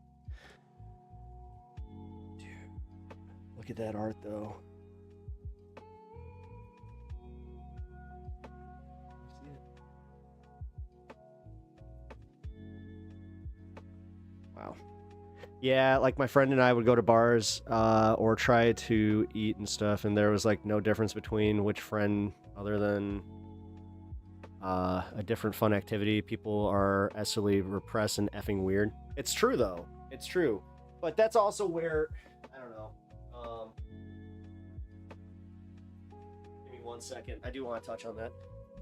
Dude, look at that art, though. Wow. Yeah, like my friend and I would go to bars or try to eat and stuff, and there was like no difference between which friend other than a different fun activity. People are absolutely repressed and effing weird. It's true, though. It's true. But that's also where, I don't know. Give me 1 second. I do want to touch on that.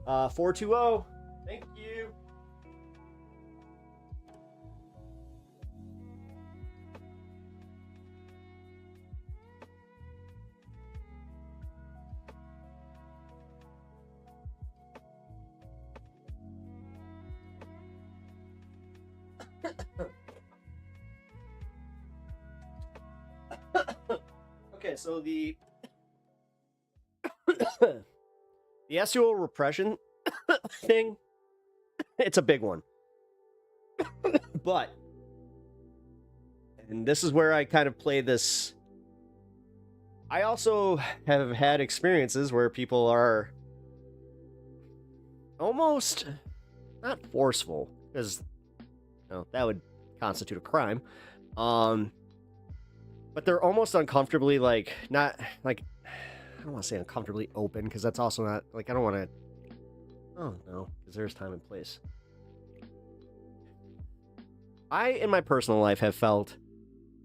420. Thank you. Okay, so the SEO repression thing, it's a big one. But, and this is where I kind of play this, I also have had experiences where people are almost not forceful, because that would constitute a crime. But they're almost uncomfortably, like, not, like, I don't want to say uncomfortably open, because that's also not, like, I don't want to, oh, no, because there's time and place. I, in my personal life, have felt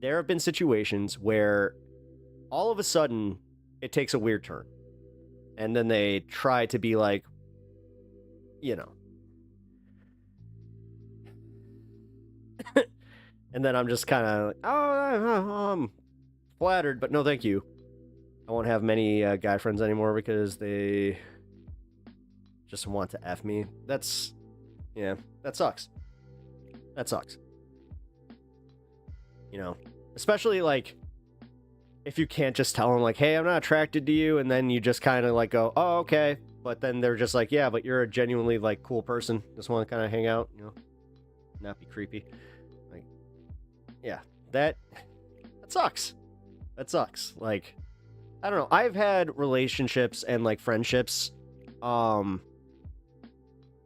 there have been situations where all of a sudden it takes a weird turn. And then they try to be like, you know. And then I'm just kind of like, oh, I'm flattered, but no thank you. I won't have many guy friends anymore because they just want to F me. That's, yeah, that sucks. That sucks. You know, especially like if you can't just tell them like, hey, I'm not attracted to you, and then you just kind of like go, oh, okay. But then they're just like, yeah, but you're a genuinely like cool person. Just want to kind of hang out, you know, not be creepy. Like, yeah, that sucks. That sucks. Like, I don't know. I've had relationships and like friendships,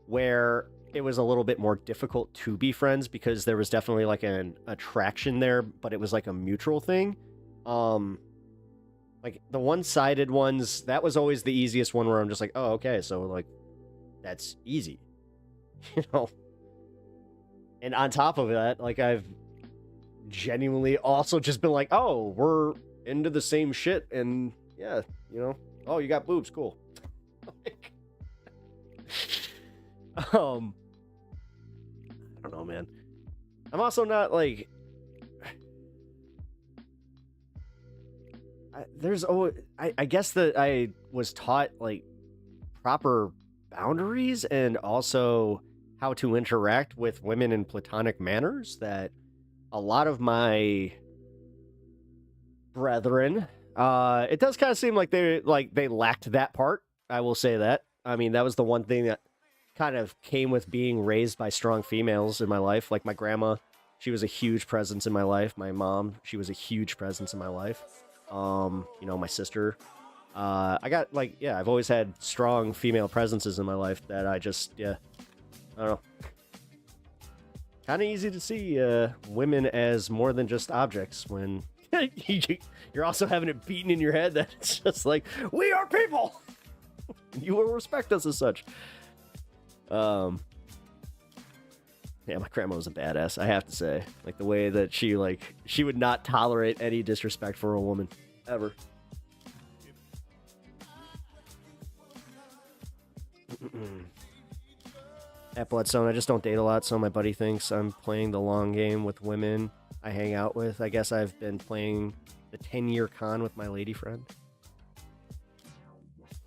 where it was a little bit more difficult to be friends because there was definitely like an attraction there, but it was like a mutual thing. Like the one-sided ones, that was always the easiest one where I'm just like, oh, okay, so like that's easy, you know. And on top of that, like I've genuinely also just been like, oh, we're into the same shit, and yeah, you know, oh, you got boobs, cool. Like, I don't know, man. I'm also not like, I guess that I was taught like proper boundaries and also how to interact with women in platonic manners that a lot of my brethren, it does kind of seem like they lacked that part. I will say that. I mean, that was the one thing that kind of came with being raised by strong females in my life. Like my grandma, she was a huge presence in my life. My mom, she was a huge presence in my life. You know, my sister. I got I've always had strong female presences in my life that I just, I don't know. Kind of easy to see women as more than just objects when you're also having it beaten in your head that it's just like, we are people! You will respect us as such. Yeah, my grandma was a badass, I have to say. Like, the way that she would not tolerate any disrespect for a woman. Ever. At Bloodstone, I just don't date a lot, so my buddy thinks I'm playing the long game with women I hang out with. I guess I've been playing the 10-year con with my lady friend.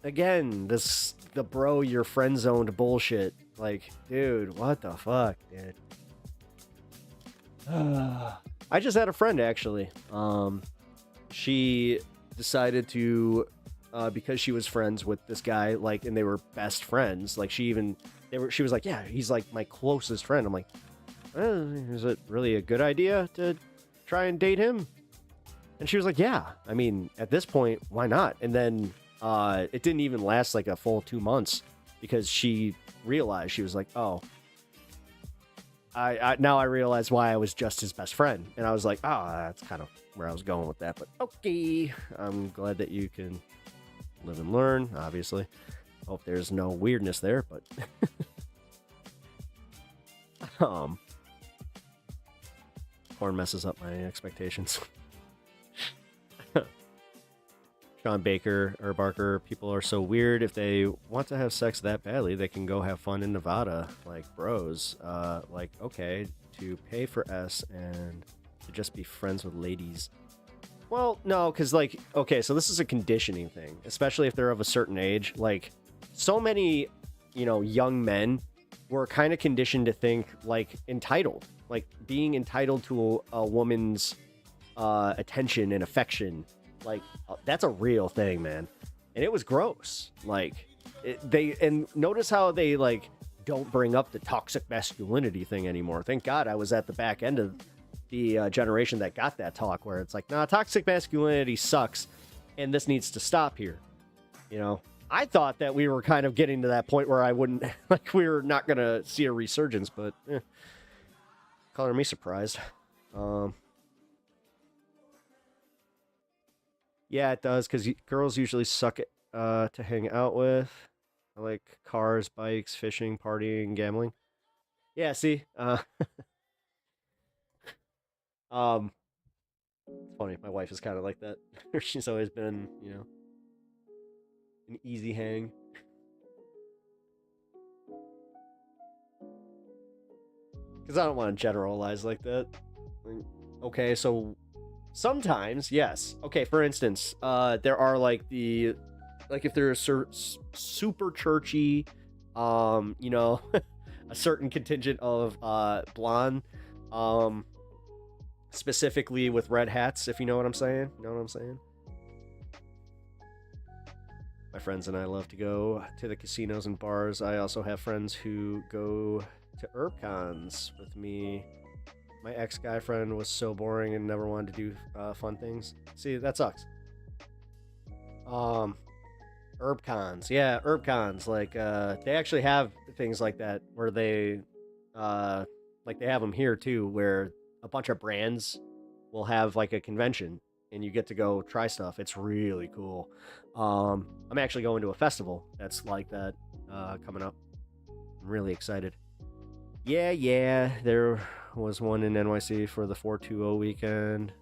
Again, the bro, you're friend-zoned bullshit. Like, dude, what the fuck, dude? I just had a friend, actually. She decided to, because she was friends with this guy, and they were best friends, she was like, yeah, he's like my closest friend. I'm like, is it really a good idea to try and date him? And she was like, yeah, I mean, at this point, why not? And then it didn't even last like a full 2 months because she realized, she was like, oh, now I realize why I was just his best friend. And I was like, oh, that's kind of where I was going with that. But okay, I'm glad that you can live and learn, obviously. Hope there's no weirdness there, but porn messes up my expectations. Sean Baker or Barker, people are so weird. If they want to have sex that badly, they can go have fun in Nevada, like bros. Okay, to pay for S and to just be friends with ladies. Well, no, because okay, so this is a conditioning thing, especially if they're of a certain age. So many, young men were kind of conditioned to think entitled, being entitled to a woman's attention and affection. That's a real thing, man. And it was gross. And notice how they don't bring up the toxic masculinity thing anymore. Thank God I was at the back end of the generation that got that talk where it's like, nah, toxic masculinity sucks and this needs to stop here. I thought that we were kind of getting to that point where I wouldn't, we were not going to see a resurgence, but color me surprised. Yeah, it does, because girls usually suck it to hang out with. I like cars, bikes, fishing, partying, gambling. Yeah, see? It's funny, my wife is kind of like that. She's always been, an easy hang. Because I don't want to generalize like that. Okay, so sometimes, yes. Okay, for instance, there are if they're a super churchy, a certain contingent of blonde, specifically with red hats, if you know what I'm saying. You know what I'm saying? My friends and I love to go to the casinos and bars. I also have friends who go to herb cons with me. My ex-guy friend was so boring and never wanted to do fun things. See, that sucks. Herb cons. Yeah, herb cons. They actually have things like that where they they have them here too, where a bunch of brands will have a convention and you get to go try stuff. It's really cool. I'm actually going to a festival that's like that coming up. I'm really excited. Yeah, there was one in NYC for the 420 weekend.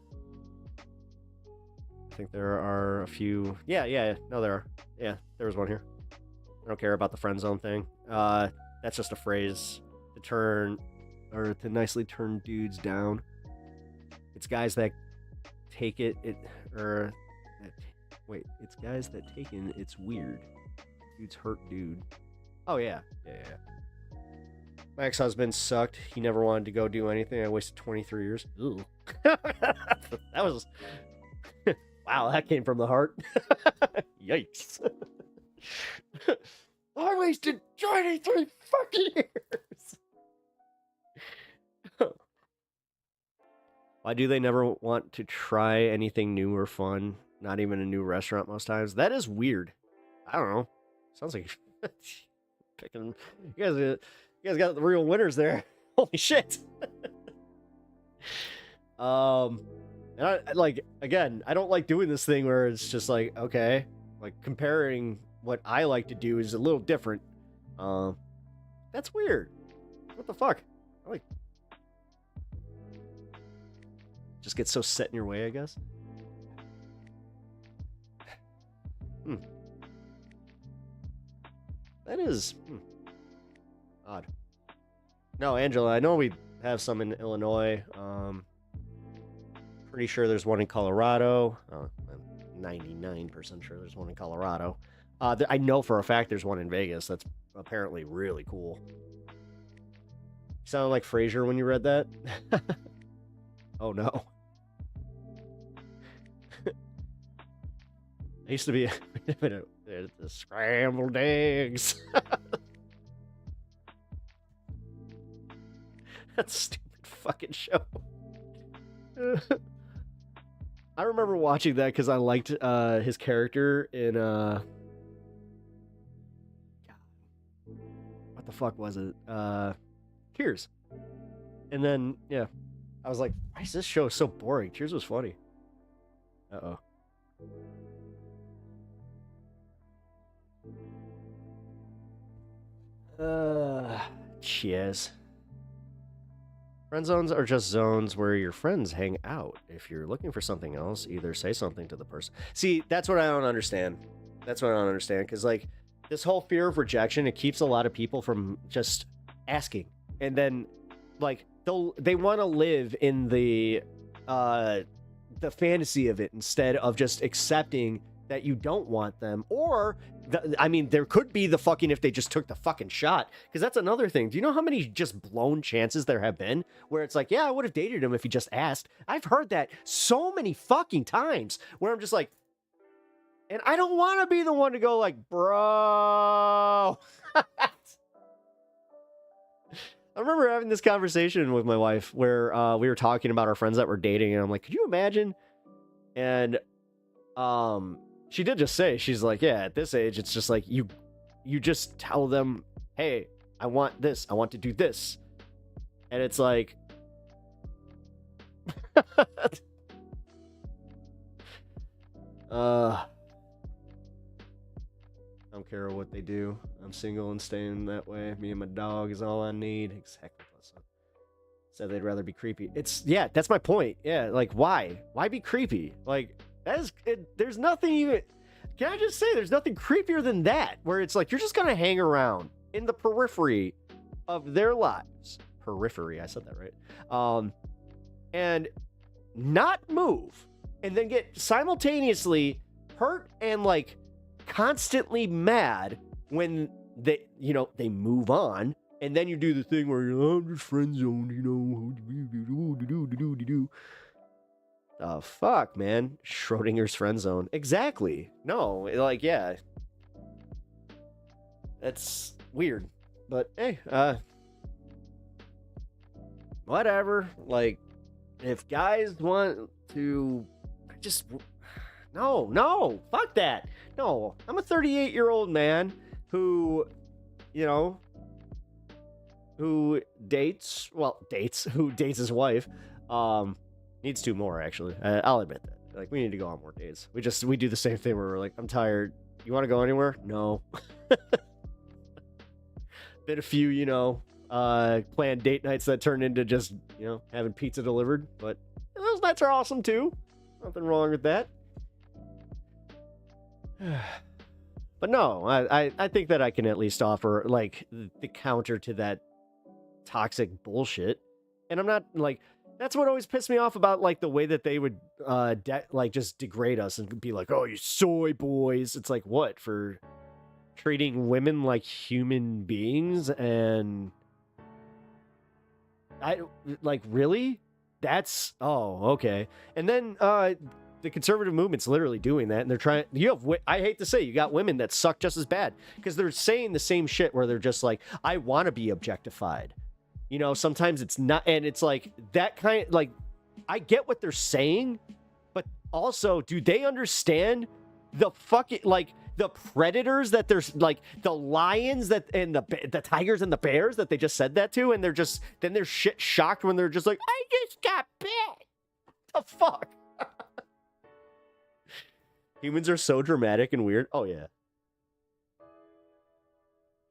I think there are a few. Yeah, no, there are. Yeah, there was one here. I don't care about the friend zone thing. That's just a phrase to nicely turn dudes down. It's guys that take it, it's guys that take in, it's weird. Dudes hurt dude. Oh, yeah. My ex-husband sucked. He never wanted to go do anything. I wasted 23 years. Ooh. That was... Wow, that came from the heart. Yikes. I wasted 23 fucking years. Why do they never want to try anything new or fun? Not even a new restaurant most times. That is weird. I don't know. Sounds like picking. You guys got the real winners there. Holy shit. And I like, again, I don't like doing this thing where it's just like, okay, like comparing what I like to do is a little different. That's weird. What the fuck? I like, just get so set in your way, I guess. That is odd. No, Angela, I know we have some in Illinois. Pretty sure there's one in Colorado. I'm 99% sure there's one in Colorado. I know for a fact there's one in Vegas. That's apparently really cool. You sounded like Frasier when you read that. Oh no. I used to be the scrambled eggs. That stupid fucking show. I remember watching that because I liked his character in what the fuck was it? Tears. And then yeah, I was like, why is this show so boring? Tears was funny. Uh-oh. Cheers. Friend zones are just zones where your friends hang out. If you're looking for something else, either say something to the person. See, that's what I don't understand. That's what I don't understand. Because, like, this whole fear of rejection, it keeps a lot of people from just asking. And then, like, they want to live in the fantasy of it instead of just accepting that you don't want them. Or, I mean, there could be the fucking if they just took the fucking shot. Because that's another thing. Do you know how many just blown chances there have been? Where it's like, yeah, I would have dated him if he just asked. I've heard that so many fucking times. Where I'm just like, and I don't want to be the one to go like, bro. I remember having this conversation with my wife where we were talking about our friends that were dating. And I'm like, could you imagine? And she did just say, she's like, yeah, at this age, it's just like, you just tell them, hey, I want this. I want to do this. And it's like, I don't care what they do. I'm single and staying that way. Me and my dog is all I need. Exactly. Said they'd rather be creepy. Yeah, that's my point. Yeah, like, why? Why be creepy? Like, there's nothing even... Can I just say there's nothing creepier than that, where it's like you're just gonna hang around in the periphery of their lives. Periphery, I said that right. And not move, and then get simultaneously hurt and like constantly mad when they move on, and then you do the thing where you're just friend zone, Oh, fuck, man. Schrodinger's friend zone. Exactly. No, like, yeah. That's weird. But, hey, whatever. Like, if guys want to just... No, fuck that. No, I'm a 38-year-old man who, who dates his wife. Needs two more, actually. I'll admit that. Like, we need to go on more dates. We do the same thing where we're like, I'm tired. You want to go anywhere? No. Been a few, planned date nights that turned into just, having pizza delivered. But those nights are awesome, too. Nothing wrong with that. But no, I think that I can at least offer, like, the counter to that toxic bullshit. And I'm not, like... That's what always pissed me off about, like, the way that they would, just degrade us and be like, oh, you soy boys. It's like, what? For treating women like human beings and like, really? That's, oh, okay. And then the conservative movement's literally doing that, and they're trying, I hate to say, you got women that suck just as bad, because they're saying the same shit where they're just like, I want to be objectified. You know, sometimes it's not, and it's like, that kind, like, I get what they're saying, but also, do they understand the fucking, like, the predators that there's, like, the lions that, and the tigers and the bears that they just said that to, and they're just, then they're shit shocked when they're just like, I just got bit. The fuck? Humans are so dramatic and weird. Oh, yeah.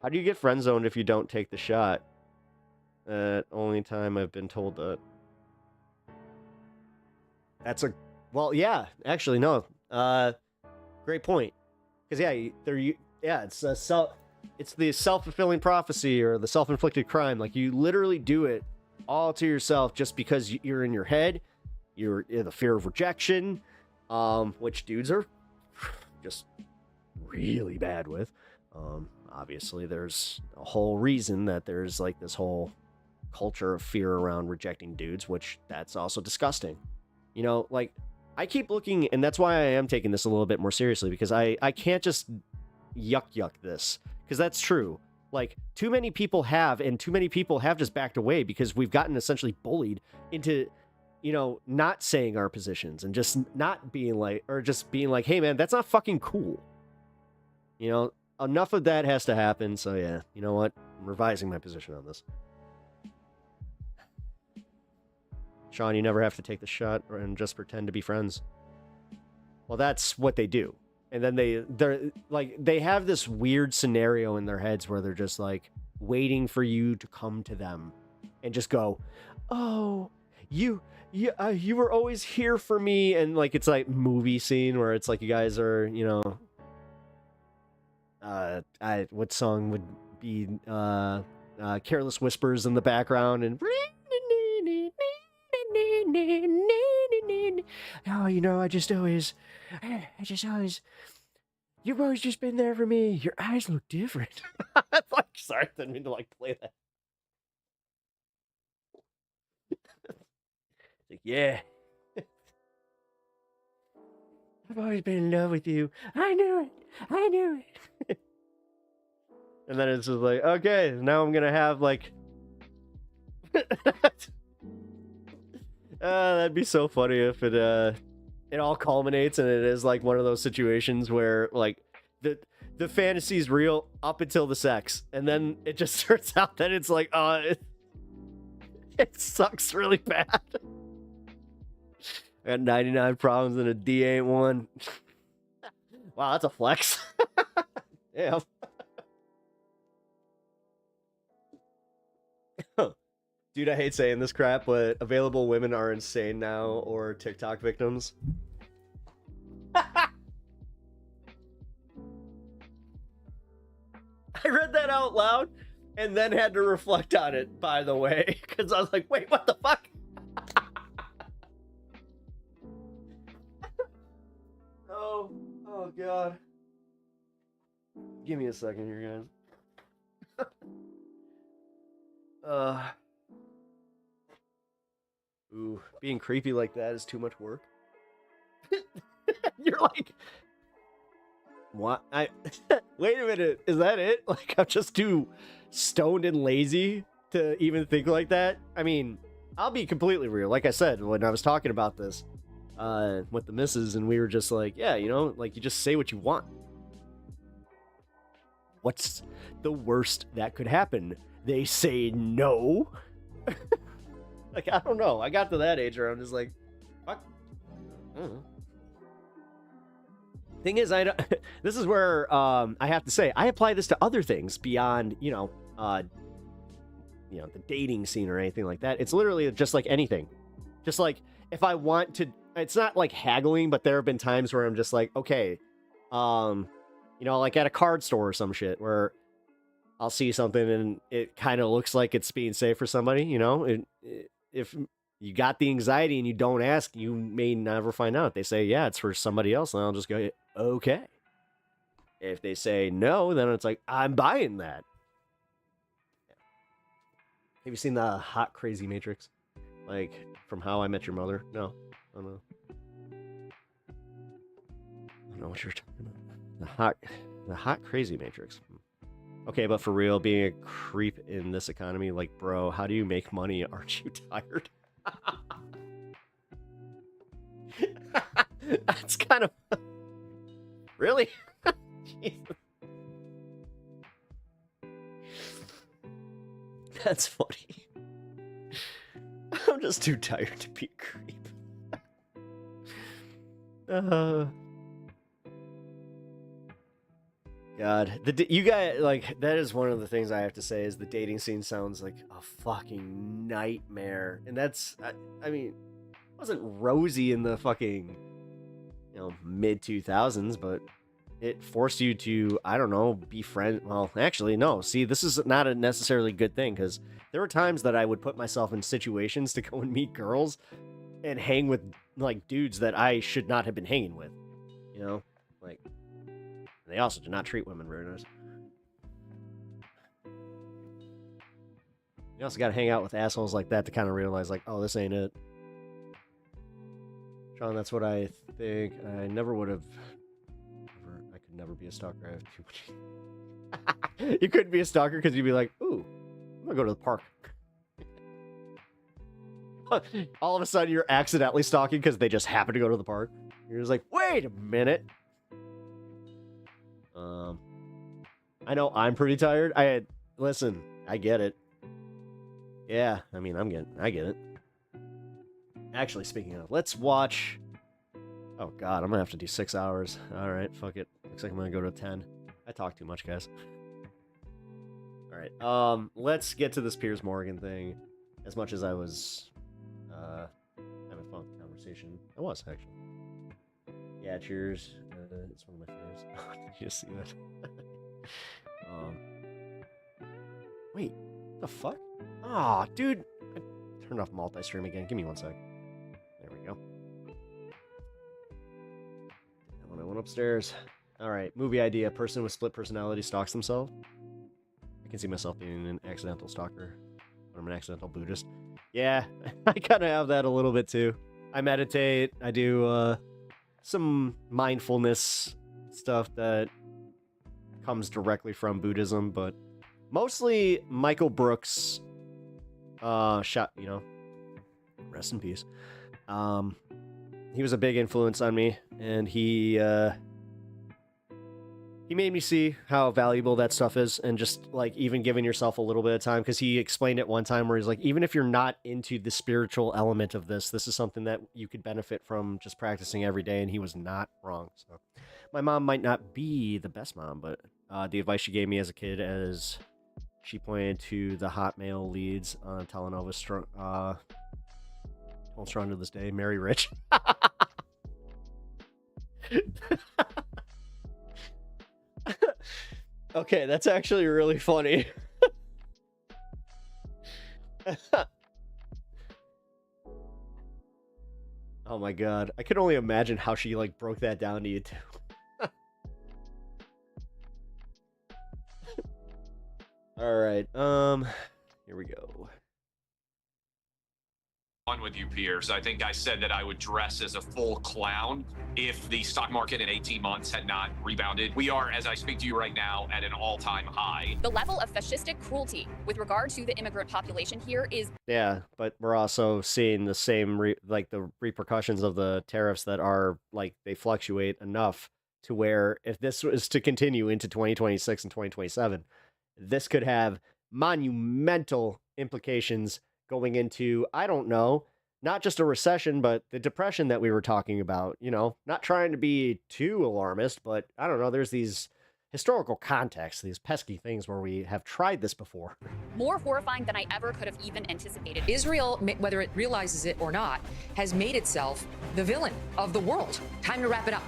How do you get friend zoned if you don't take the shot? Only time I've been told that. That's a, well, yeah, actually, no. Great point. Because, it's the self-fulfilling prophecy or the self-inflicted crime. Like, you literally do it all to yourself just because you're in your head. You're in the fear of rejection, which dudes are just really bad with. Obviously, there's a whole reason that there's, like, this whole culture of fear around rejecting dudes, which that's also disgusting. You know, like, I keep looking, and that's why I am taking this a little bit more seriously, because I can't just yuck this, because that's true. Like, too many people have just backed away because we've gotten essentially bullied into, you know, not saying our positions and just not being like, or just being like, hey man, that's not fucking cool. You know, enough of that has to happen. So yeah, you know what? I'm revising my position on this. Sean, you never have to take the shot and just pretend to be friends. Well, that's what they do. And then they're like, they have this weird scenario in their heads where they're just like waiting for you to come to them and just go, oh, you were always here for me. And like, it's like movie scene where it's like, you guys are, you know, what song would be, Careless Whispers in the background and oh, you know, you've always just been there for me. Your eyes look different. That's like, sorry, I didn't mean to like play that. Like, yeah. I've always been in love with you. I knew it. And then it's just like, okay, now I'm gonna have like that'd be so funny if it all culminates and it is like one of those situations where like the fantasy's real up until the sex, and then it just turns out that it's like, it sucks really bad. I got 99 problems and a D ain't one. Wow, that's a flex. Yeah. Dude, I hate saying this crap, but available women are insane now, or TikTok victims. I read that out loud and then had to reflect on it, by the way, because I was like, wait, what the fuck? Oh God. Give me a second here, guys. Ooh, being creepy like that is too much work. You're like, what? Wait a minute, is that it? Like, I'm just too stoned and lazy to even think like that? I mean, I'll be completely real. Like I said, when I was talking about this with the missus, and we were just like, yeah, you know, like, you just say what you want. What's the worst that could happen? They say no? Like, I don't know. I got to that age where I'm just like, fuck. I don't know. Thing is, this is where I have to say, I apply this to other things beyond, the dating scene or anything like that. It's literally just like anything. Just like, if I want to, it's not like haggling, but there have been times where I'm just like, okay, like at a card store or some shit where I'll see something and it kind of looks like it's being saved for somebody, if you got the anxiety and you don't ask, you may never find out. They say, yeah, it's for somebody else. And I'll just go, okay. If they say no, then it's like, I'm buying that. Have you seen the Hot Crazy Matrix? Like, from How I Met Your Mother? No. I don't know. I don't know what you're talking about. The Hot Crazy Matrix. Okay, but for real, being a creep in this economy, like, bro, how do you make money? Aren't you tired? That's kind of... Really? Jesus. That's funny. I'm just too tired to be a creep. God, you guys, like, that is one of the things I have to say is the dating scene sounds like a fucking nightmare. And that's, I mean, it wasn't rosy in the fucking, mid 2000s, but it forced you to, I don't know, be friends. Well, actually, no. See, this is not a necessarily good thing, because there were times that I would put myself in situations to go and meet girls and hang with, like, dudes that I should not have been hanging with. Like, they also do not treat women very nice. You also got to hang out with assholes like that to kind of realize, like, oh, this ain't it. Sean, that's what I think. I never would have... I could never be a stalker. I have too much... You couldn't be a stalker because you'd be like, ooh, I'm going to go to the park. All of a sudden, you're accidentally stalking because they just happen to go to the park. You're just like, wait a minute. I know I'm pretty tired. Listen, I get it. Yeah, I mean, I get it. Actually, speaking of, let's watch. Oh God, I'm gonna have to do 6 hours. All right, fuck it. Looks like I'm gonna go to 10. I talk too much, guys. All right, let's get to this Piers Morgan thing. As much as I was having fun with the conversation, I was actually. Yeah, cheers. It's one of my faves. Did you see that? Wait, the fuck? Aw, dude. I turned off multi-stream again. Give me 1 sec. There we go. When I went upstairs. Alright, movie idea. Person with split personality stalks themselves. I can see myself being an accidental stalker. When I'm an accidental Buddhist. Yeah, I kind of have that a little bit too. I meditate. I do, some mindfulness stuff that comes directly from Buddhism, but mostly Michael Brooks, rest in peace. He was a big influence on me, and he made me see how valuable that stuff is, and just, like, even giving yourself a little bit of time, because he explained it one time where he's like, even if you're not into the spiritual element of this is something that you could benefit from just practicing every day, and he was not wrong. So my mom might not be the best mom, but the advice she gave me as a kid, as she pointed to the hot male leads on Telenova, strong to this day, Mary Rich. Okay, that's actually really funny. Oh my god. I could only imagine how she, like, broke that down to you too. Alright, here we go. On with you, Piers. I think I said that I would dress as a full clown if the stock market in 18 months had not rebounded. We are, as I speak to you right now, at an all-time high. The level of fascistic cruelty with regard to the immigrant population here is... Yeah, but we're also seeing the same, the repercussions of the tariffs that are, like, they fluctuate enough to where if this was to continue into 2026 and 2027, this could have monumental implications going into, I don't know, not just a recession, but the depression that we were talking about, not trying to be too alarmist, but I don't know, there's these historical contexts, these pesky things where we have tried this before. more horrifying than I ever could have even anticipated. Israel, whether it realizes it or not, has made itself the villain of the world. Time to wrap it up.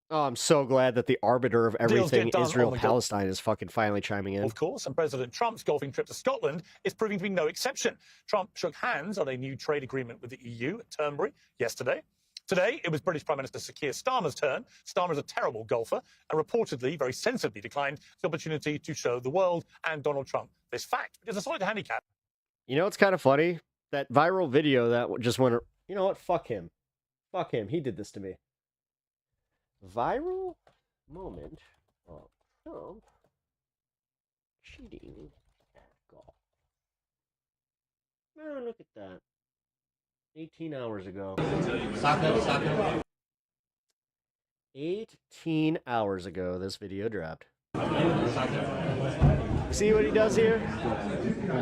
Oh, I'm so glad that the arbiter of everything, Israel-Palestine, is fucking finally chiming in. Of course, and President Trump's golfing trip to Scotland is proving to be no exception. Trump shook hands on a new trade agreement with the EU at Turnberry yesterday. Today, it was British Prime Minister Sir Keir Starmer's turn. Starmer is a terrible golfer and reportedly, very sensibly, declined the opportunity to show the world and Donald Trump this fact, which is a solid handicap. You know, it's kind of funny. That viral video that just went... You know what? Fuck him. Fuck him. He did this to me. Viral moment of Trump cheating at golf. Oh, look at that. 18 hours ago. 18 hours ago, this video dropped. See what he does here?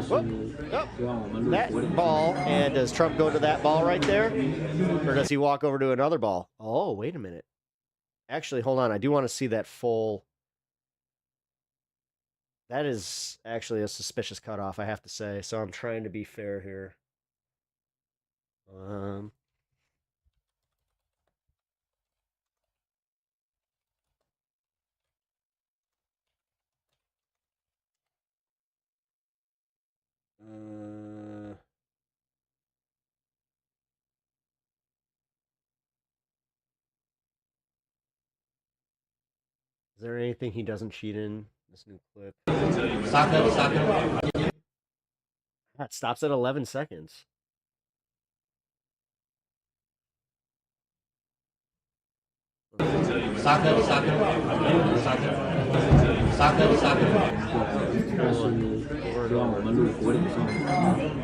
Whoop. Oh, that ball, and does Trump go to that ball right there? Or does he walk over to another ball? Oh, wait a minute. Actually, hold on. I do want to see that full... That is actually a suspicious cutoff, I have to say. So I'm trying to be fair here. Is there anything he doesn't cheat in this new clip? That stops at 11 seconds.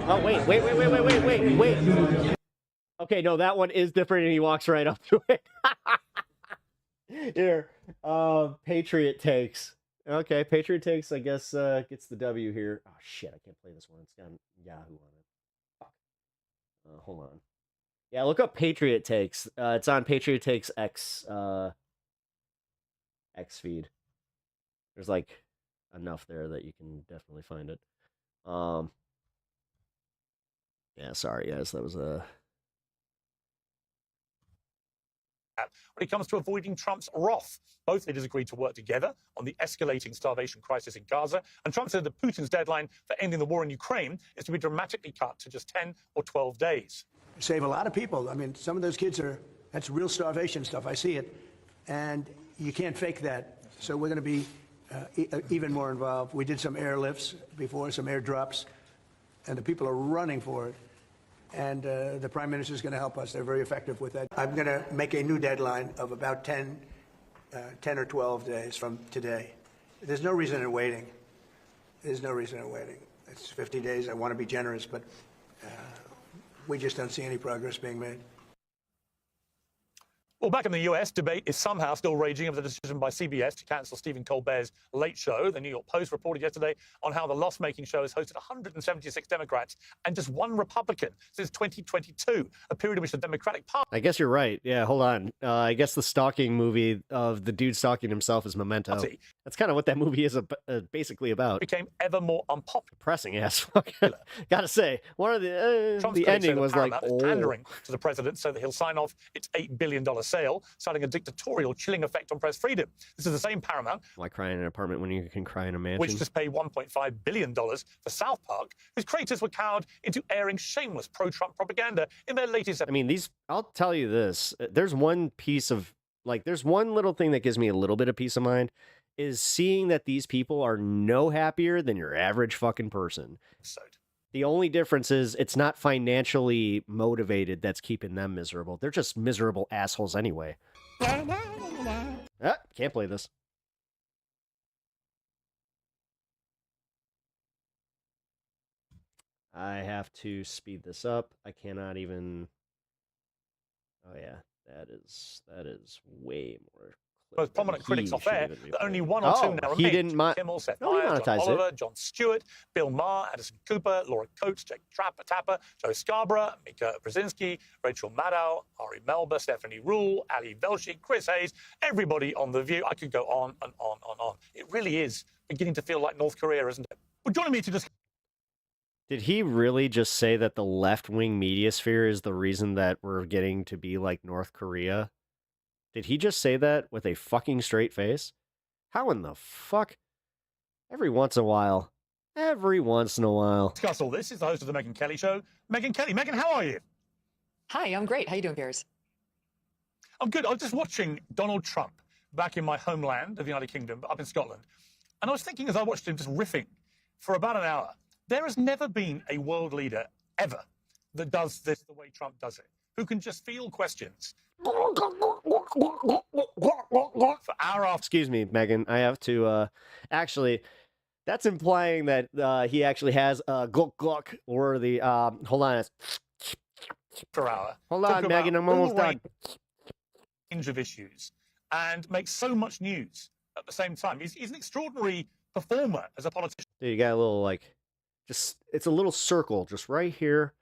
Oh, wait. Okay, no, that one is different and he walks right up to it. Here, Patriot takes. Okay, Patriot takes, I guess, gets the W here. Oh, shit, I can't play this one. It's got Yahoo on it. Fuck. Hold on. Yeah, look up Patriot Takes. It's on Patriot Takes X feed. There's like enough there that you can definitely find it. Yeah, sorry guys, that was a... When it comes to avoiding Trump's wrath, both leaders agreed to work together on the escalating starvation crisis in Gaza, and Trump said that Putin's deadline for ending the war in Ukraine is to be dramatically cut to just 10 or 12 days. Save a lot of people. I mean, some of those kids that's real starvation stuff. I see it. And you can't fake that. So we're going to be even more involved. We did some airlifts before, some airdrops, and the people are running for it. And the Prime Minister is going to help us. They're very effective with that. I'm going to make a new deadline of about 10 or 12 days from today. There's no reason in waiting. There's no reason in waiting. It's 50 days. I want to be generous, but we just don't see any progress being made. Well, back in the US, debate is somehow still raging over the decision by CBS to cancel Stephen Colbert's Late Show. The New York Post reported yesterday on how the loss-making show has hosted 176 Democrats and just one Republican since 2022, a period in which the Democratic Party... I guess you're right. Yeah, hold on. I guess the stalking movie of the dude stalking himself is Memento. That's kind of what that movie is basically about. ...became ever more unpopular. Depressing ass. Gotta say, one of the ending was like, pandering to the president so that he'll sign off its $8 billion sale, starting a dictatorial chilling effect on press freedom. This is the same Paramount. Why cry in an apartment when you can cry in a mansion? Which just paid $1.5 billion for South Park, whose creators were cowed into airing shameless pro-Trump propaganda in their latest episode. I mean, I'll tell you this. There's one piece of, there's one little thing that gives me a little bit of peace of mind, is seeing that these people are no happier than your average fucking person. The only difference is it's not financially motivated that's keeping them miserable. They're just miserable assholes anyway. Can't play this. I have to speed this up. I cannot even... Oh yeah, that is way more... Most prominent critics off air, that only one or two now remain. He didn't Kimmel, Seth Meyers, John Oliver, Jon Stewart, Bill Maher, Anderson Cooper, Laura Coates, Jake Tapper, Joe Scarborough, Mika Brzezinski, Rachel Maddow, Ari Melba, Stephanie Rule, Ali Velshi, Chris Hayes, everybody on The View. I could go on and on and on. It really is beginning to feel like North Korea, isn't it? Well, joining me to discuss... Did he really just say that the left-wing media sphere is the reason that we're getting to be like North Korea? Did he just say that with a fucking straight face? How in the fuck? Every once in a while. Discuss all this is the host of the Megyn Kelly Show, Megyn Kelly. Megyn, how are you? Hi, I'm great. How you doing, Piers? I'm good. I was just watching Donald Trump back in my homeland of the United Kingdom, up in Scotland. And I was thinking as I watched him just riffing for about an hour, there has never been a world leader ever that does this the way Trump does it, who can just field questions for hour after. Excuse me, Megan. I have to actually. That's implying that he actually has a gluck gluck or the hold on. Per hour. Hold on, Megan. I'm almost done. Range of issues and makes so much news at the same time. He's an extraordinary performer as a politician. Dude, you got a little like, just it's a little circle just right here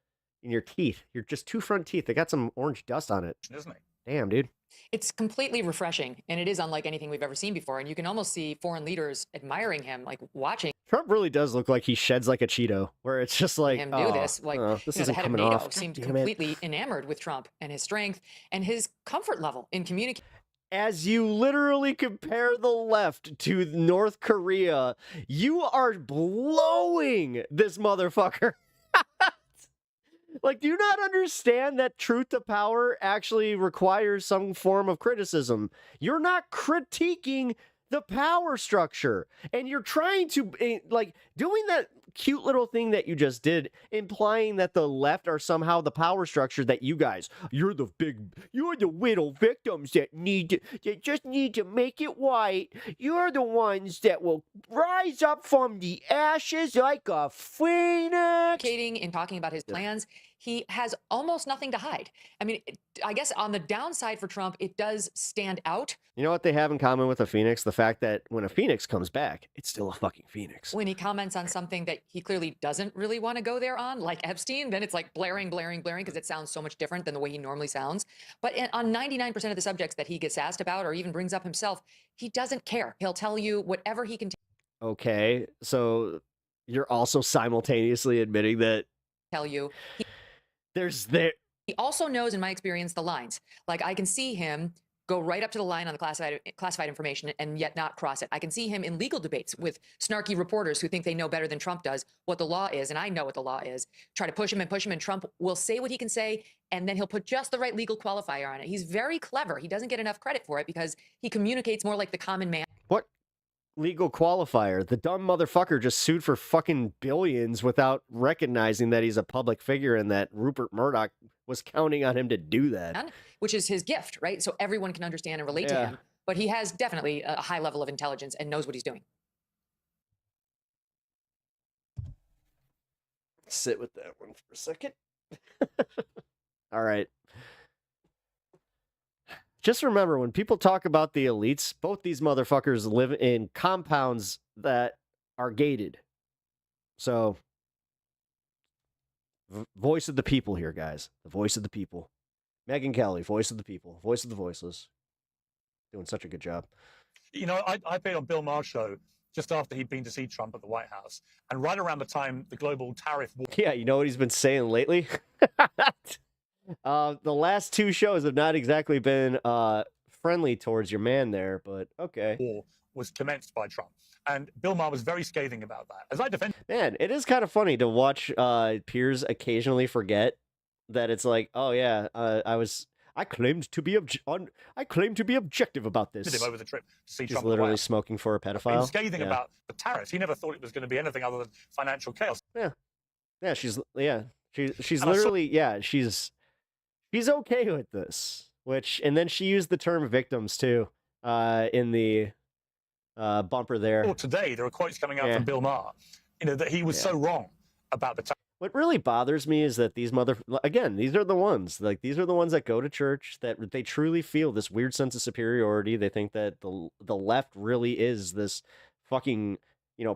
in your teeth. Your just two front teeth. They got some orange dust on it, isn't it? Damn, dude. It's completely refreshing, and it is unlike anything we've ever seen before. And you can almost see foreign leaders admiring him, like watching Trump really does look like he sheds like a Cheeto, where it's just like him do this. Like this the isn't head of coming NATO off. seemed Damn it. completely enamored with Trump and his strength and his comfort level in communicating. As you literally compare the left to North Korea, you are blowing this motherfucker. Like, do you not understand that truth to power actually requires some form of criticism? You're not critiquing the power structure, and you're trying to, like, doing that cute little thing that you just did, implying that the left are somehow the power structure, that you guys, you're the little victims that just need to make it white. You're the ones that will rise up from the ashes like a phoenix. And talking about his plans, he has almost nothing to hide. I mean, I guess on the downside for Trump, it does stand out. You know what they have in common with a phoenix? The fact that when a phoenix comes back, it's still a fucking phoenix. When he comments on something that he clearly doesn't really want to go there on, like Epstein, then it's like blaring, because it sounds so much different than the way he normally sounds. But on 99% of the subjects that he gets asked about or even brings up himself, he doesn't care. He'll tell you whatever he can Okay, so you're also simultaneously admitting that tell you. He also knows, in my experience, the lines. Like, I can see him go right up to the line on the classified information and yet not cross it. I can see him in legal debates with snarky reporters who think they know better than Trump does what the law is, and I know what the law is. Try to push him, and Trump will say what he can say, and then he'll put just the right legal qualifier on it. He's very clever. He doesn't get enough credit for it because he communicates more like the common man. What legal qualifier? The dumb motherfucker just sued for fucking billions without recognizing that he's a public figure and that Rupert Murdoch was counting on him to do that. Which is his gift, right? So everyone can understand and relate to him. But he has definitely a high level of intelligence and knows what he's doing. Sit with that one for a second. All right. Just remember, when people talk about the elites, both these motherfuckers live in compounds that are gated. So, voice of the people here, guys. The voice of the people. Megyn Kelly, voice of the people. Voice of the voiceless. Doing such a good job. You know, I been on Bill Maher's show just after he'd been to see Trump at the White House, and right around the time the global tariff war. Yeah, you know what he's been saying lately? The last two shows have not exactly been friendly towards your man there, but okay. War was commenced by Trump, and Bill Maher was very scathing about that. As I defend, man, it is kind of funny to watch peers occasionally forget that it's like, oh yeah, I claimed to be objective about this. him over the trip to see He's Trump. at the White literally House. smoking for a Been pedophile. scathing Yeah. about the tariffs. He never thought it was going to be anything other than financial chaos. Yeah, she's And I literally she's okay with this. And then she used the term victims too in the bumper there. Or today, there are quotes coming out from Bill Maher, you know, that he was so wrong about the tariffs. What really bothers me is that these these are the ones that go to church, that they truly feel this weird sense of superiority. They think that the left really is this fucking,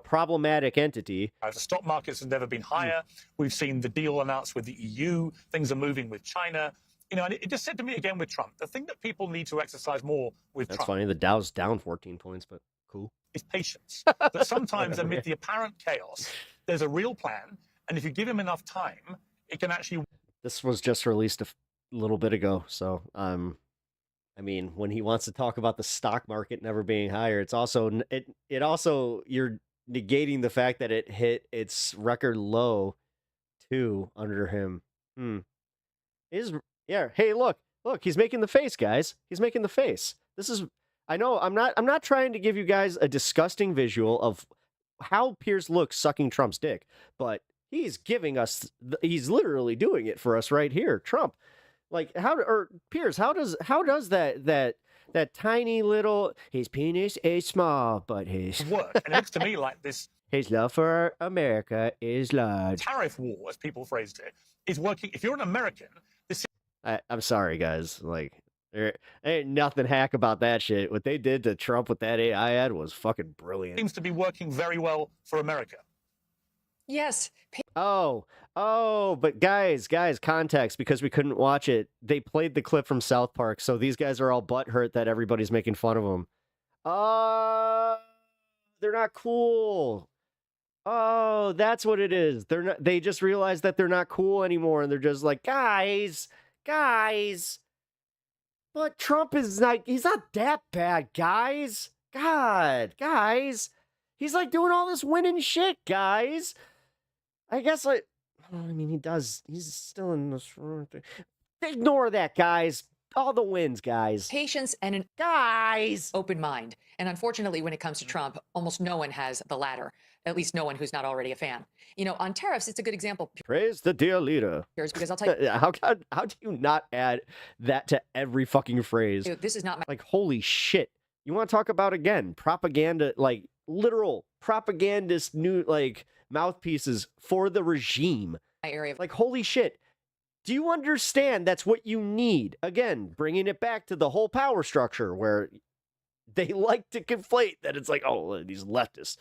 problematic entity. The stock markets have never been higher. We've seen the deal announced with the EU. Things are moving with China. You know, and it just said to me again with Trump, the thing that people need to exercise more with That's Trump funny. The Dow's down 14 points, but cool. is patience. That sometimes amid the apparent chaos, there's a real plan. And if you give him enough time, it can actually. This was just released a little bit ago, so I mean, when he wants to talk about the stock market never being higher, it's also it also, you're negating the fact that it hit its record low too under him. Hey, look, Look, he's making the face, guys. He's making the face. This is, I know, I'm not trying to give you guys a disgusting visual of how Piers looks sucking Trump's dick, but he's giving us, he's literally doing it for us right here. Trump, like, Piers, how does that tiny little, his penis is small, but his work. And it looks to me like this his love for America is large. tariff war, as people phrased it, is working. If you're an American, this I'm sorry, guys. Like, there ain't nothing hack about that shit. What they did to Trump with that AI ad was fucking brilliant. seems to be working very well for America. Yes. Oh, but guys, context, because we couldn't watch it. They played the clip from South Park, so these guys are all butthurt that everybody's making fun of them. They're not cool. Oh, that's what it is. They're not. They just realized that they're not cool anymore, and they're just like, guys. But Trump is like, he's not that bad, guys. God, guys. He's like doing all this winning shit, guys. I guess I mean, he does. He's still in this. Ignore that, guys. All the wins, guys. Patience and an open mind. And unfortunately, when it comes to Trump, almost no one has the latter. At least no one who's not already a fan. You know, on tariffs, it's a good example. Praise the dear leader. Because I'll tell you, how do you not add that to every fucking phrase? This is not my like, holy shit. You want to talk about, again, propaganda, like literal propagandist new like mouthpieces for the regime. area. Like, holy shit. Do you understand that's what you need? Again, bringing it back to the whole power structure where they like to conflate that it's like, oh, these leftists,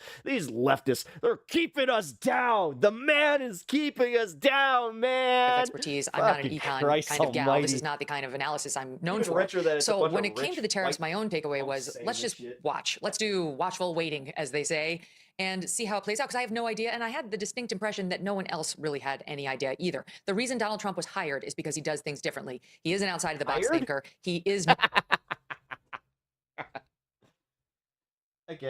they're keeping us down. The man is keeping us down, man. Expertise. I'm not an econ kind of gal. This is not the kind of analysis I'm known for. So when it came to the tariffs, my own takeaway was, let's just watch. Let's do watchful waiting, as they say, and see how it plays out, because I have no idea. And I had the distinct impression that no one else really had any idea either. The reason Donald Trump was hired is because he does things differently. He is an outside of the box thinker. He is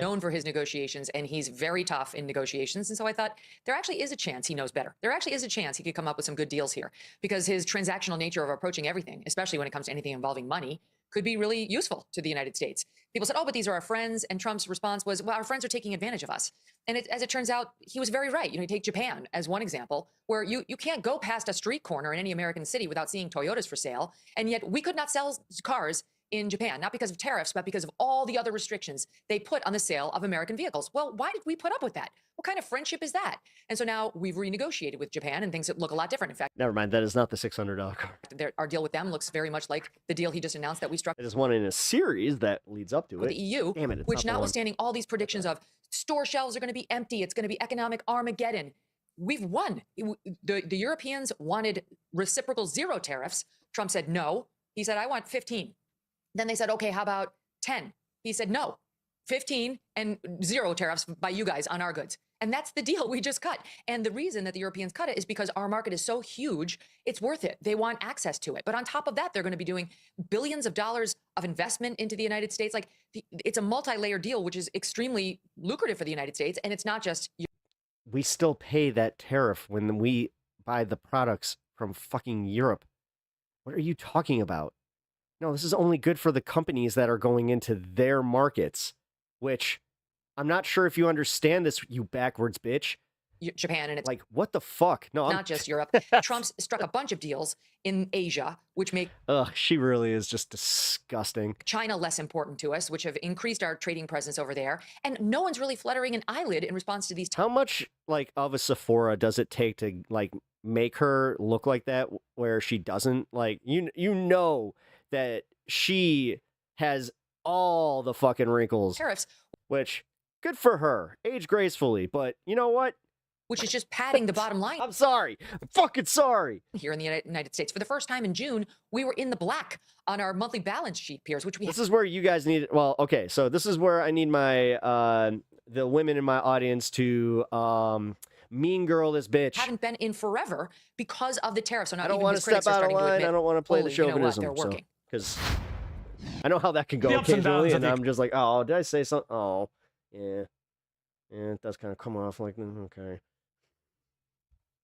known for his negotiations, and he's very tough in negotiations. And so I thought there actually is a chance he knows better. There actually is a chance he could come up with some good deals here, because his transactional nature of approaching everything, especially when it comes to anything involving money, could be really useful to the United States. People said, oh, but these are our friends. And Trump's response was, well, our friends are taking advantage of us. And as it turns out, he was very right. You know, you take Japan as one example, where you can't go past a street corner in any American city without seeing Toyotas for sale. And yet we could not sell cars in Japan, not because of tariffs, but because of all the other restrictions they put on the sale of American vehicles. Well, why did we put up with that? What kind of friendship is that? And so now we've renegotiated with Japan, and things look a lot different. In fact, never mind. That is not the $600 car. Our deal with them looks very much like the deal he just announced that we struck. It is one in a series that leads up to with it. The EU, Damn it, which notwithstanding all these predictions of store shelves are going to be empty, it's going to be economic Armageddon, we've won. The Europeans wanted reciprocal zero tariffs. Trump said no. He said, I want 15. Then they said, okay, how about 10? He said, no, 15 and zero tariffs by you guys on our goods. And that's the deal we just cut. And the reason that the Europeans cut it is because our market is so huge, it's worth it. They want access to it. But on top of that, they're going to be doing billions of dollars of investment into the United States. Like, it's a multi-layer deal, which is extremely lucrative for the United States. And it's not just... We still pay that tariff when we buy the products from fucking Europe. What are you talking about? No, this is only good for the companies that are going into their markets, which I'm not sure if you understand this, you backwards bitch. Japan, and it's like, what the fuck? No, not just Europe. Trump's struck a bunch of deals in Asia, which make she really is just disgusting. China less important to us, which have increased our trading presence over there. And no one's really fluttering an eyelid in response to these. How much like of a Sephora does it take to like make her look like that, where she doesn't like you know that she has all the fucking wrinkles. Tariffs, which good for her, age gracefully, but you know what? Which is just padding the bottom line. I'm sorry. I'm fucking sorry. Here in the United States, for the first time in June, we were in the black on our monthly balance sheet, Piers, which we... This is where you guys need... Well, okay, so this is where I need my... the women in my audience to mean girl this bitch. Haven't been in forever because of the tariffs. So now I don't want to step out of line. I don't want to play the chauvinism. They're working. Because I know how that can go occasionally, and I'm just like, oh, did I say something? Oh, yeah. Yeah, it does kind of come off like, okay.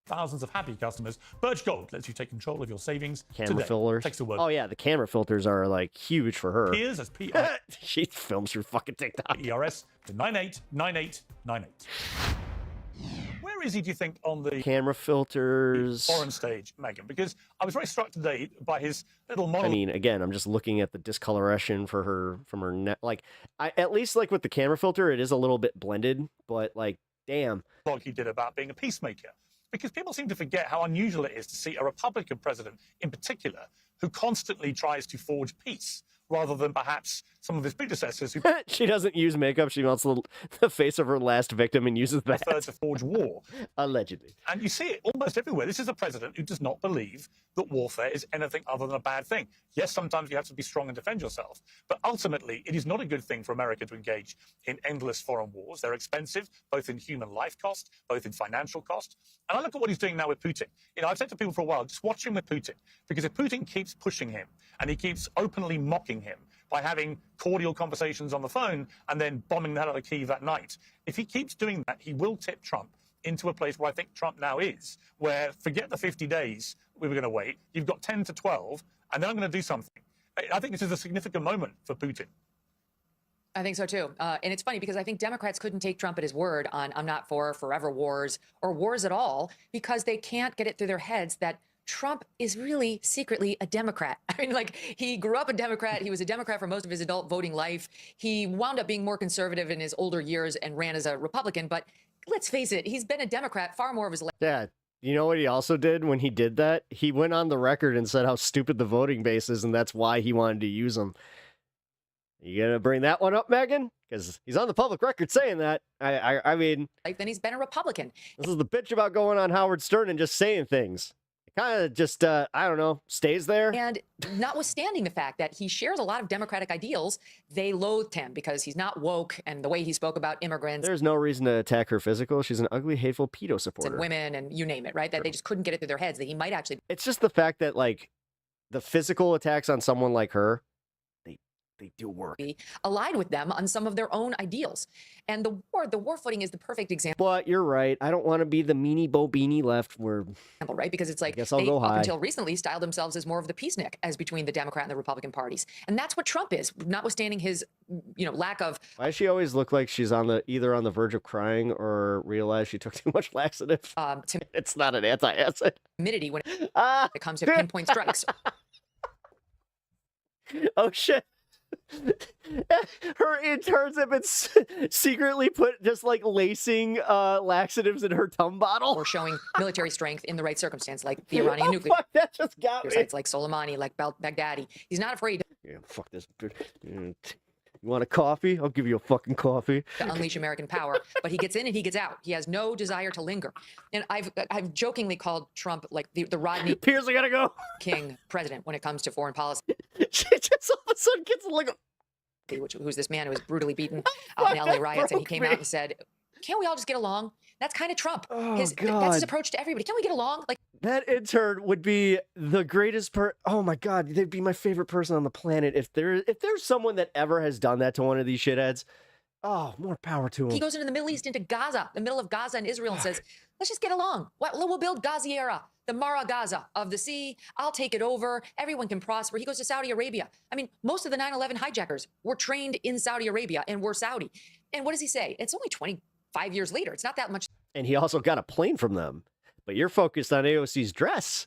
thousands of happy customers. Birch Gold lets you take control of your savings Camera today. fillers. Takes the word Oh yeah, the camera filters are like huge for her. peers as P She films her fucking TikTok. ERS to 989898. Where is he, do you think, on the Camera filters. foreign stage, Megan? Because I was very struck today by his little I monologue. mean, again, I'm just looking at the discoloration for her from her neck. Like, at least like with the camera filter, it is a little bit blended, but like, damn. He did about being a peacemaker. Because people seem to forget how unusual it is to see a Republican president in particular who constantly tries to forge peace rather than perhaps some of his predecessors who She doesn't use makeup. She melts the face of her last victim and uses that. prefer to forge war. Allegedly. And you see it almost everywhere. This is a president who does not believe that warfare is anything other than a bad thing. Yes, sometimes you have to be strong and defend yourself, but ultimately it is not a good thing for America to engage in endless foreign wars. They're expensive, both in human life cost, both in financial cost. And I look at what he's doing now with Putin. You know, I've said to people for a while, just watch him with Putin, because if Putin keeps pushing him and he keeps openly mocking him by having cordial conversations on the phone and then bombing the hell out of Kyiv that night, if he keeps doing that, he will tip Trump into a place where I think Trump now is, where forget the 50 days we were going to wait, you've got 10 to 12, and then I'm going to do something. I think this is a significant moment for Putin. I think so too. And it's funny because I think Democrats couldn't take Trump at his word on I'm not for forever wars or wars at all because they can't get it through their heads that Trump is really secretly a Democrat. I mean, like, he grew up a Democrat. He was a Democrat for most of his adult voting life. He wound up being more conservative in his older years and ran as a Republican. But let's face it, he's been a Democrat far more of his life. Yeah. You know what he also did when he did that? He went on the record and said how stupid the voting base is, and that's why he wanted to use them. You gonna bring that one up, Megan? Because he's on the public record saying that. I mean, Then he's been a Republican. This is the bitch about going on Howard Stern and just saying things. It kind of just, I don't know, stays there. And notwithstanding the fact that he shares a lot of Democratic ideals, they loathed him because he's not woke and the way he spoke about immigrants. There's no reason to attack her physical. She's an ugly, hateful pedo supporter. And women and you name it, right? That they just couldn't get it through their heads that he might actually. It's just the fact that, like, the physical attacks on someone like her, they do work. Aligned with them on some of their own ideals. And the war footing is the perfect example. But you're right. I don't want to be the meanie bo beanie left where, right? Because it's like I guess I'll they, go up high. until recently, styled themselves as more of the peacenik as between the Democrat and the Republican parties. And that's what Trump is, notwithstanding his, lack of. Why does she always look like she's either on the verge of crying or realize she took too much laxative? It's not an anti-acid. Humidity when it comes to pinpoint strikes. Oh, shit. Her interns have been secretly put just like lacing laxatives in her tum bottle or showing military strength in the right circumstance, like the Iranian nuclear fuck, that just got me. sites like Soleimani, like Baghdadi. He's not afraid Yeah, fuck this. You want a coffee? I'll give you a fucking coffee. to unleash American power, but he gets in and he gets out. He has no desire to linger. And I've jokingly called Trump like the Rodney Piers, I gotta go. King president when it comes to foreign policy. She just all of a sudden gets like who's this man who was brutally beaten out in LA riots, and he came out and said, "Can't we all just get along?" That's kind of Trump. Oh, That's God. his approach to everybody. Can we get along? Like that intern would be the greatest oh my God, they'd be my favorite person on the planet if there's someone that ever has done that to one of these shitheads. Oh, more power to him. he goes into the Middle East, into Gaza, the middle of Gaza and Israel, and says, "Let's just get along. We'll build Gaziera, the Mara Gaza of the sea. I'll take it over. Everyone can prosper." He goes to Saudi Arabia. I mean, most of the 9/11 hijackers were trained in Saudi Arabia and were Saudi. And what does he say? It's only 25 years later. It's not that much. And he also got a plane from them. But you're focused on AOC's dress.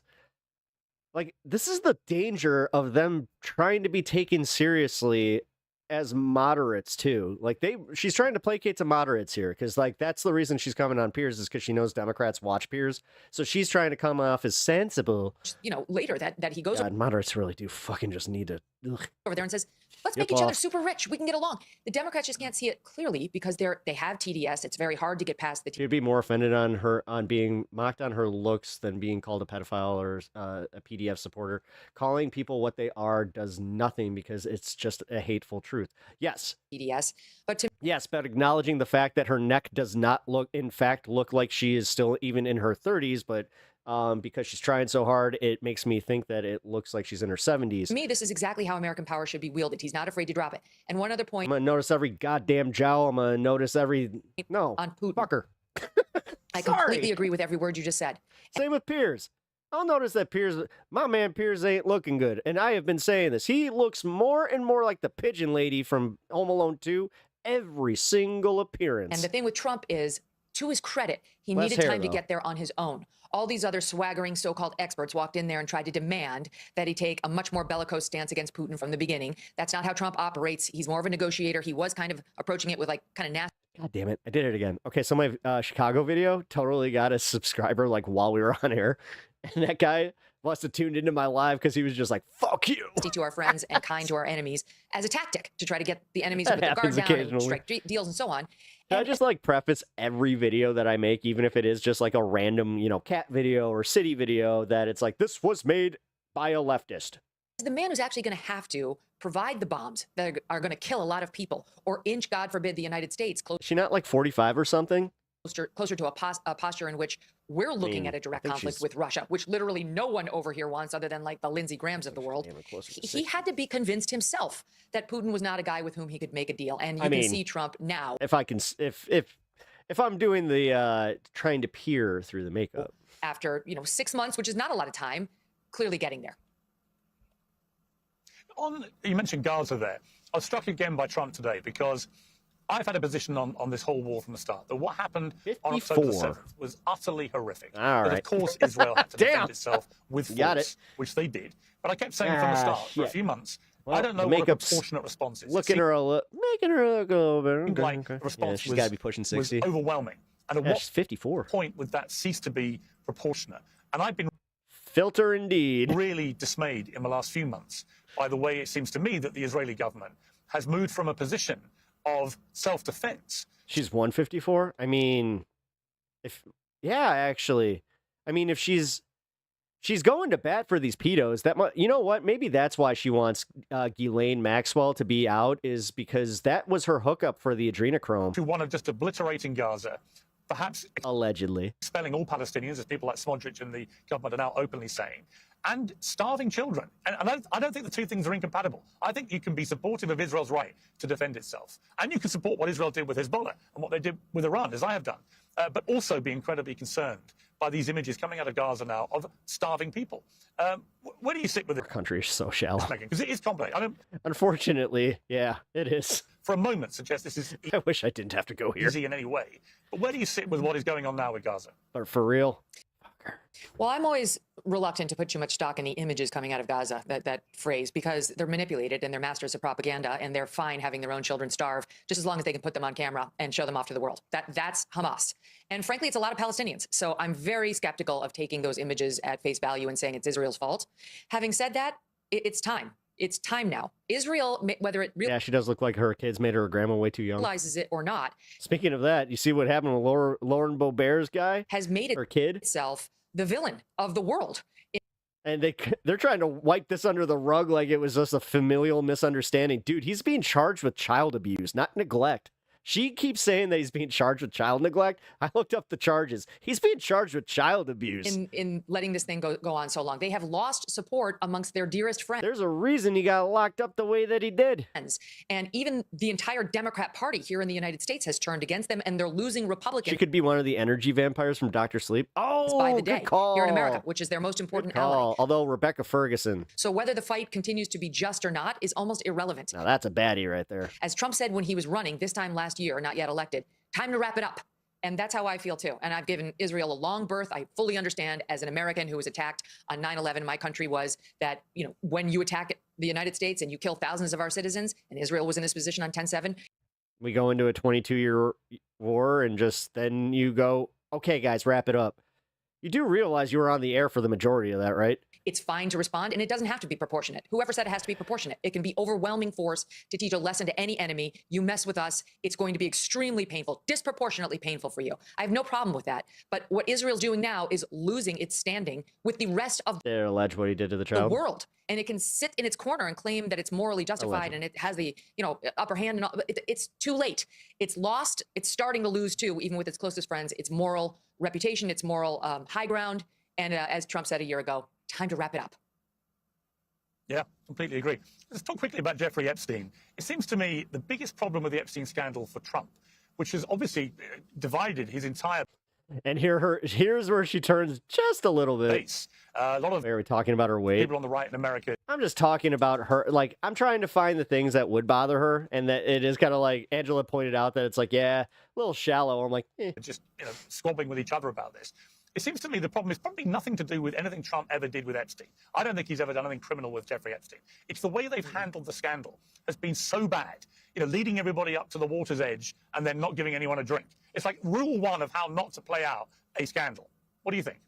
Like, this is the danger of them trying to be taken seriously as moderates too. Like she's trying to placate to moderates here because like that's the reason she's coming on Piers is because she knows Democrats watch Piers. So she's trying to come off as sensible. Later that he goes God, moderates really do fucking just need to over there and says, "Let's make each other super rich. We can get along." The Democrats just can't see it clearly because they have TDS. It's very hard to get past the She'd be more offended on being mocked on her looks than being called a pedophile or a PDF supporter. Calling people what they are does nothing because it's just a hateful truth. Yes. TDS, but but acknowledging the fact that her neck does not look like she is still even in her 30s, but because she's trying so hard, it makes me think that it looks like she's in her 70s. To me, this is exactly how American power should be wielded. He's not afraid to drop it. And one other point. I'm going to notice every goddamn jowl. I'm going to notice every... No. On Putin. Fuck her. I completely agree with every word you just said. Same with Piers. I'll notice that my man Piers ain't looking good. And I have been saying this. He looks more and more like the pigeon lady from Home Alone 2 every single appearance. And the thing with Trump is, to his credit, he Less needed hair, time to though. get there on his own. All these other swaggering so-called experts walked in there and tried to demand that he take a much more bellicose stance against Putin from the beginning. That's not how Trump operates. He's more of a negotiator. He was kind of approaching it with like kind of nasty. God damn it. I did it again. Okay, so my Chicago video totally got a subscriber like while we were on air. And that guy must have tuned into my live because he was just like, fuck you. To our friends and kind to our enemies as a tactic to try to get the enemies That with their guard happens down and occasionally. strike deals and so on. Can I just like preface every video that I make, even if it is just like a random, cat video or city video, that it's like, this was made by a leftist. The man who's actually going to have to provide the bombs that are going to kill a lot of people or inch, God forbid, the United States Is she not like 45 or something? closer to a posture in which we're looking at a direct conflict with Russia, which literally no one over here wants other than like the Lindsey Grahams of the world. He had to be convinced himself that Putin was not a guy with whom he could make a deal. And you can see Trump now. If I'm doing the trying to peer through the makeup. After, 6 months, which is not a lot of time, clearly getting there. You mentioned Gaza there. I was struck again by Trump today because I've had a position on this whole war from the start, that what happened on October the 7th was utterly horrific. All that, right. of course, Israel had to defend itself with force, which they did. But I kept saying from the start, for a few months, I don't know what a proportionate response is. Making her look a little bit. Like the response she's got to be pushing 60. was overwhelming. And at Yeah, what she's 54. point would that cease to be proportionate? And I've been filter indeed really dismayed in the last few months by the way it seems to me that the Israeli government has moved from a position of self-defense. She's 154. I mean, if she's going to bat for these pedos. You know what? Maybe that's why she wants Ghislaine Maxwell to be out, is because that was her hookup for the adrenochrome. To one of just obliterating Gaza, perhaps allegedly expelling all Palestinians, as people like Smotrich and the government are now openly saying, and starving children. And I don't think the two things are incompatible. I think you can be supportive of Israel's right to defend itself, and you can support what Israel did with Hezbollah and what they did with Iran, as I have done, but also be incredibly concerned by these images coming out of Gaza now of starving people. Where do you sit with it? Our country is so shallow. Because it is complex. Unfortunately, yeah, it is. For a moment, suggest this is I wish I didn't have to go here. Easy in any way. But where do you sit with what is going on now with Gaza? But for real? Well, I'm always reluctant to put too much stock in the images coming out of Gaza, that phrase, because they're manipulated and they're masters of propaganda, and they're fine having their own children starve just as long as they can put them on camera and show them off to the world. That's Hamas. And frankly, it's a lot of Palestinians. So I'm very skeptical of taking those images at face value and saying it's Israel's fault. Having said that, it's time. It's time now. Israel, whether it Yeah, she does look like her kids made her grandma way too young. realizes it or not, Speaking of that, you see what happened with Lauren Boebert's guy? has made her kid itself the villain of the world. And they're trying to wipe this under the rug like it was just a familial misunderstanding. Dude, he's being charged with child abuse, not neglect. She keeps saying that he's being charged with child neglect. I looked up the charges. He's being charged with child abuse. In letting this thing go on so long. They have lost support amongst their dearest friends. There's a reason he got locked up the way that he did. And even the entire Democrat Party here in the United States has turned against them, and they're losing Republicans. She could be one of the energy vampires from Dr. Sleep. Oh, by the good day call. here in America, which is their most important Good ally. call. Although Rebecca Ferguson, So whether the fight continues to be just or not is almost irrelevant. now that's a baddie right there. As Trump said when he was running this time last year, not yet elected, time to wrap it up. And that's how I feel too. And I've given Israel a long berth. I fully understand, as an American who was attacked on 9/11, my country was that, when you attack the United States and you kill thousands of our citizens, and Israel was in this position on 10/7. We go into a 22-year war and then you go, okay, guys, wrap it up. You do realize you were on the air for the majority of that, right? It's fine to respond, and it doesn't have to be proportionate. Whoever said it has to be proportionate? It can be overwhelming force to teach a lesson to any enemy. You mess with us, it's going to be extremely painful, disproportionately painful for you. I have no problem with that. But what Israel's doing now is losing its standing with the rest of They allege what he did to the the child. world. And it can sit in its corner and claim that it's morally justified and it has the upper hand. And all, it's too late. It's lost. It's starting to lose too, even with its closest friends. Its moral reputation, its moral high ground. And as Trump said a year ago, time to wrap it up. Yeah, completely agree. Let's talk quickly about Jeffrey Epstein. It seems to me the biggest problem with the Epstein scandal for Trump, which has obviously divided his entire... And here's where she turns just a little bit. A lot of are we talking about her weight? people on the right in America. I'm just talking about her. Like, I'm trying to find the things that would bother her, and that it is kind of like Angela pointed out that it's like, yeah, a little shallow. I'm like, just squabbling with each other about this. It seems to me the problem is probably nothing to do with anything Trump ever did with Epstein. I don't think he's ever done anything criminal with Jeffrey Epstein. It's the way they've handled the scandal has been so bad, leading everybody up to the water's edge and then not giving anyone a drink. It's like rule one of how not to play out a scandal. What do you think?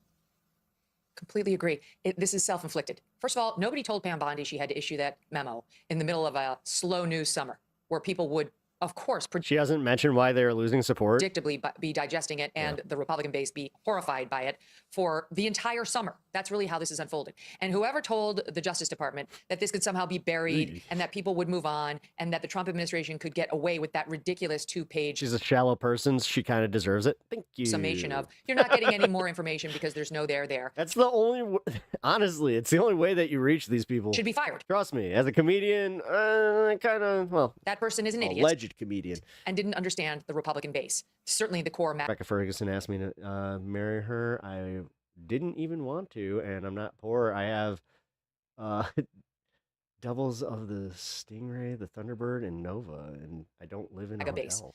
Completely agree. This is self-inflicted. First of all, nobody told Pam Bondi she had to issue that memo in the middle of a slow news summer where people would, of course, she hasn't mentioned why they're losing support. Predictably be digesting it and the Republican base be horrified by it for the entire summer. That's really how this is unfolding. And whoever told the Justice Department that this could somehow be buried and that people would move on and that the Trump administration could get away with that ridiculous 2-page She's a shallow person. She kind of deserves it. Thank you. summation of you're not getting any more information because there's no there. That's the only, honestly, it's the only way that you reach these people. Should be fired. Trust me, as a comedian, kind of, well. That person is an idiot. Alleged comedian. And didn't understand the Republican base. Certainly the core. Rebecca Ferguson asked me to marry her. I didn't even want to, and I'm not poor. I have doubles of the Stingray, the Thunderbird, and Nova, and I don't live in a hotel.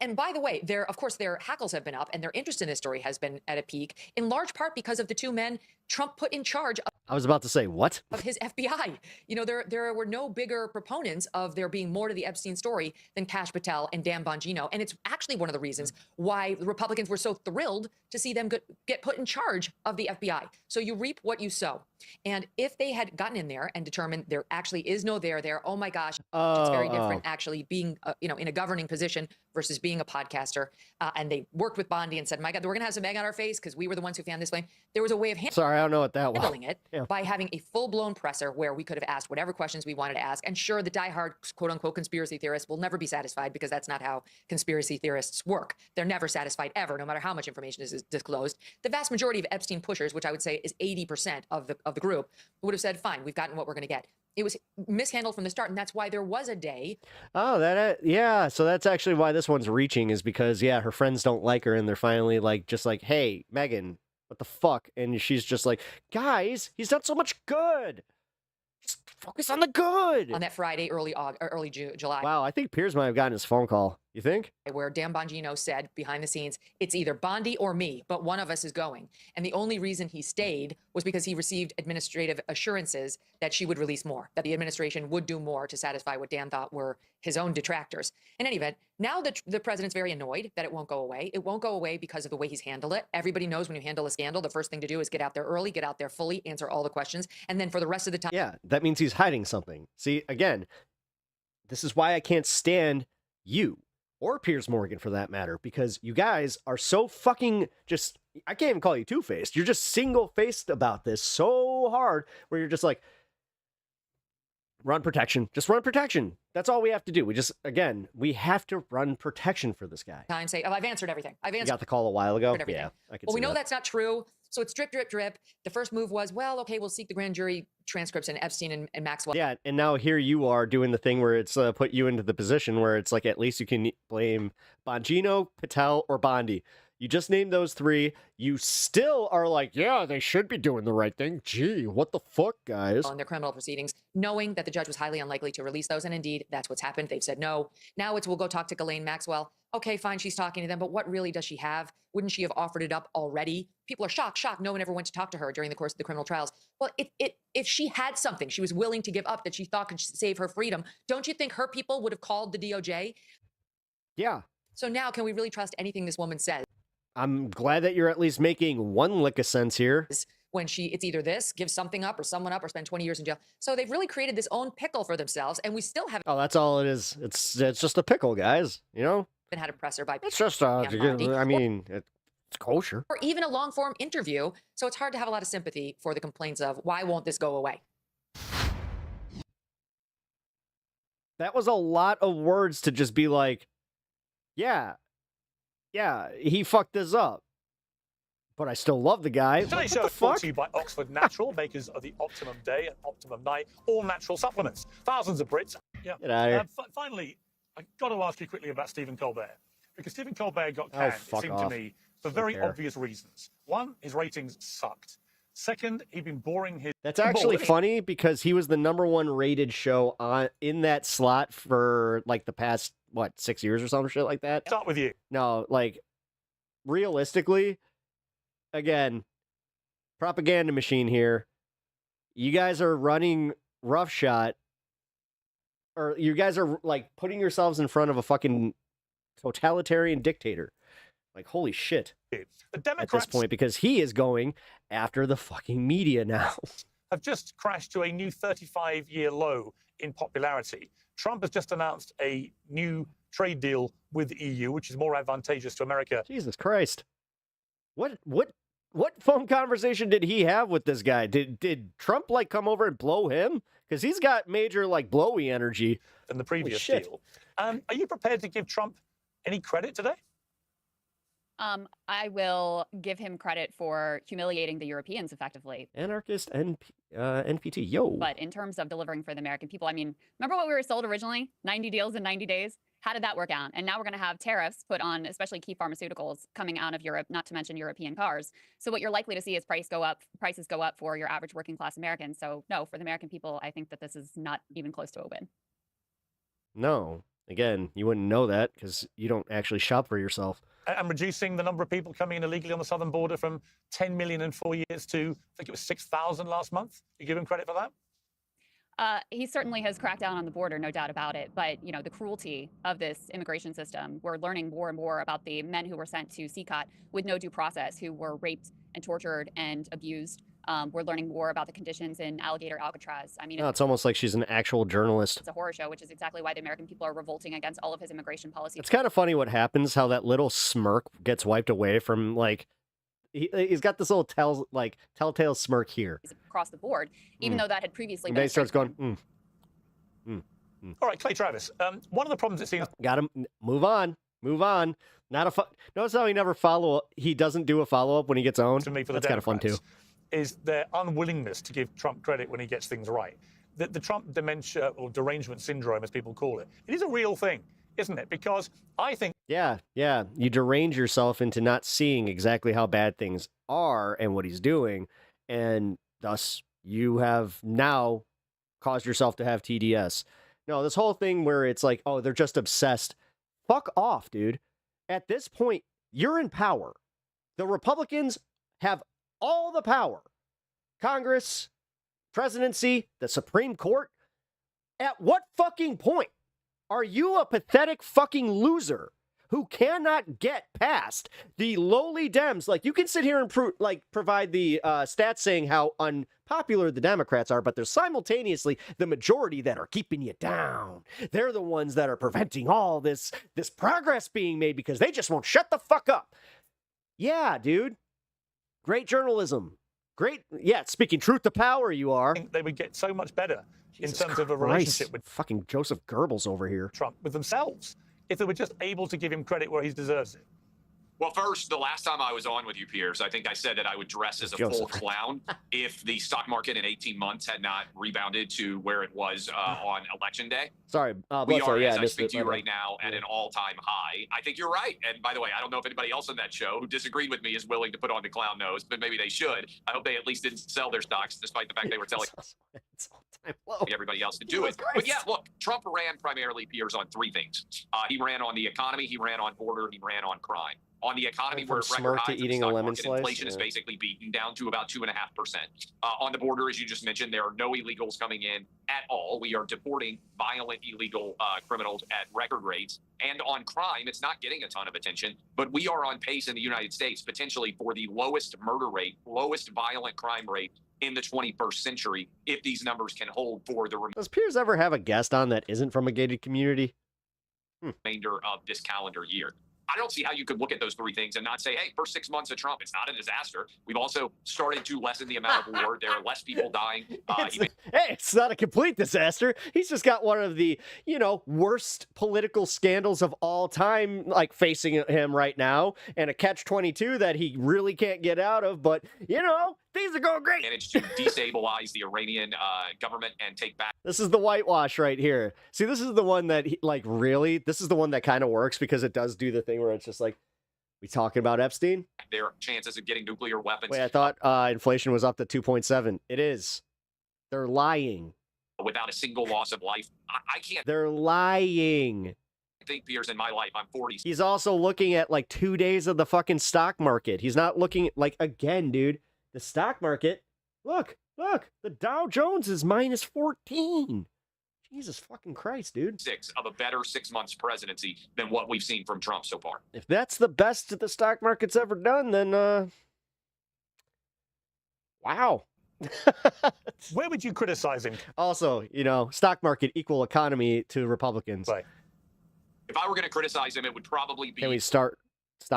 And by the way, of course, their hackles have been up, and their interest in this story has been at a peak, in large part because of the two men Trump put in charge I was about to say, what? of his FBI. There were no bigger proponents of there being more to the Epstein story than Kash Patel and Dan Bongino. And it's actually one of the reasons why the Republicans were so thrilled to see them get put in charge of the FBI. So you reap what you sow. And if they had gotten in there and determined there actually is no there, oh my gosh, it's very different actually being, in a governing position versus being a podcaster. And they worked with Bondi and said, my God, we're going to have some egg on our face because we were the ones who fanned this flame. There was a way of Sorry, I don't know what that was. handling it by having a full-blown presser where we could have asked whatever questions we wanted to ask. And sure, the diehard quote-unquote conspiracy theorists will never be satisfied because that's not how conspiracy theorists work. They're never satisfied ever, no matter how much information is disclosed. The vast majority of Epstein pushers, which I would say is 80% of the group, would have said, fine, we've gotten what we're going to get. It was mishandled from the start, and that's why there was a day. Oh, yeah. So that's actually why this one's reaching, is because, yeah, her friends don't like her, and they're finally just like, hey, Megan, what the fuck? And she's just like, guys, he's done so much good. Just focus on the good. On that Friday, early July. Wow, I think Piers might have gotten his phone call. You think? Where Dan Bongino said behind the scenes, it's either Bondi or me, but one of us is going. And the only reason he stayed was because he received administrative assurances that she would release more, that the administration would do more to satisfy what Dan thought were his own detractors. In any event, now the president's very annoyed that it won't go away. It won't go away because of the way he's handled it. Everybody knows when you handle a scandal, the first thing to do is get out there early, get out there fully, answer all the questions, and then for the rest of the time. Yeah, that means he's hiding something. See, again, this is why I can't stand you. Or Piers Morgan, for that matter, because you guys are so fucking I can't even call you two-faced. You're just single-faced about this so hard, where you're just like, run protection. Just run protection. That's all we have to do. We have to run protection for this guy. Say, oh, I've answered everything. You got the call a while ago? Yeah, I can see we know that. that's not true. So it's drip, drip, drip. The first move was, well, okay, we'll seek the grand jury transcripts and Epstein and Maxwell. Yeah, and now here you are doing the thing where it's put you into the position where it's like at least you can blame Bongino, Patel, or Bondi. You just named those three. You still are like, yeah, they should be doing the right thing. Gee, what the fuck, guys? On their criminal proceedings, knowing that the judge was highly unlikely to release those. And indeed, that's what's happened. They've said no. Now we'll go talk to Ghislaine Maxwell. Okay, fine, she's talking to them, but what really does she have? Wouldn't she have offered it up already? People are shocked. No one ever went to talk to her during the course of the criminal trials. Well, if she had something she was willing to give up that she thought could save her freedom, don't you think her people would have called the DOJ? Yeah. So now, can we really trust anything this woman says? I'm glad that you're at least making one lick of sense here. When it's either this, give something up or someone up or spend 20 years in jail. So they've really created this own pickle for themselves, and we still haven't. Oh, that's all it is. It's just a pickle, guys. Been had a presser by. It's just it's kosher. Or even a long form interview. So it's hard to have a lot of sympathy for the complaints of why won't this go away? That was a lot of words to just be like, yeah, he fucked this up. But I still love the guy. Today's show is brought to you by Oxford Natural, makers of the Optimum Day and Optimum Night, all natural supplements. Thousands of Brits. Yeah. Get out of here. Finally, I've got to ask you quickly about Stephen Colbert. Because Stephen Colbert got canned, it seemed to me, for very obvious reasons. One, his ratings sucked. Second, he'd been boring his... That's actually funny because he was the #1 rated show in that slot for like the past, 6 years or some shit like that? Start with you. No, like, realistically, again, propaganda machine here. You guys are running roughshod, or you guys are like putting yourselves in front of a fucking totalitarian dictator. Like, holy shit. The Democrats at this point, because he is going after the fucking media now. have just crashed to a new 35-year low in popularity. Trump has just announced a new trade deal with the EU, which is more advantageous to America. Jesus Christ. What phone conversation did he have with this guy? Did Trump like come over and blow him? Because he's got major like blowy energy. Than the previous deal. Are you prepared to give Trump any credit today? I will give him credit for humiliating the Europeans effectively. Anarchist NPT, yo. But in terms of delivering for the American people, I mean, remember what we were sold originally? 90 deals in 90 days? How did that work out? And now we're going to have tariffs put on, especially key pharmaceuticals coming out of Europe, not to mention European cars. So what you're likely to see is prices go up for your average working class American. So no, for the American people, I think that this is not even close to a win. No. Again, you wouldn't know that because you don't actually shop for yourself. And reducing the number of people coming in illegally on the southern border from 10 million in 4 years to, I think it was 6,000 last month. You give him credit for that? He certainly has cracked down on the border, no doubt about it. But, you know, the cruelty of this immigration system, we're learning more and more about the men who were sent to CCOT with no due process, who were raped and tortured and abused. We're learning more about the conditions in Alligator Alcatraz. I mean, It's almost like she's an actual journalist. It's a horror show, which is exactly why the American people are revolting against all of his immigration policies. It's kind of funny what happens, how that little smirk gets wiped away from, like, he's got this little telltale smirk here. Across the board, even though that had previously And been then he starts going, All right, Clay Travis. One of the problems it seems... Got him. Move on. Not Notice how he doesn't do a follow-up when he gets owned? To me, for the That's kind of fun, too. Is their unwillingness to give Trump credit when he gets things right. The Trump dementia or derangement syndrome, as people call it, it is a real thing, isn't it? Because I think... Yeah. You derange yourself into not seeing exactly how bad things are and what he's doing, and thus you have now caused yourself to have TDS. No, this whole thing where it's like, oh, they're just obsessed. Fuck off, dude. At this point, you're in power. The Republicans have all the power. Congress, presidency, the Supreme Court. At what fucking point are you a pathetic fucking loser who cannot get past the lowly Dems? Like, you can sit here and provide the stats saying how unpopular the Democrats are, but there's simultaneously the majority that are keeping you down. They're the ones that are preventing all this progress being made because they just won't shut the fuck up. Yeah, dude. Great journalism. Great. Yeah, speaking truth to power, you are. They would get so much better Jesus in terms of a Christ. relationship with fucking Joseph Goebbels over here. Trump, with themselves, if they were just able to give him credit where he deserves it. Well, first, the last time I was on with you, Piers, I think I said that I would dress as a full clown if the stock market in 18 months had not rebounded to where it was on Election Day. Sorry. We are, as I speak to you right now, at an all-time high. I think you're right. And by the way, I don't know if anybody else on that show who disagreed with me is willing to put on the clown nose, but maybe they should. I hope they at least didn't sell their stocks, despite the fact they were telling everybody else to do it. But yeah, look, Trump ran primarily, Piers, on three things. He ran on the economy, he ran on border, he ran on crime. On the economy, we're at record highs in the stock market. Inflation is basically beaten down to about 2.5%. On the border, as you just mentioned, there are no illegals coming in at all. We are deporting violent illegal criminals at record rates. And on crime, it's not getting a ton of attention, but we are on pace in the United States potentially for the lowest murder rate, lowest violent crime rate in the 21st century if these numbers can hold for the Does Piers ever have a guest on that isn't from a gated community? remainder of this calendar year? I don't see how you could look at those three things and not say, hey, first 6 months of Trump, it's not a disaster. We've also started to lessen the amount of war. There are less people dying. It's not a complete disaster. He's just got one of the, worst political scandals of all time, like, facing him right now, and a catch-22 that he really can't get out of, but, things are going great. Managed to destabilize the Iranian government and take back. This is the whitewash right here. See, this is the one that, this is the one that kind of works because it does do the thing where it's just like, We talking about Epstein? Their chances of getting nuclear weapons. Wait, I thought inflation was up to 2.7. It is. They're lying. Without a single loss of life. I can't. They're lying. Think, Piers, in my life, I'm 40. He's also looking at like 2 days of the fucking stock market. He's not looking at, like, again, dude, the stock market. Look, the Dow Jones is minus 14. Jesus fucking Christ, dude. 6 of a better 6 months presidency than what we've seen from Trump so far. If that's the best the stock market's ever done, then, wow. Where would you criticize him? Also, stock market equal economy to Republicans. Right. If I were going to criticize him, it would probably be. Can we stop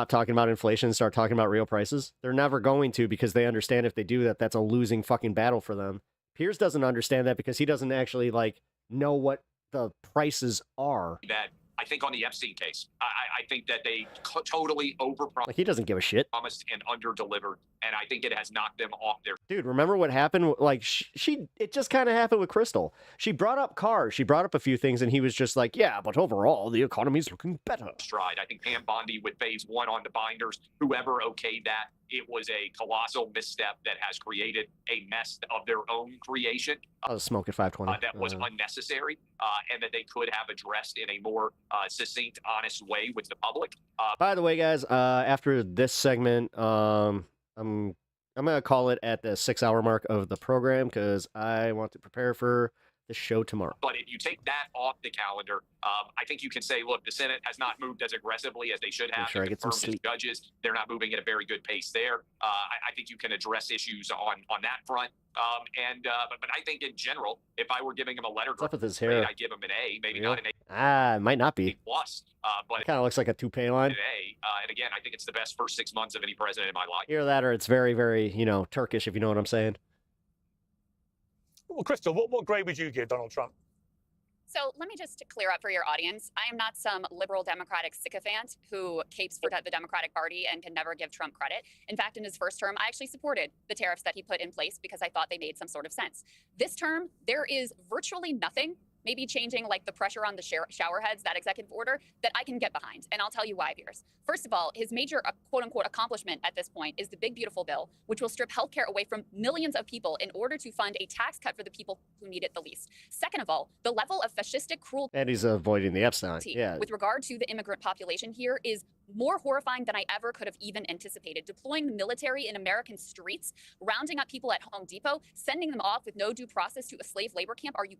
talking about inflation and start talking about real prices? They're never going to, because they understand if they do that, that's a losing fucking battle for them. Piers doesn't understand that because he doesn't actually know what the prices are. That I think on the Epstein case, I think that they totally overpromised. He doesn't give a shit. Promised and underdelivered, and I think it has knocked them off their. Dude, remember what happened? It just kind of happened with Crystal. She brought up cars. She brought up a few things, and he was just like, yeah, but overall, the economy's looking better. Stride. I think Pam Bondi with phase 1 on the binders, whoever okayed that, it was a colossal misstep that has created a mess of their own creation. I was smoking 520. That was unnecessary, and that they could have addressed in a more succinct, honest way with the public. By the way, guys, after this segment, I'm gonna call it at the 6-hour mark of the program because I want to prepare for the show tomorrow. But if you take that off the calendar, I think you can say, look, the Senate has not moved as aggressively as they should have. Make sure I get some Confirmed sleep. Judges, they're not moving at a very good pace there. I think you can address issues on that front. But I think in general, if I were giving him a letter What's up with his grade, hair? I'd give him an A, maybe not an It might not be. A plus. But Kind of looks like a toupee line. an A. And again, I think it's the best first 6 months of any president in my life. Either that or it's very, very, Turkish, if you know what I'm saying. Well, Crystal, what grade would you give Donald Trump? So let me just clear up for your audience. I am not some liberal Democratic sycophant who capes for the Democratic Party and can never give Trump credit. In fact, in his first term, I actually supported the tariffs that he put in place because I thought they made some sort of sense. This term, there is virtually nothing, maybe changing like the pressure on the shower heads, that executive order, that I can get behind. And I'll tell you why, Piers. First of all, his major quote unquote accomplishment at this point is the big beautiful bill, which will strip healthcare away from millions of people in order to fund a tax cut for the people who need it the least. Second of all, the level of fascistic cruelty And he's avoiding the Epstein. Yeah. with regard to the immigrant population here is more horrifying than I ever could have even anticipated. Deploying the military in American streets, rounding up people at Home Depot, sending them off with no due process to a slave labor camp. Are you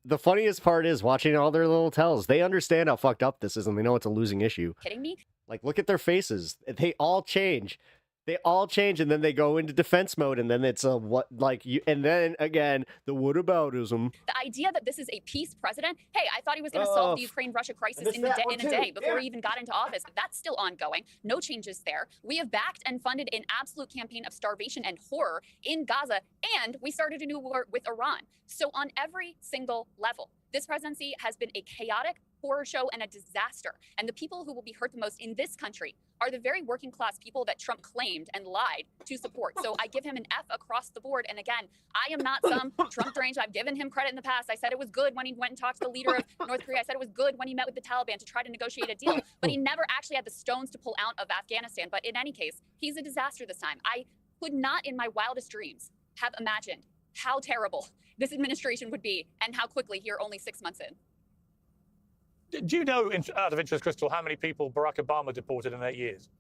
The funniest part is watching all their little tells. They understand how fucked up this is, and they know it's a losing issue. kidding me? Like, look at their faces. They all change. They all change, and then they go into defense mode, and then it's and then again, the whataboutism. The idea that this is a peace president, hey, I thought he was going to solve the Ukraine-Russia crisis in a day before he even got into office. That's still ongoing. No changes there. We have backed and funded an absolute campaign of starvation and horror in Gaza, and we started a new war with Iran. So on every single level, this presidency has been a chaotic horror show and a disaster. And the people who will be hurt the most in this country are the very working class people that Trump claimed and lied to support. So I give him an F across the board. And again, I am not some Trump deranged. I've given him credit in the past. I said it was good when he went and talked to the leader of North Korea. I said it was good when he met with the Taliban to try to negotiate a deal. But he never actually had the stones to pull out of Afghanistan. But in any case, he's a disaster this time. I could not in my wildest dreams have imagined how terrible this administration would be and how quickly here only 6 months in. Do you know, out of interest, Crystal, how many people Barack Obama deported in 8 years?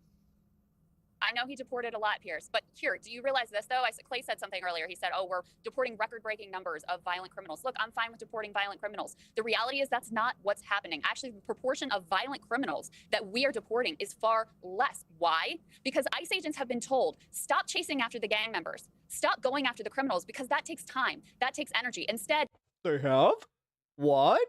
I know he deported a lot, Piers. But here, do you realize this, though? Clay said something earlier. He said, we're deporting record-breaking numbers of violent criminals. Look, I'm fine with deporting violent criminals. The reality is that's not what's happening. Actually, the proportion of violent criminals that we are deporting is far less. Why? Because ICE agents have been told, stop chasing after the gang members. Stop going after the criminals, because that takes time. That takes energy. Instead... They have? What?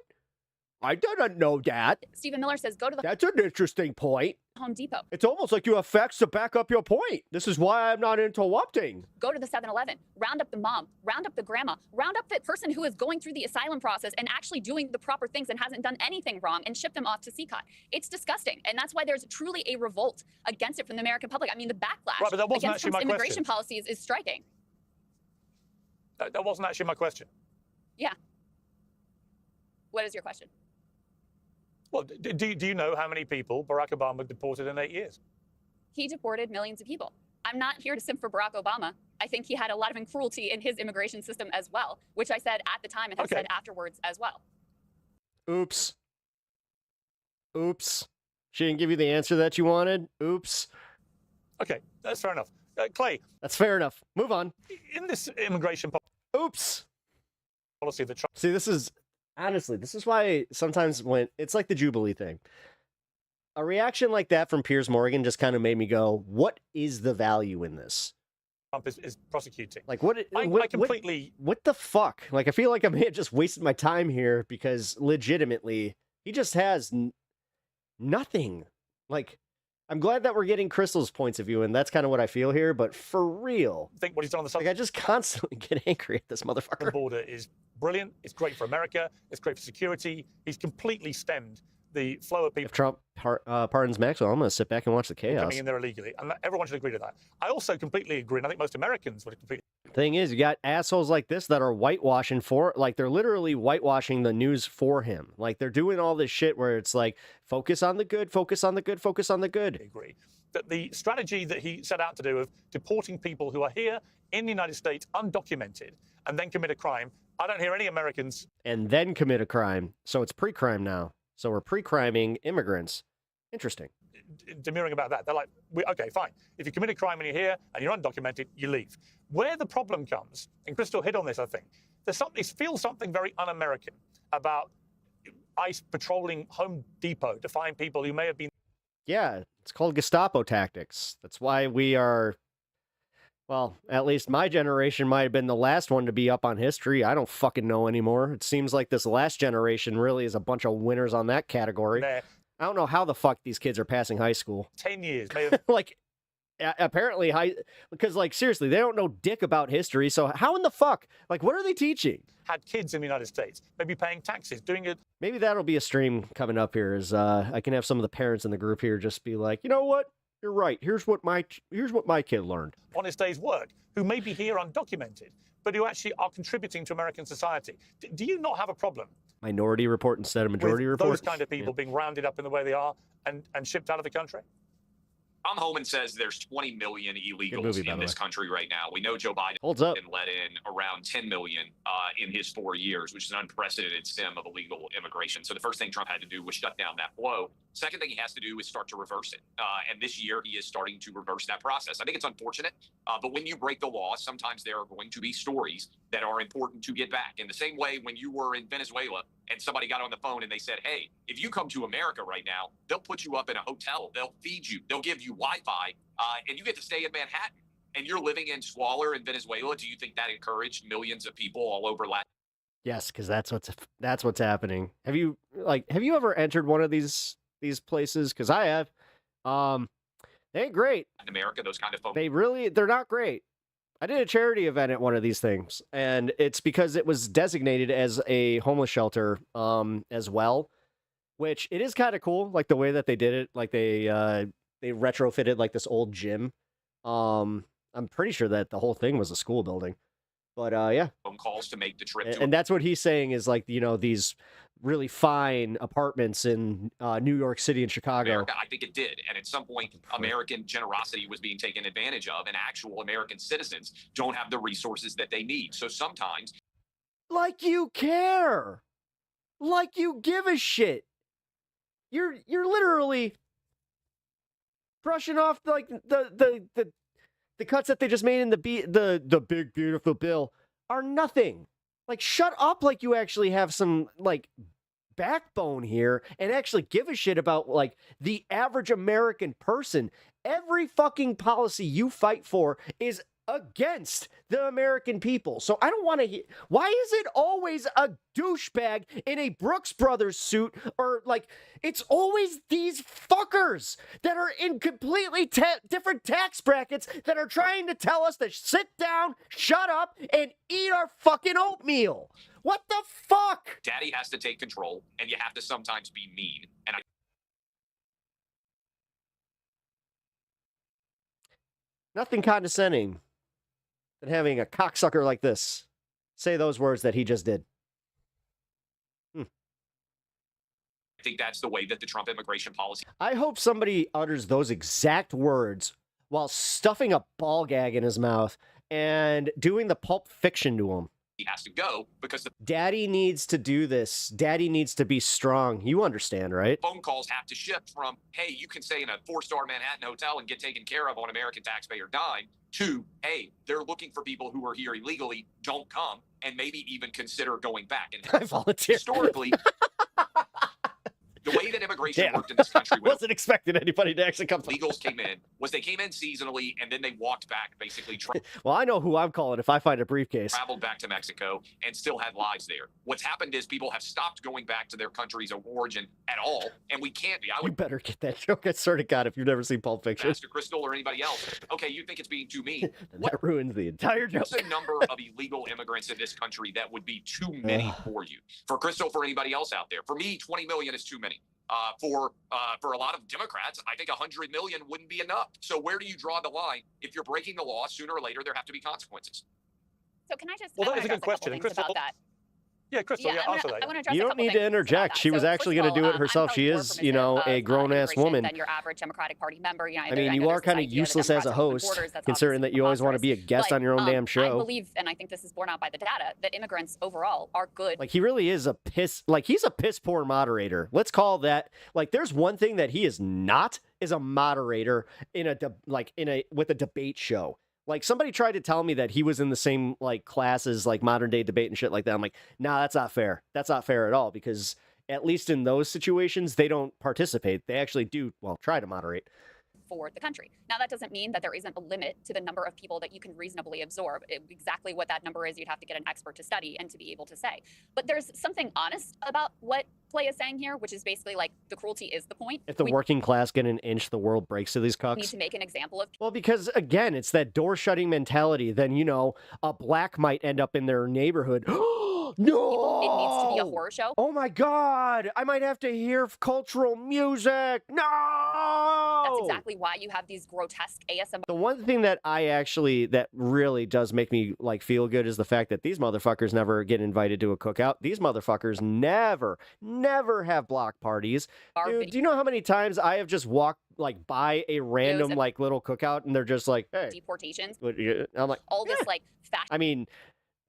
I didn't know that. Stephen Miller says, go to the... That's an interesting point. Home Depot. It's almost like you have facts to back up your point. This is why I'm not interrupting. Go to the 7-Eleven, round up the mom, round up the grandma, round up the person who is going through the asylum process and actually doing the proper things and hasn't done anything wrong, and ship them off to CCOT. It's disgusting. And that's why there's truly a revolt against it from the American public. I mean, the backlash Right, but that wasn't against actually Trump's my immigration question. policies is striking. That wasn't actually my question. Yeah. What is your question? Well, do you know how many people Barack Obama deported in 8 years? He deported millions of people. I'm not here to simp for Barack Obama. I think he had a lot of cruelty in his immigration system as well, which I said at the time and have said afterwards as well. Oops. Oops. She didn't give you the answer that you wanted. Oops. Okay, that's fair enough. Clay. That's fair enough. Move on. In this immigration Oops. policy that Trump. See, this is honestly, this is why sometimes when it's like the Jubilee thing, a reaction like that from Piers Morgan just kind of made me go, what is the value in this? Trump is prosecuting. Like, what I completely. What the fuck? Like, I feel like I may have just wasted my time here because legitimately, he just has nothing. Like, I'm glad that we're getting Crystal's points of view, and that's kind of what I feel here, but for real. I think what he's done on the like, I just constantly get angry at this motherfucker. The border is brilliant. It's great for America. It's great for security. He's completely stemmed the flow of people. If Trump pardons Maxwell, I'm going to sit back and watch the chaos. Coming in there illegally, and everyone should agree to that. I also completely agree, and I think most Americans would completely. Thing is, you got assholes like this that are whitewashing like they're literally whitewashing the news for him. Like they're doing all this shit where it's like, focus on the good, focus on the good, focus on the good. I agree that the strategy that he set out to do of deporting people who are here in the United States undocumented and then commit a crime, I don't hear any Americans. And then commit a crime. So it's pre-crime now. So we're pre-criming immigrants. Interesting. Demurring about that. They're like, okay, fine. If you commit a crime and you're here and you're undocumented, you leave. Where the problem comes, and Crystal hit on this, I think, it feels something very un-American about ICE patrolling Home Depot to find people who may have been. Yeah, it's called Gestapo tactics. That's why we are, well, at least my generation might have been the last one to be up on history. I don't fucking know anymore. It seems like this last generation really is a bunch of winners on that category. I don't know how the fuck these kids are passing high school. 10 years. Like, apparently, because, like, seriously, they don't know dick about history. So how in the fuck? Like, what are they teaching? Had kids in the United States, maybe paying taxes, doing it. Maybe that'll be a stream coming up here. Is I can have some of the parents in the group here just be like, you know what? You're right. Here's what my kid learned. On his day's work, who may be here undocumented, but who actually are contributing to American society. Do you not have a problem? Minority report instead of majority with report. Those kind of people being rounded up in the way they are and shipped out of the country? Tom Homan says there's 20 million illegals in this country right now. We know Joe Biden holds up and let in around 10 million in his 4 years, which is an unprecedented stem of illegal immigration. So the first thing Trump had to do was shut down that flow. Second thing he has to do is start to reverse it. And this year he is starting to reverse that process. I think it's unfortunate, but when you break the law, sometimes there are going to be stories that are important to get back. In the same way, when you were in Venezuela and somebody got on the phone and they said, hey, if you come to America right now, they'll put you up in a hotel, they'll feed you, they'll give you Wi-Fi, and you get to stay in Manhattan. And you're living in squalor in Venezuela. Do you think that encouraged millions of people all over Latin? Yes, because that's what's happening. Have you ever entered one of these places? Because I have. They ain't great. In America, those kind of folks. They're not great. I did a charity event at one of these things, and it's because it was designated as a homeless shelter as well, which it is kind of cool, like the way that they did it. Like they retrofitted like this old gym. I'm pretty sure that the whole thing was a school building, but yeah. Phone calls to make the trip to. And that's what he's saying is like, you know, these really fine apartments in New York City and Chicago. America, I think it did. And at some point, American generosity was being taken advantage of, and actual American citizens don't have the resources that they need. So sometimes. Like you care. Like you give a shit. You're literally brushing off like the cuts that they just made in the big beautiful bill are nothing. Like, shut up like you actually have some, like, backbone here and actually give a shit about, like, the average American person. Every fucking policy you fight for is against the American people. So I don't want to hear... Why is it always a douchebag in a Brooks Brothers suit? Or, like, it's always these fuckers that are in completely different tax brackets that are trying to tell us to sit down, shut up, and eat our fucking oatmeal. What the fuck? Daddy has to take control, and you have to sometimes be mean. And Nothing condescending than having a cocksucker like this say those words that he just did. I think that's the way that the Trump immigration policy I hope somebody utters those exact words while stuffing a ball gag in his mouth and doing the Pulp Fiction to him. has to go, because the Daddy needs to do this. Daddy needs to be strong. You understand, right? phone calls have to shift from, hey, you can stay in a 4-star Manhattan hotel and get taken care of on American taxpayer dime, to, hey, they're looking for people who are here illegally, don't come, and maybe even consider going back. And I volunteer. Historically, the way that immigration worked in this country, wasn't expecting anybody to actually come. Legals came in, was they came in seasonally, and then they walked back, basically Well, I know who I'm calling if I find a briefcase. traveled back to Mexico and still had lives there. What's happened is people have stopped going back to their countries of origin at all, and we can't be. I You would better get that joke. I swear to God, if you've never seen Pulp Fiction, ask Crystal or anybody else, okay, you think it's being too mean. that ruins the entire joke. What's the number of illegal immigrants in this country that would be too many for you? For Crystal, for anybody else out there? For me, 20 million is too many. For a lot of Democrats, I think 100 million wouldn't be enough. So where do you draw the line? If you're breaking the law, sooner or later there have to be consequences. So can I just? Well, I that is wanna a good address question. couple And things about Crystal, that. yeah, Crystal, yeah, I answer wanna- that. I wanna address You a don't couple need to things about interject. that. She was So, actually first going of to do all, it herself. I'm She probably is, more you know, permissive a of, grown-ass immigration woman. than your average Democratic Party member. You know, I mean, you are kind of useless as a host, considering that you always want to be a guest on your own damn I show. believe, and I think this is borne out by the data, that immigrants overall are good. Like, he really is a piss, like, he's a piss poor moderator. Let's call that, like, there's one thing that he is not, is a moderator in a, with a debate show. Like, somebody tried to tell me that he was in the same, like, class as, like, modern day debate and shit like that. I'm like, nah, that's not fair. That's not fair at all, because at least in those situations, they don't participate. They actually do, well, try to moderate. For the country. Now, that doesn't mean that there isn't a limit to the number of people that you can reasonably absorb. Exactly what that number is, you'd have to get an expert to study and to be able to say. But there's something honest about what Clay is saying here, which is basically like the cruelty is the point. If the We working class get an inch, the world breaks to these need cucks. to make an example of Well, because, again, it's that door-shutting mentality. Then, you know, a black might end up in their neighborhood. No! people. It needs to be a horror show. Oh my God! I might have to hear cultural music. No! That's exactly why you have these grotesque ASMR. The one thing that that really does make me like feel good is the fact that these motherfuckers never get invited to a cookout. These motherfuckers never have block parties. Dude, do you know how many times I have just walked like by a random like little cookout and they're just like, hey, deportations. I'm like, all this like fashion. I mean,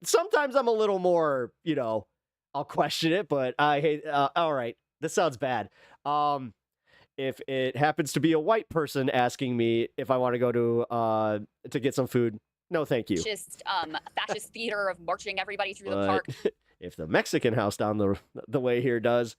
sometimes I'm a little more, you know, I'll question it, but I hate. All right, this sounds bad. If it happens to be a white person asking me if I want to go to get some food, no, thank you. Just fascist theater of marching everybody through the But park. if the Mexican house down the way here does,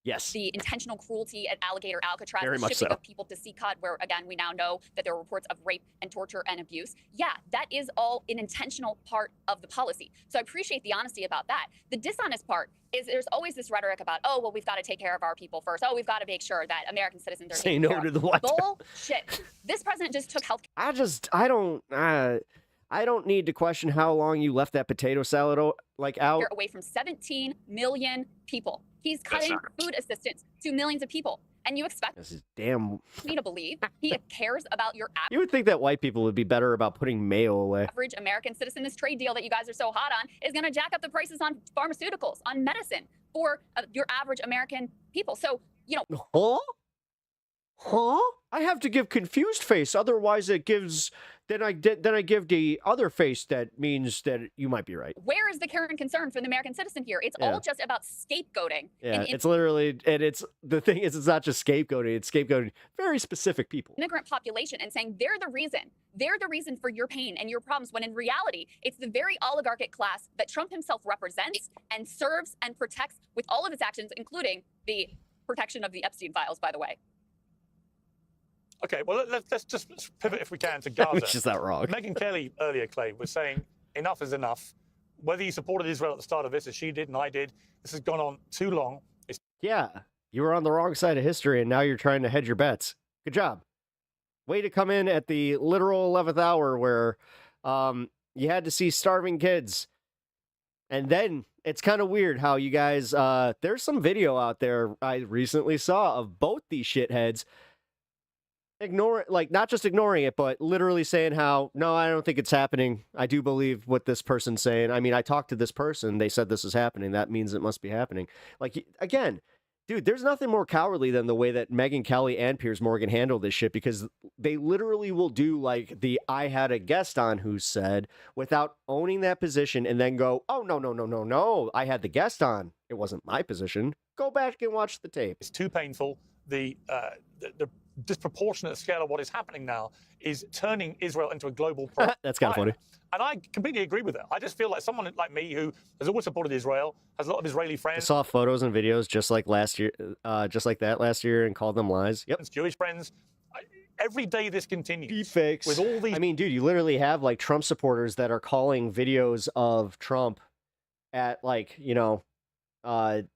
yes. The intentional cruelty at Alligator Alcatraz, Very the much shipping so. of people to CCOT, where again we now know that there were reports of rape and torture and abuse. Yeah, that is all an intentional part of the policy. So I appreciate the honesty about that. The dishonest part is there's always this rhetoric about, oh, well, we've got to take care of our people first. Oh, we've got to make sure that American citizens are Say taken no care to of. the White House. Bullshit. This president just took health. I don't need to question how long you left that potato salad out. Away from 17 million people. He's cutting food assistance to millions of people. And you expect This is damn. me to believe he cares about your You would think that white people would be better about putting mayo away. average American citizen. This trade deal that you guys are so hot on is going to jack up the prices on pharmaceuticals, on medicine for your average American people. So, you know. Huh? I have to give confused face, otherwise it gives. Then I give the other face that means that you might be right. Where is the care and concern for the American citizen here? It's Yeah. all just about scapegoating. Yeah, and it's literally, and it's the thing is, it's not just scapegoating; it's scapegoating very specific people. immigrant population and saying they're the reason for your pain and your problems, when in reality it's the very oligarchic class that Trump himself represents and serves and protects with all of his actions, including the protection of the Epstein files, by the way. Okay, well, let's just pivot, if we can, to Gaza. Which is not wrong. Megyn Kelly earlier, Clay, was saying enough is enough. Whether you supported Israel at the start of this, as she did and I did, this has gone on too long. Yeah, you were on the wrong side of history, and now you're trying to hedge your bets. Good job. Way to come in at the literal 11th hour where you had to see starving kids. And then it's kind of weird how you guys, there's some video out there I recently saw of both these shitheads not just ignoring it, but literally saying how, no, I don't think it's happening. I do believe what this person's saying. I mean, I talked to this person. They said this is happening. That means it must be happening. Like, again, dude, there's nothing more cowardly than the way that Megyn Kelly and Piers Morgan handle this shit, because they literally will do like the I had a guest on who said without owning that position and then go, oh, no, I had the guest on. It wasn't my position. Go back and watch the tape. It's too painful. The disproportionate scale of what is happening now is turning Israel into a global problem. That's kind of funny. And I completely agree with that. I just feel like someone like me who has always supported Israel, has a lot of Israeli I friends. saw photos and videos just like last year, just like that last year, and called them lies. Yep. Jewish friends. Every day this continues. Deepfakes. With all these. I mean, dude, you literally have like Trump supporters that are calling videos of Trump at like, you know, the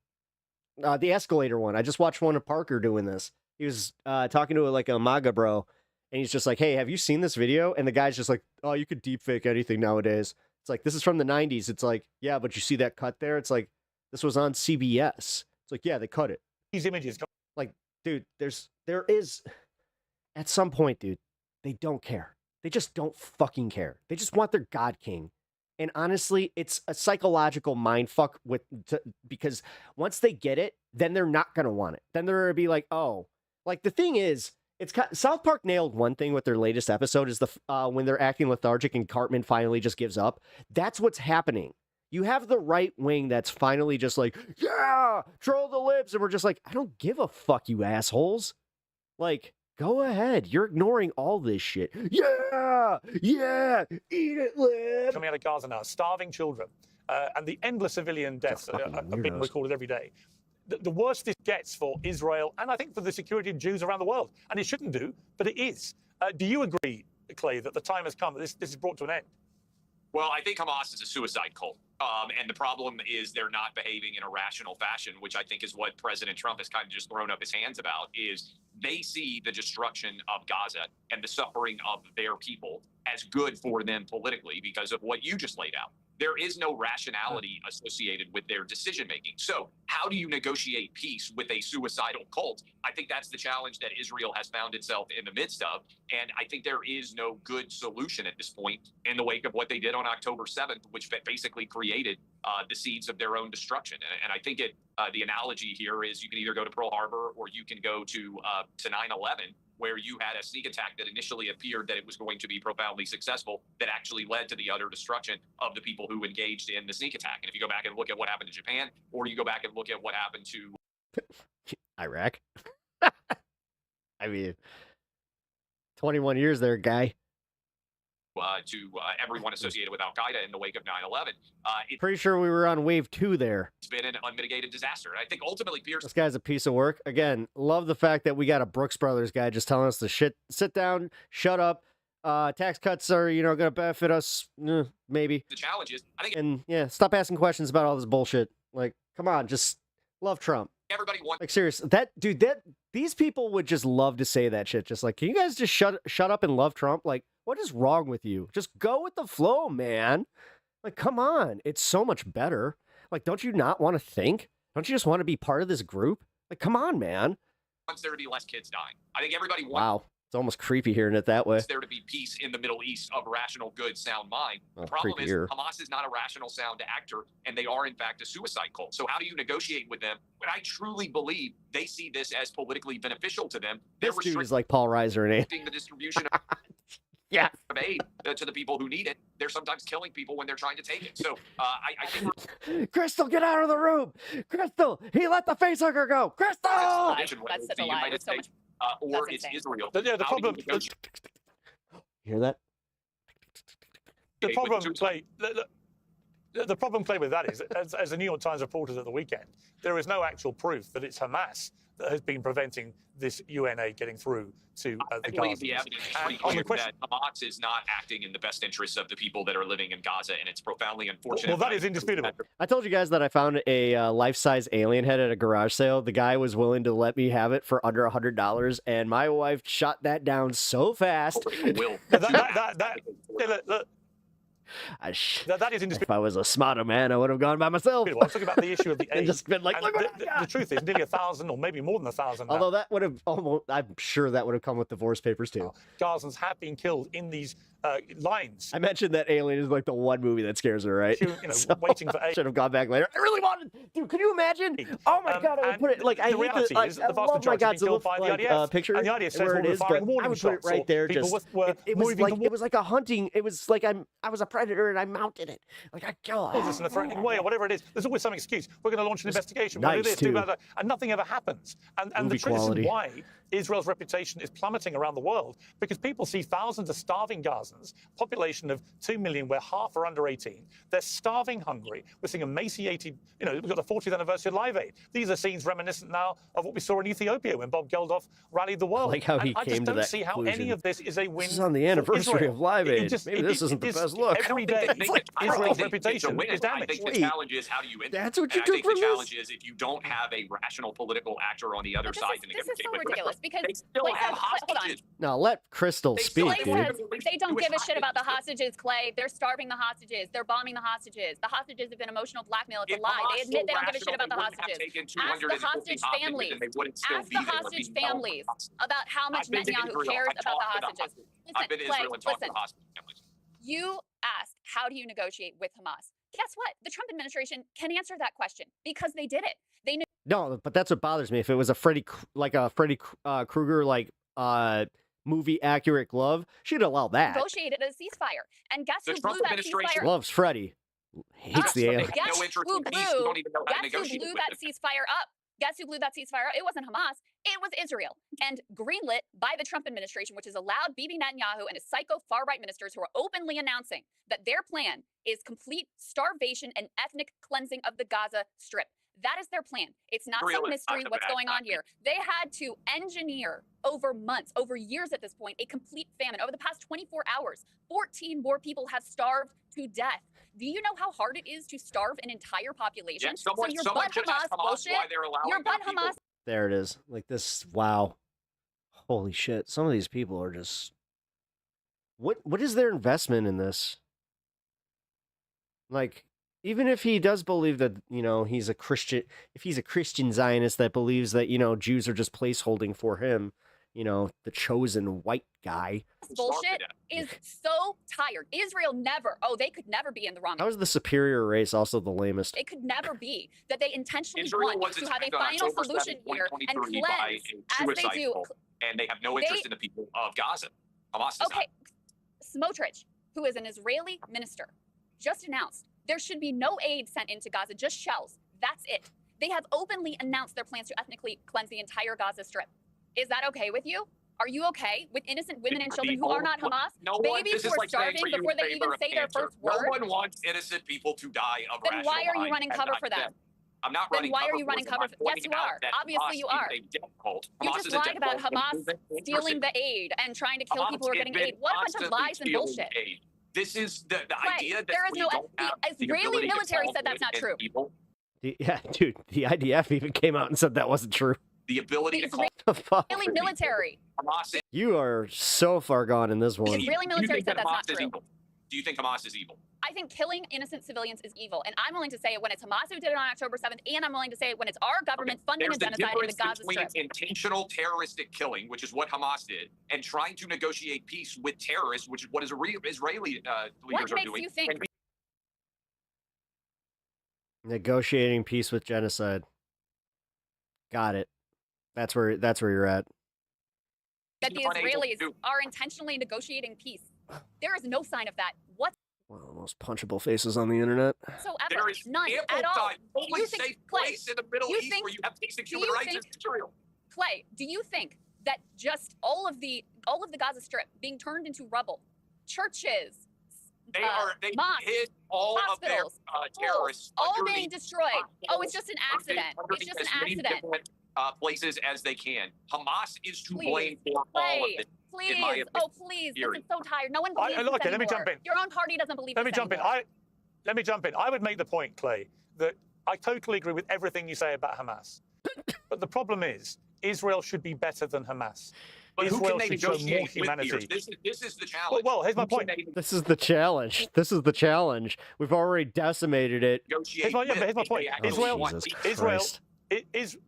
escalator one. I just watched one of Parker doing this. He was talking to like a MAGA bro, and he's just like, hey, have you seen this video? And the guy's just like, oh, you could deepfake anything nowadays. It's like, this is from the 90s. It's like, yeah, but you see that cut there? It's like, this was on CBS. It's like, yeah, they cut it. These images. Like, dude, there is, at some point, dude, they don't care. They just don't fucking care. They just want their God King. And honestly, it's a psychological mindfuck because once they get it, then they're not going to want it. Then they're going to be like, oh, like the thing is, South Park nailed one thing with their latest episode is when they're acting lethargic and Cartman finally just gives up. That's what's happening. You have the right wing that's finally just like, yeah, troll the libs. And we're just like, I don't give a fuck, you assholes. Like, go ahead. You're ignoring all this shit. Yeah, eat it, lib. Coming out of Gaza now, starving children, and the endless civilian deaths that are being recorded every day. The worse this gets for Israel, and I think for the security of Jews around the world. And it shouldn't do, but it is. Do you agree, Clay, that the time has come that this is brought to an end? Well, I think Hamas is a suicide cult. And the problem is they're not behaving in a rational fashion, which I think is what President Trump has kind of just thrown up his hands about, is they see the destruction of Gaza and the suffering of their people as good for them politically because of what you just laid out. There is no rationality associated with their decision making. So how do you negotiate peace with a suicidal cult? I think that's the challenge that Israel has found itself in the midst of. And I think there is no good solution at this point in the wake of what they did on October 7th, which basically created the seeds of their own destruction. And I think the analogy here is you can either go to Pearl Harbor or you can go to 9/11, where you had a sneak attack that initially appeared that it was going to be profoundly successful, that actually led to the utter destruction of the people who engaged in the sneak attack. And if you go back and look at what happened to Japan, or you go back and look at what happened to Iraq. I mean, 21 years there, guy. Everyone associated with Al-Qaeda in the wake of 9/11. Pretty sure we were on wave 2 there. It's been an unmitigated disaster. And I think ultimately Pierce... This guy's a piece of work. Again, love the fact that we got a Brooks Brothers guy just telling us to sit down, shut up. Tax cuts are, going to benefit us, maybe. The challenge is, I think... And, yeah, stop asking questions about all this bullshit. Like, come on, just love Trump. Everybody wants... Like, serious. These people would just love to say that shit. Just like, can you guys just shut up and love Trump? Like, what is wrong with you? Just go with the flow, man. Like, come on. It's so much better. Like, don't you not want to think? Don't you just want to be part of this group? Like, come on, man. Wants there to be less kids dying. I think everybody wants... Wow. It's almost creepy hearing it that way. There to be peace in the Middle East of rational, good, sound mind. The problem is Hamas is not a rational, sound actor, and they are, in fact, a suicide cult. So how do you negotiate with them? But I truly believe they see this as politically beneficial to them. This dude is like Paul Reiser and the distribution of of aid to the people who need it. They're sometimes killing people when they're trying to take it. So I think Crystal, get out of the room. Crystal, he let the facehugger go. Crystal! That's such a lie. It's so much... or it's Israel. The problem... Hear that? The problem, Clay... The problem, Clay, with that is, as the New York Times reported at the weekend, there is no actual proof that it's Hamas that has been preventing this UNA getting through to the Gaza. The evidence is pretty clear that Hamas is not acting in the best interests of the people that are living in Gaza, and it's profoundly unfortunate. Well, that is indisputable. I told you guys that I found a life-size alien head at a garage sale. The guy was willing to let me have it for under $100, and my wife shot that down so fast. That is If I was a smarter man, I would have gone by myself. I was talking about the issue of the age. And just been like, And look what I got. the truth is, nearly 1,000 or maybe more than 1,000 now. Although that would have almost, I'm sure that would have come with divorce papers too. Gazans have been killed in these lines. I mentioned that Alien is like the one movie that scares her, right? Waiting for should have gone back later. I really wanted, dude. Could you imagine? Oh my god, I would put it like I the hate reality is that the vast love my majority have been Godzilla killed by the IDF. picture. And the IDF says where we're it is, firing but warning I would put it shots, right or there. people Just were it was moving like it was like a hunting. It was like I was a predator and I mounted it. Like I killed this in a threatening way or whatever it is. There's always some excuse. We're going to launch an investigation. We're going to do nice, this, do too. that, and nothing ever happens. And Movie the truth quality. is why Israel's reputation is plummeting around the world, because people see thousands of starving Gazans, population of 2 million, where half are under 18. They're starving, hungry. We're seeing emaciated, we've got the 40th anniversary of Live Aid. These are scenes reminiscent now of what we saw in Ethiopia when Bob Geldof rallied the world. Like how he and I came just to don't that see how conclusion. any of this is a win. This is on the for anniversary Israel. of Live Aid. Maybe this isn't the is best look. Every day, Israel's reputation is I damaged. think the challenge is how do you end That's what you and took I think from the this? challenge is if you don't have a rational political actor on the other side to This is negotiate so with, ridiculous because they still Clay have says, hold on. hostages. No, let Crystal speak, Clay dude. says they don't give a shit about the hostages, Clay. They're starving the hostages. They're bombing the hostages. The hostages have been emotional blackmail. It's a lie. They admit they don't give a shit about the hostages. Ask the hostage families. Ask the hostage families about how much Netanyahu cares about the hostages. I've been to Clay, Israel and talked to the hostage families. you asked, how do you negotiate with Hamas? Guess what? The Trump administration can answer that question because they did it. They knew. No, but that's what bothers me. If it was a Freddy Krueger movie accurate glove, she'd allow that. Negotiated a ceasefire. And guess who blew that ceasefire? Loves Freddy. Hates the alien. Guess who blew that ceasefire up? Guess who blew that ceasefire up? It wasn't Hamas. It was Israel. And greenlit by the Trump administration, which has allowed Bibi Netanyahu and his psycho far-right ministers who are openly announcing that their plan is complete starvation and ethnic cleansing of the Gaza Strip. That is their plan. It's not some mystery what's going on here. They had to engineer over months, over years at this point, a complete famine. Over the past 24 hours, 14 more people have starved to death. Do you know how hard it is to starve an entire population? Yeah, someone your should butt ask Hamas bullshit. why they're allowing Your butt their people. Hamas. There it is. Like this. Wow. Holy shit. Some of these people are just. What is their investment in this? Like, even if he does believe that, he's a Christian, if he's a Christian Zionist that believes that, Jews are just placeholding for him, the chosen white guy. Bullshit is so tired. Israel they could never be in the wrong. How is the superior race also the lamest? It could never be that they intentionally Israel want was to have a attacked on final October solution 7th, here and 2023 by cleanse a as they suicide do. cult, and they have no interest in the people of Gaza. Hamas does Okay, Smotrich, who is an Israeli minister, just announced there should be no aid sent into Gaza, just shells. That's it. They have openly announced their plans to ethnically cleanse the entire Gaza Strip. Is that okay with you? Are you okay with innocent women and children who are not Hamas? Babies who are starving before they even say their first word? No one wants innocent people to die of Then why are you running cover for them? I'm not Then running why cover are you running cover for them? Yes, you are. Obviously you are. You just lied about Hamas stealing the aid and trying to kill people who are getting aid. What a bunch of lies and bullshit. This is the idea that there is we no. don't have The Israeli military said that's not true. Yeah, dude, the IDF even came out and said that wasn't true. The ability to call the fuck? Israeli military. You are so far gone in this one. The Israeli military said that's not true. Do you think Hamas is evil? I think killing innocent civilians is evil, and I'm willing to say it when it's Hamas who did it on October 7th, and I'm willing to say it when it's our government funding a genocide in the Gaza Strip. Between intentional terroristic killing, which is what Hamas did, and trying to negotiate peace with terrorists, which is what Israeli leaders are doing. What makes you think? Negotiating peace with genocide. Got it. That's where you're at. That the Israelis are intentionally negotiating peace. There is no sign of that. One of the most punchable faces on the internet. There is none at all. Only safe place in the Middle East where you have basic human rights is Israel. Clay, do you think that just all of the Gaza Strip being turned into rubble, churches, mosques, hit all hospitals, of their terrorists all being destroyed? Oh, it's just an accident. It's just an accident. Places as they can. Hamas is to Please, blame for all of it. Please, oh please, this is so tired. No one believes this Okay, anymore. let me jump in. Your own party doesn't believe Let this me jump in. anymore. Let me jump in. I would make the point, Clay, that I totally agree with everything you say about Hamas. But the problem is, Israel should be better than Hamas. But who Israel can they should show more negotiate with humanity. here? This is the challenge. Well, here's my Who can point. they This is the challenge. This is the challenge. We've already decimated it. negotiate Here's my with point. if they Israel, actually want Jesus Israel, Christ.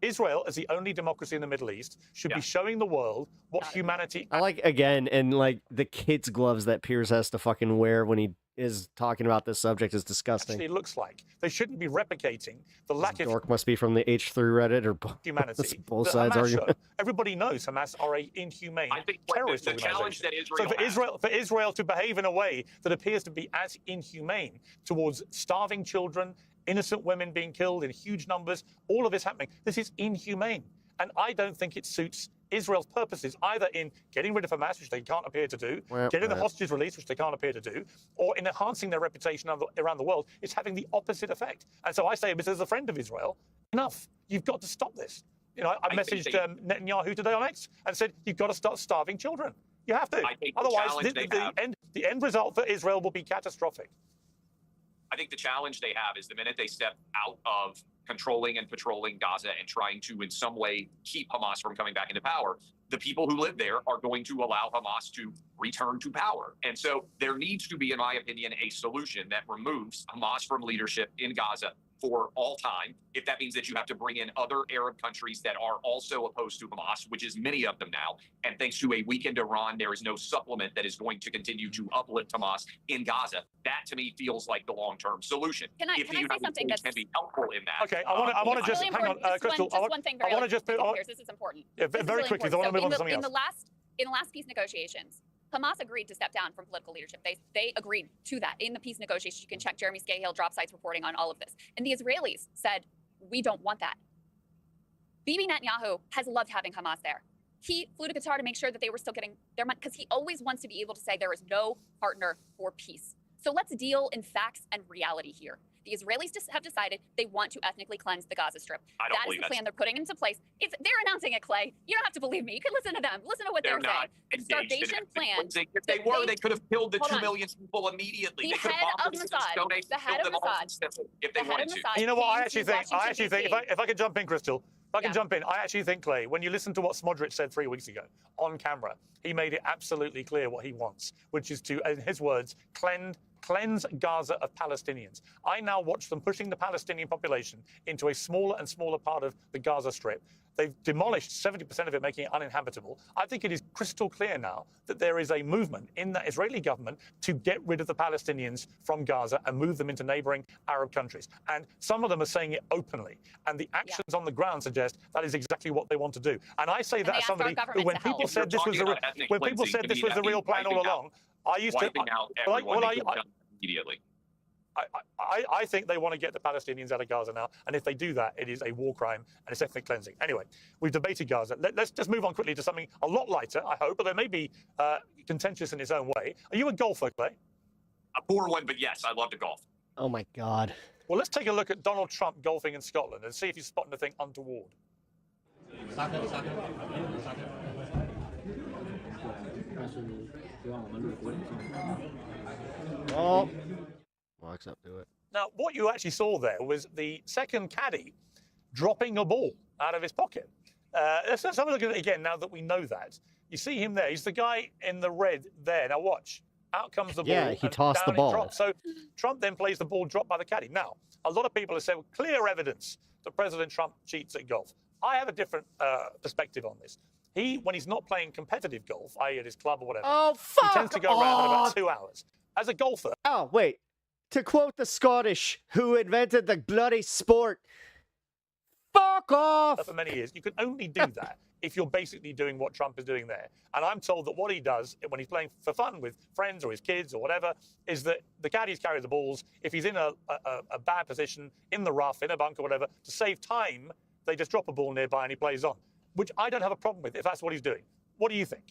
Israel, as the only democracy in the Middle East, should be showing the world what humanity. I like, again, and like the kid's gloves that Piers has to fucking wear when he is talking about this subject is disgusting. actually looks like. They shouldn't be replicating the lack of Dork must be from the H3 Reddit or humanity. both that sides Hamas arguing. show. Everybody knows Hamas are a inhumane terrorist the challenge organization. that Israel So for Israel to behave in a way that appears to be as inhumane towards starving children, innocent women being killed in huge numbers, all of this happening, this is inhumane. And I don't think it suits Israel's purposes, either in getting rid of Hamas, which they can't appear to do, getting the hostages released, which they can't appear to do, or in enhancing their reputation around the world. It's having the opposite effect. And so I say, as a friend of Israel, enough. You've got to stop this. You know, I messaged Netanyahu today on X and said, you've got to start starving children. You have to. Otherwise, the end result for Israel will be catastrophic. I think the challenge they have is the minute they step out of controlling and patrolling Gaza and trying to, in some way, keep Hamas from coming back into power, the people who live there are going to allow Hamas to return to power. And so there needs to be, in my opinion, a solution that removes Hamas from leadership in Gaza for all time. If that means that you have to bring in other Arab countries that are also opposed to Hamas, which is many of them now, and thanks to a weakened Iran, there is no supplement that is going to continue to uplift Hamas in Gaza. That, to me, feels like the long-term solution. Can I say something States can be helpful in that. Okay, I want to just hang on, Crystal. Just one thing. I want to just put. This is important. Yeah, This is very really quickly. important. I want to move on to So something else. in the last peace negotiations, Hamas agreed to step down from political leadership. They agreed to that in the peace negotiations. You can check Jeremy Scahill, Drop Sites reporting on all of this. And the Israelis said, we don't want that. Bibi Netanyahu has loved having Hamas there. He flew to Qatar to make sure that they were still getting their money, because he always wants to be able to say there is no partner for peace. So let's deal in facts and reality here. The Israelis have decided they want to ethnically cleanse the Gaza Strip. That is the plan they're putting into place. They're announcing it, Clay. You don't have to believe me. You can listen to them. Listen to what they're saying. The starvation plan. If they were, they could have killed the 2 million people immediately. The head of Mossad. The head of Mossad. If they wanted to. You know what? I actually think, if I could jump in, Crystal, if I can jump in, I actually think, Clay, when you listen to what Smodrich said 3 weeks ago on camera, he made it absolutely clear what he wants, which is to, in his words, cleanse Gaza of Palestinians. I now watch them pushing the Palestinian population into a smaller and smaller part of the Gaza Strip. They've demolished 70% of it, making it uninhabitable. I think it is crystal clear now that there is a movement in the Israeli government to get rid of the Palestinians from Gaza and move them into neighboring Arab countries. And some of them are saying it openly. And the actions on the ground suggest that is exactly what they want to do. And I say that as somebody who, when people said this was the real plan all along, I used to. Immediately. I think they want to get the Palestinians out of Gaza now, and if they do that, it is a war crime and it's ethnic cleansing. Anyway, we've debated Gaza. Let's just move on quickly to something a lot lighter, I hope, but it may be contentious in its own way. Are you a golfer, Clay? A poor one, but yes, I love to golf. Oh my God. Well, let's take a look at Donald Trump golfing in Scotland and see if he's spotting anything untoward. Oh. Walks up to it. Now, what you actually saw there was the second caddy dropping a ball out of his pocket. Let's have a look at it again now that we know that. You see him there. He's the guy in the red there. Now watch. Out comes the ball. Yeah, he tossed the ball. So Trump then plays the ball dropped by the caddy. Now, a lot of people have said, well, clear evidence that President Trump cheats at golf. I have a different perspective on this. When he's not playing competitive golf, i.e. at his club or whatever, he tends to go around in about 2 hours. As a golfer... Oh, wait. To quote the Scottish who invented the bloody sport, fuck off! For many years, you can only do that if you're basically doing what Trump is doing there. And I'm told that what he does when he's playing for fun with friends or his kids or whatever is that the caddies carry the balls. If he's in a bad position, in the rough, in a bunk or whatever, to save time, they just drop a ball nearby and he plays on, which I don't have a problem with if that's what he's doing. What do you think?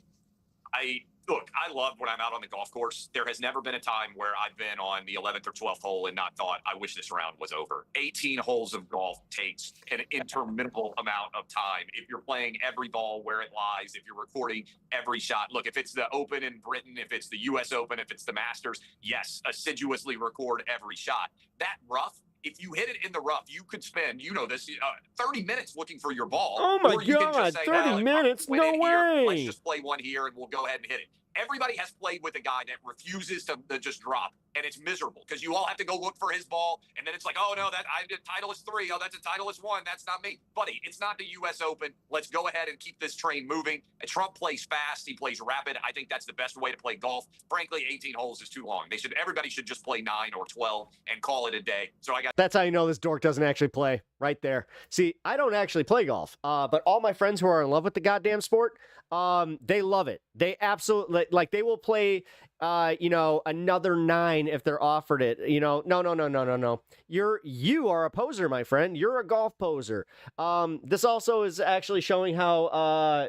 Look, I love when I'm out on the golf course. There has never been a time where I've been on the 11th or 12th hole and not thought, I wish this round was over. 18 holes of golf takes an interminable amount of time. If you're playing every ball where it lies, if you're recording every shot. Look, if it's the Open in Britain, if it's the U.S. Open, if it's the Masters, yes, assiduously record every shot. That rough if you hit it in the rough, you could spend, you know this, 30 minutes looking for your ball. Oh my or you can God, just say, 30 minutes? win No it here. way. Let's just play one here and we'll go ahead and hit it. Everybody has played with a guy that refuses to just drop, and it's miserable because you all have to go look for his ball, and then it's like, oh no, that Titleist 3, oh that's a Titleist 1, that's not me, buddy. It's not the U.S. Open. Let's go ahead and keep this train moving. And Trump plays fast, he plays rapid. I think that's the best way to play golf. Frankly, 18 holes is too long. Everybody should just play 9 or 12 and call it a day. So I got. That's how you know this dork doesn't actually play, right there. See, I don't actually play golf, but all my friends who are in love with the goddamn sport, they love it. They absolutely, like, they will play, another 9 if they're offered it. No. You are a poser, my friend. You're a golf poser. This also is actually showing how,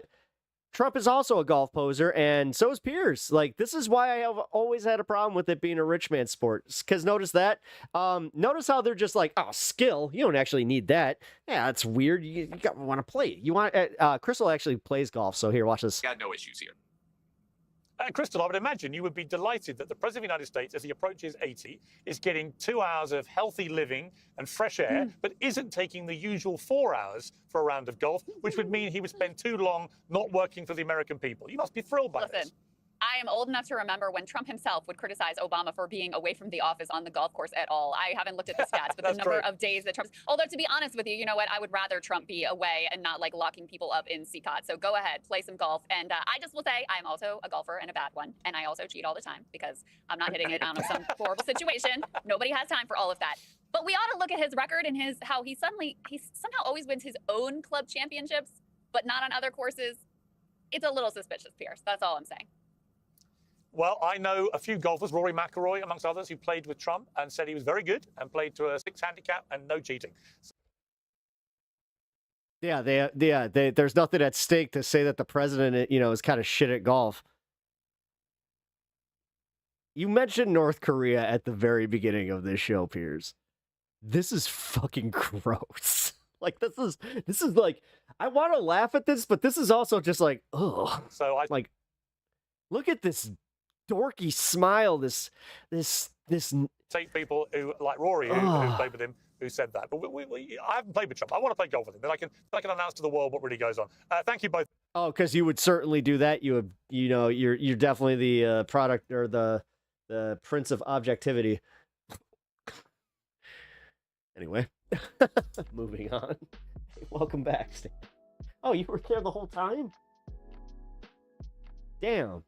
Trump is also a golf poser, and so is Piers. Like, this is why I have always had a problem with it being a rich man sport. Because notice that. Notice how they're just like, oh, skill. You don't actually need that. Yeah, that's weird. You want to play. You want. Crystal actually plays golf, so here, watch this. Got no issues here. Crystal, I would imagine you would be delighted that the President of the United States, as he approaches 80, is getting 2 hours of healthy living and fresh air, but isn't taking the usual 4 hours for a round of golf, which would mean he would spend too long not working for the American people. You must be thrilled by this. I am old enough to remember when Trump himself would criticize Obama for being away from the office on the golf course at all. I haven't looked at the stats, but the number of days that Trump's... Although, to be honest with you, you know what? I would rather Trump be away and not, like, locking people up in CCOT. So go ahead, play some golf. And I just will say I'm also a golfer and a bad one. And I also cheat all the time because I'm not hitting it out of some horrible situation. Nobody has time for all of that. But we ought to look at his record and how he somehow always wins his own club championships, but not on other courses. It's a little suspicious, Pierce. That's all I'm saying. Well, I know a few golfers, Rory McIlroy, amongst others, who played with Trump and said he was very good and played to a 6 handicap and no cheating. Yeah, there's nothing at stake to say that the president, is kind of shit at golf. You mentioned North Korea at the very beginning of this show, Piers. This is fucking gross. Like, this is like, I want to laugh at this, but this is also just like, ugh. So like, look at this dorky smile, this take people who like Rory who played with him who said that, but I haven't played with Trump. I want to play golf with him, then I can announce to the world what really goes on. Thank you both. Oh, because you would certainly do that. You're definitely the product or the prince of objectivity. Anyway, moving on. Hey, welcome back, Stan. Oh, you were there the whole time? Damn.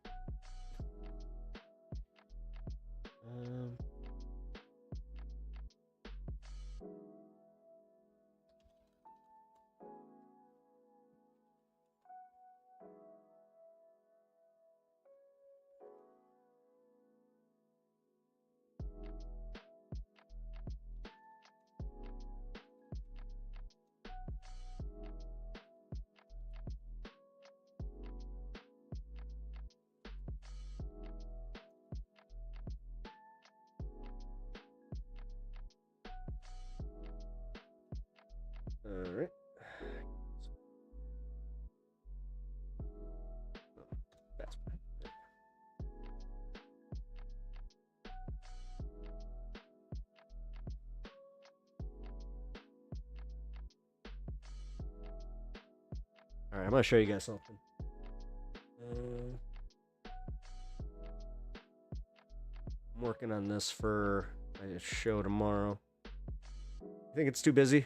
All right. That's bad. All right, I'm gonna show you guys something. I'm working on this for a show tomorrow. You think it's too busy?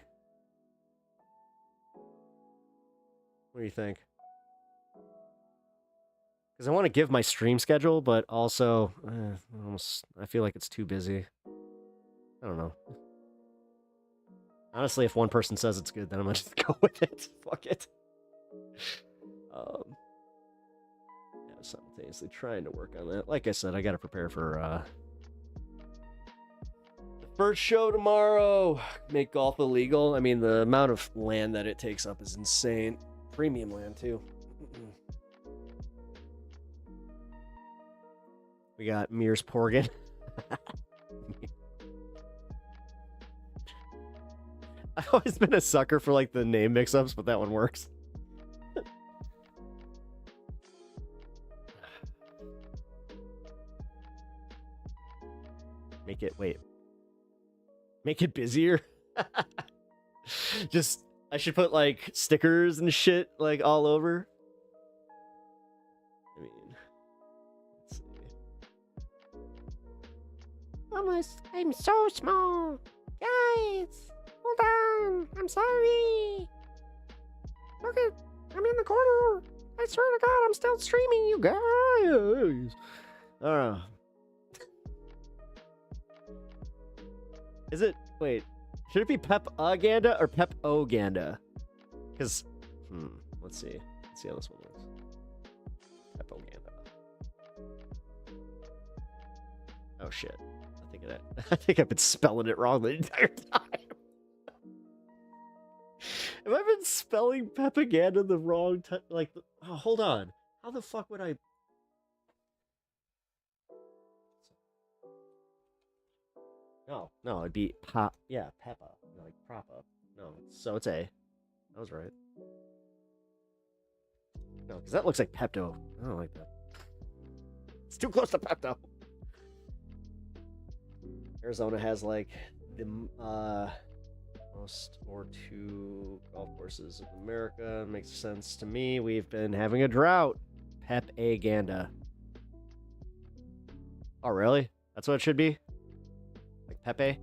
What do you think? Because I want to give my stream schedule, but also I feel like it's too busy. I don't know. Honestly, if one person says it's good, then I'm gonna just go with it. Fuck it. Simultaneously trying to work on that. Like I said, I got to prepare for the first show tomorrow. Make golf illegal. I mean, the amount of land that it takes up is insane. Premium land too. We got Mears Porgan. I've always been a sucker for like the name mix-ups, but that one works. Make it wait. Make it busier. Just, I should put like stickers and shit like all over. I mean, let's see. I'm so small. Guys, hold on. I'm sorry. Look at, I'm in the corner. I swear to God, I'm still streaming, you guys. Is it, wait, should it be Pep-A-Ganda or Pep-O-Ganda? Because, let's see. Let's see how this one works. Pep-O-Ganda. Oh shit. I think I've been spelling it wrong the entire time. Have I been spelling Pep-A-Ganda the wrong time? Like, oh, hold on. How the fuck would I... No, it'd be Peppa. Like Propa. No, so it's A. That was right. No, because that looks like Pepto. I don't like that. It's too close to Pepto. Arizona has like the most or 2 golf courses in America. Makes sense to me. We've been having a drought. Pep-A-Ganda. Oh, really? That's what it should be? Like Pepe?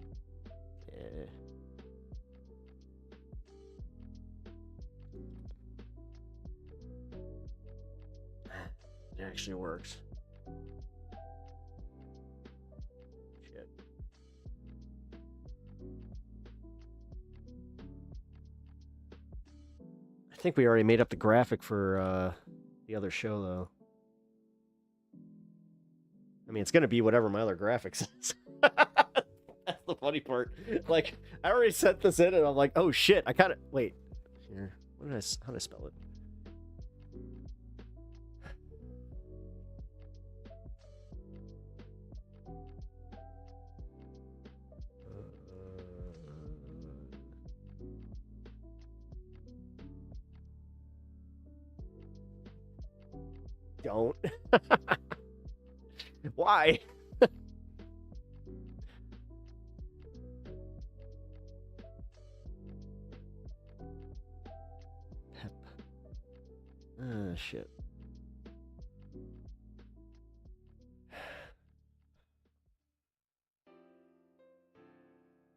Yeah. It actually works. Shit. I think we already made up the graphic for the other show, though. I mean, it's going to be whatever my other graphic says. That's the funny part. Like, I already sent this in, and I'm like, oh shit, I kind of... Wait. Here. How did I spell it? Don't. Why? Pep. Shit.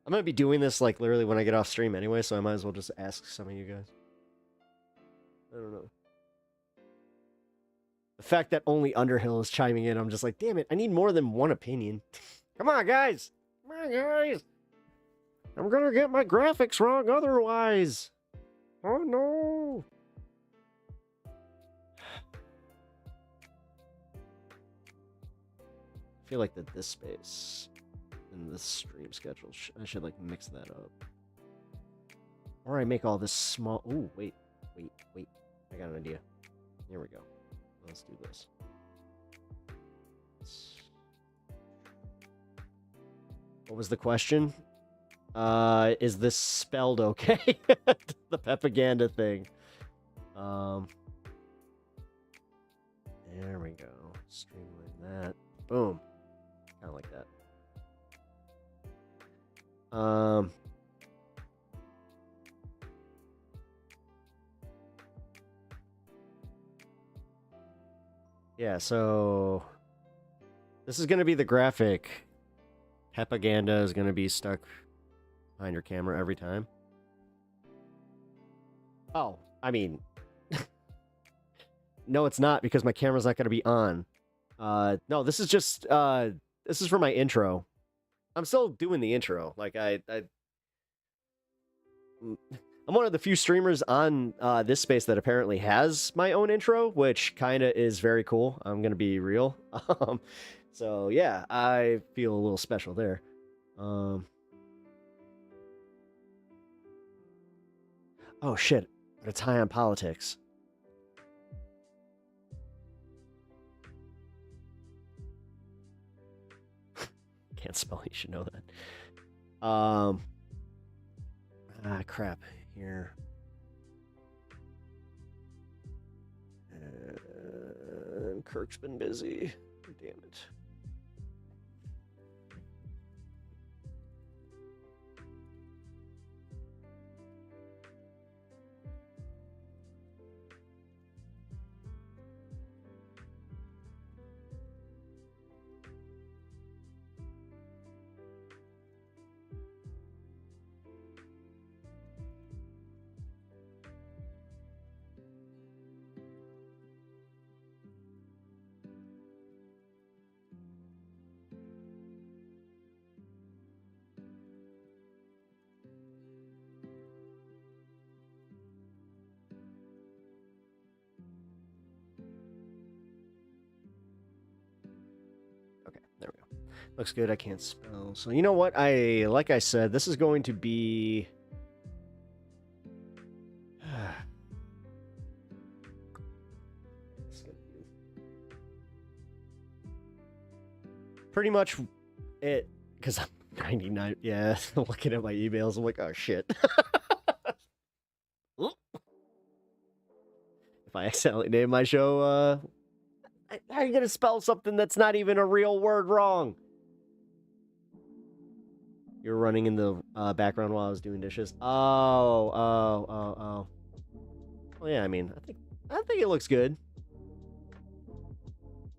I'm gonna be doing this like literally when I get off stream anyway, so I might as well just ask some of you guys. I don't know. The fact that only Underhill is chiming in, I'm just like, damn it, I need more than one opinion. Come on, guys. Come on, guys. I'm gonna get my graphics wrong otherwise. Oh, no. I feel like that this space in this stream schedule, I should like mix that up. Or I make all this small... Ooh, wait. I got an idea. Here we go. Let's do this. What was the question? Is this spelled okay? The Pep-A-Ganda thing. There we go. Streamline that. Boom. Kind of like that. Yeah, so this is going to be the graphic. Pep-A-Ganda is going to be stuck behind your camera every time. Oh, I mean, no, it's not because my camera's not going to be on. No, this is just, this is for my intro. I'm still doing the intro. Like, I'm one of the few streamers on this space that apparently has my own intro, which kind of is very cool. I'm going to be real. So, yeah, I feel a little special there. Oh, shit. It's high on politics. Can't spell. You should know that. Crap. Here. Kirk's been busy. Damn it. Looks good. I can't spell. So you know what? Like I said, this is going to be. Pretty much it, because I'm 99. Yeah, looking at my emails, I'm like, oh shit. If I accidentally name my show, how are you gonna spell something that's not even a real word wrong? You're running in the background while I was doing dishes. Oh. Well, yeah, I mean, I think it looks good.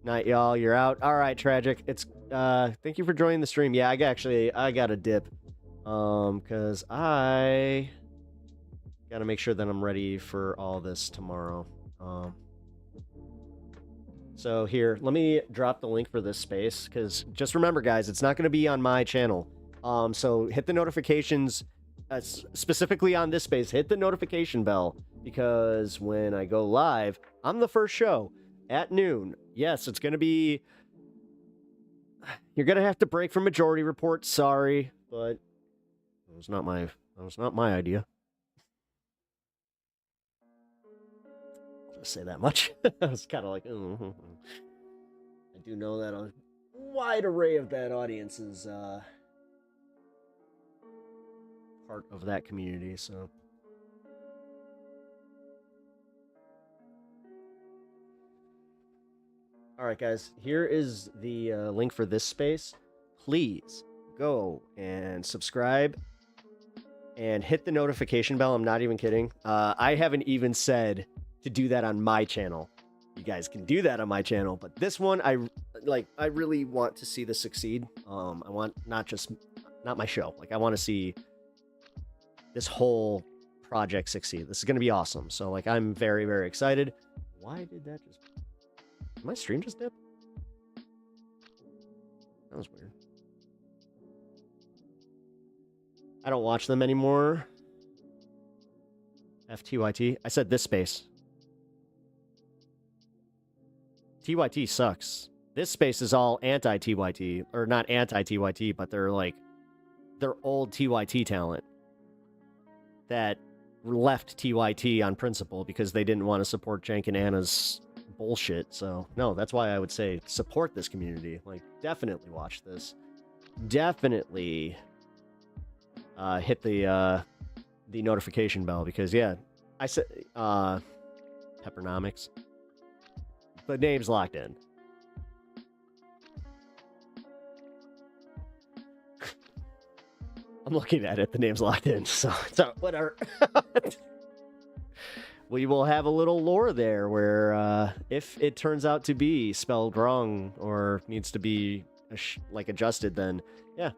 Night, y'all. You're out. All right, Tragic. It's thank you for joining the stream. Yeah, I got a dip. Cause I gotta make sure that I'm ready for all this tomorrow. So here, let me drop the link for this space, because just remember, guys, it's not gonna be on my channel. So hit the notifications, specifically on this space, hit the notification bell, because when I go live, I'm the first show at noon. Yes, it's going to be... You're going to have to break from Majority Report, sorry, but that was not my idea. I'll just say that much. I was kind of like, I do know that a wide array of that audience is part of that community, so... All right, guys, here is the link for this space. Please go and subscribe and hit the notification bell. I'm not even kidding. I haven't even said to do that on my channel. You guys can do that on my channel, but this one, I really want to see this succeed. I want not my show. Like, I want to see this whole project succeed. This is going to be awesome. So, like, I'm very, very excited. Why did that just... Did my stream just dip? That was weird. I don't watch them anymore. FTYT. I said this space. TYT sucks. This space is all anti-TYT. Or not anti-TYT, but they're old TYT talent that left TYT on principle because they didn't want to support Jank and Anna's bullshit. So no, that's why I would say support this community. Like, definitely watch this. Definitely hit the notification bell, because yeah, I said Peppernomics. The name's locked in. I'm looking at it. The name's locked in. So whatever. We will have a little lore there where if it turns out to be spelled wrong or needs to be adjusted, then yeah,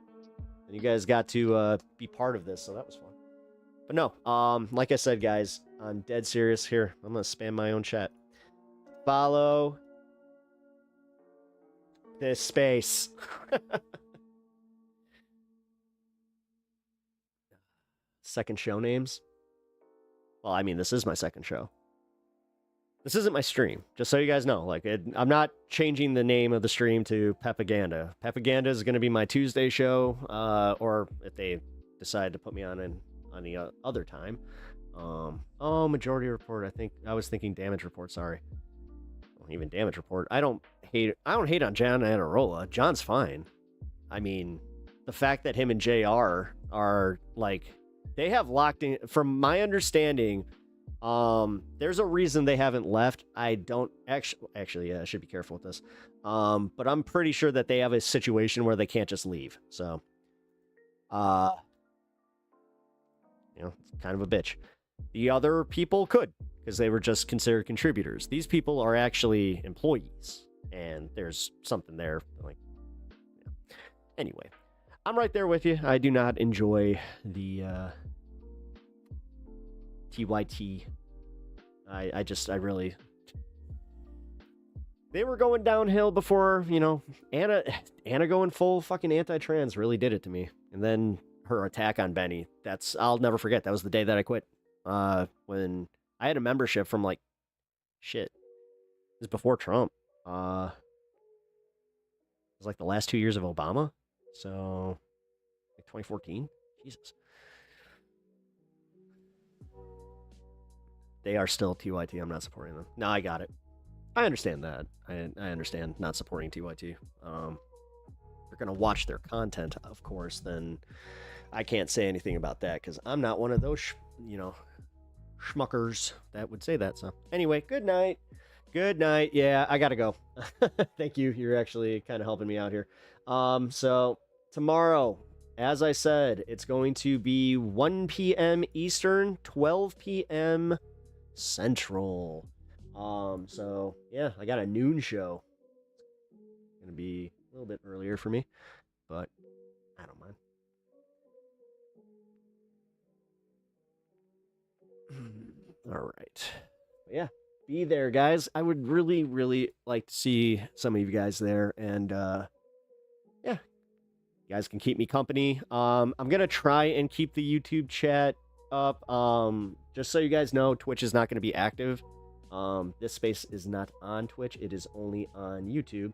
and you guys got to be part of this, so that was fun. But no, like I said, guys, I'm dead serious here. I'm gonna spam my own chat. Follow this space. Second show names. Well, I mean, this is my second show. This isn't my stream, just so you guys know. Like, I'm not changing the name of the stream to Pepaganda. Pepaganda is going to be my Tuesday show, or if they decide to put me on any other time. Oh, Majority Report. I was thinking Damage Report. Sorry. Well, even Damage Report. I don't hate on John Anarola. John's fine. I mean, the fact that him and JR are like, they have locked in, from my understanding, there's a reason they haven't left. I don't actually, yeah, I should be careful with this. But I'm pretty sure that they have a situation where they can't just leave. So, it's kind of a bitch. The other people could, because they were just considered contributors. These people are actually employees, and there's something there. Like, yeah. Anyway, I'm right there with you. I do not enjoy the TYT. I really... They were going downhill before, Anna going full fucking anti-trans really did it to me. And then her attack on Benny, I'll never forget. That was the day that I quit. When I had a membership from shit. It was before Trump. was like the last 2 years of Obama. So, like 2014. Jesus. They are still TYT. I'm not supporting them. No, I got it. I understand that. I understand not supporting TYT. If you're going to watch their content, of course, then I can't say anything about that because I'm not one of those, schmuckers that would say that. So, anyway, good night. Good night. Yeah, I got to go. Thank you. You're actually kind of helping me out here. So, tomorrow, as I said, it's going to be 1 p.m. Eastern, 12 p.m. Central. So yeah, I got a noon show. It's gonna be a little bit earlier for me, but I don't mind. All right. But yeah, be there, guys. I would really, really like to see some of you guys there, and yeah, you guys can keep me company. I'm gonna try and keep the YouTube chat up. Just so you guys know, Twitch is not going to be active. This space is not on Twitch. It is only on YouTube.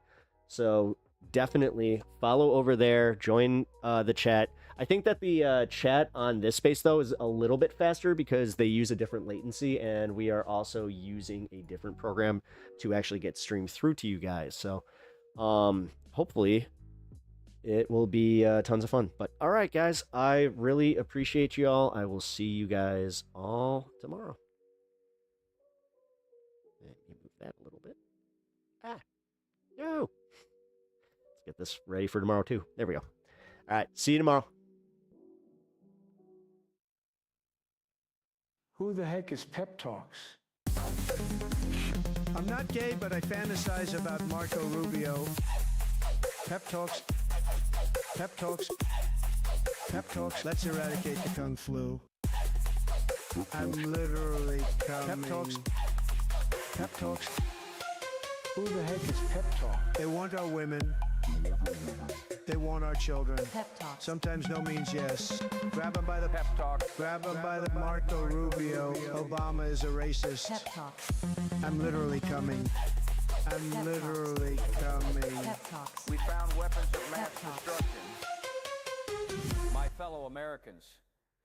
So definitely follow over there. Join the chat. I think that the chat on this space, though, is a little bit faster because they use a different latency, and we are also using a different program to actually get streamed through to you guys. So hopefully it will be tons of fun. But all right, guys, I really appreciate you all. I will see you guys all tomorrow. Let me move that a little bit. No. Let's get this ready for tomorrow, too. There we go. All right, see you tomorrow. Who the heck is Pep Talks? I'm not gay, but I fantasize about Marco Rubio. Pep Talks. Pep Talks. Pep Talks. Let's eradicate the Kung Flu. I'm literally coming. Pep Talks. Pep Talks. Who the heck is Pep Talk? They want our women. They want our children. Pep Talk. Sometimes no means yes. Grab them by the Pep Talk. Grab them by the Marco Rubio. Obama is a racist. Pep Talk. I'm literally coming. I'm Pep literally coming. Pep Talks. We found weapons of mass destruction. My fellow Americans,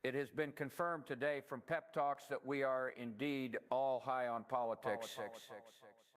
it has been confirmed today from Pep Talks that we are indeed all high on politics.